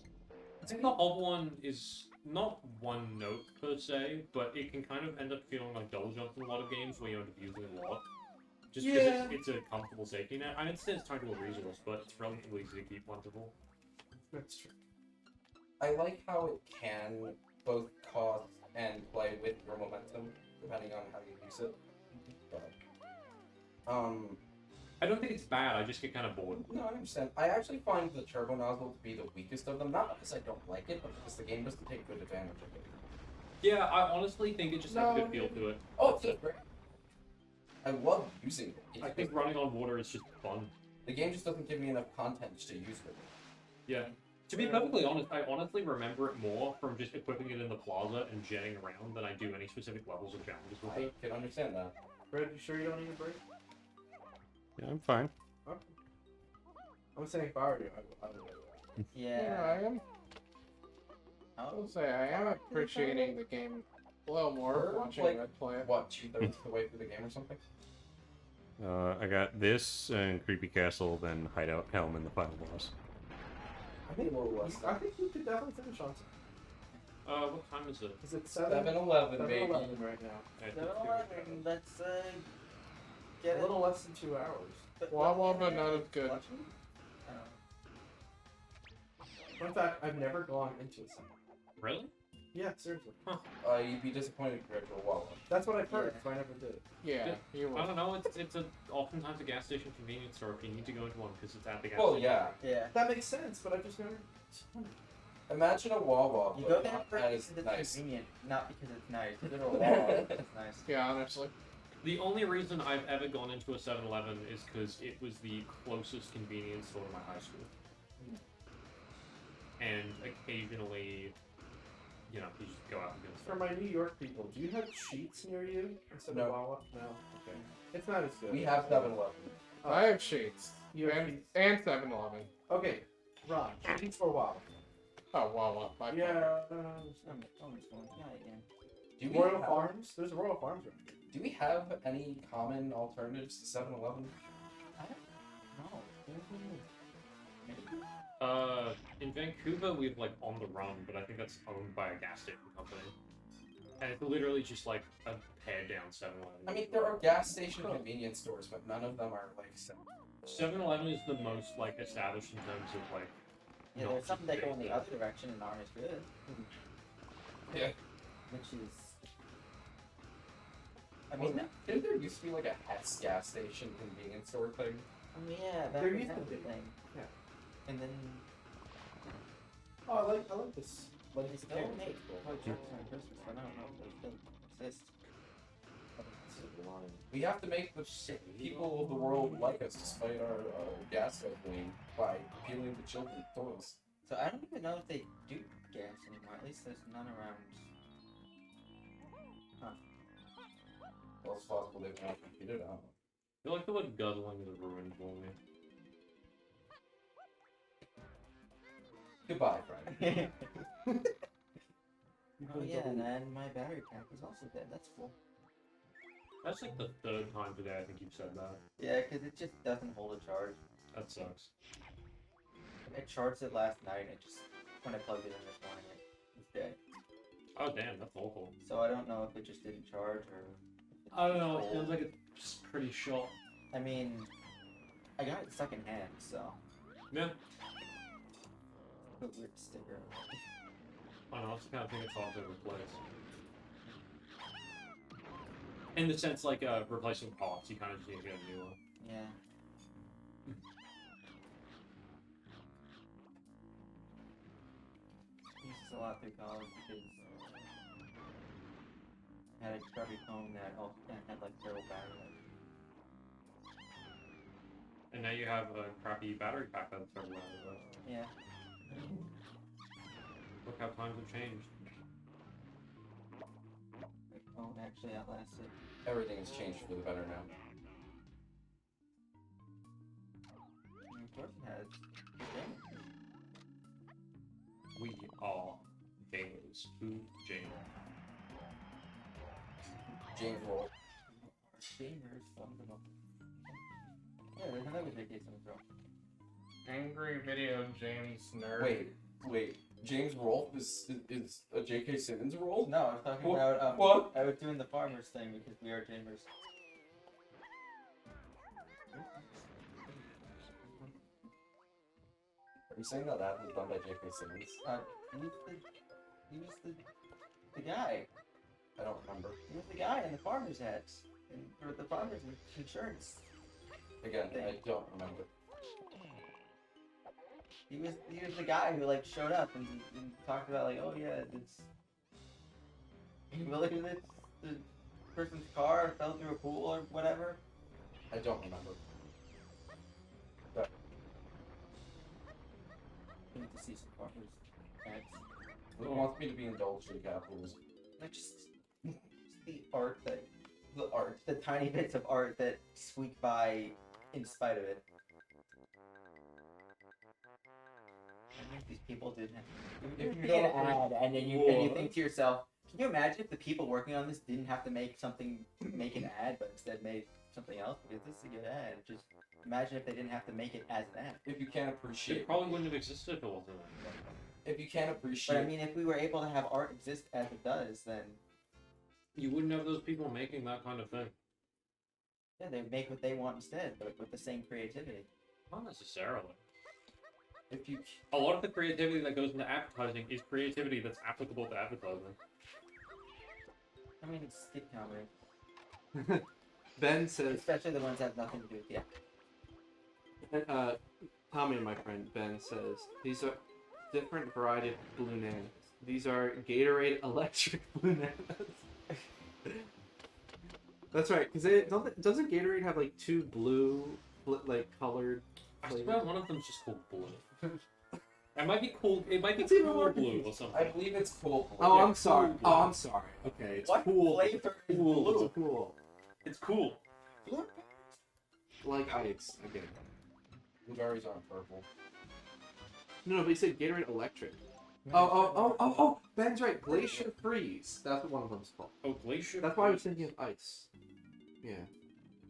I think the Hob one is not one note per se, but it can kind of end up feeling like double jump in a lot of games where you end up using it a lot. Just because it's a comfortable safety net. I understand it's tied to a resource, but it's relatively easy to keep plentiful. That's true. I like how it can both cost and play with your momentum, depending on how you use it. But, I don't think it's bad, I just get kind of bored. no, I understand. I actually find the turbo nozzle to be the weakest of them, not because I don't like it, but because the game doesn't take good advantage of it. Yeah, I honestly think it just has a good feel to it. Oh, it's great. I love using it. It's I think just- running on water is just fun. the game just doesn't give me enough content to use with it. Yeah. To be perfectly honest, I honestly remember it more from just equipping it in the plaza and jetting around than I do any specific levels or challenges with I it. can understand that. Brad, you sure you don't need a break? Yeah, I'm fine. Okay. I'm saying if I were you, I would. yeah, I am. I will say I am appreciating the game a little more We're, watching like, Red play it. What, 2/3 of the way through the game or something? I got this and Creepy Castle, then Hideout Helm and the final boss. I think a little less. I think you could definitely finish on some. What time is it? Is it 7-11, baby. 7-11 right now. I think No, it's let's A get it. little less than 2 hours. Wawa, but not as good. Fun fact, I've never gone into a cinema. Really? Yeah, seriously. You'd be disappointed compared to a Wawa. That's what I've heard, Yeah. so I never did it. Yeah, you I will. don't know, it's oftentimes a gas station convenience store if you need to go into one because it's at the gas Well, station. yeah. Yeah. That makes sense, but I've just never. Imagine a Wawa, You but go there not first as because it's nice. convenient, not because it's nice. You go to a wall, it's nice. Yeah, honestly. The only reason I've ever gone into a 7-Eleven is because it was the closest convenience store to my high school. And occasionally, you know, you just go out and get For stuff. my New York people, do you have Sheets near you instead No. of Wawa? No. Okay. It's not as good. We have 7-Eleven. I have sheets. You have And, Sheets. and 7-Eleven. Okay, Ron. Sheets for Wawa. Oh, Wawa. By far. Yeah. Do we Royal have- Farms. There's a Royal Farms right here. Do we have any common alternatives to 7-Eleven? In Vancouver, we've like On the Run, but I think that's owned by a gas station company. And it's literally just like a pared down 7-Eleven. I mean, there are gas station convenience stores, but none of them are like. 7-Eleven is the most like established in terms of like. Yeah, not there's something that just go in the big, other direction and aren't as good. Yeah. Which is. I Well, mean, didn't there used to be like a Hess gas station convenience store thing? yeah, that There was used to be. everything. Yeah. And then Oh, I like this. they still make chocolates on Christmas, but I don't know if they still exist. We have to make the people of the world like us despite our gas guzzling by appealing to children's toys. So I don't even know if they do gas anymore. At least there's none around. Well, it's possible they've not computed it. I don't know. I feel like the word guzzling is ruined for me. Goodbye, friend. Oh yeah, and then my battery pack is also dead. That's cool. That's like the third time today I think you've said that. Yeah, because it just doesn't hold a charge. That sucks. I charged it last night, and it just when I plugged it in this morning, it's dead. Oh damn, that's awful. So I don't know if it just didn't charge or. If it's I don't know, it old. feels like it's pretty short. I mean, I got it secondhand, so. Yeah. But weird sticker. I don't know, it's the kind of thing that's hard to replace. In the sense, like, replacing parts, you kind of just need to get a new one. Yeah. a lot through college because I had a scrubby phone that also had like terrible battery life. And now you have a crappy battery pack that's starting out of it. Yeah. Look how times have changed. My phone actually outlasted. Everything has changed for the better now. And of course it has. Okay. We are gamers. Who James? James Roll. Gamers, fundamental. Yeah, there's another JK Simmons. Angry Video James Nerd. Wait. James Rolfe is a J.K. Simmons role? No, I was talking What? about What? I was doing the farmers thing because we are gamers. Are you saying that was done by J.K. Simmons? He was the guy. I don't remember. He was the guy in the farmers hats and for the farmers insurance. Again, I don't remember. He was the guy who like showed up and talked about like, oh yeah, the person's car fell through a pool or whatever. I don't remember. I need to see some farmers hats. It wants me to be indulged in capitalism. Like just the art, the tiny bits of art that squeak by in spite of it. I think these people didn't have. If you get an ad and then you think to yourself, can you imagine if the people working on this didn't have to make an ad, but instead made something else? Because this is a good ad. Just imagine if they didn't have to make it as an ad. If you can't appreciate It probably wouldn't have existed if it wasn't. If you can't appreciate But I mean, if we were able to have art exist as it does, then You wouldn't have those people making that kind of thing. yeah, they make what they want instead, but with the same creativity. Not necessarily. if you A lot of the creativity that goes into advertising is creativity that's applicable to advertising. I mean, it's skit comedy, Ben says, especially the ones that have nothing to do with Tommy, my friend Ben says, these are different variety of blue nanas. These are Gatorade electric blue nanas. That's right, because doesn't Gatorade have like two blue, like colored? I swear one of them's just called blue. It might be cool. It might be It's even cool more blue or something. I believe it's cool. Oh, Yeah, I'm sorry. cool. Oh, I'm sorry. Okay, it's What cool. flavor is Cool. blue? It's cool. It's cool. Like ice. Again. Blueberries aren't purple. No, but he said Gatorade electric. Oh, Ben's right. Glacier Freeze. That's what one of them's called. Oh, glacier. That's why I was thinking of ice. Yeah.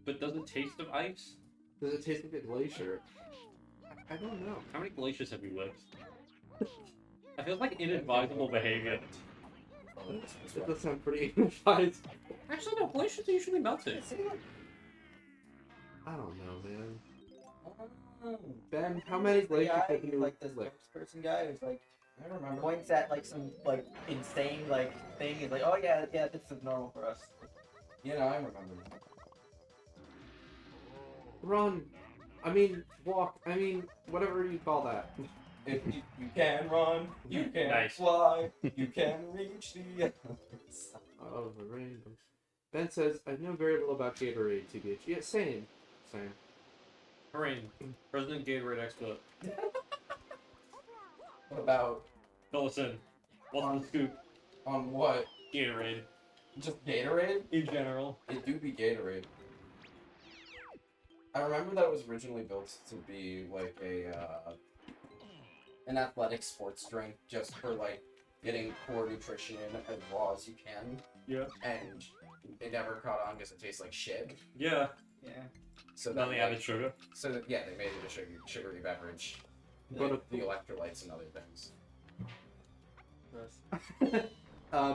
But does it taste of ice? Does it taste like a glacier? I don't know. How many glaciers have you licked? I feel like inadvisable behavior. That does sound pretty advised. Actually, no. Glaciers are usually melted. I don't know, man. Oh. Ben, how many The glaciers guy, have you like the licked? spokesperson guy who's like I remember. points at like some like insane like thing. He's like, oh yeah, this is normal for us. Yeah, no, I remember. Run. I mean, walk. I mean, whatever you call that. If you can run, you can Nice. fly, you can reach the. Oh, the rainbow. Ben says, I know very little about Gatorade, TBH. Yeah, same. Hooray. President Gatorade expert. What about Fill us in. What's the scoop? on what? Gatorade. Just Gatorade? In general. It do be Gatorade. I remember that it was originally built to be like an athletic sports drink, just for like getting core nutrition in as raw as you can. Yeah. And they never caught on because it tastes like shit. Yeah. Yeah. So Then then they added sugar. So that, yeah, they made it a sugary beverage. But Like the electrolytes and other things.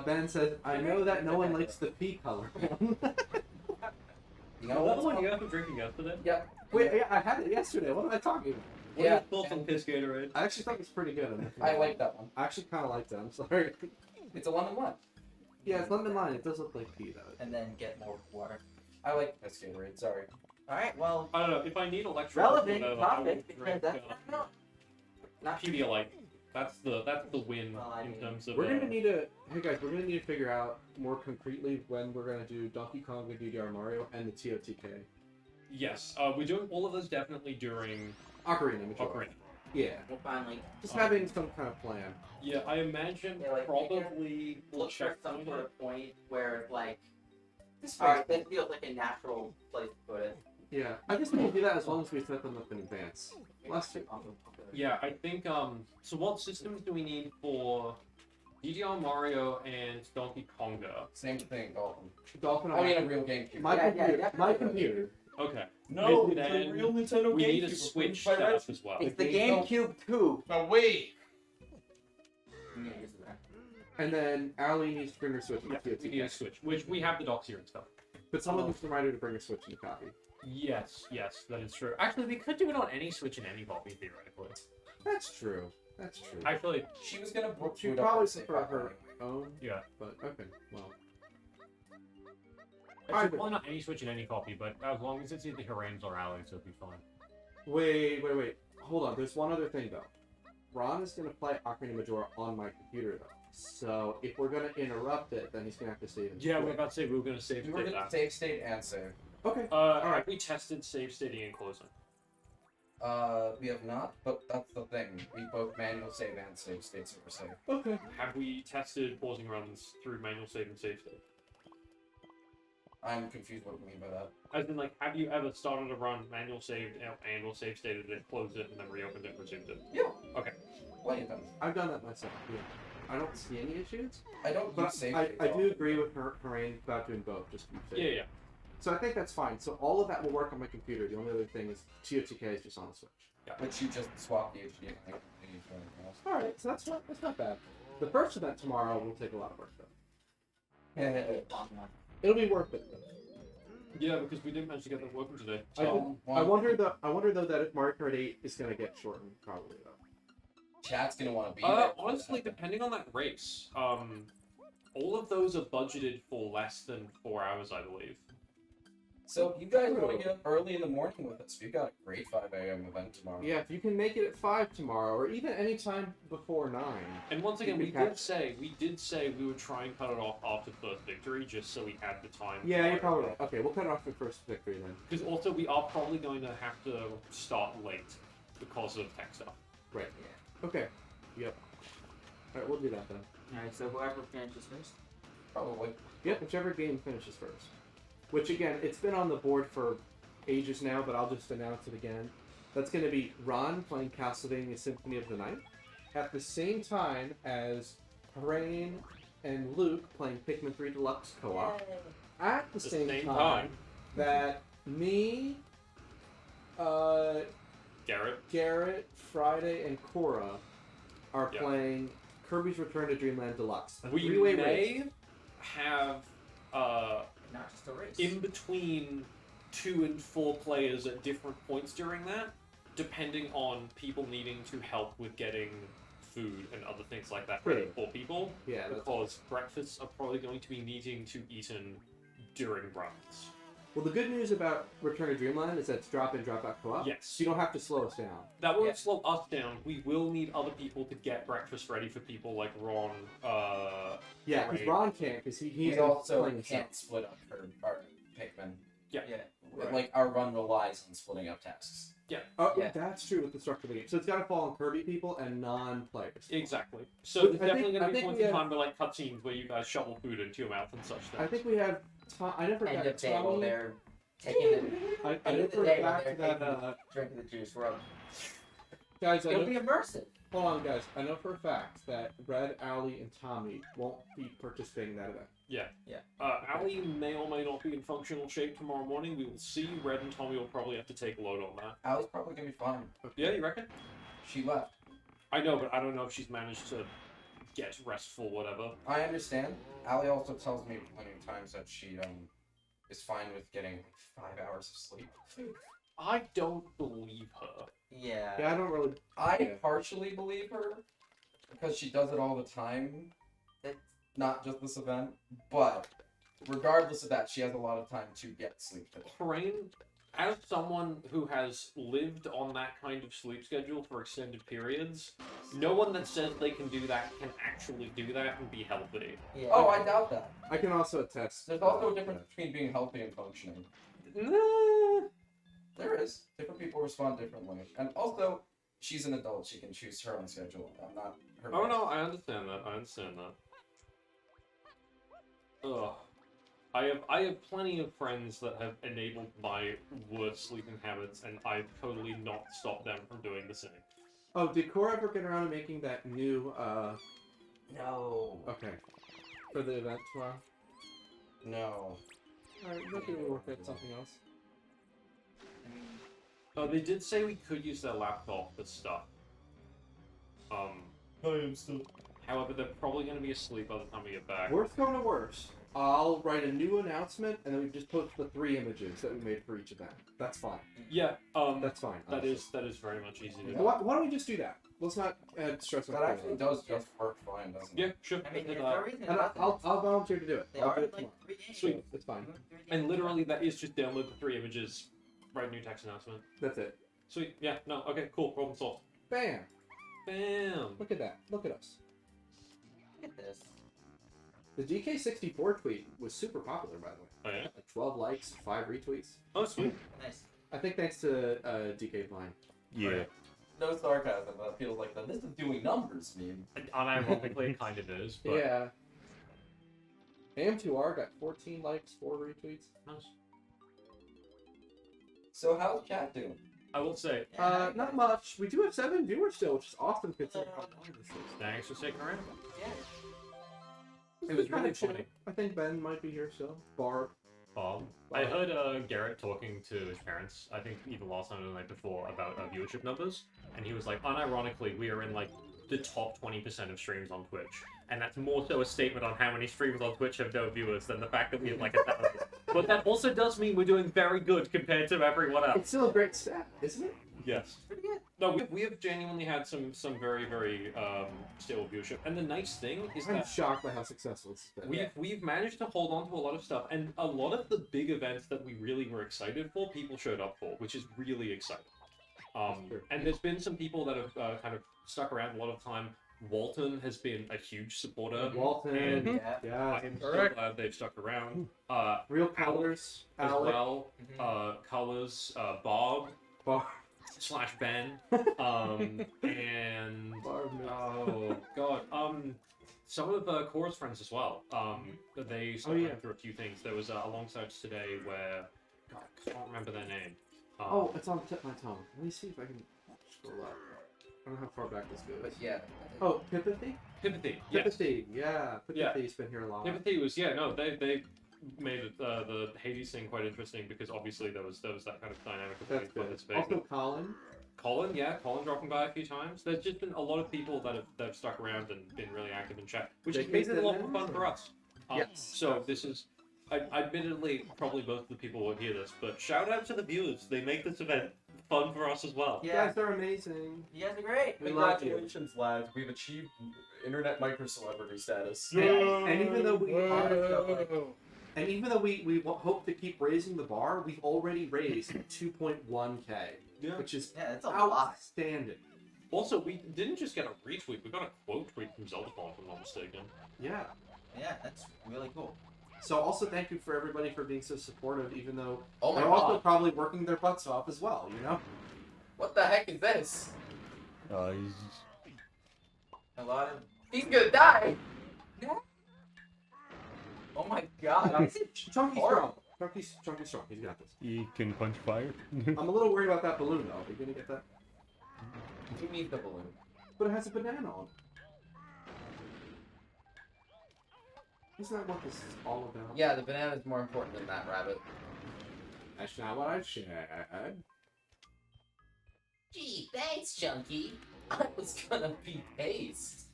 Ben says, I know that no one likes the pea color. You Is know that what? the one you got from drinking yesterday? Yeah. Wait, yeah, I had it yesterday. What am I talking about? What are Yeah. your thoughts on piss Gatorade? I actually thought it was pretty good. I like that one. I actually kind of liked it. I'm sorry. It's a lemon one. Yeah, it's lemon lime. It does look like pea, though. And then get more water. I like this Gatorade. Sorry. All right. Well, I don't know. If I need electrolytes, relevant whatever, I topic will because drink, that's not Pedialyte. That's the win Well, I in mean, terms of. We're gonna need to, hey guys, we're gonna need to figure out more concretely when we're gonna do Donkey Kong, the DDR Mario, and the TOTK. Yes, we're doing all of those definitely during Ocarina, Majora. Ocarina. Yeah. We'll finally Just having some kind of plan. Yeah, I imagine Yeah, like, probably we'll look for some checkpoint sort it. of point where it's like, This alright, this feels like a natural place to put it. Yeah. I guess we can do that as long as we set them up in advance. Last year. Yeah, I think. So what systems do we need for DDR Mario and Donkey Konga? Same thing, Dalton. Dolphin, I mean, a real GameCube. my Yeah, computer. definitely. My computer. Okay. No, And it's then a real Nintendo we need a GameCube Switch approved by set Red- up as well. It's the game- GameCube 2. But wait! Yeah, this is that. And then Allie needs to bring her Switch Yeah, with we need a TOTK. Switch, which we have the docs here and stuff. But someone needs to remind her to bring a Switch and a copy. Yes, that is true. Actually, we could do it on any Switch in any copy, theoretically. That's true. That's true. Actually, She was gonna book She'd food up probably her save prefer file her anyway. own. yeah. But okay, well. Actually, probably not any Switch in any copy, but as long as it's either Harane's or Ali's, it'll be fine. Wait. Hold on. There's one other thing though. Ron is gonna play Ocarina of Majora on my computer though. So if we're gonna interrupt it, then he's gonna have to save it. Yeah, we were about to say we were going to save We were state gonna that. save state and save. Okay. Alright, we tested save stating and closing. We have not, but that's the thing. We both manual save and save state super save. Okay. Have we tested pausing runs through manual save and save state? I'm confused what you mean by that. As in, like, have you ever started a run, manual saved, and or save stated it, closed it, and then reopened it and resumed it? Yeah. Okay. Plenty of times. I've done that myself. Yeah. I don't see any issues. I don't But use save I states do often. agree with Harain about doing both. Just to be safe. Yeah. So I think that's fine. So all of that will work on my computer. The only other thing is TOTK is just on the Switch. But you just swap the HDMI and you do anything else. All right. So that's not bad. The first event tomorrow will take a lot of work though. It'll be worth it though. Yeah, because we didn't manage to get that working today. I wonder though that if Mario Kart 8 is gonna get shortened, probably though. Chat's gonna want to be there. Honestly, depending on that race, all of those are budgeted for less than 4 hours, I believe. So if you guys want to get up early in the morning with us, we've got a great 5 a.m. event tomorrow. Yeah, if you can make it at 5 tomorrow, or even any time before 9. And once again, You we can did say we would try and cut it off after first victory, just so we had the time. Yeah, you're probably right. Okay, we'll cut it off for first victory then. Because also we are probably going to have to start late because of tech stuff. Right. Okay. Yep. Alright, we'll do that then. Alright, so whoever finishes first. Probably. Yep, whichever game finishes first. Which again, it's been on the board for ages now, but I'll just announce it again. That's going to be Ron playing Castlevania Symphony of the Night at the same time as Harain and Luke playing Pikmin 3 Deluxe Co-op. At the same time that me, Garrett, Friday, and Cora are playing Kirby's Return to Dreamland Deluxe. A We three-way may race. have Not just a race. in between 2 and 4 players at different points during that, depending on people needing to help with getting food and other things like that ready for people. Yeah, that's- because breakfasts are probably going to be needing to eaten during runs. Well, the good news about Return to Dreamland is that it's drop in, drop out co-op. Yes. So you don't have to slow us down. That won't slow us down. We will need other people to get breakfast ready for people like Ron. Yeah, because Ray. Ron can't, because he's We also playing himself. can't split up our Pikmin. Yeah. Right. Like, our run relies on splitting up tasks. Oh, Yeah. that's true with the structure of the game. So it's got to fall on Kirby people and non-players. Exactly. So But there's I definitely think- going I to be think points we in have- time where like cutscenes where you guys shovel food into your mouth and such things. I think we have. I never End got of day while Tommy. they're taking the I end of know the for a day while fact they're that taking drinking the juice. We're guys. I it'll know, be immersive. hold on, guys. I know for a fact that Red, Allie, and Tommy won't be participating in that event. Ali may or may not be in functional shape tomorrow morning. We will see. Red and Tommy will probably have to take a load on that. Allie's probably gonna be fine. Yeah, you reckon? She left. I know, but I don't know if she's managed to get restful, whatever. I understand. Allie also tells me plenty of times that she is fine with getting 5 hours of sleep. I don't believe her. Yeah. Yeah, I don't really. I Yeah. partially believe her because she does it all the time. It's Not just this event, but regardless of that, she has a lot of time to get sleep. Harain as someone who has lived on that kind of sleep schedule for extended periods, no one that says they can do that can actually do that and be healthy. Yeah. Oh, I doubt that. I can also attest. There's also a difference between being healthy and functioning. There is. Different people respond differently. And also, she's an adult. She can choose her own schedule. I'm not her Oh boss. no, I understand that. Ugh. I have plenty of friends that have enabled my worst sleeping habits, and I've totally not stopped them from doing the same. Oh, did Core ever get around to making that new, No. Okay. For the event tomorrow? No. Alright, maybe we'll work at something else. They did say we could use their laptop for stuff. I am still. However, they're probably going to be asleep by the time we get back. Worst come to worst, I'll write a new announcement, and then we just post the 3 images that we made for each event. That's fine. Yeah, That's fine. that honestly. is very much easy to do. Why don't we just do that? Let's not add stress on That Core. actually does just work fine, doesn't it? Yeah, sure. I mean, we there's can, no reason And not to. I'll volunteer to do it. They I'll are do it like tomorrow. 3 days. Sweet, that's fine. and literally, that is just download the 3 images, write a new text announcement. That's it. Sweet. Yeah. No. Okay. Cool. Problem solved. Bam! Bam. Look at that. Look at us. Look at this. The DK64 tweet was super popular, by the way. Oh yeah. Like 12 likes, 5 retweets. Oh sweet. Nice. I think thanks to DK Vine. Yeah. No sarcasm. That feels like the "this is doing numbers" meme. Unironically, it kind of is. But Yeah. AM2R got 14 likes, 4 retweets. Nice. So how's chat doing? I will say Not much. We do have 7 viewers still, which is awesome considering how long this is. thanks for sticking around. Yeah. It was Kinda really chill. funny. I think Ben might be here still. Barb. Bob. I heard Garrett talking to his parents, I think either last night or the night before, about viewership numbers, and he was like, unironically, we are in like the top 20% of streams on Twitch. And that's more so a statement on how many streams on Twitch have no viewers than the fact that we have like 1,000. But that also does mean we're doing very good compared to everyone else. It's still a great stat, isn't it? Yes. Pretty good. No, we have genuinely had some very, very stable viewership. And the nice thing is I'm that shocked by how successful it's been. we've managed to hold on to a lot of stuff, and a lot of the big events that we really were excited for, people showed up for, which is really exciting. Sure. And there's been some people that have kind of stuck around a lot of time. Walton has been a huge supporter. Walton. And Yeah. Yeah. I'm so Correct. glad they've stuck around. Real colors. As Alec. well, Colors, Bob Barb. / Ben, and Barb. oh god, some of Cora's friends as well. They stuck yeah. around through a few things. There was alongside us today where God, I can't remember their name. Oh, it's on the tip of my tongue. Let me see if I can scroll up. I don't know how far back this goes. But yeah. Oh, Pipathy? Pipathy. Yes. Pipathy, yeah. Pipathy's been here a lot. Pipathy was they made the Hades thing quite interesting because obviously there was that kind of dynamic of That's good. participating. Also Colin. Colin dropping by a few times. There's just been a lot of people that have stuck around and been really active in chat, which They has made made it a lot that more fun for us. Yes. So this is, admittedly, probably both of the people won't hear this, but shout out to the viewers. They make this event fun for us as well. You Yeah. guys are amazing. You guys are great. We love you. Congratulations, lads. We've achieved internet micro-celebrity status. And even though we Whoa. And even though we hope to keep raising the bar, we've already raised 2.1k, Yeah. which is Yeah, that's a lot. outstanding. Also, we didn't just get a retweet, we got a quote tweet from Zeldaphone, if I'm not mistaken. Yeah. Yeah, that's really cool. So also thank you for everybody for being so supportive, even though Oh my they're also god. probably working their butts off as well, you know? What the heck is this? A lot of. He's gonna die! Oh my god. Chunky's strong. Chunky's strong. He's got this. He can punch fire. I'm a little worried about that balloon, though. Are you gonna get that? Who needs the balloon? But it has a banana on it. Isn't that what this is all about? Yeah, the banana's more important than that, rabbit. That's not what I said. Gee, thanks, Chunky. I was gonna be paste.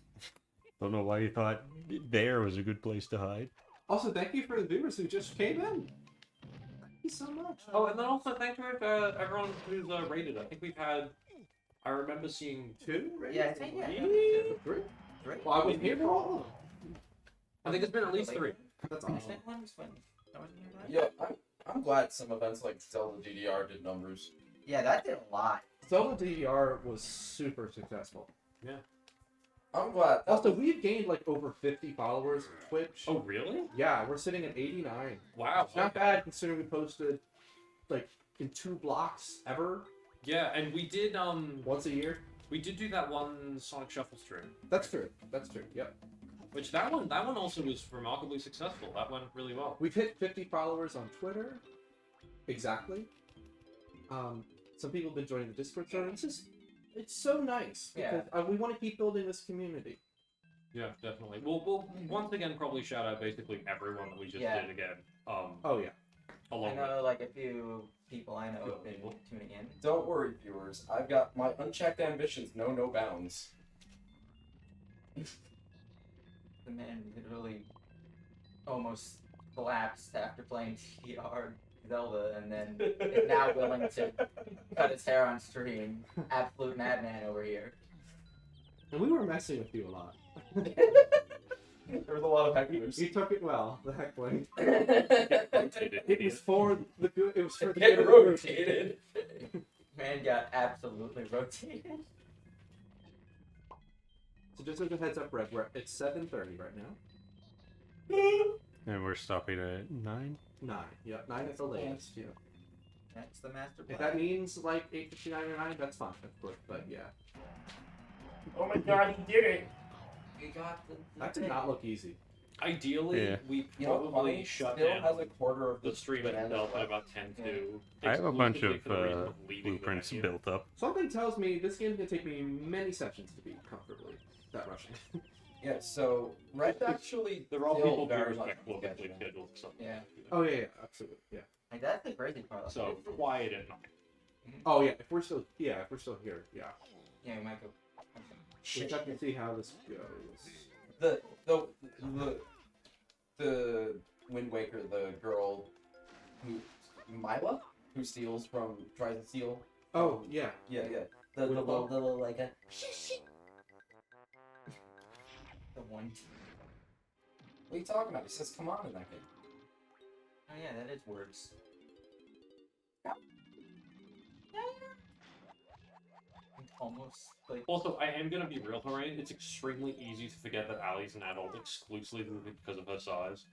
Don't know why you thought there was a good place to hide. Also, thank you for the viewers who just came in. Thank you so much. Oh, and then also thank you everyone who's rated. I think we've had, I remember seeing 2? Right? Yeah, I think yeah. 3? Three. Well, I was here for all of them. I think it's been at least 3. That's The awesome. second one was fun. That wasn't your bad? Yeah, I'm glad some events like Zelda DDR did numbers. Yeah, that did a lot. Zelda DDR was super successful. I'm glad. Also, we've gained like over 50 followers on Twitch. Oh, really? Yeah, we're sitting at 89. Wow. It's not bad considering we posted like in 2 blocks ever Yeah, and we did once a year. we did do that one Sonic Shuffle stream. That's true. That's true. Yep. Which that one also was remarkably successful. That went really well. We've hit 50 followers on Twitter. Exactly. Some people have been joining the Discord server. It's so nice because we want to keep building this community. Yeah, definitely. We'll once again probably shout out basically everyone that we just did again. Oh yeah. Along I know like a few people I know have been tuning in. Don't worry, viewers. I've got my unchecked ambitions know no bounds. The man literally almost collapsed after playing TR Zelda, and then is now willing to cut his hair on stream. Absolute madman over here. And we were messing with you a lot. There was a lot of hecklers. You took it well, the heckling. Rotated It was for the good. It was for the good Get of the group. rotated. Man got absolutely rotated. So just as a heads up, Red, it's 7:30 right now. And we're stopping at 9? 9. Yep, 9 is the latest. Yeah. That's the master plan. If that means like 8:59 or 9, that's fine, of course. But yeah, Oh my god, he did it! You got the that did not look easy. Ideally, Yeah. we You know, probably Bonnie shut still down has a quarter of the stream banana itself at left. about 10:02. I have a bunch exclusively of for the reason of leaving the blueprints venue. built up. Something tells me this game's gonna take me many sessions to beat comfortably. That rushing. Yeah, so Red actually There are still people who very much respectful of schedule. sleep schedules and stuff. Yeah. Oh yeah, absolutely. Yeah. Like, that's the crazy part. Like, So quiet at night. Oh yeah, if we're still here, yeah. yeah, we might go. We have to see how this goes. The Wind Waker, the girl who Mila, who steals from tries to steal. Oh yeah. Yeah. The With little, the- like a. The one. What are you talking about? He says come on in that game. Oh yeah, that is words. Almost like. Also, I am gonna be real, Lorraine. It's extremely easy to forget that Allie's an adult exclusively because of her size.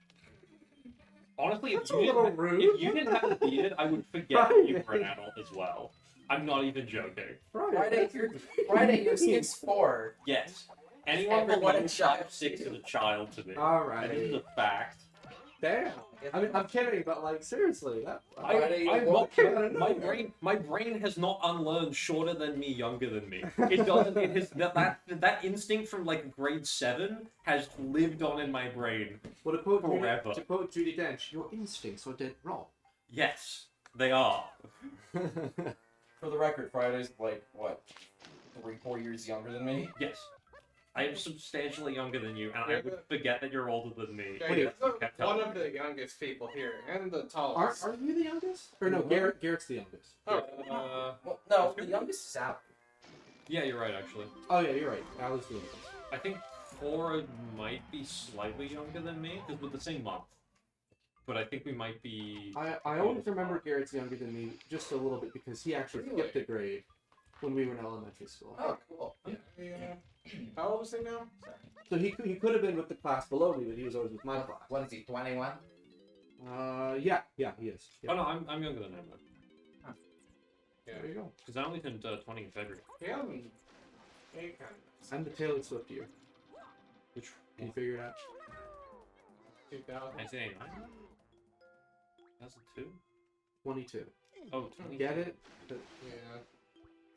Honestly, That's a little rude. if you didn't have a beard, I would forget that you were an adult as well. I'm not even joking. Friday, you're 6'4". Yes. Anyone Example, what a removing child. 5'6" is a child to me. All And this is right. a fact. Damn. I mean, I'm kidding, but like seriously, that. I'm not kidding. My brain has not unlearned shorter than me, younger than me. It doesn't. It has that instinct from like grade 7 has lived on in my brain. Well, to quote Forever. Judi Dench, your instincts are dead wrong. Yes, they are. For the record, Friday's like what, 3-4 years younger than me. Yes. I am substantially younger than you, and I would forget that you're older than me. Yeah, Yes, you're you kept one telling of me. the youngest people here, and the Are tallest. you the youngest? Or no, Garrett's the youngest. Oh, Well, no, the youngest is out. Yeah, you're right, actually. Oh yeah, you're right. Allie's the youngest. I think Cora might be slightly younger than me, because we're the same month. But I think we might be... I always remember Garrett's younger than me just a little bit because he actually skipped a grade when we were in elementary school. Oh, cool. yeah. How old is he now? So he could have been with the class below me, but he was always with my class. What is he? 21. Yeah, he is. Yeah. Oh no, I'm younger than him, though. There you go. Because I only turned 20 in February. He hasn't. He kind of. I'm the Taylor Swift year. Which... Can you figure it out? 2000. 1989? 2002? 22. Oh, 20. Get it? Yeah.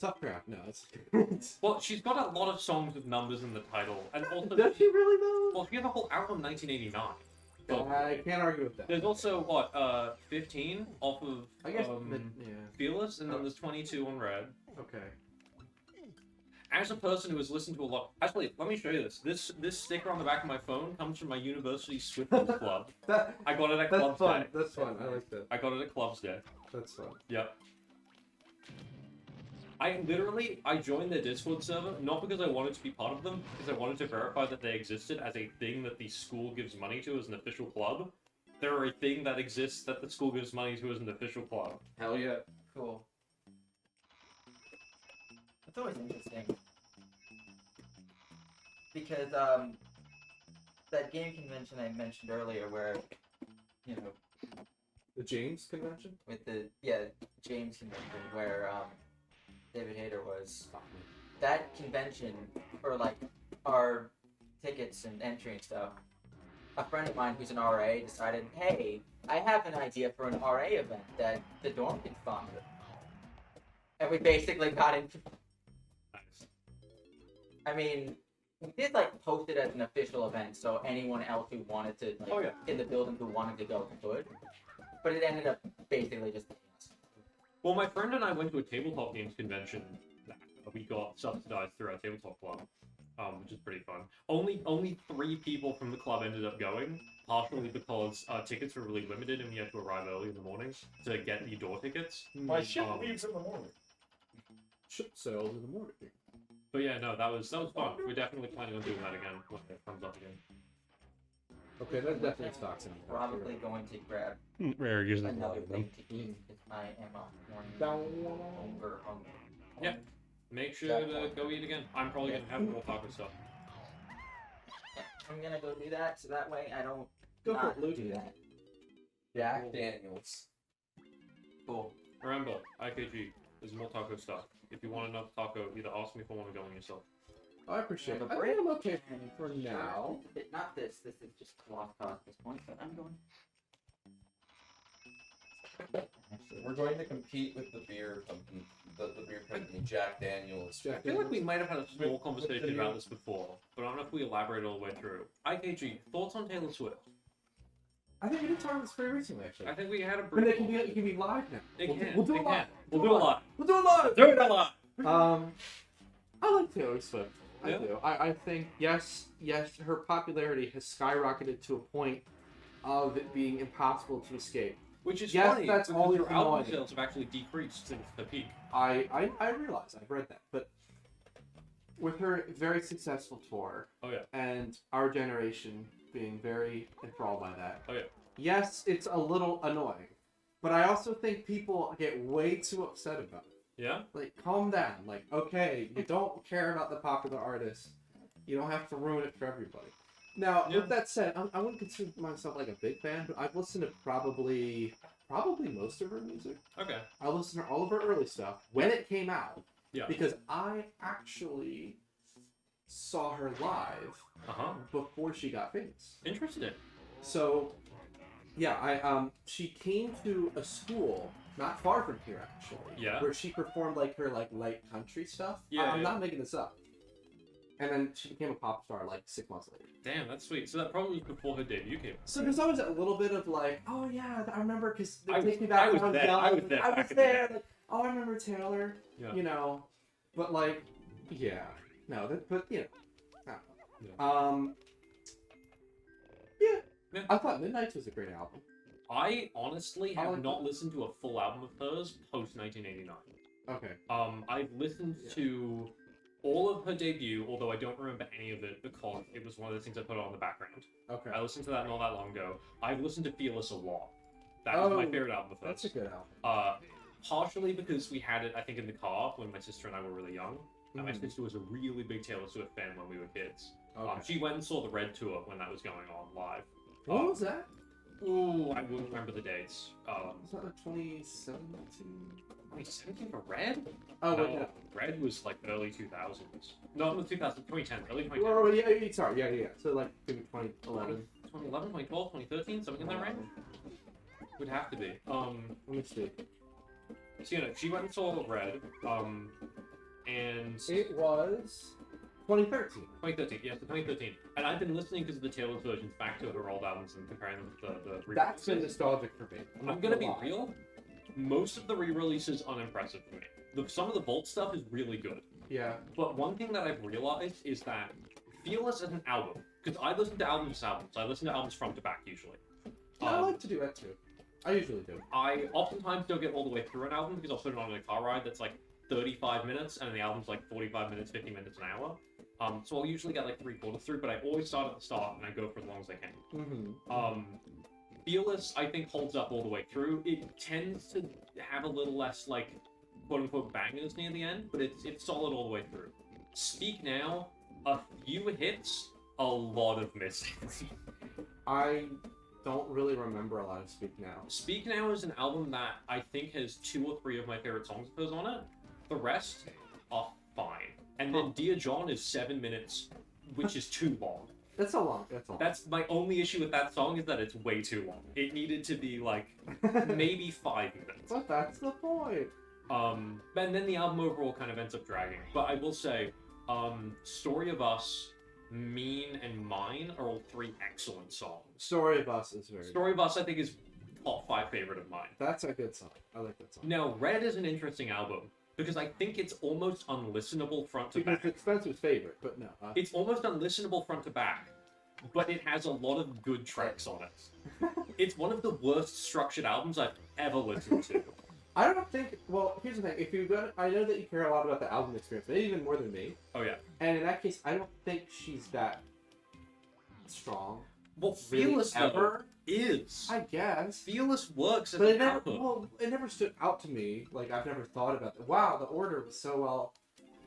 Tough crap. No, it's. Well, she's got a lot of songs with numbers in the title, and also Does she really though? well, she has a whole album 1989. But I can't argue with that. there's also what 15 off of I guess. Yeah. Fearless, and then there's 22 on Red. Okay. As a person who has listened to a lot, actually, let me show you this. This sticker on the back of my phone comes from my university Swifters Club. That. I got it at That's Clubs fun. Day. That's fun. I like that. I got it at Clubs Day. That's fun. Yep. I joined their Discord server, not because I wanted to be part of them, because I wanted to verify that they existed as a thing that the school gives money to as an official club. There are a thing that exists that the school gives money to as an official club. Hell yeah. Cool. It's always interesting. Because, that game convention I mentioned earlier where, you know, The James convention? with the, James convention where, David Hayter was, that convention, or like, our tickets and entry and stuff, a friend of mine who's an RA decided, hey, I have an idea for an RA event that the dorm can sponsor. And we basically got into. Nice. I mean, we did like post it as an official event, so anyone else who wanted to, like, in the building who wanted to go could. But it ended up basically just. Well, my friend and I went to a tabletop games convention that we got subsidized through our tabletop club, which is pretty fun. Only 3 people from the club ended up going, partially because tickets were really limited and we had to arrive early in the morning to get the door tickets. My ship leaves in the morning. Ship sails in the morning. But yeah, no, that was fun. We're definitely planning on doing that again when it comes up again. Okay, that definitely stocks in. Probably going to grab Rare using another thing to eat because I am over hungry. Yeah. Make sure to go eat again. I'm probably gonna have more taco stuff. I'm gonna go do that so that way I don't Go for not it, Luke. do that. Jack Daniels. Cool. Remember, IKG, there's more taco stuff. If you want another taco, either ask me for one or go on yourself. I appreciate it. The I think I'm okay for now. Not this. This is just cloth at this point, but I'm going. We're going to compete with the beer company, the beer company Jack Daniels. I feel like we might have had a small conversation about this before, but I don't know if we elaborate all the way through. IKG, thoughts on Taylor Swift? I think we did talk about this very recently, actually. I think we had a But brief. it can be live now. We'll do it live. We'll do it live. We'll do it live. Do it live. I like Taylor Swift. I Yeah. do. I think yes, her popularity has skyrocketed to a point of it being impossible to escape. Which is Yes, funny, that's because always her album annoying. sales have actually decreased since the peak. I realize, I've read that, but with her very successful tour, Oh yeah. and our generation being very enthralled by that. Oh yeah. Yes, it's a little annoying, but I also think people get way too upset about it. Yeah? Like, calm down. Like, okay, you don't care about the popular artist. You don't have to ruin it for everybody. Now, Yeah. with that said, I wouldn't consider myself like a big fan, but I've listened to probably most of her music. Okay. I listened to all of her early stuff when it came out. Yeah. Because I actually saw her live Uh-huh. before she got famous. Interesting. So, yeah, she came to a school not far from here actually. Yeah. Where she performed like her light country stuff. Yeah, I'm yeah. not making this up. And then she became a pop star like 6 months later. Damn, that's sweet. So that probably was before her debut came out. So there's always a little bit of like, oh yeah, I remember because I it takes was- me back I was when there. young. I was there I back was in the there. day. Like, oh, I remember Taylor. Yeah. You know, but like, yeah, no, but you know, I don't know. Yeah. Yeah. I thought Midnight was a great album. I honestly I have like not listened to a full album of hers post 1989. Okay. I've listened to all of her debut, although I don't remember any of it because it was one of the things I put on the background. Okay. I listened to that not that long ago. I've listened to Fearless a lot. That was my Oh, favorite album of hers. That's a good album. Partially because we had it, I think, in the car when my sister and I were really young. And my Mhm. sister was a really big Taylor Swift fan when we were kids. Okay. She went and saw the Red Tour when that was going on live. What was that? Ooh, I wouldn't remember the dates. Was that like 2017? 2017 for Red? Oh, no, wait, no. Red was like early 2000s. No, it was 2010, early 2010. Oh, yeah, sorry, yeah. So like maybe 2011. 2011, 2012, 2013, something in that range? Would have to be. Let me see. So, you know, she went and saw Red, and... It was 2013. 2013, yeah, so 2013. And I've been listening because of the Taylor's versions back to her old albums and comparing them to the That's been re-releases. nostalgic for me. I'm gonna be real. Most of the re-releases unimpressive for me. Some of the Vault stuff is really good. Yeah. But one thing that I've realized is that Fearless as an album, because I listen to albums, I listen to albums front to back usually. I like to do that too. I usually do. I oftentimes don't get all the way through an album because I'll put it on in a car ride that's like 35 minutes and the album's like 45 minutes, 50 minutes, an hour. So I'll usually get like 3/4 through, but I always start at the start and I go for as long as I can. Mm-hmm. Fearless, I think, holds up all the way through. It tends to have a little less, like, quote-unquote bangers near the end, but it's solid all the way through. Speak Now, a few hits, a lot of misses. I don't really remember a lot of Speak Now. Speak Now is an album that I think has 2 or 3 of my favorite songs of hers on it. The rest are fine. And then Dear John is 7 minutes, which is too long. That's so long. That's my only issue with that song, is that it's way too long. It needed to be like maybe 5 minutes. But that's the point. And then the album overall kind of ends up dragging. But I will say, Story of Us, Mean, and Mine are all 3 excellent songs. Story of Us is very Story of Us, I think, is top 5 favorite of mine. That's a good song. I like that song. Now, Red is an interesting album, because I think it's almost unlistenable front to back. Because it's Spencer's favorite, but no. It's almost unlistenable front to back, but it has a lot of good tracks on it. It's one of the worst structured albums I've ever listened to. I don't think. Well, here's the thing. If you're gonna, I know that you care a lot about the album experience, maybe even more than me. Oh yeah. And in that case, I don't think she's that strong. Well, Really, Fearless ever? is. I guess. Fearless works as But an it never. album. Well, it never stood out to me. Like I've never thought about that. Wow, the order was so well.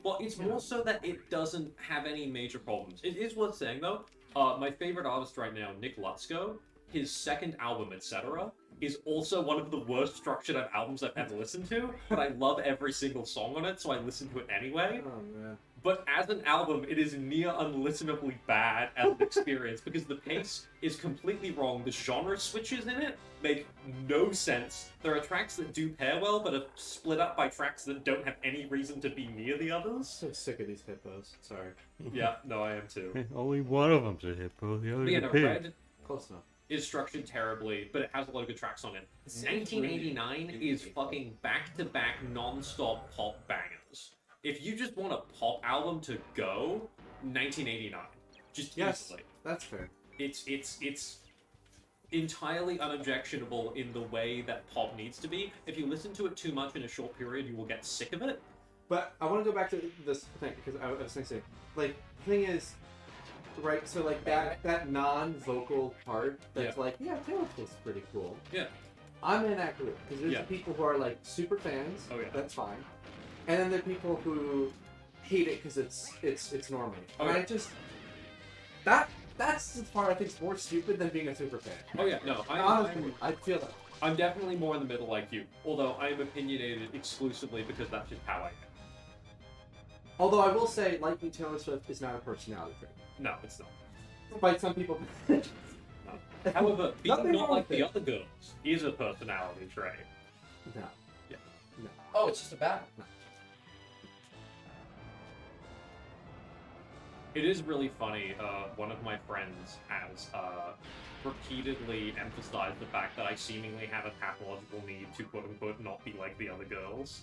Well, it's more so that it doesn't have any major problems. It is worth saying though. My favorite artist right now, Nick Lutzko, his second album, Etc., is also one of the worst structured albums I've ever listened to, but I love every single song on it, so I listen to it anyway. Oh man. But as an album, it is near unlistenably bad as an experience, because the pace is completely wrong. The genre switches in it make no sense. There are tracks that do pair well, but are split up by tracks that don't have any reason to be near the others. So sick of these hippos. Sorry. Yeah, no, I am too. Only one of them's a hippo, the But other's yeah, a no, pig. Red Close enough. is structured terribly, but it has a lot of good tracks on it. 1989 is fucking back-to-back non-stop pop bangers. If you just want a pop album to go, 1989. Just easily. That's fair. It's entirely unobjectionable in the way that pop needs to be. If you listen to it too much in a short period, you will get sick of it. But I want to go back to this thing because I was going to say, like, the thing is, right? So like that non-vocal part that's like, yeah, Taylor Swift's pretty cool. Yeah. I'm in that group because there's Yeah. people who are like super fans. Oh, yeah. That's fine. And then there are people who hate it because it's normal. Oh, and yeah. I just that's the part I think is more stupid than being a super fan. Oh yeah, no, Honestly, I feel that. I'm definitely more in the middle like you. Although I am opinionated exclusively because that's just how I am. Although I will say, liking Taylor Swift is not a personality trait. No, it's not. Despite some people. However, being Nothing not wrong like with the it. other girls is a personality trait. No. Yeah. No. Oh, it's just a battle. It is really funny. One of my friends has repeatedly emphasized the fact that I seemingly have a pathological need to quote-unquote not be like the other girls.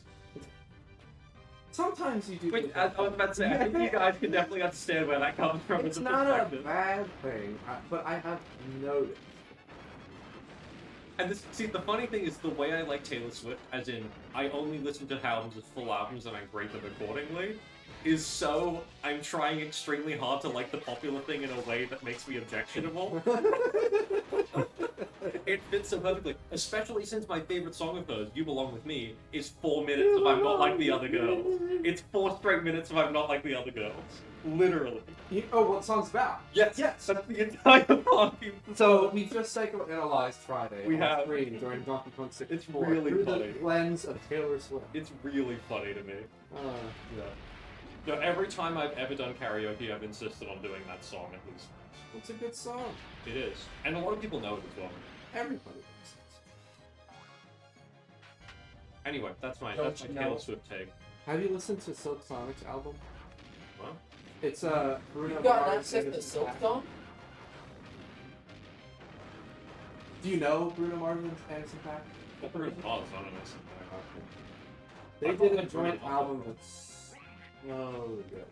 Sometimes you do. Which, I was about to say, I think you guys can definitely understand where that comes from It's as a not a perspective. bad thing, but I have noticed. And see, the funny thing is the way I like Taylor Swift, as in, I only listen to albums as full albums and I rate them accordingly, is so I'm trying extremely hard to like the popular thing in a way that makes me objectionable. It fits so perfectly, especially since my favorite song of hers, You Belong With Me, is 4 minutes of I'm not like the other girls. It's 4 straight minutes of I'm not like the other girls. Literally. What the song's about? Yes, that's the entire song. So we just psychoanalyzed Friday. We on have. screen during Donkey Kong 64. It's really through funny. the lens of Taylor Swift. It's really funny to me. Yeah. No, every time I've ever done karaoke, I've insisted on doing that song at least. It's a good song. It is. And a lot of people know it as well. Everybody knows it. Anyway, that's my Don't you Taylor know? Swift take. Have you listened to Silk Sonic's album? What? It's Bruno You've got Mars access and to it's- Silkstone? Do you know Bruno Mars and Anderson .Paak? Well, Bruce Mars, I don't know. They I did probably a joint agree. album that's really good.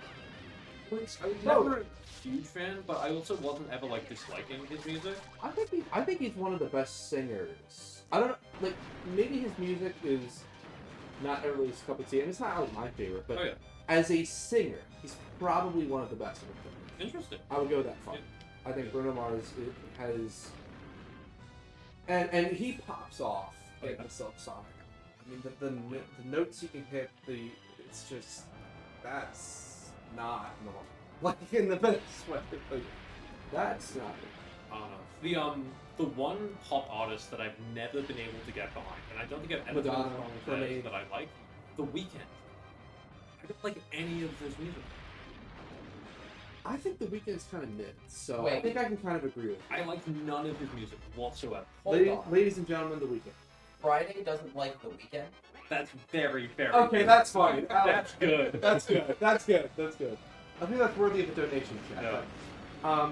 I was No. never a huge fan, but I also wasn't ever like disliking his music. I think he's one of the best singers. I don't know, like maybe his music is not everybody's cup of tea, and it's not like my favorite, but Oh yeah, as a singer, he's probably one of the best of them. interesting. I would go that far. Yeah. I think Bruno Mars has And he pops off in the Silk Sonic. I mean, the notes you can hit, it's just, that's not normal. Like, in the best way. Like, that's not I don't know. The one pop artist that I've never been able to get behind, and I don't think I've ever been Madonna, wrong for me. that I like, The Weeknd. I don't like any of his music. I think The Weeknd's kind of mid, so I Wait. think I can kind of agree with you. I like none of his music whatsoever. Hold Ladies, on. ladies and gentlemen, The Weeknd. Friday doesn't like the weekend. That's very, very Okay, good. that's fine. That's good. That's good. That's good. That's good. I think that's worthy of a donation check. Yeah.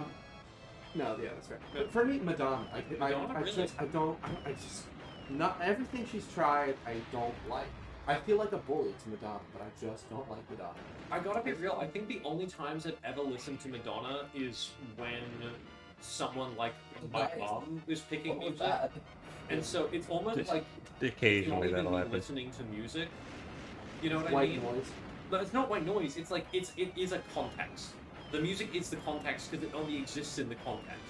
No, yeah, that's right. But for me, Madonna. Madonna, I really? just, I just, not everything she's tried, I don't like. I feel like a bully to Madonna, but I just don't like Madonna. I gotta be real, I think the only times I've ever listened to Madonna is when someone like my Nice. mom is picking What was music. that? And so it's almost Just like Occasionally you're not that'll even happen. listening to music. You know what I White mean? noise. But it's not white noise. It's like it is a context. The music is the context because it only exists in the context.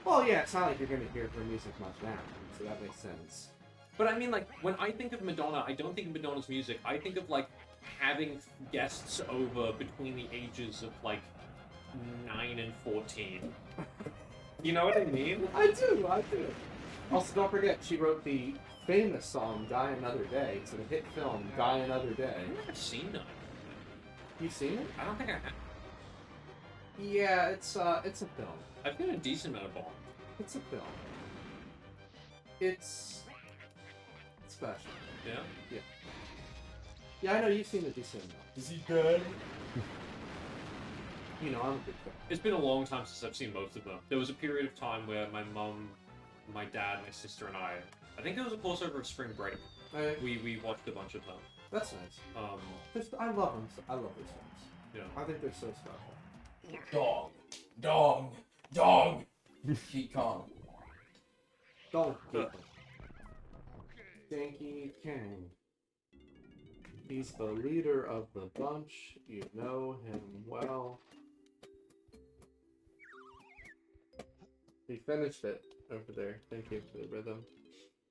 Well, yeah, it's not like you're gonna hear her music much now, so that makes sense. But I mean, like when I think of Madonna, I don't think of Madonna's music. I think of like having guests over between the ages of like 9 and 14. You know what I mean? I do. Also, don't forget, she wrote the famous song "Die Another Day." It's a hit film, "Die Another Day." I've never seen that. You seen it? I don't think I have. Yeah, it's a film. I've got a decent amount of Bond. It's a film. It's special. Yeah? Yeah, I know you've seen a decent amount. Is he dead? You know, I'm a big fan. It's been a long time since I've seen most of them. There was a period of time where my mum, my dad, my sister, and I think it was a course over of spring break. We watched a bunch of them. That's nice. Um, I love them. I love those films. yeah. I think they're so special. Dong. Dong. Dong. King Kong. Don't keep Donkey Kong. He's the leader of the bunch. You know him well. He finished it over there. Thank you for the rhythm.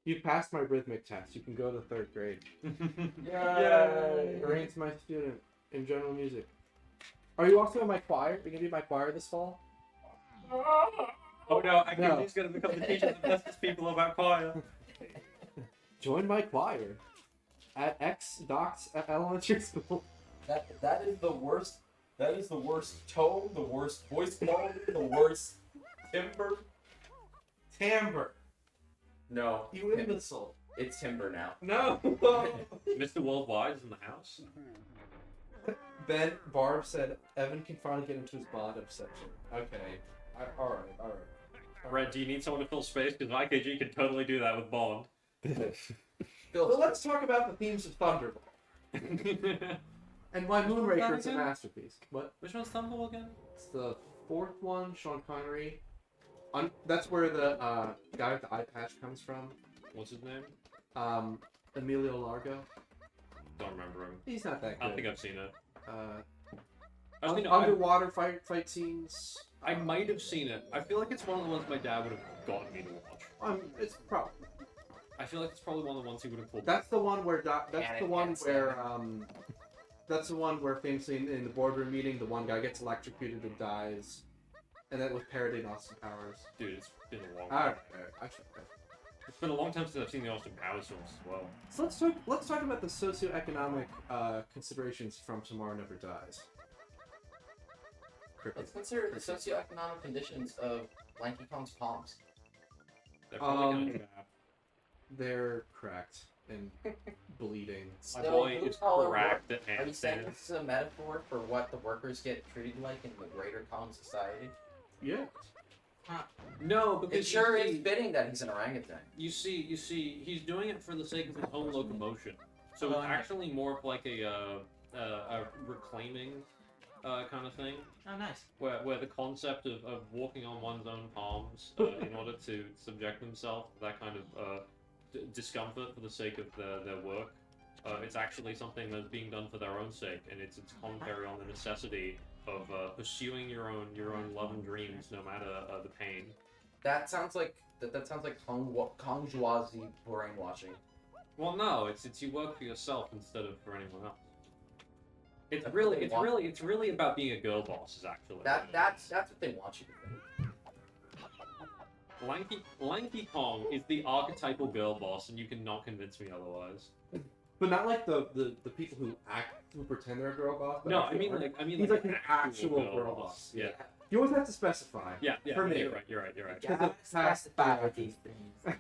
You passed my rhythmic test. You can go to 3rd grade. Yay! Grant's my student in general music. Are you also in my choir? Are you gonna be in my choir this fall? Oh no, I No. he's gonna become the teacher that tests people about choir. Join my choir at X Docs Elementary School. That is the worst. That is the worst tone, the worst voice quality, the worst timbre. Timbre. No, You imbecile. it's timber now. No. Mr. Worldwide is in the house. Then Barb said Evan can finally get into his Bond obsession. Okay. All right. Red, do you need someone to fill space? Because IKG can totally do that with Bond. So let's talk about the themes of Thunderball. And why Moonraker is a masterpiece. What? Which one's Thunderball again? It's the 4th one, Sean Connery. That's where the guy with the eye patch comes from. What's his name? Emilio Largo. Don't remember him. He's not that good. I don't think I've seen it. I Underwater fight scenes. I might have seen it. I feel like it's one of the ones my dad would have gotten me to watch. It's probably. I feel like it's probably one of the ones he would have pulled. That's the one where that's the one where famously in the boardroom meeting, the one guy gets electrocuted and dies, and that was parodying Austin Powers. Dude, it's been a long Alright, time. It's been a long time since I've seen the Austin Powers films as well. So let's talk about the socioeconomic considerations from Tomorrow Never Dies. Let's consider the socioeconomic conditions of Lanky Kong's palms. They're probably gonna They're cracked and bleeding. My So, boy blue is collar cracked work- at Are you saying handstands. this is a metaphor for what the workers get treated like in the greater Kong society? Yeah. No, because It sure you is see, fitting that he's an orangutan. you see, he's doing it for the sake of his own locomotion. So it's actually more of like a reclaiming kind of thing, Oh, nice. where the concept of walking on one's own palms in order to subject themselves to that kind of discomfort for the sake of their work, it's actually something that's being done for their own sake, and it's commentary on the necessity of pursuing your own love and dreams, no matter the pain. That sounds like Kongjuazi brainwashing. Well, no, it's you work for yourself instead of for anyone else. It's That's really, what they it's want. really, it's really about being a girl boss. Is actually That's what they want you to think. Lanky Kong is the archetypal girl boss, and you cannot convince me otherwise. But not like the people who pretend they're a girl boss. but No, actually I aren't. mean He's like an actual girl boss. Yeah, You always have to specify. yeah. For me. You're right. You Because gotta of past specify with these things. I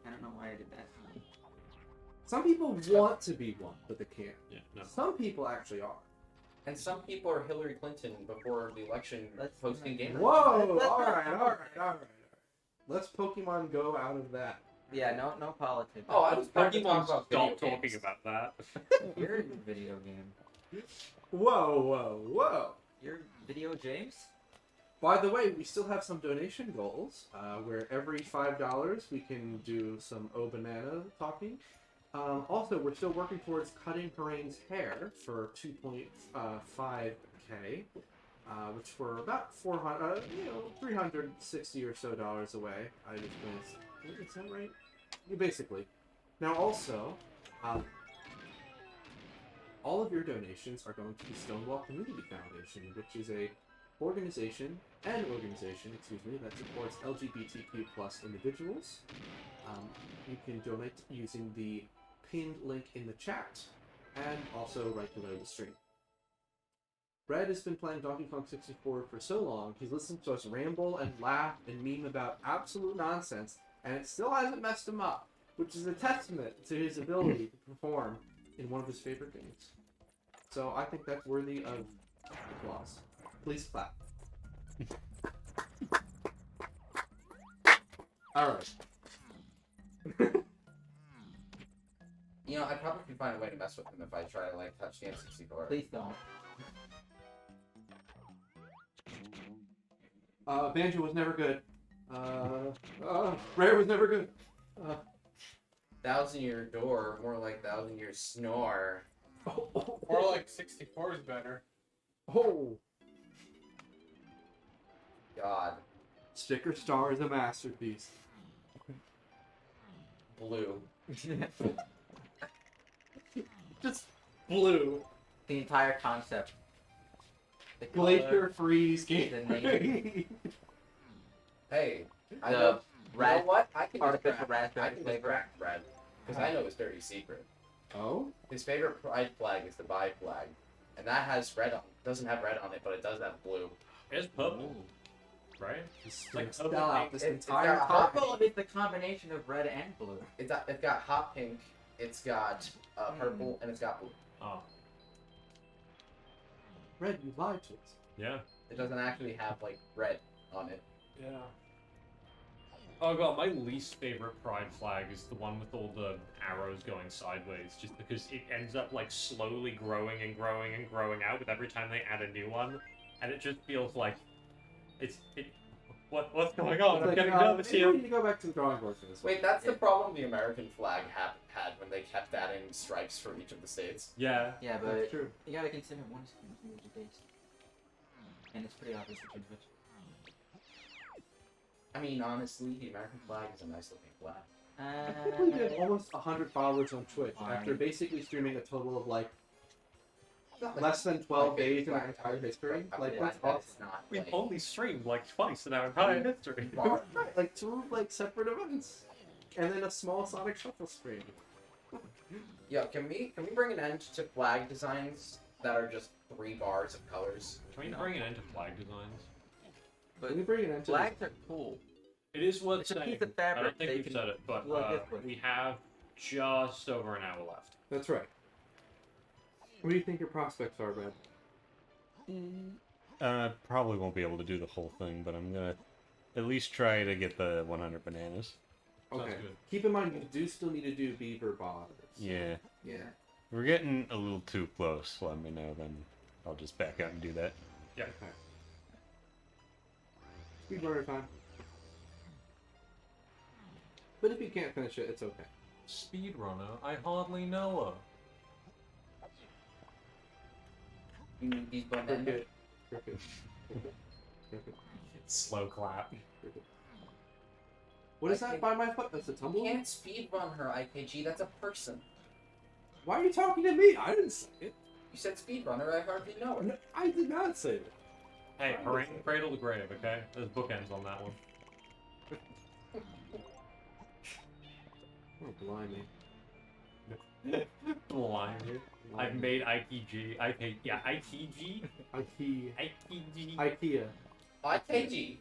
don't know why I did that. Some people want to be one, but they can't. Yeah, no. Some people actually are. And some people are Hillary Clinton before the election posting gamers. Whoa! All right. Let's Pokemon Go out of that. Yeah, no politics. Oh, I was about to Pokemon, talk about video stop talking games. about that. You're a video game. Whoa! You're video James? By the way, we still have some donation goals, where every $5 we can do some banana talking. Also, we're still working towards cutting Harane's hair for 2.5K, which we're about 360 or so dollars away. I just glanced. Is that right? Yeah, basically. Now, also, all of your donations are going to the Stonewall Community Foundation, which is an organization that supports LGBTQ plus individuals. You can donate using the pinned link in the chat, and also right below the stream. Red has been playing Donkey Kong 64 for so long, he's listened to us ramble and laugh and meme about absolute nonsense, and it still hasn't messed him up, which is a testament to his ability to perform in one of his favorite games. So I think that's worthy of applause. Please clap. Alright. You know, I probably could find a way to mess with him if I try to like touch the N64. Please don't. Banjo was never good. Rare was never good. 1,000-year door, more like 1,000-year snore. Or like 64 is better. Oh, God. Sticker Star is a masterpiece. Blue. Just blue. The entire concept. The Glacier color, Freeze game. the name, Hey, I the know. You know red what? I can artificial just raspberry flavor. crack Red because I know his dirty secret. Oh? His favorite pride flag is the Bi flag, and that has red on. Doesn't have red on it, but it does have blue. It's purple, right? It's like spell purple out pink. this It's entire got time. Purple is the combination of red and blue. It's got hot pink. It's got purple, and it's got blue. Oh, Red, you lied to us. yeah. It doesn't actually have like red on it. Yeah. Oh god, my least favorite pride flag is the one with all the arrows going sideways, just because it ends up like slowly growing and growing and growing out with every time they add a new one, and it just feels like what's going on? It's I'm like, getting nervous maybe here. we need to go back to the drawing board for this one. Wait, that's the problem the American flag had when they kept adding stripes for each of the states. Yeah. Yeah, That's but true. you gotta consider one is the base. And it's pretty obvious which is which. I mean, honestly, the American flag is a nice looking flag. I think we did almost 100 followers on Twitch Fine. after basically streaming a total of like Not less than 12 like days in flag our entire history. I Like feel that's that's awesome. not We've like, only streamed like twice in our entire history. Right, like 2 like separate events, and then a small Sonic Shuffle stream. Yeah, can we bring an end to flag designs that are just 3 bars of colors? Can we bring it into flag designs? Can we bring it into Flags are cool. It is worth It's a saying. piece of I fabric don't think that you we've can said it, but plug this with. we have just over an hour left. That's right. What do you think your prospects are, Red? Probably won't be able to do the whole thing, but I'm gonna at least try to get the 100 bananas. Sounds Okay. good. Keep in mind, you do still need to do beaver bars. Yeah. Yeah. We're getting a little too close. Let me know, then I'll just back out and do that. Yeah. Okay. Speedrunner time. But if you can't finish it, it's okay. Speedrunner? I hardly know You need these bananas. Cricket. Cricket. Cricket. Cricket. her. Slow clap. Cricket. What is that by my foot? That's a You tumbler? can't speedrun her, IKG. That's a person. Why are you talking to me? I didn't say it. You said speedrunner. I hardly know her. No, I did not say it. Hey, cradle to grave, okay? There's bookends on that one. Oh, blimey. Blimey. I've made ITG. ITG? IKEA. ITG. IKEA. IKG.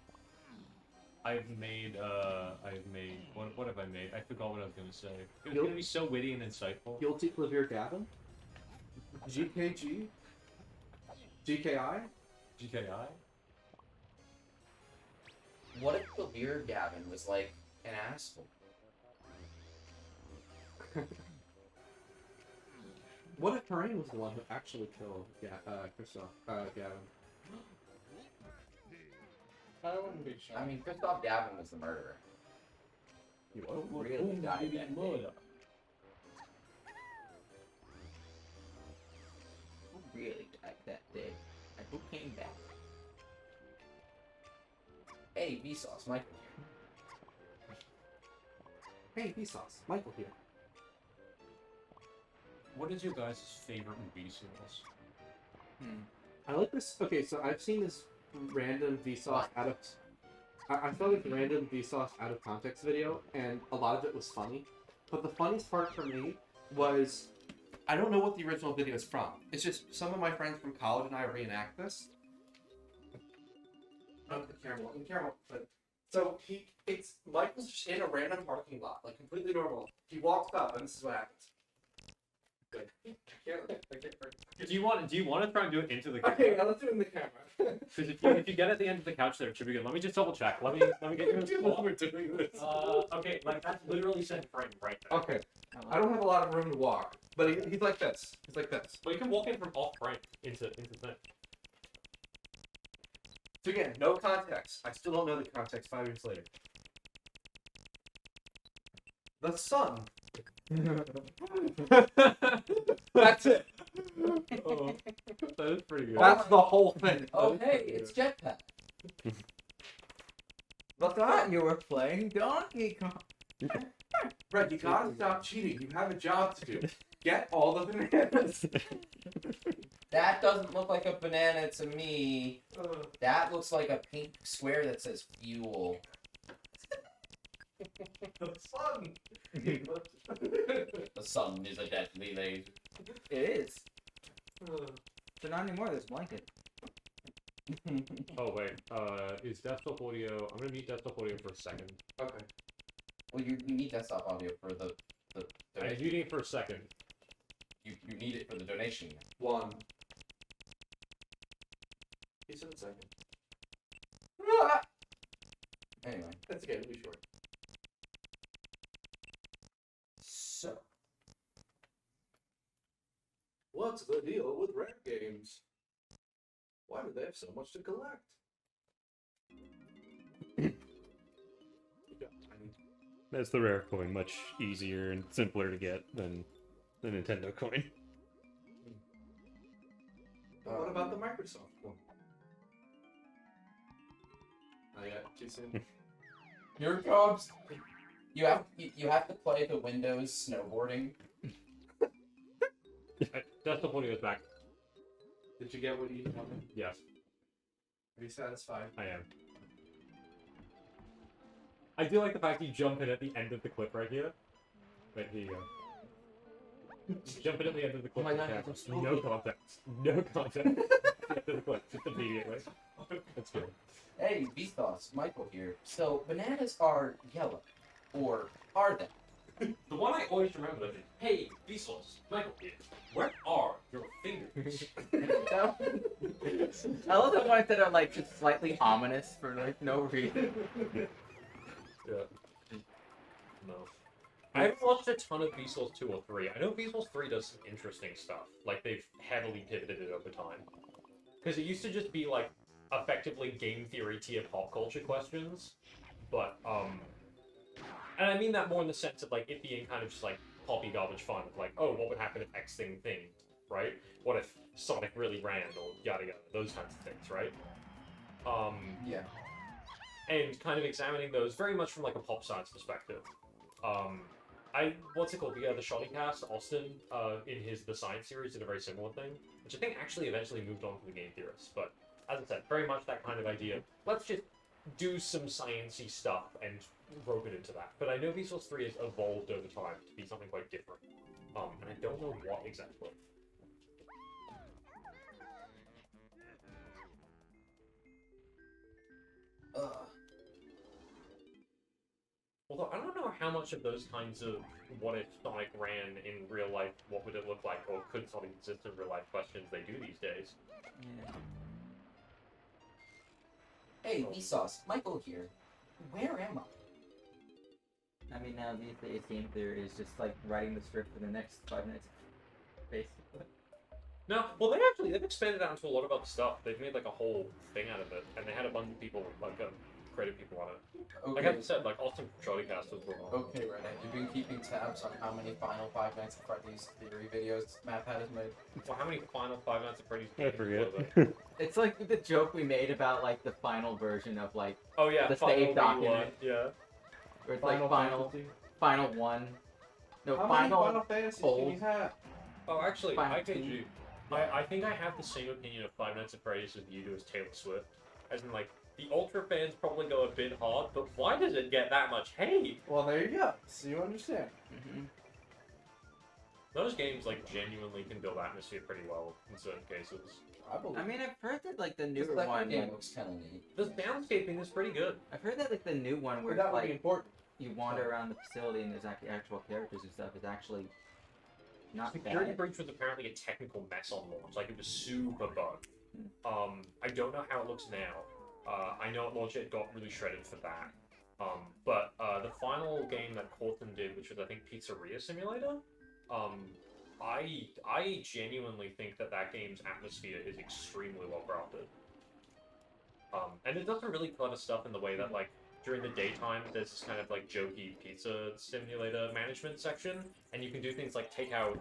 I've made, what have I made? I forgot what I was gonna say. It was gonna be so witty and insightful. Guilty Clavier Gavin? GKG? GKI? GKI? What if Clavier Gavin was like an asshole? What if Parain was the one who actually killed Gavin? I wouldn't be shocked. I mean, Christoph Gavin was the murderer. You Who really died that day? Who really died that day? And who came back? Hey, Vsauce, Michael here. Hey, Vsauce. Michael here. What is your guys' favorite Vsauce? I like this. Okay, so I've seen this random Vsauce out of. I saw this random Vsauce out of context video, and a lot of it was funny. But the funniest part for me was, I don't know what the original video is from. It's just some of my friends from college and I reenact this. Not the caramel, but so it's Michael's just in a random parking lot, like completely normal. He walks up, and this is what happens. Good. Do you want to try and do it into the camera? Okay, now let's do it in the camera. Because if you get at the end of the couch there, it should be good. Let me just double check. Let me get you. While we're doing this. Okay, like that's literally set frame right there. Okay. I don't have a lot of room to walk, but he's like this. He's like this. But you can walk in from off frame into thing. So again, no context. I still don't know the context 5 years later. The sun. That's it. Oh, that is pretty good. That's the whole thing. Oh, hey, it's Jetpack. Thought you were playing Donkey Kong. Red, you gotta stop cheating. You have a job to do. Get all the bananas. That doesn't look like a banana to me. That looks like a pink square that says fuel. The sun. The sun is a deadly laser. It is. So not anymore, there's blanket. Oh wait, is desktop audio? I'm gonna mute desktop audio for a second. Okay. Well, you need desktop audio for the I'm donation. muting it for a second. You need it for the donation. 1. He said second. Anyway. That's okay, it'll be short. So. What's the deal with rare games? Why do they have so much to collect? That's the rare coin, much easier and simpler to get than the Nintendo coin. What about the Microsoft one? Not yet. Too soon. Here it comes. You have to play the Windows snowboarding. Desktop audio is back. Did you get what you wanted? Yes, Are you satisfied? I am. I do like the fact you jump in at the end of the clip right here. Wait, here you go. Jump in at the end of the clip. Oh my God, okay. that's so No context. No context. At the end of the clip, just immediately. That's good. Hey, Vsauce, Michael here. So, bananas are yellow. Or are they? The one I always remember is, hey, Vsauce, Michael here. Where are your fingers? I love the ones that are like just slightly ominous for like no reason. Yeah. No. I haven't watched a ton of Vsauce 2 or 3. I know Vsauce 3 does some interesting stuff. Like, they've heavily pivoted it over time. Because it used to just be, like, effectively game theory tier pop culture questions. But, and I mean that more in the sense of, like, it being kind of just, like, poppy garbage fun. Of, like, oh, what would happen if X thing, right? What if Sonic really ran, or yada yada, those kinds of things, right? Yeah. and kind of examining those very much from like a pop science perspective. What's it called? The Shoddy Cast, Austin, in his The Science series did a very similar thing, which I think actually eventually moved on to the Game Theorists. But as I said, very much that kind of idea. Let's just do some sciencey stuff and rope it into that. But I know Vsauce 3 has evolved over time to be something quite different. And I don't know what exactly. Although I don't know how much of those kinds of what if Sonic ran in real life, what would it look like, or could Sonic exist in real life questions they do these days. Yeah. Hey, Vsauce, Michael here. Where am I? I mean, now these days, Game Theory is just like writing the script for the next 5 minutes, basically. No, well, they've expanded out into a lot of other stuff. They've made like a whole thing out of it, and they had a bunch of people, like creative people on it. Okay. Like I said, like Austin from Shoddycast was one. Okay, Red, have you been keeping tabs on how many final Five Nights at Freddy's theory videos Matt has made? Well, how many final Five Nights at Freddy's? I forget. It's like the joke we made about like the final version of like Oh yeah, the final save document. Yeah. Where it's like final one. No, How final. many Final Fantasies can you have? Oh, actually, Final I kid two. you. I think I have the same opinion of Five Nights at Freddy's as you do as Taylor Swift. As in, like, the Ultra fans probably go a bit hard, but why does it get that much hate? Well, there you go. So you understand. Mhm. Those games, like, genuinely can build atmosphere pretty well in certain cases. I believe. I mean, I've heard that like the the newer second one. game looks kind of neat. The soundscaping is pretty good. I've heard that like the new one where But that it's would be like important. you wander around the facility and there's actual characters and stuff is actually not Security bad. Breach was apparently a technical mess on launch. Like, it was super bugged. I don't know how it looks now. I know at launch it got really shredded for that. But the final game that Cortland did, which was, I think, Pizzeria Simulator, I genuinely think that game's atmosphere is extremely well crafted. And it does some really clever stuff in the way that, like, during the daytime, there's this kind of, like, jokey pizza simulator management section, and you can do things like take out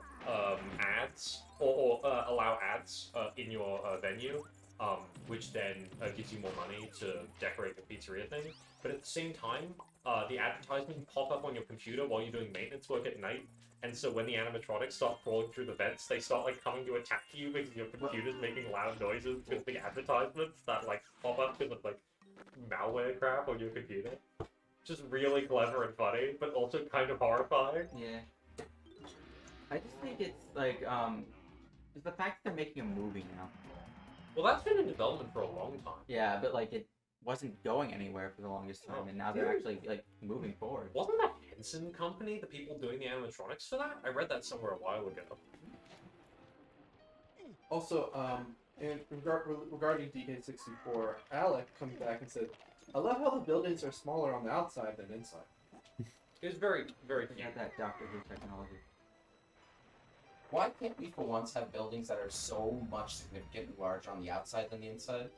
ads, or allow ads in your venue, which then gives you more money to decorate the pizzeria thing. But at the same time, the advertisements pop up on your computer while you're doing maintenance work at night, and so when the animatronics start crawling through the vents, they start, like, coming to attack you because your computer's making loud noises with the advertisements that, like, pop up because of, like, malware crap on your computer. Just really clever and funny, but also kind of horrifying. Yeah. I just think it's like it's the fact that they're making a movie now. Well, that's been in development for a long time. Yeah, but like it wasn't going anywhere for the longest time, and now they're actually like moving forward. Wasn't that Henson Company, the people doing the animatronics for that? I read that somewhere a while ago. Also, regarding DK64, Alec comes back and said, "I love how the buildings are smaller on the outside than inside." It's very, very They cute. got that Doctor Who technology. Why can't we for once have buildings that are so much significantly larger on the outside than the inside?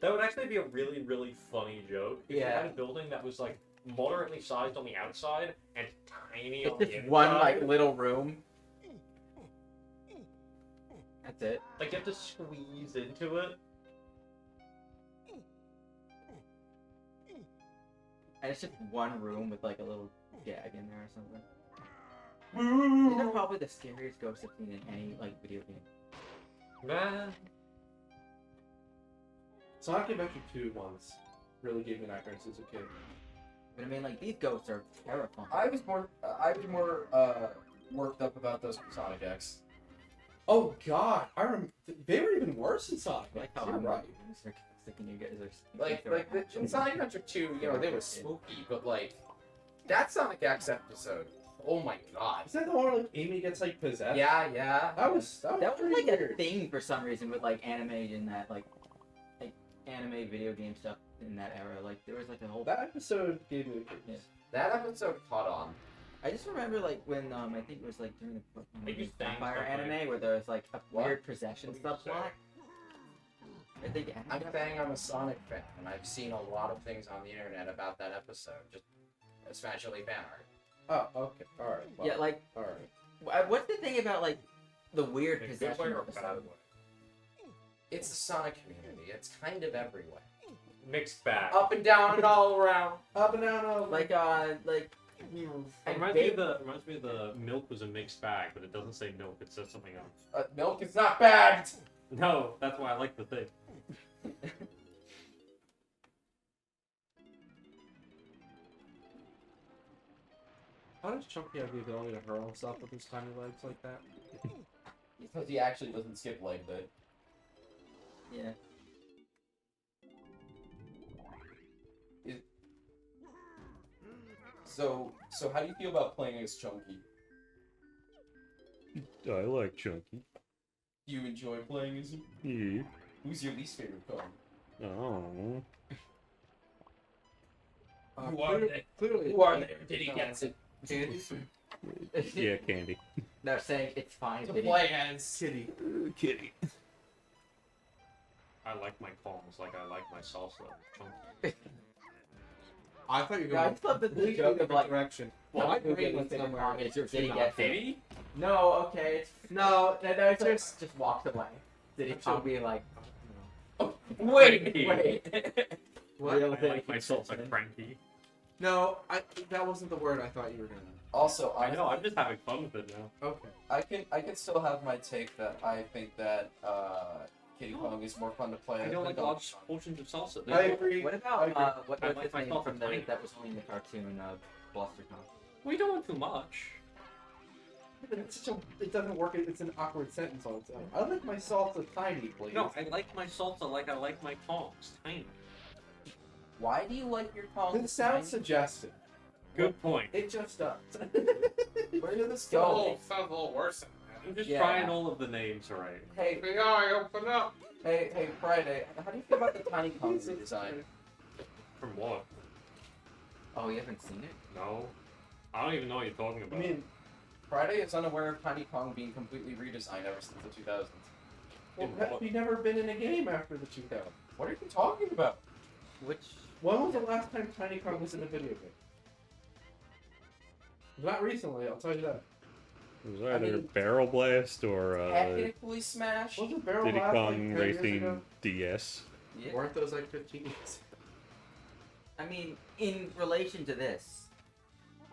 That would actually be a really, really funny joke. If you Yeah. had a building that was, like, moderately sized on the outside and tiny It's on the just inside. one like little room. That's it. Like, you have to squeeze into it. And it's just one room with like a little gag in there or something. These are probably the scariest ghosts I've seen in any like video game. Man. Sonic Adventure 2 once really gave me nightmares as a kid. But I mean, like these ghosts are terrifying. I was more worked up about those Sonic X. Oh God, I remember they were even worse in Sonic. I like how You're I'm right. sticking you guys are In Sonic Adventure 2, you know, they were spooky, but like that Sonic X episode, oh my god. Is that the one where like, Amy gets like possessed? Yeah. That was That was pretty like a weird. thing for some reason with like anime and that like anime video game stuff in that era. Like there was like a whole. That episode gave me the creeps. Yeah. That episode caught on. I just remember like when I think it was like during the Are you saying Vampire something? anime where there was like a What? weird possession What are you subplot. I think I'm saying I'm a Sonic fan, and I've seen a lot of things on the internet about that episode, just especially fan art. Oh, okay, all right. Well, yeah, like all right. what's the thing about like the weird In a good way possession or a bad episode? way? It's the Sonic community. It's kind of everywhere. Mixed bag. Up and down and all around. Up and down, all Like, It reminds me of the milk was a mixed bag, but it doesn't say milk. It says something else. Milk is not bagged. No, that's why I like the thing. How does Chunky have the ability to hurl himself with his tiny legs like that? Because he actually doesn't skip leg day. Yeah. So how do you feel about playing as Chunky? I like Chunky. Do you enjoy playing as him? Yeah. Who's your least favorite Kong? Oh. Who are they? Clearly. Who are they? Did he get it? Yeah, Candy. They're saying it's fine. To Did he? play as Kitty. Kitty. I like my Kongs like I like my salsa. Chunky. I thought you were Yeah, I going just love the completely joke of different like, direction. well, My my brain favorite went thing somewhere. Kong is did he not get it? Baby? No, okay, it's No, it's just walked away. Did he Kong be like, Wait! wait? What? I like my salsa cranky. No, that wasn't the word I thought you were gonna. Also, I know, I'm just having fun with it now. Okay. I can still have my take that I think that Kitty Kong is more fun to play. I as don't than like Donkey large Kong. portions of salsa. I agree. What I about agree. what's I like his name myself from a the tiny. that was only in the cartoon Bluster Kong? We don't want too much. But it's such a, it doesn't work. It's an awkward sentence on its own. I like my salsa tiny, please. No, I like my salsa like I like my Kongs. Tiny. Why do you like your Kong? It sounds suggestive. Good point. It just does. Where did this Oh, go? sounds a little worse than I'm just Yeah. trying all of the names right. Hey, that. Yeah, open up. Hey, Friday. How do you feel about the Tiny Kong redesign? From what? oh, you haven't seen it? No. I don't even know what you're talking I about. mean, Friday is unaware of Tiny Kong being completely redesigned ever since the 2000s. well, have you never been in a game after the 2000s? What are you talking about? Which? When was the last time Tiny Kong was in a video game? Not recently, I'll tell you that. It was either Barrel Blast or Technically Smash. Wasn't Barrel Diddy Blast Kong like 10 years Racing ago? DS. Yeah. Weren't those like 15 years? I mean, in relation to this,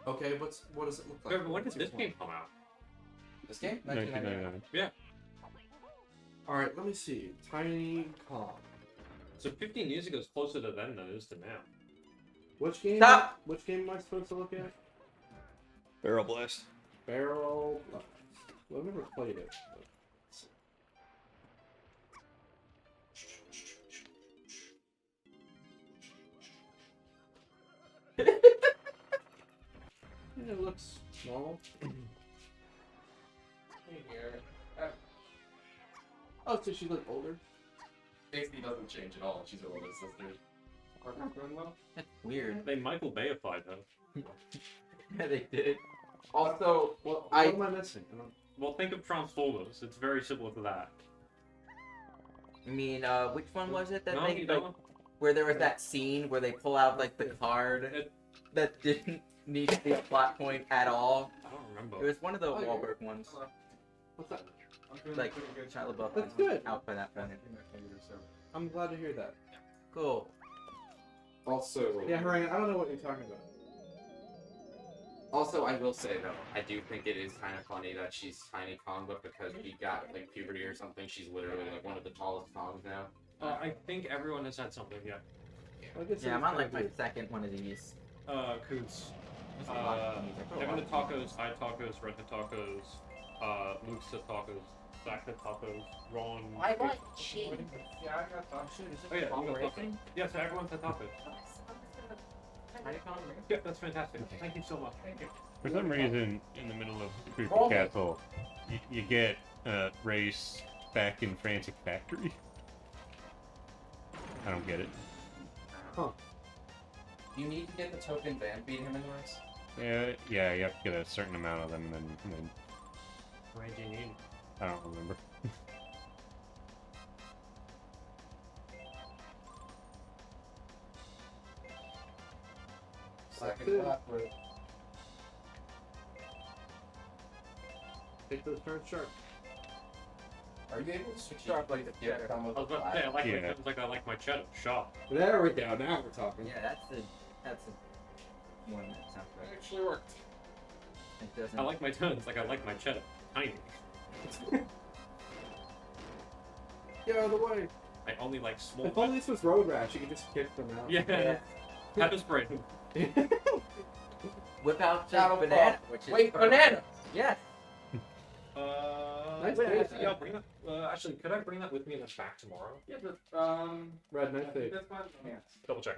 Okay, what does it look like? Remember, when did this game come out? This game? 1999. Alright, let me see. Tiny Kong. So 15 years ago is closer to then than it is to now. Which game? Stop! Which game am I supposed to look at? Barrel Blast. Barrel Blast. Well, I've never played it. Yeah, it looks normal. Hey, here. Oh, so she look older? Daisy doesn't change at all. She's her older sister. that's weird. They Michael Bayified her. Yeah, they did. Also, what am I missing? I don't... Well, think of Transformers. It's very similar to that. I mean, which one was it that No, they you like, don't. where there was that scene where they pull out like the card that didn't need to be a plot point at all? I don't remember. It was one of the Oh, yeah. Wahlberg ones. What's that? Like Shia LaBeouf. That's was good. Out by that point. I'm glad to hear that. Cool. Also, Yeah, Ryan, I don't know what you're talking about. Also, I will say though, I do think it is kind of funny that she's Tiny Kong, but because she got like puberty or something, she's literally like one of the tallest Kongs now. I think everyone has had something, yeah. I guess Yeah, I'm it's on like my kinda second one of these. Coots. There's a lot of music. Kevin had tacos, I had tacos, Red had tacos, Luke's had tacos, Zach had tacos, Ron... I like cheese. Yeah, I got that. Oh yeah, you got tacos. Yeah, so everyone's had tacos. Yeah, that's fantastic. Thank you so much. Thank you. For some reason, in the middle of Creepy Roll it. Castle, you get Race back in Frantic Factory. I don't get it. you need to get the token band beating him in the race. Yeah, you have to get a certain amount of them, and then How many do you need? I don't remember. Second lap, right? Take those turns sharp. Are you able to switch off like the dip some of I the was about to say, flat? it sounds like I like my cheddar. Sharp. There we go. Now we're talking. Yeah, that's the one that sounds It right. actually worked. It doesn't. I like my turns like I like my cheddar. Tiny. Get out of the way. I only like small. If only this was Road Rash, you could just kick them out. Yeah. Pepper spray. Whip out the Shadow banana, Claw. which is Wait, banana! Yes. Nice Wait, face. actually, yeah, I'll bring that. Actually, could I bring that with me and then back tomorrow? Yeah, but Red, nice face. That's fine. Yeah. Double check.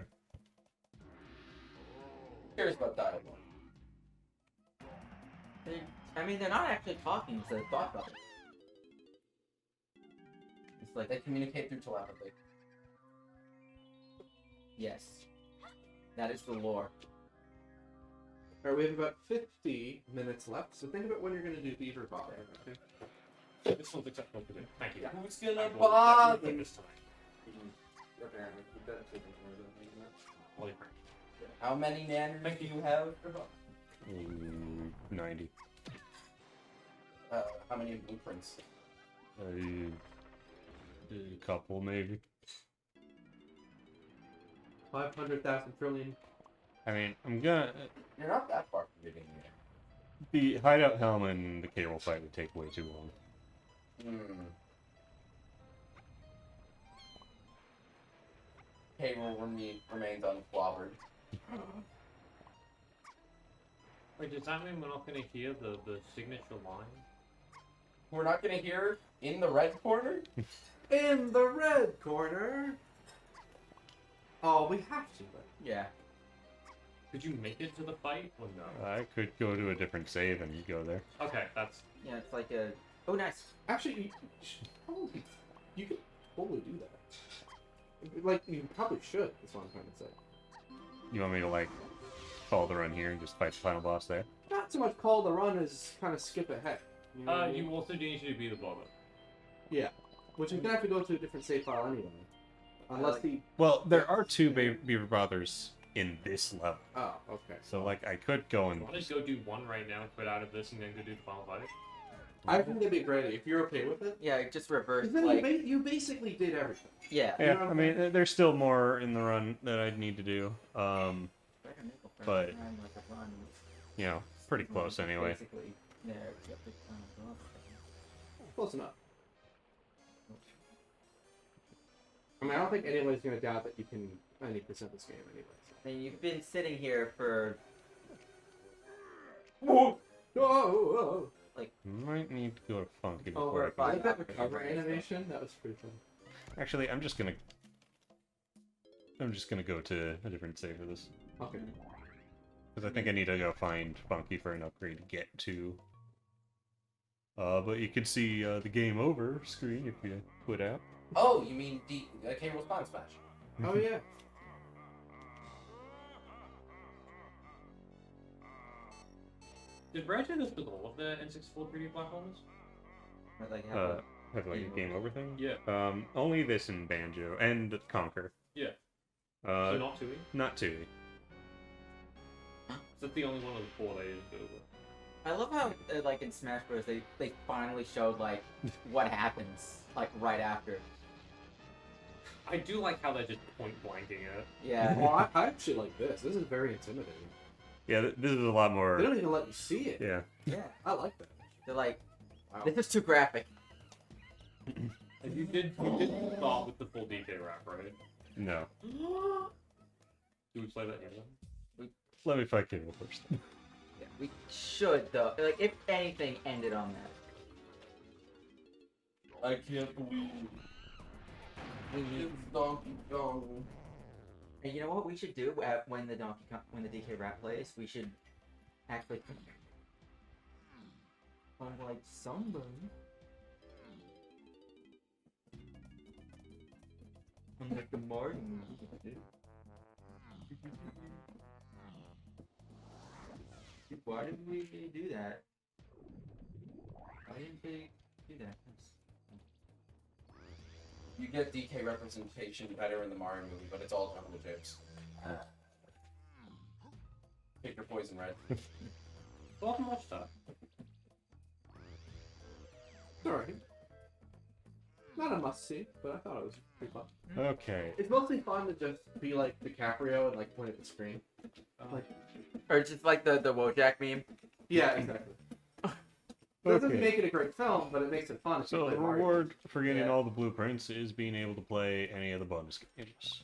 Cares about dialogue. I mean, they're not actually talking, so thought about it. It's like, They communicate through telepathy. yes. That is the lore. Alright, we have about 50 minutes left, so think about when you're going to do Beaver Bottom. Okay? This one's acceptable to do. Thank you. Who's gonna I will bother? definitely this time. Holy crap. How many nanners do you have? 90. How many blueprints? A couple, maybe. 500,000 trillion. I mean, I'm gonna. You're not that far from getting there. The hideout helm and the cable fight would take way too long. Cable remains unclobbered. Wait, does that mean we're not going to hear the signature line? We're not gonna hear in the red corner? In the red corner! Oh, we have to, but... Yeah. Could you make it to the fight or no? I could go to a different save and go there. Okay, that's. Yeah, it's like a. Oh, nice. Actually, you could totally do that. Like, you probably should, is what I'm trying to say. You want me to, like, call the run here and just fight the final boss there? Not so much call the run as kind of skip ahead. You know what I mean? You also need to be the bottom. Yeah. Which you're gonna have to go to a different save file anyway. Unless the... Well, there are two Beaver Brothers in this level. Oh, okay. So, like, I could go and... I want to go do one right now, quit out of this, and then go do the final fight. I think that'd be great if you're okay with it. Yeah, just reverse. Because then Like, you basically did everything. yeah. Yeah, I mean, there's still more in the run that I'd need to do. But, you know, pretty close anyway. Basically, there. Close enough. I mean, I don't think anybody's gonna doubt that you can 90% this game anyway. I mean, you've been sitting here for Whoa! Oh! Might need to go to Funky before Over I can... I five. like that recover animation. That was pretty fun. Actually, I'm just gonna go to a different save for this. Okay. Because I think I need to go find Funky for an upgrade to get to. But you can see the game over screen if you quit out. Oh, you mean Cable Spawn Smash? Oh yeah. Did Rare do this with all of the N64 3D platformers? like Have like a game over thing? Yeah. Only this and Banjo and Conquer. Yeah. So not 2E? Not 2E. That's the only one of the 4 they did over. I love how, like in Smash Bros, they finally showed like what happens like right after. I do like how they're just point blanking it. Yeah. Well, I actually like this. This is very intimidating. Yeah, this is a lot more. They don't even let you see it. Yeah. Yeah. I like that. They're like, Wow. this is too graphic. And you did start with the full DK wrap, right? No. Do we play that game? Let me fight Cable first. Yeah, we should though. Like, if anything, ended on that. I can't believe it's Donkey Kong. And you know what we should do when the DK rap plays? We should actually find like somebody. I'm like the Martin. Why didn't we do that? Why didn't they do that? You get DK representation better in the Mario movie, but it's all jungle chips. Pick your poison, Red. Well, I can watch that. Alright. Not a must see, but I thought it was pretty fun. Okay. It's mostly fun to just be like DiCaprio and like point at the screen. Like, Or just like the Wojak meme. yeah, exactly. That doesn't make it a great film, but it makes it fun. If you So play the Mario. reward for getting Yeah. all the blueprints is being able to play any of the bonus games.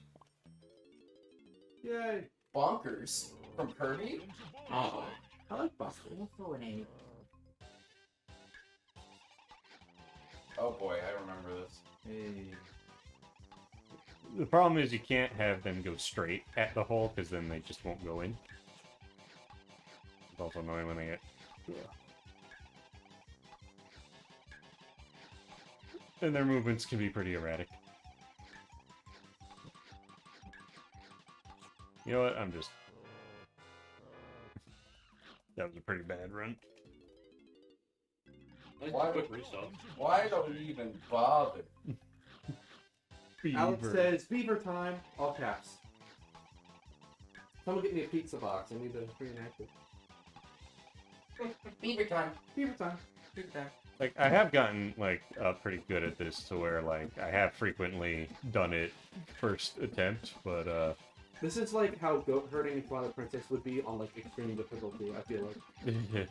Yay! Bonkers from Kirby. Oh, I like Buster. Also an 8. Oh boy, I remember this. Hey. The problem is you can't have them go straight at the hole because then they just won't go in. It's also annoying when they get. And their movements can be pretty erratic. You know what? I'm just. That was a pretty bad run. Why- Quick restart. Why don't you even bother? Alex Beaver. says, "Beaver time!" All caps. Someone get me a pizza box. I need to reenact it. Beaver time. Beaver time. Beaver time. Like, I have gotten, like, pretty good at this to where, like, I have frequently done it first attempt, but, This is like how goat herding in Twilight Princess would be on like extreme difficulty. I feel like.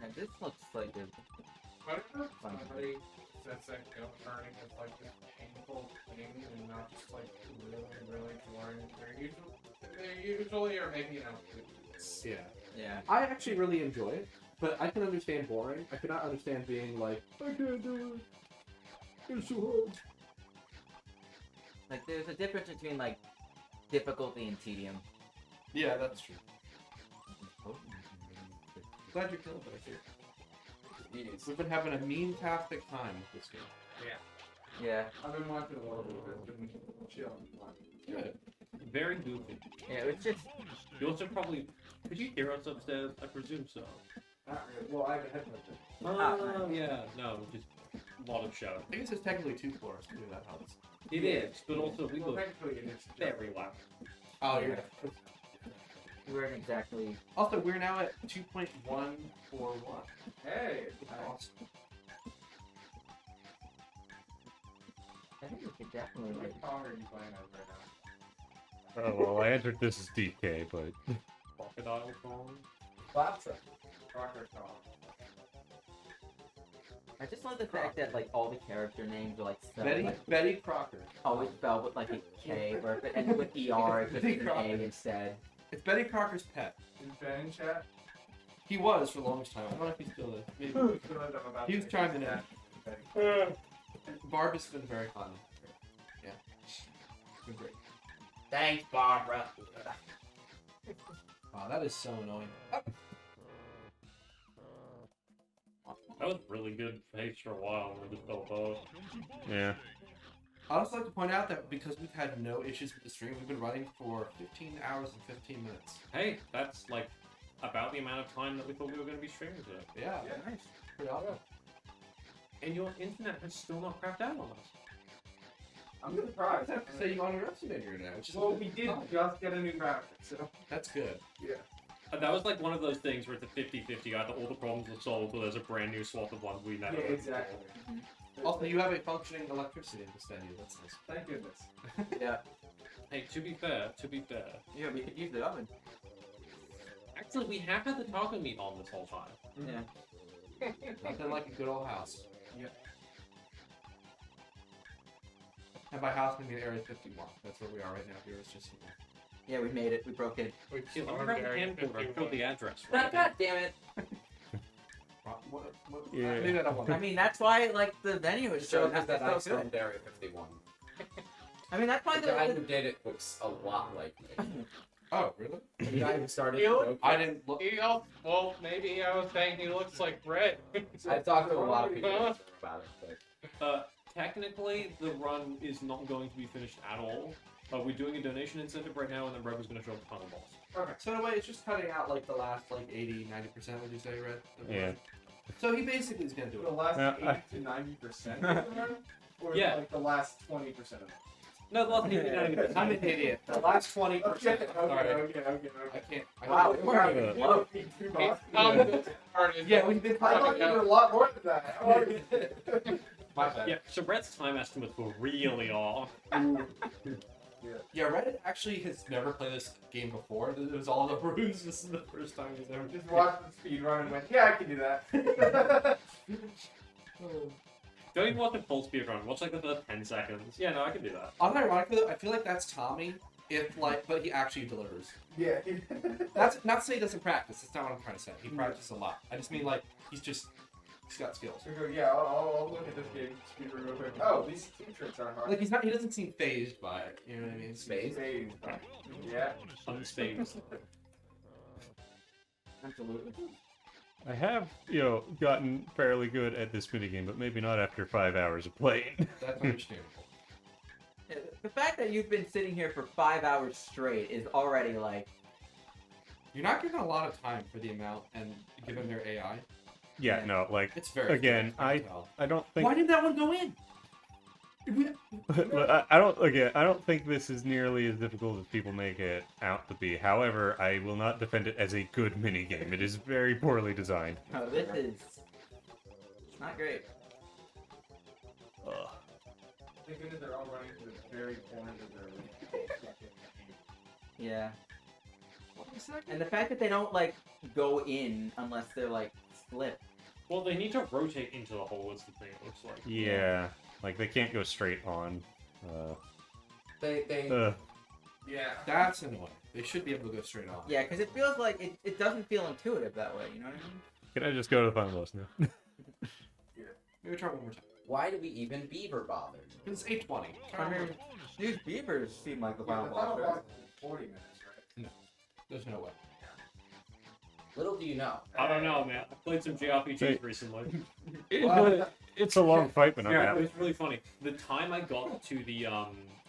And this looks like a Whenever somebody says that goat herding is like this painful thing and not just like really, really boring, they usually are making it out. Yeah. yeah. I actually really enjoy it, but I can understand boring. I cannot understand being like, I can't do it. It's so hard. Like there's a difference between like difficulty and tedium. Yeah, that's true. Glad you're killing it here. Jeez. We've been having a mean-tastic time with this game. Yeah. I've been watching a little bit of it. Been chilling. Good. Very goofy. Yeah, it's just You also probably. Could you hear us upstairs? I presume so. Not really. Well, I have a headphone. Oh, yeah. No, just a lot of shouting. I guess there's technically 2 floors too, that helps. It is, but also we Well, look technically it is. very loud. Oh, yeah. We weren't exactly. Also, we're now at 2.141. Hey, Awesome. I think we could definitely like. how long are you playing as right now? Oh, well, I entered this as DK, but. Crocodile song. Claptrap. Rocker Song. I just love the fact that like all the character names are like spelled Betty Crocker. always spelled with like a K, or if it ends with ER, it's just Betty an Crocker. A instead. It's Betty Crocker's pet. Is Ben in chat? He was for the longest time. I don't know if he's still is. Maybe. He was chiming in. Barb has been very fun. Yeah. It's been great. Thanks, Barbara. Wow, that is so annoying. That was really good pace for a while, and it just fell apart. Yeah. I'd also like to point out that because we've had no issues with the stream, we've been running for 15 hours and 15 minutes. Hey, that's like about the amount of time that we thought we were going to be streaming today. Yeah, Nice. pretty awesome. And your internet has still not crapped out on us. I'm surprised. I have to say you underestimated your internet, which is Well, we did just get a new graphic, so that's good. yeah. And that was like one of those things where it's a 50-50, either all the problems are solved or there's a brand new swath of ones we never Yeah, heard exactly. Also, you have a functioning electricity in this venue. That's nice. Thank goodness. Yeah. before. Hey, to be fair, Yeah, we could use the oven. actually we have had the taco meat on this whole time. Yeah. Nothing like a good old house. Yeah. And by house, we mean Area 51. That's where we are right now. Here, it's just here. Yeah, we made it. We broke it. We've Yeah, stormed I Area filled the 51. address. God damn it! What? Yeah. Maybe I don't want I mean, that's why like the venue is so Shows us that I so good. stormed Area 51. I mean, that's why The guy the who did it looks a lot like me. Oh, really? The guy who started You the look- joke. I didn't look. Well, maybe I was saying he looks like Brett. I've talked to a lot of people about it, but Technically, the run is not going to be finished at all. We're doing a donation incentive right now, and then Red was going to show up the final boss. Okay. So in a way, it's just cutting out like the last like 80, 90%. Would you say, Red? Yeah. So he basically is gonna do The it. last Yeah, 80 to 90% of the run? Or Yeah. like the last 20% of it? No, the last thing I'm an idiot. The last 20%. Okay. I can't. Wow, we're having low. Yeah, we've been I thought you did a lot more than that. My bad. Yeah, so Brett's time estimates were really off. Yeah, Reddit actually has never played this game before. It was all the runes. This is the first time he's ever Just watched the speed run and went, yeah, I can do that. Don't even watch the full speed run. Watch like the first 10 seconds. Yeah, no, I can do that. Unironically, though, I feel like that's Tommy. But he actually delivers. Yeah. That's not to say he doesn't practice. That's not what I'm trying to say. He practices a lot. I just mean like he's got skills. Yeah, I'll look at this game speed run real quick. Oh, these team tricks aren't hard. Like he doesn't seem phased by it. You know what I mean? Space. Yeah. Unspaced. Absolutely. I have, gotten fairly good at this minigame, but maybe not after 5 hours of playing. That's understandable. The fact that you've been sitting here for 5 hours straight is already like. You're not given a lot of time for the amount and given their AI. Yeah, no, like, It's very. again, I don't think. Why didn't that one go in? I don't think this is nearly as difficult as people make it out to be. However, I will not defend it as a good minigame. It is very poorly designed. Oh, this is not great. Ugh. Thank goodness they're all running to the very corners of their Yeah. And the fact that they don't like go in unless they're like split. Well, they need to rotate into the hole is the thing, it looks like. Yeah, like they can't go straight on. Yeah. That's annoying. They should be able to go straight on. Yeah, because it feels like it doesn't feel intuitive that way. You know what I mean? Can I just go to the final boss now? Maybe try one more time. Why do we even beaver bother? It's 8:20. I mean, these beavers seem like the final boss. boss Right? is 40 minutes, right? There's no way. Little do you know. I don't know, man. I played some JRPGs Hey. recently. It's a long fight, but not Yeah, that. it was really funny. The time I got to the,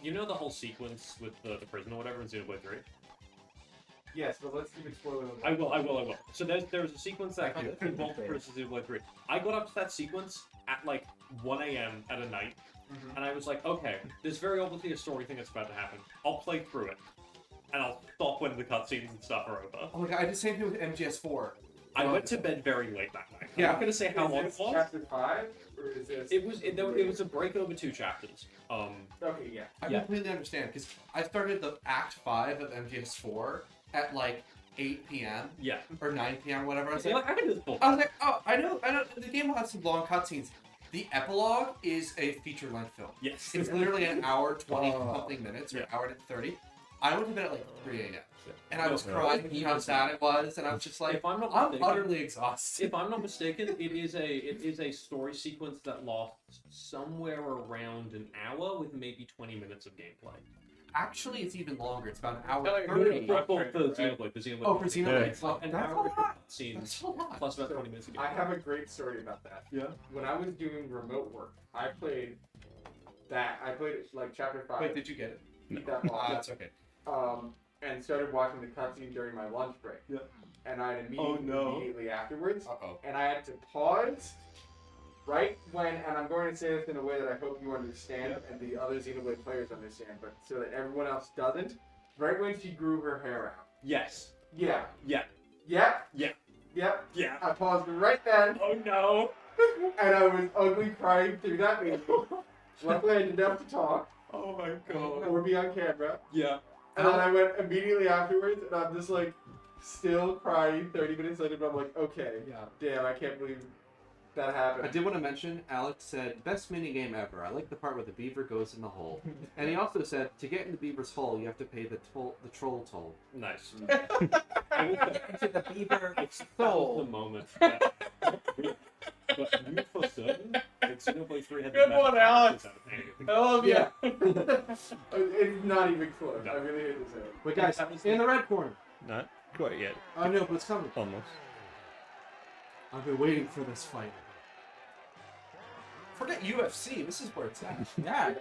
the whole sequence with the prison or whatever in Xenoblade 3? Yes, but let's keep exploring. I will. So there's a sequence that involves prison in Xenoblade 3. I got up to that sequence at like 1 a.m. at a night, and I was like, okay, there's very obviously a story thing that's about to happen. I'll play through it, and I'll stop when the cutscenes and stuff are over. Oh my god, I did the same thing with MGS4. I went to bed very late that night. Yeah. I'm not gonna say how long it Is this was. chapter 5? Or is this... It was a break over 2 chapters. Okay, yeah. I Yeah. completely understand because I started the Act 5 of MGS4 at like 8 p.m. Yeah. or 9 p.m. whatever. I was You're like, like, I can do this bullshit. I was like, oh, I know. The game will have some long cutscenes. The epilogue is a feature-length film. Yes. It's literally an hour 20 something minutes or an hour and 30. I went to bed at like 3 a.m. and I was crying because how sad it was, and I was just like, If I'm not I'm mistaken- utterly exhausted. If I'm not mistaken, it is a story sequence that lasts somewhere around an hour with maybe 20 minutes of gameplay. Actually, it's even longer. It's about an hour Well, 30. for Xenoblade. Oh, for Xenoblade. It's like an That's a hour lot. scenes That's a lot. plus about 20 minutes of I gameplay. have a great story about that. Yeah. When I was doing remote work, I played like chapter 5. Wait, did you get it? Beat that boss. That's okay. And started watching the cutscene during my lunch break. Yeah. And I immediately afterwards, Uh-oh. and I had to pause right when, and I'm going to say this in a way that I hope you understand and the other Xenoblade players understand, but so that everyone else doesn't. Right when she grew her hair out. Yes. Yeah. Yeah. Yeah. Yeah. Yep. Yeah. I paused right then, Oh no. and I was ugly crying through that meeting. Luckily, I didn't have to talk Oh my god. or be on camera. Yeah. And then I went immediately afterwards, and I'm just like, still crying 30 minutes later, but I'm like, okay, Yeah. damn, I can't believe that happened. I did want to mention, Alex said, best minigame ever. I like the part where the beaver goes in the hole. And he also said, to get in the beaver's hole, you have to pay the troll toll. Nice. Into the beaver That was the soul. moment. But you for certain, that Xenoblade 3 had the Good best one, Alex. characters out of anything. I love you. It's not even close. No. I really hate to say it. Wait, guys, in the red corner. Not quite yet. I know, but it's coming. Almost. I've been waiting for this fight. Forget UFC. This is where it's at. Yeah.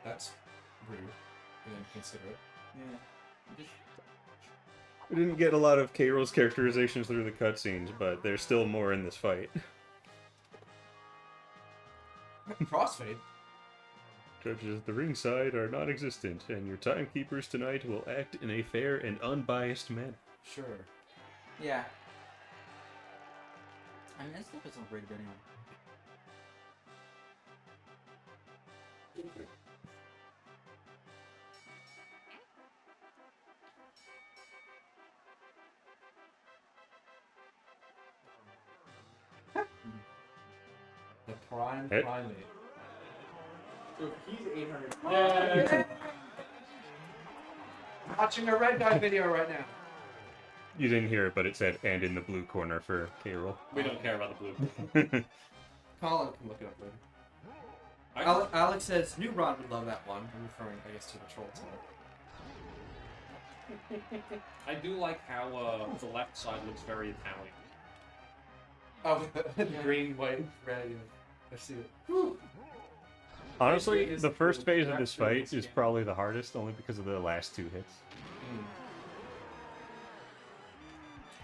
That's rude and inconsiderate. Yeah. We didn't get a lot of K. Rool's characterizations through the cutscenes, but there's still more in this fight. Crossfade. Judges at the ringside are non-existent, and your timekeepers tonight will act in a fair and unbiased manner. Sure. Yeah. I mean, this stuff isn't rigged anyway. The prime Hey. primate. So he's 800. Yeah. Watching a red guy video right now. You didn't hear it, but it said, and in the blue corner for K-Roll. We don't care about the blue. Colin can look it up later. I, Alex says New Ron would love that one. I'm referring, I guess, to the troll type. I do like how the left side looks very Italian. Oh, the green, white, red. I see it. Honestly, the first phase of this fight is probably the hardest, only because of the last 2 hits.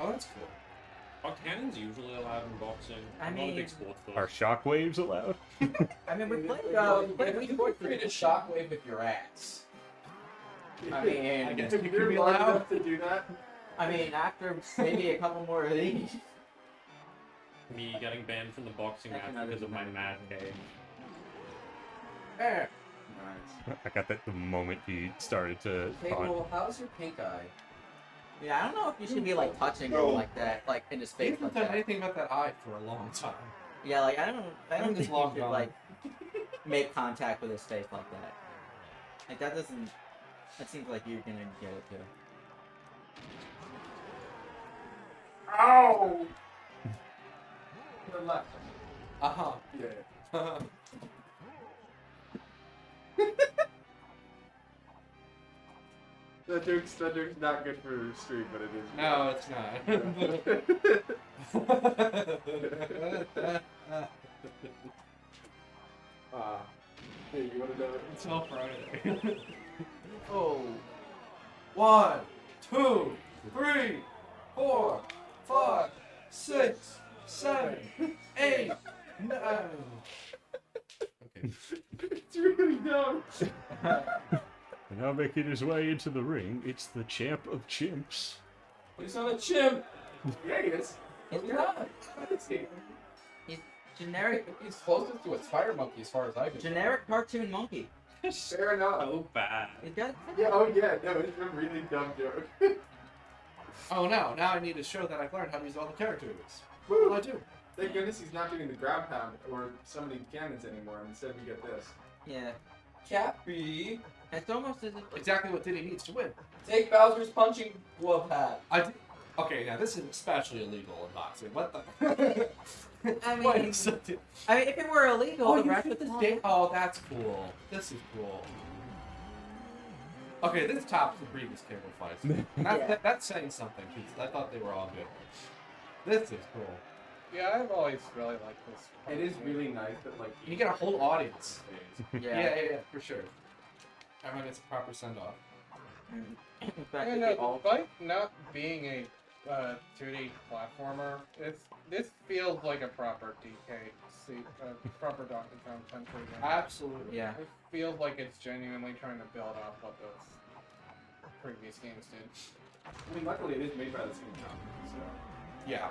Oh, that's cool. Are cannons usually allowed in boxing? I'm not a mean- big sports person. Are shockwaves allowed? I mean, we played. You could create a shockwave with your axe. I mean, I guess You're we could be large allowed. enough to do that? I mean, after maybe a couple more of these. Me getting banned from the boxing That's match another because of my thing. mad game. There. I got that the moment he started to Hey, taunt. well, how's your pink eye? Yeah, I don't know if you should be like touching him like that, like in his He face hasn't like done that. anything about that eye for a long time. Yeah, like I don't think think it's you long should gone. like make contact with his face like that. Like that doesn't. That seems like you're gonna get it too. Ow! To the left. Uh-huh. Yeah. That joke's not good for stream, but it is. No, it's not. Hey, you wanna know it? It's all Friday. Oh. 1, 2, 3, 4, 5, 6, 7, 8, 9. Okay. It's really dumb. And now making his way into the ring, it's the champ of chimps. He's not a chimp. Yeah, he is. He's Yeah. not. Let's see. He's generic. He's closest to a spider monkey as far as I can. Generic cartoon monkey. Fair enough. So bad. He's got. Yeah, oh yeah, no, it's a really dumb joke. Oh no, now I need to show that I've learned how to use all the characters. What will I do? Thank goodness he's not doing the ground pound or summoning cannons anymore. Instead, we get this. Yeah. Cappy, It's almost as if. Exactly what Diddy needs to win. take Bowser's punching glove hat. Okay, now this is especially illegal in boxing. What the? I Wait a mean, second. I mean, if it were illegal, Oh, the you rest fit of this the game? Oh, that's cool. This is cool. Okay, this tops the previous cable fights. And that's saying something, because I thought they were all good. This is cool. Yeah, I've always really liked this. It is really nice that like You get a whole audience. Yeah. Yeah, for sure. Everyone gets a proper send-off. In fact, Yeah, if no, they all. despite not being a 2D platformer, this feels like a proper proper Donkey Kong Country game. Absolutely. Yeah. It feels like it's genuinely trying to build off what those previous games did. I mean, luckily it is made by the same company, so. Yeah.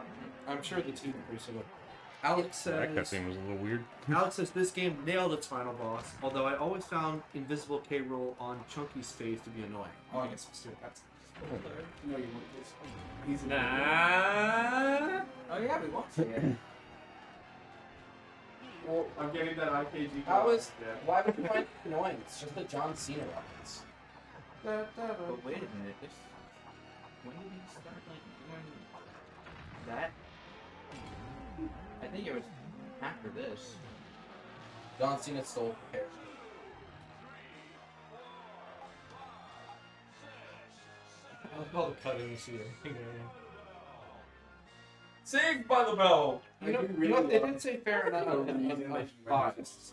I'm sure the team are pretty similar. Alex That says... cutscene was a little weird. Alex says this game nailed its final boss, although I always found Invisible K-Roll on Chunky's face to be annoying. Oh, I guess I'm stupid. That's... No, you won't. He's Nah. Oh yeah, we won't see it. Well, I'm getting that IKG. How is? Yeah. Why would you find it annoying? It's just a John Cena reference. But wait a minute. This. When did he start like doing that? I think it was after this. John Cena stole hair. I like all the cuttings here. Saved by the bell. You know, they didn't say fair enough of bias.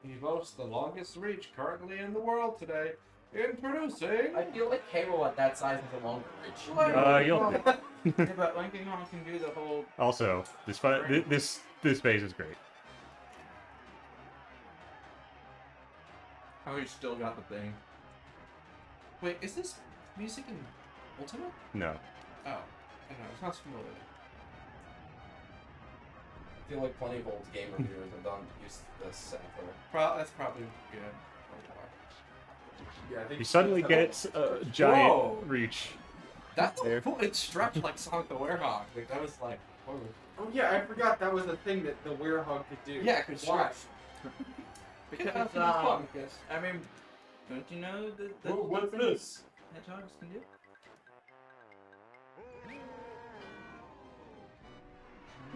He boasts the longest reach currently in the world today in producing. I feel like K-Roll at that size is a longer reach. You'll. Yeah, but Lincoln Kong can do the whole. Also, this fight, this this phase is great. Oh, you still got the thing. Wait, is this music in Ultimate? No. Oh, I don't know. It's not familiar. I feel like plenty of old game reviewers have done use this sampler. That's probably good. Yeah, I think He suddenly gets a giant Whoa. reach. That's There. cool. It stretched like Sonic the Werehog. Like, that was like, whoa. Oh yeah, I forgot that was the thing that the werehog could do. Yeah, it could Why? stretch. Because, Yeah, that's fun, because I mean, don't you know that Whoa, what's this? hedgehogs can do?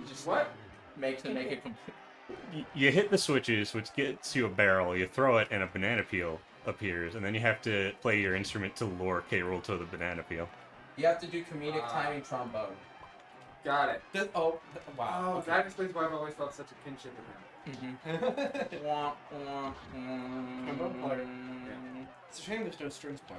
Just what? Make it You hit the switches, which gets you a barrel. You throw it, and a banana peel appears, and then you have to play your instrument to lure K. Rool to the banana peel. You have to do comedic timing trombone. Got it. wow. Oh, Okay. that explains why I've always felt such a kinship with him. Trombone player. It's a shame there's no strings player.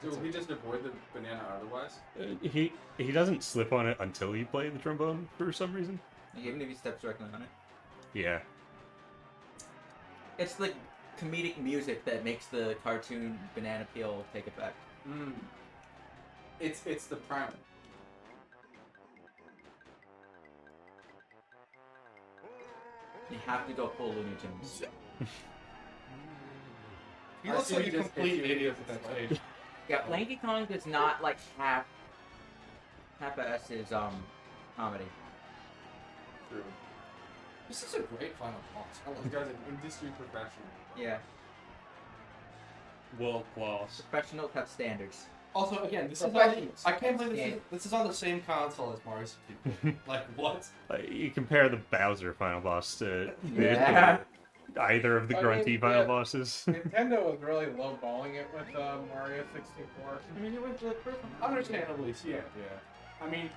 So will he just avoid the banana otherwise? He doesn't slip on it until you play the trombone for some reason. Even if he steps directly on it. Yeah. It's the comedic music that makes the cartoon banana peel take effect. Mm. It's the primer. You have to go full Looney Tunes. He I looks see like you a just complete hit you idiot with at that this stage. Yeah, Lanky Kong does not like half-ass his comedy. True. This is a great final boss. I love This guy's an industry professional. Yeah, World class. professionals have standards. Also, again, this is on, Professionals. I can't believe Yeah. this is on the same console as Mario 64. Like, what? You compare the Bowser final boss to Yeah. either of the I grunty mean, final yeah. bosses. Nintendo was really lowballing it with Mario 64. I mean, it was the first one. Understandably, so. Yeah. I mean,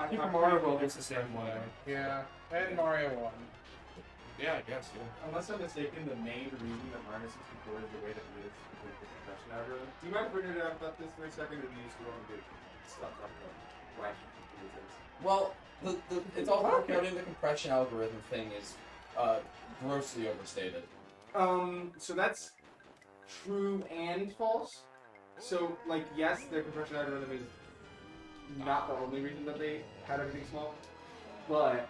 Super Mario World is the same way. Yeah, and Mario 1. Yeah, I guess, yeah. Unless I'm mistaken, the main reason that Mario 64 is the way that it is with the compression algorithm. Do you mind bringing it up about this for a second, or do you just want to stop talking about wacky things? Well, it's all noting the compression algorithm thing is grossly overstated. So that's true and false. So, like, yes, their compression algorithm is not the only reason that they had everything small, but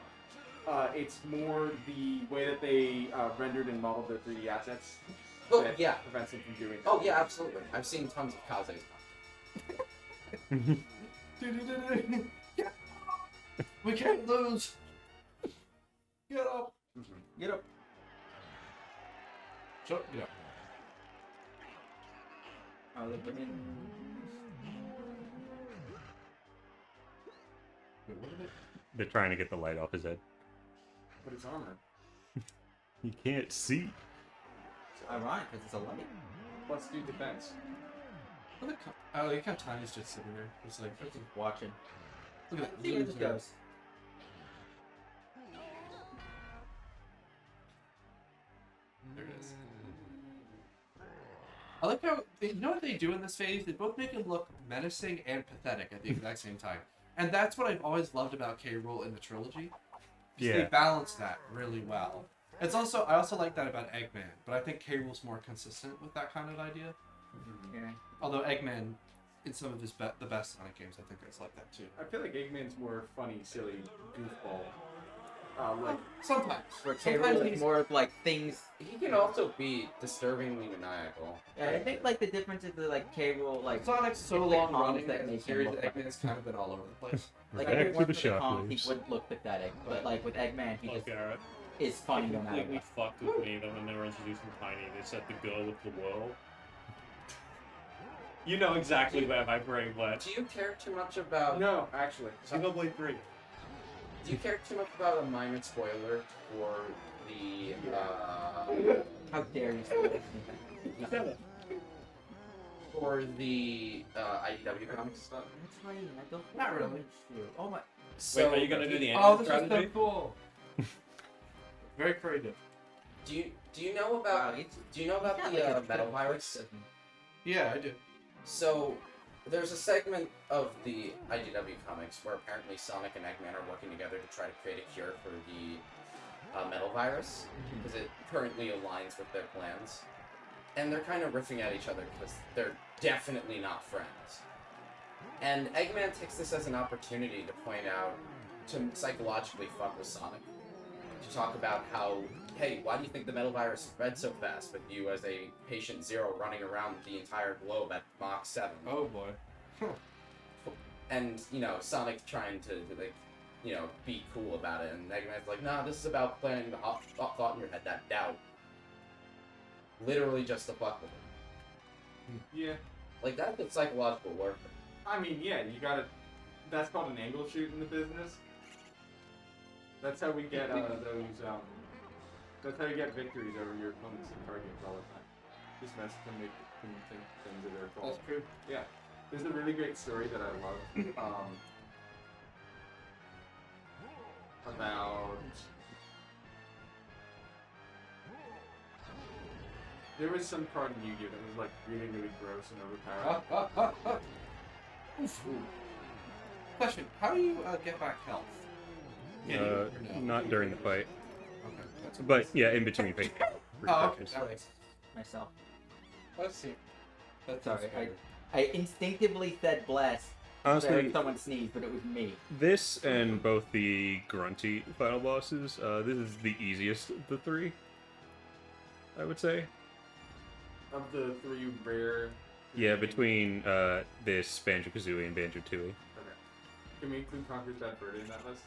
it's more the way that they rendered and modeled their 3D assets Oh, that yeah. prevents them from doing that. Oh, yeah, absolutely. I've seen tons of Kaze's. We can't lose! Get up! Get up. So, yeah. Oh, they put in. Wait, what did it? They're trying to get the light off his head. But it's armor. You can't see. Ironic, because it's a light. Let's do defense. Look at how Tiny's just sitting there. It's like, Just watching. look at that. See where this goes. There it is. I like how, you know what they do in this phase? They both make him look menacing and pathetic at the exact same time. And that's what I've always loved about K. Rool in the trilogy. Yeah. They balance that really well. It's also, I also like that about Eggman, but I think K. Rool's more consistent with that kind of idea. Yeah. Although Eggman, in some of his the best Sonic games, I think it's like that too. I feel like Eggman's more funny, silly, goofball. Like Sometimes. Where K. Sometimes Rool is he's- more of like things. He can also be disturbingly maniacal. Yeah, I think like the difference is that like K. Rool like Sonic's so it's the long comms running that that the make him series look like- Eggman's kind of been all over the place. like Back if it to weren't the for the comms, he shockwaves. wouldn't look pathetic. But like with Eggman, he Oh, just Garrett. is funny They no matter completely what. fucked with me that when they were introducing Tiny, they said the girl with the world. You know exactly where my brain went. Do you care too much about? no, actually. Xenoblade 3. Do you care too much about a minor spoiler for the? How dare you say that? For the IDW comics stuff. That's funny. I don't. Not really. Oh my. So, Wait, are you gonna do the Oh, ending this is so strategy? cool. Very creative. Do you know about? Wow, Do you know about got, the like, a metal good virus? Yeah, I do. So, there's a segment of the IDW comics where apparently Sonic and Eggman are working together to try to create a cure for the metal virus, because it currently aligns with their plans. And they're kind of riffing at each other because they're definitely not friends. And Eggman takes this as an opportunity to point out, to psychologically fuck with Sonic. To talk about how, hey, why do you think the metal virus spread so fast with you as a patient zero running around the entire globe at Mach 7? Oh boy. And, you know, Sonic trying to like, you know, be cool about it, and Eggman's like, nah, this is about planting the thought in your head, that doubt. Literally just to fuck with it. Yeah. Like, that's a psychological warfare. I mean, yeah, you gotta. That's called an angle shoot in the business. That's how we get those. That's how you get victories over your opponents in card games all the time. Just mess them, make them think things are their fault. That's true. Yeah. There's a really great story that I love. About. There was some card in Yu-Gi-Oh! That was like really, really gross and overpowered. Oof. Question: how do you get back health? Can you or no? Not during the fight. Okay, that's But yeah, in between fights. Oh, okay. That makes Myself. Let's see. That's Sorry, I instinctively said bless. Honestly, Someone sneezed, but it was me. this and both the grunty final bosses, this is the easiest of the three, I would say. Of the three rare. Yeah, between this Banjo-Kazooie and Banjo-Tooie. Okay. Can we include Conker's Bad Bird in that list?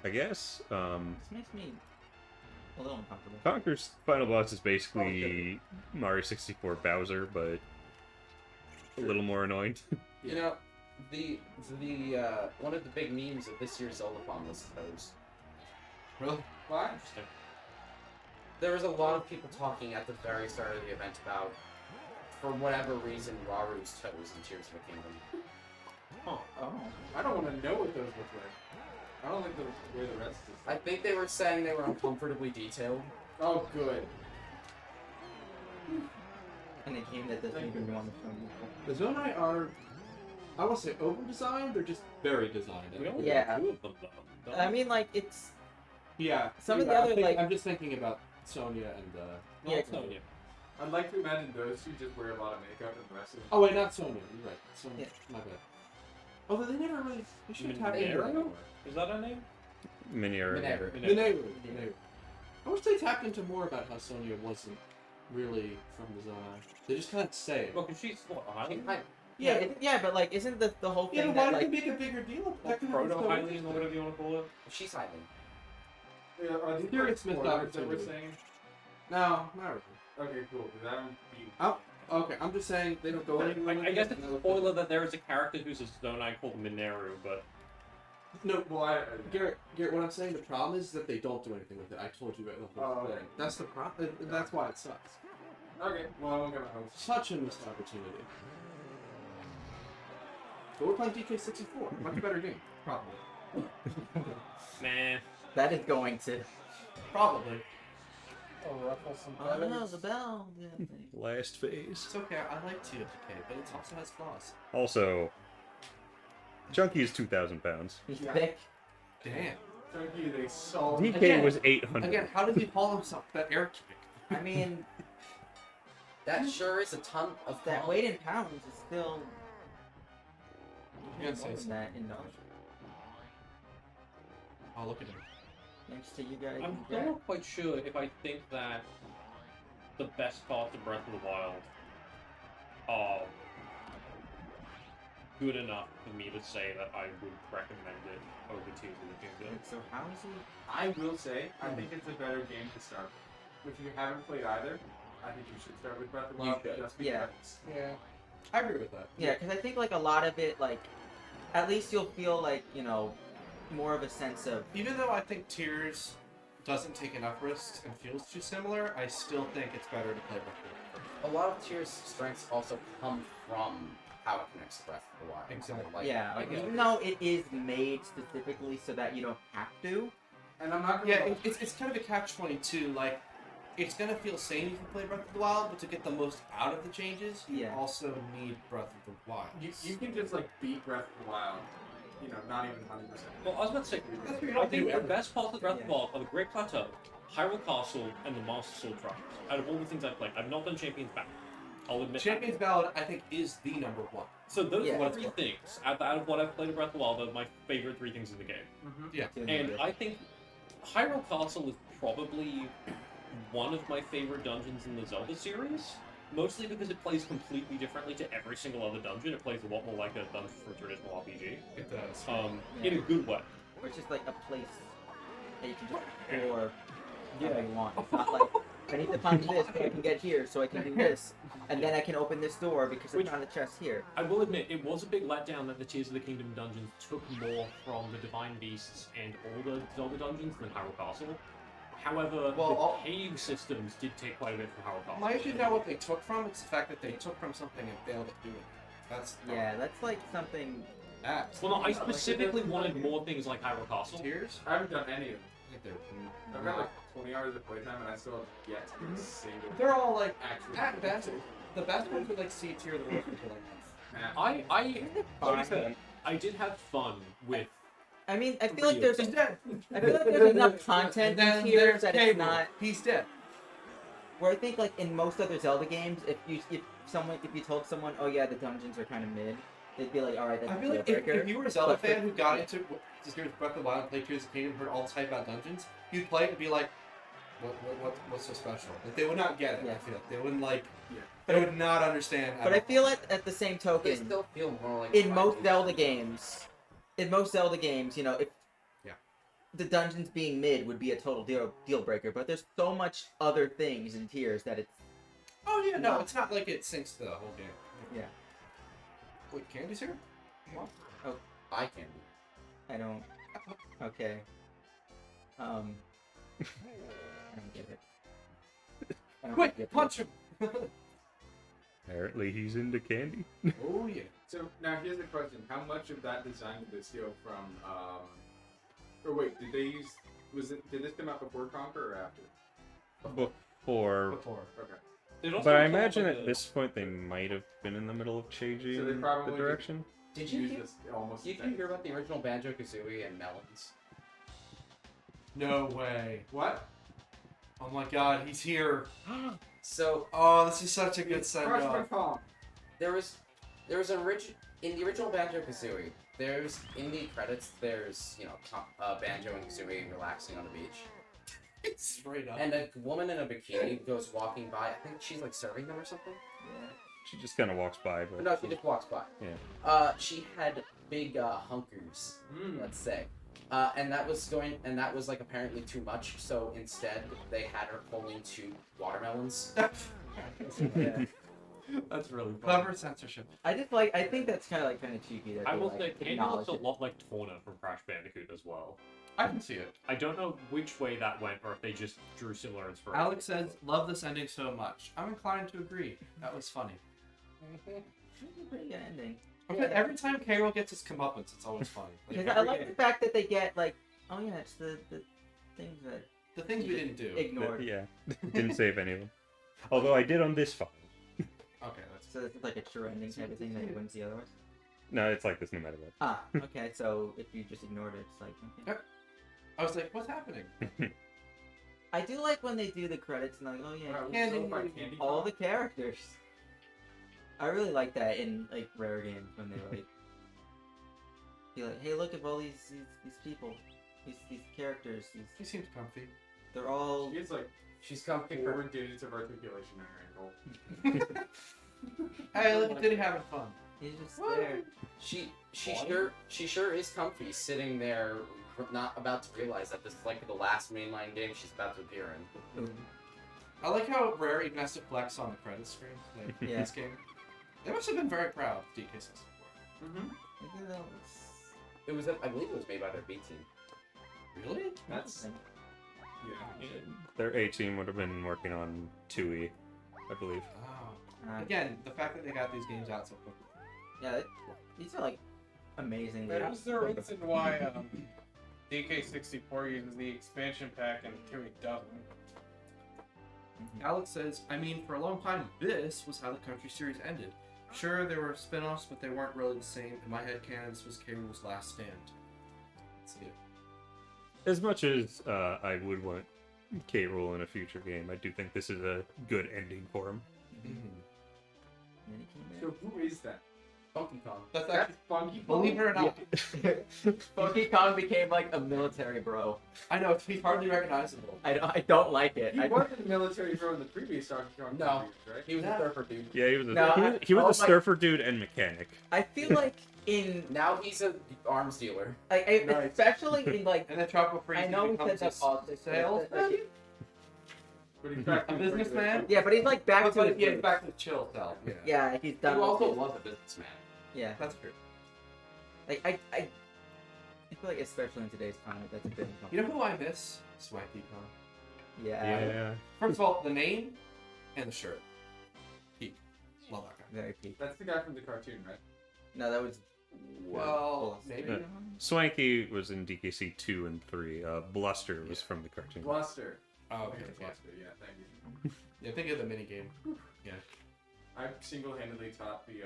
I guess. This makes me a little uncomfortable. Conker's final boss is basically Mario 64 Bowser, but a little more annoying. You know, the one of the big memes of this year's Zeldathon was Toes. Really? What? There was a lot of people talking at the very start of the event about, for whatever reason, Raru's toes in Tears of the Kingdom. Oh. I don't want to know what those look like. I don't like the way the rest is. I think they were saying they were uncomfortably detailed. Oh, good. And a game that doesn't even want to The Zonai are, I want to say, over-designed or just very designed? Yeah. Two of them, though. I mean, like, it's... Yeah. Some of the other, like... I'm just thinking about Sonya and, Yeah, Sonya. I'd like to imagine those two just wear a lot of makeup and the rest of them. Oh, wait, not Sonya. You're right. Sonya. Yeah. My bad. Although they never really... They should have Mineru? Is that her name? Mineru. Mineru. I wish they tapped into more about how Sonya wasn't really from the Zonai. They just kind of say it. Well, because she's what, Hylian? Yeah, but, like, isn't the whole thing Yeah, that, why did like... they make a bigger deal of that? Proto-Hylian, or whatever you want to call it? She's hiding. Yeah, are these Here like it's missed spoilers that we're opportunity. saying? No, not really. Okay, cool. Because that would be. Oh, okay. I'm just saying they don't go anywhere. I guess it's a spoiler that there is a character who's a Zonai called Mineru, but... No, Well, Garrett, what I'm saying, the problem is that they don't do anything with it. I told you about the whole Oh, thing. okay. That's the problem. That's why it sucks. Okay, well, I won't get my hopes. Such a missed opportunity. But we're playing DK64. Much better game. Probably. Nah. That is going to... Probably. Oh, ruffle some Oh, no, the bell. Last phase. It's okay. I like TFK, but it also has flaws. Also, Chunky is 2,000 pounds. He's thick. Damn. Chunky is a solid. DK was 800. Again, how did he call himself that air kick? I mean, That sure is a ton of that fun. weight in pounds is still... You can't say more so. than that in dollars. Oh, look at him. Thanks to you guys. I'm still not quite sure if I think that the best parts of Breath of the Wild are good enough for me to say that I would recommend it over Tears of the Kingdom. So how is he... I will say, I think it's a better game to start with. If you haven't played either, I think you should start with Breath of the Wild. Just because. Yeah. Yeah. I agree with that. Yeah, because I think, like, a lot of it, like, at least you'll feel, like, you know, more of a sense of... Even though I think Tears doesn't take enough risks and feels too similar, I still think it's better to play Breath of the Wild. A lot of Tears' strengths also come from how it connects to Breath of the Wild. Exactly. Like, yeah, like, even though it is made specifically so that you don't have to. And I'm not Yeah, gonna. it's kind of a catch-22. Like, it's gonna feel same if you play Breath of the Wild, but to get the most out of the changes, you Yeah. also need Breath of the Wild. You can just like beat Breath of the Wild, you know, not even 100%. Well, I was about to say, That's what you I don't think do the ever. best parts of Breath of the Wild are the Great Plateau, Hyrule Castle, and the Master Sword Trials. Out of all the things I've played, I've not done Champion's Ballad. I'll admit Champion's Ballad, I think, is the number one. So those Yeah. three things, out of what I've played of Breath of the Wild, are my favorite three things in the game. Yeah. And I think Hyrule Castle is probably one of my favorite dungeons in the Zelda series. Mostly because it plays completely differently to every single other dungeon. It plays a lot more like a dungeon for a traditional RPG. It does. In a good way. Or it's just like a place that you can just explore whatever you want. It's not like, I need to find this so I can get here, so I can do this. And then I can open this door because I found a chest here. I will admit, it was a big letdown that the Tears of the Kingdom dungeons took more from the Divine Beasts and all the Zelda dungeons than Hyrule Castle. However, the cave systems did take quite a bit from Hyrule Castle. My issue is not what they took from, it's the fact that they took from something and failed at doing it. That's Yeah, that's like something... Well, no, I specifically wanted more things like Hyrule Castle. Tears? I haven't done any of them. I think they're... I've got like 20 hours of playtime and I still have yet to do a single. They're all like, actually. at best, the best ones are like C tier, the worst ones are like F. Like I said, I did have fun with... I mean, I feel like there's I feel like there's enough content in here that it's not. He's dead. Where I think like in most other Zelda games, if you told someone, oh yeah, the dungeons are kind of mid, they'd be like, all right, that's I a feel deal like breaker. if you were a Zelda But fan who got into just Breath of the Wild and played Tears of the Kingdom, heard all this hype about dungeons, you'd play it and be like, what's so special? Like they would not get it. Yeah. I feel like they wouldn't like. Yeah. They would not understand. But I feel like at the same token, They still feel more like in most Zelda games, you know, if Yeah. the dungeons being mid would be a total deal breaker, but there's so much other things in tiers that it's. Oh yeah, no, it's not like it sinks the whole game. Yeah. Wait, Candy's here? What? Oh, I can. I don't. Okay. I don't get it. I don't Quick, get it. punch him! Apparently he's into candy. Oh yeah. So now here's the question: how much of that design did they steal from? Or wait, did they use? Did this come out before Conquer or after? Before. Okay. But I imagine at this point they might have been in the middle of changing So they probably the direction. Did you use hear? this almost? Did you hear about the original Banjo Kazooie and Melons? No way. What? Oh my god, he's here. So. Oh, this is such a good send off. There was in the original Banjo Kazooie. There's in the credits. There's Banjo and Kazooie relaxing on the beach. It's straight up. And a woman in a bikini goes walking by. I think she's like serving them or something. Yeah. She just kind of walks by. But No, she just walks by. Yeah. She had big hunkers, let's say. And that was like apparently too much. So instead, they had her pulling 2 watermelons. Yeah. That's really clever censorship. I think that's kind of cheeky. That I they, will like, say, Candy acknowledge looks a it. lot like Torna from Crash Bandicoot as well. I can see it. I don't know which way that went, or if they just drew similar inspiration. Alex says, love this ending so much. I'm inclined to agree. That was funny. It's a pretty good ending. Okay, every time K-Roll gets his comeuppance, it's always funny. Because I like the fact that they get like, oh yeah, it's the things that the things we didn't do. ignored. Yeah. Didn't save any of them. Although I did on this file. Okay, that's So it's like a true ending type of thing that wins the other ones. No, it's like this no matter what. Ah, okay. So if you just ignored it, it's like okay. I was like, what's happening? I do like when they do the credits and like, oh yeah, Wow, here's so by Candy all Pop? the characters. I really like that in like rare games when they like be like, hey, look at all these people, these characters. He seems comfy. They're all. She's comfy for 4 digits of articulation in her ankle. Hey, look at Diddy having fun. He's just there. She sure is comfy sitting there, not about to realize that this is like the last mainline game she's about to appear in. I like how Rare even has to flex on the credit screen. Like, Yeah. This game. They must have been very proud of DK64. It was, I believe, it was made by their B team. Really? That's yeah. Their A team would have been working on 2E, I believe. Oh. Again, the fact that they got these games out so quickly. Yeah, these are like amazing. There's the reason why DK64 uses the expansion pack and 2E doesn't. Alex says, I mean, for a long time, this was how the country series ended. Sure, there were spin-offs, but they weren't really the same. In my head canon, this was K. Rool's last stand. Let's see it. As much as I would want K. Rool in a future game, I do think this is a good ending for him. So who is that? Donkey Kong. That's actually Funky. believe it or not. Donkey Kong became like a military bro. I know, he's hardly recognizable. I don't like it. He wasn't a military bro in the previous Donkey Kong No. series, right? He was a surfer dude. Yeah, he was a, No, he was oh a surfer dude and mechanic. I feel like in Now he's an arms dealer. Nice. especially in like And then Tropical Freeze I know we becomes said that politics sales. But he's back A to the businessman? yeah, but he's like back to But his yeah, roots. back to the chill self. Yeah. Yeah, he's He done. with also it. was a businessman. Yeah, That's true. like I feel like especially in today's time, that's a bit uncomfortable. You know who I miss? Swanky Kong. Yeah, Yeah. First of all, the name and the shirt. Peak. Love that guy. very peak. That's the guy from the cartoon, right? No, that was Well, maybe. Swanky was in DKC 2 and 3. Bluster was from the cartoon. Bluster. Oh, okay. Yeah. Bluster. Yeah, thank you. Yeah, think of the mini game. Yeah. I single-handedly taught the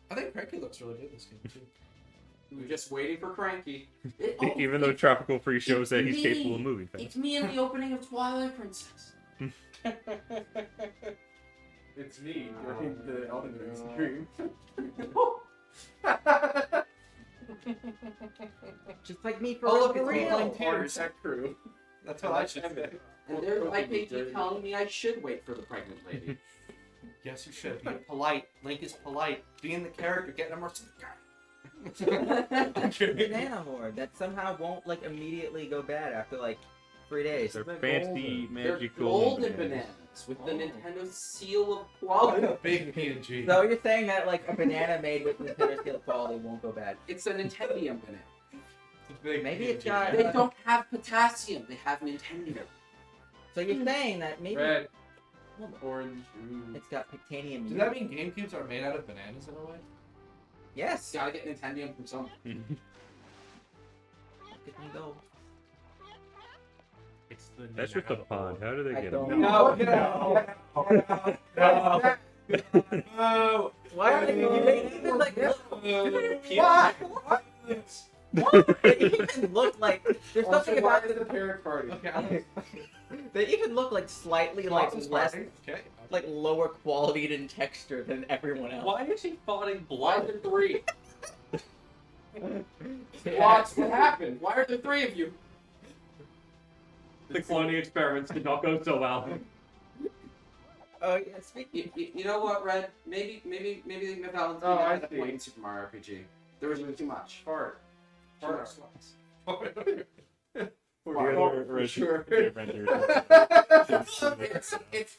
I think Cranky looks really good in this game too. We're just waiting for Cranky. Even though Tropical Freeze shows that he's capable of moving fast. It's me in the opening of Twilight Princess. It's me during the Elden Ring stream. just like me for Oh, look, real. it's real. volunteers. Tech crew. That's what I should say. And there's my pinky telling me I should wait for the pregnant lady. Yes, you should. Be polite. Link is polite. Be in the character. Get number. Banana horde that somehow won't like immediately go bad after like 3 days. They're fancy, They're magical golden bananas with the Nintendo seal of quality. Big PNG. So you're saying that like a banana made with Nintendo skill quality won't go bad? It's a Nintendium banana. Maybe it's got. They don't have potassium. They have Nintendium. So you're saying that maybe Red, orange, ooh. it's got Pictanium. Does that mean GameCubes are made out of bananas in a way? Yes. Gotta get Nintendium from somewhere. Look at me go. It's the That's just a pond. How do they I get don't him? know. No. Why are they even like? They even look like there's Also, something why about is the parent party? Okay. they even look like slightly like less Okay. like lower quality in texture than everyone else. Why is he fighting Why are blood? there three? What happened? Why are there three of you? The cloning experiments did not go so well. Oh yeah, speaking. You know what, Red? Maybe the Valentina Oh, I had a see. point in Super Mario RPG. There was too much. Fart. Too much sweats. For sure.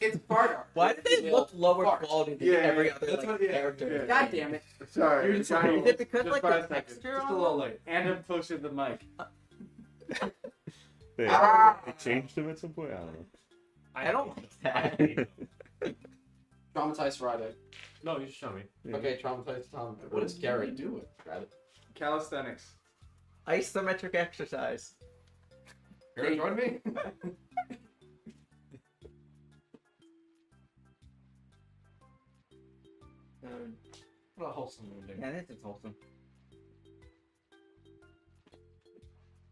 It's part art. Why do they look lower Fart. quality than Yeah, every yeah, other that's like, what- yeah, character? yeah. God damn it. Sorry. Is it because like the texture Just on a little late. And I'm close to the mic. They, Ah! they changed him at some point? I don't know. I don't like that. Traumatized Friday. No, you should show me. Yeah. Okay, traumatized Tom. What does Garrett do with Rabbit? Calisthenics. Isometric exercise. Here, join me. What a wholesome movie. Yeah, this is wholesome.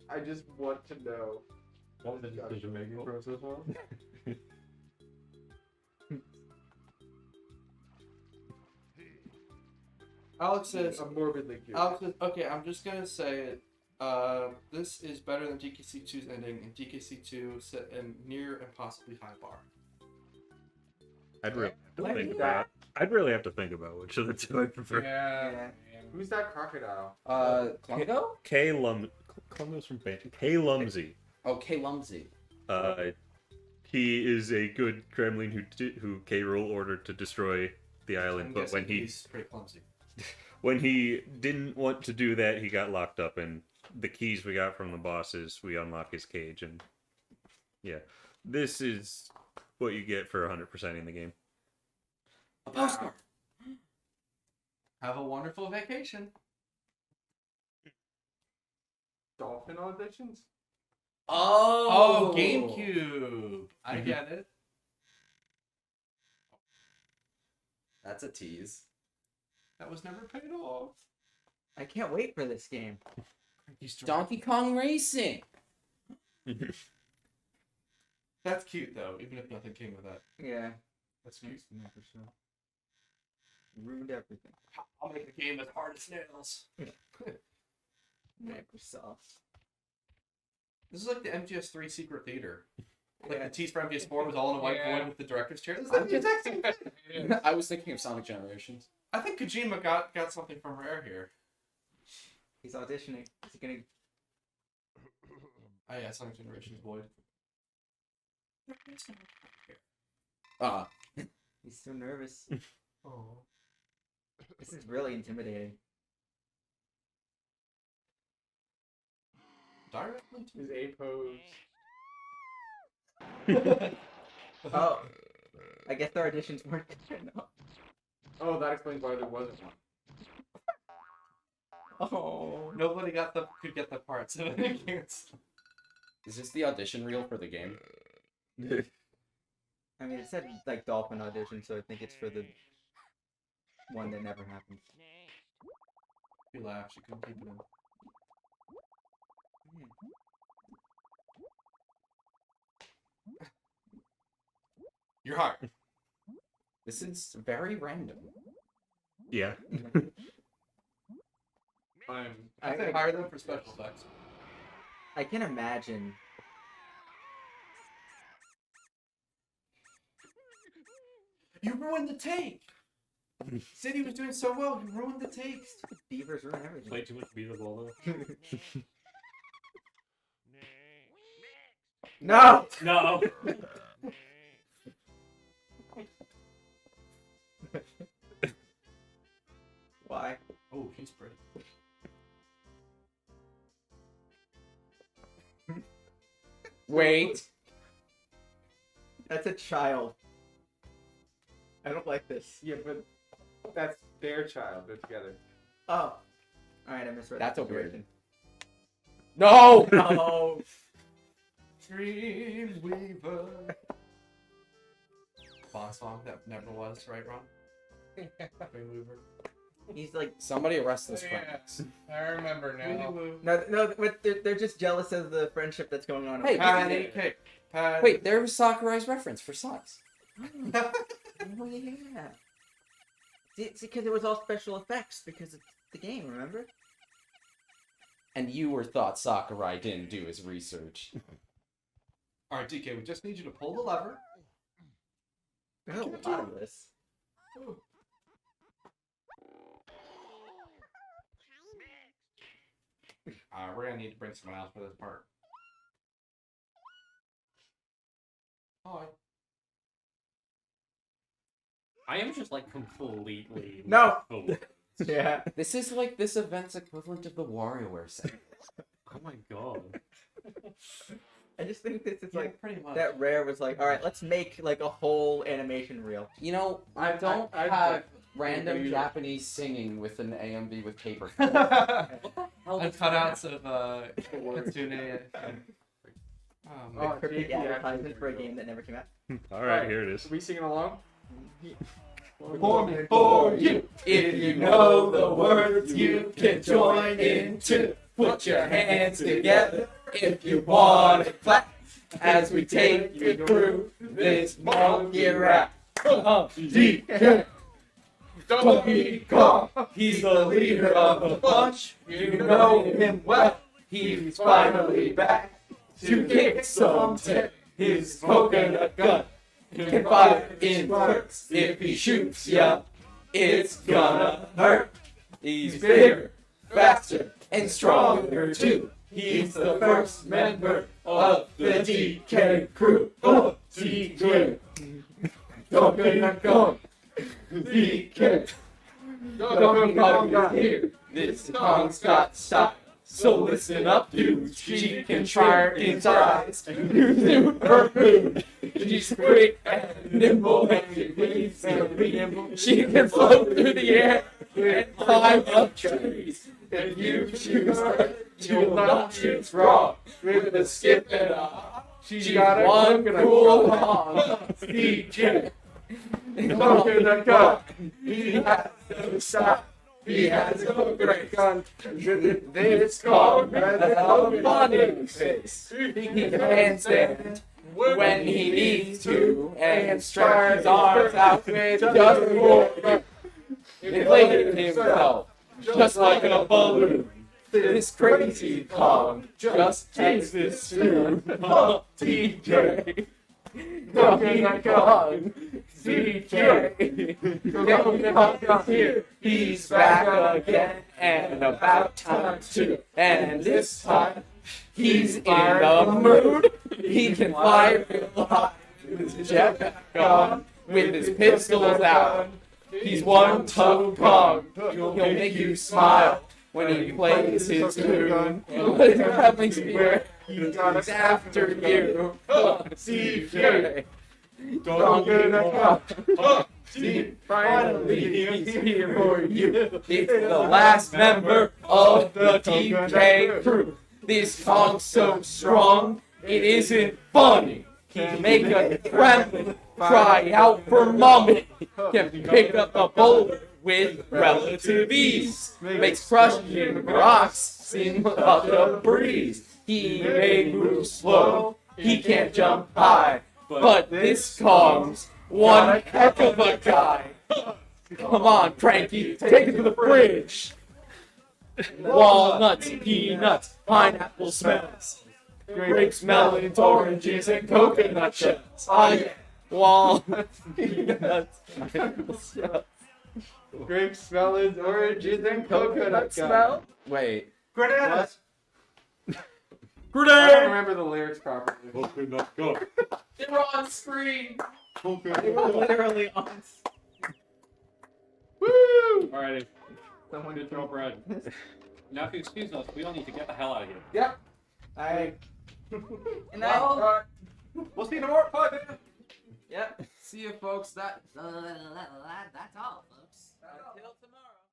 I just want to know. What was the decision-making process was? Alex says, I'm morbidly curious. Alex says, okay, I'm just gonna say it. This is better than DKC2's ending, and DKC2 set a near impossibly high bar. I'd really have to Like think that. about. I'd really have to think about which of the two I prefer. Yeah. Who's that crocodile? Klungo? Klungo's from Bantam. K. Lumsey. Oh, K. Lumsey. He is a good Kremlin who K. Rool ordered to destroy the island, I'm but guessing when he's pretty clumsy. when he didn't want to do that, he got locked up, and the keys we got from the bosses, we unlock his cage, and yeah, this is what you get for 100% in the game. A postcard. Have a wonderful vacation. Dolphin auditions? Oh, GameCube. I get it. That's a tease. That was never paid off. I can't wait for this game. Donkey Kong Racing. That's cute though, even if nothing came with that. Yeah. That's cute. Ruined everything. I'll make the game as hard as nails. Microsoft. This is like the MGS3 Secret Theater. Like the tease for MGS4 was all in a white void with the director's chair. This is like the exact same thing. I was thinking of Sonic Generations. I think Kojima got something from Rare here. He's auditioning. Is he gonna? Oh yeah, Sonic Generations void. He's so nervous. Oh. This is really intimidating. Directly to His A pose. Oh, I guess their auditions weren't good enough. Oh, that explains why there wasn't one. Oh, Nobody could get the parts. Is this the audition reel for the game? I mean, it said like dolphin audition, so I think it's for the one that never happened. She laughed. She couldn't keep it in. You're hired. This is very random. Yeah. I think hire them for special effects. I can imagine. You ruined the take. City was doing so well. You ruined the take. Beavers ruin everything. Play too much Beaver Ball No! No! Why? Oh, she's pretty. Wait. That's a child. I don't like this. Yeah, but that's their child. They're together. Oh. Alright, I misread That's the a weird. situation. No! No! Dreamweaver. Bond song that never was, right, Ron? Dreamweaver. He's like, Somebody arrest this Yeah. Franks. I remember now. no, but they're just jealous of the friendship that's going on. Hey, Patty cake. Patty. Wait, there was Sakurai's reference for socks. Oh yeah. It's because it was all special effects because it's the game, remember? And you thought Sakurai didn't do his research. Alright, DK, we just need you to pull the lever. Oh, a lot of this. We're gonna need to bring someone else for this part. Hi. I am just like completely No! full. Yeah. This is like this event's equivalent of the WarioWare set. Oh my god. I just think this is Yeah, like pretty much. that Rare was like, all right, let's make like a whole animation reel. You know, I don't have random Japanese singing with an AMV with paper. And cutouts of Kitsune. A cryptic advertisement for a game that never came out. Alright, here it is. Are we singing along? Performing for you. If you know the words, you can join in too. Put your hands together if you want to clap as we take you through this monkey rap. DK, Donkey Kong, he's the leader of the bunch. You know him well. He's finally back to kick some tail. His coconut gun can fire in bursts. If he shoots ya, it's gonna hurt. He's bigger, faster, and stronger too. He's the first member of the DK crew. DK, Donkey Kong, DK, Donkey Kong got here. This Kong's got style. So listen up, dude. She can fire in size. You do her move. She's quick and nimble, and she waves and nimble. She can float through the air and climb up trees. If you choose her, you'll not choose wrong. With a skip and a hop, she's got one cool hop. DJ. Coconut gun. He has no shot. He has no great gun. This called a funny face. He can stand when he needs to and stretch his arms out with just for inflating himself, just like a balloon. This crazy Kong just takes this tune. TJ. Coconut Kong. TJ. Coconut Kong here. He's back again, and about time too. And this time, he's in the mood. He can fly real high with his jetpack on, with his pistols out. He's one tough Kong. He'll make you smile when he plays his tune. But his traveling spirit, he's after you. CJ. Coconut Kong. Finally, he's here for you. It's the last member of the TJ crew. This Kong's so strong, it isn't funny. He make a gremlin cry out for mommy. Can pick up a boulder with relative ease. Makes crushing rocks seem like a breeze. He may move slow, he can't jump high, but this Kong's one heck of a guy. Come on, Cranky, take it to the fridge. Walnuts, peanuts, pineapple smells. Grapes, melons, oranges, and coconut shells. Oh yeah. Walnuts, peanuts, pineapple smells. Grapes, melons, oranges, and coconut smell. Wait. Bananas. Grenade! I don't remember the lyrics properly. Coconut gun. They were on screen. Coconut They were literally on. Woo! Alrighty. Someone good job, Brad. Now, if you excuse us, we all need to get the hell out of here. Yep. And that. We'll see you tomorrow. Bye, man. Yep. See you, folks. That's all.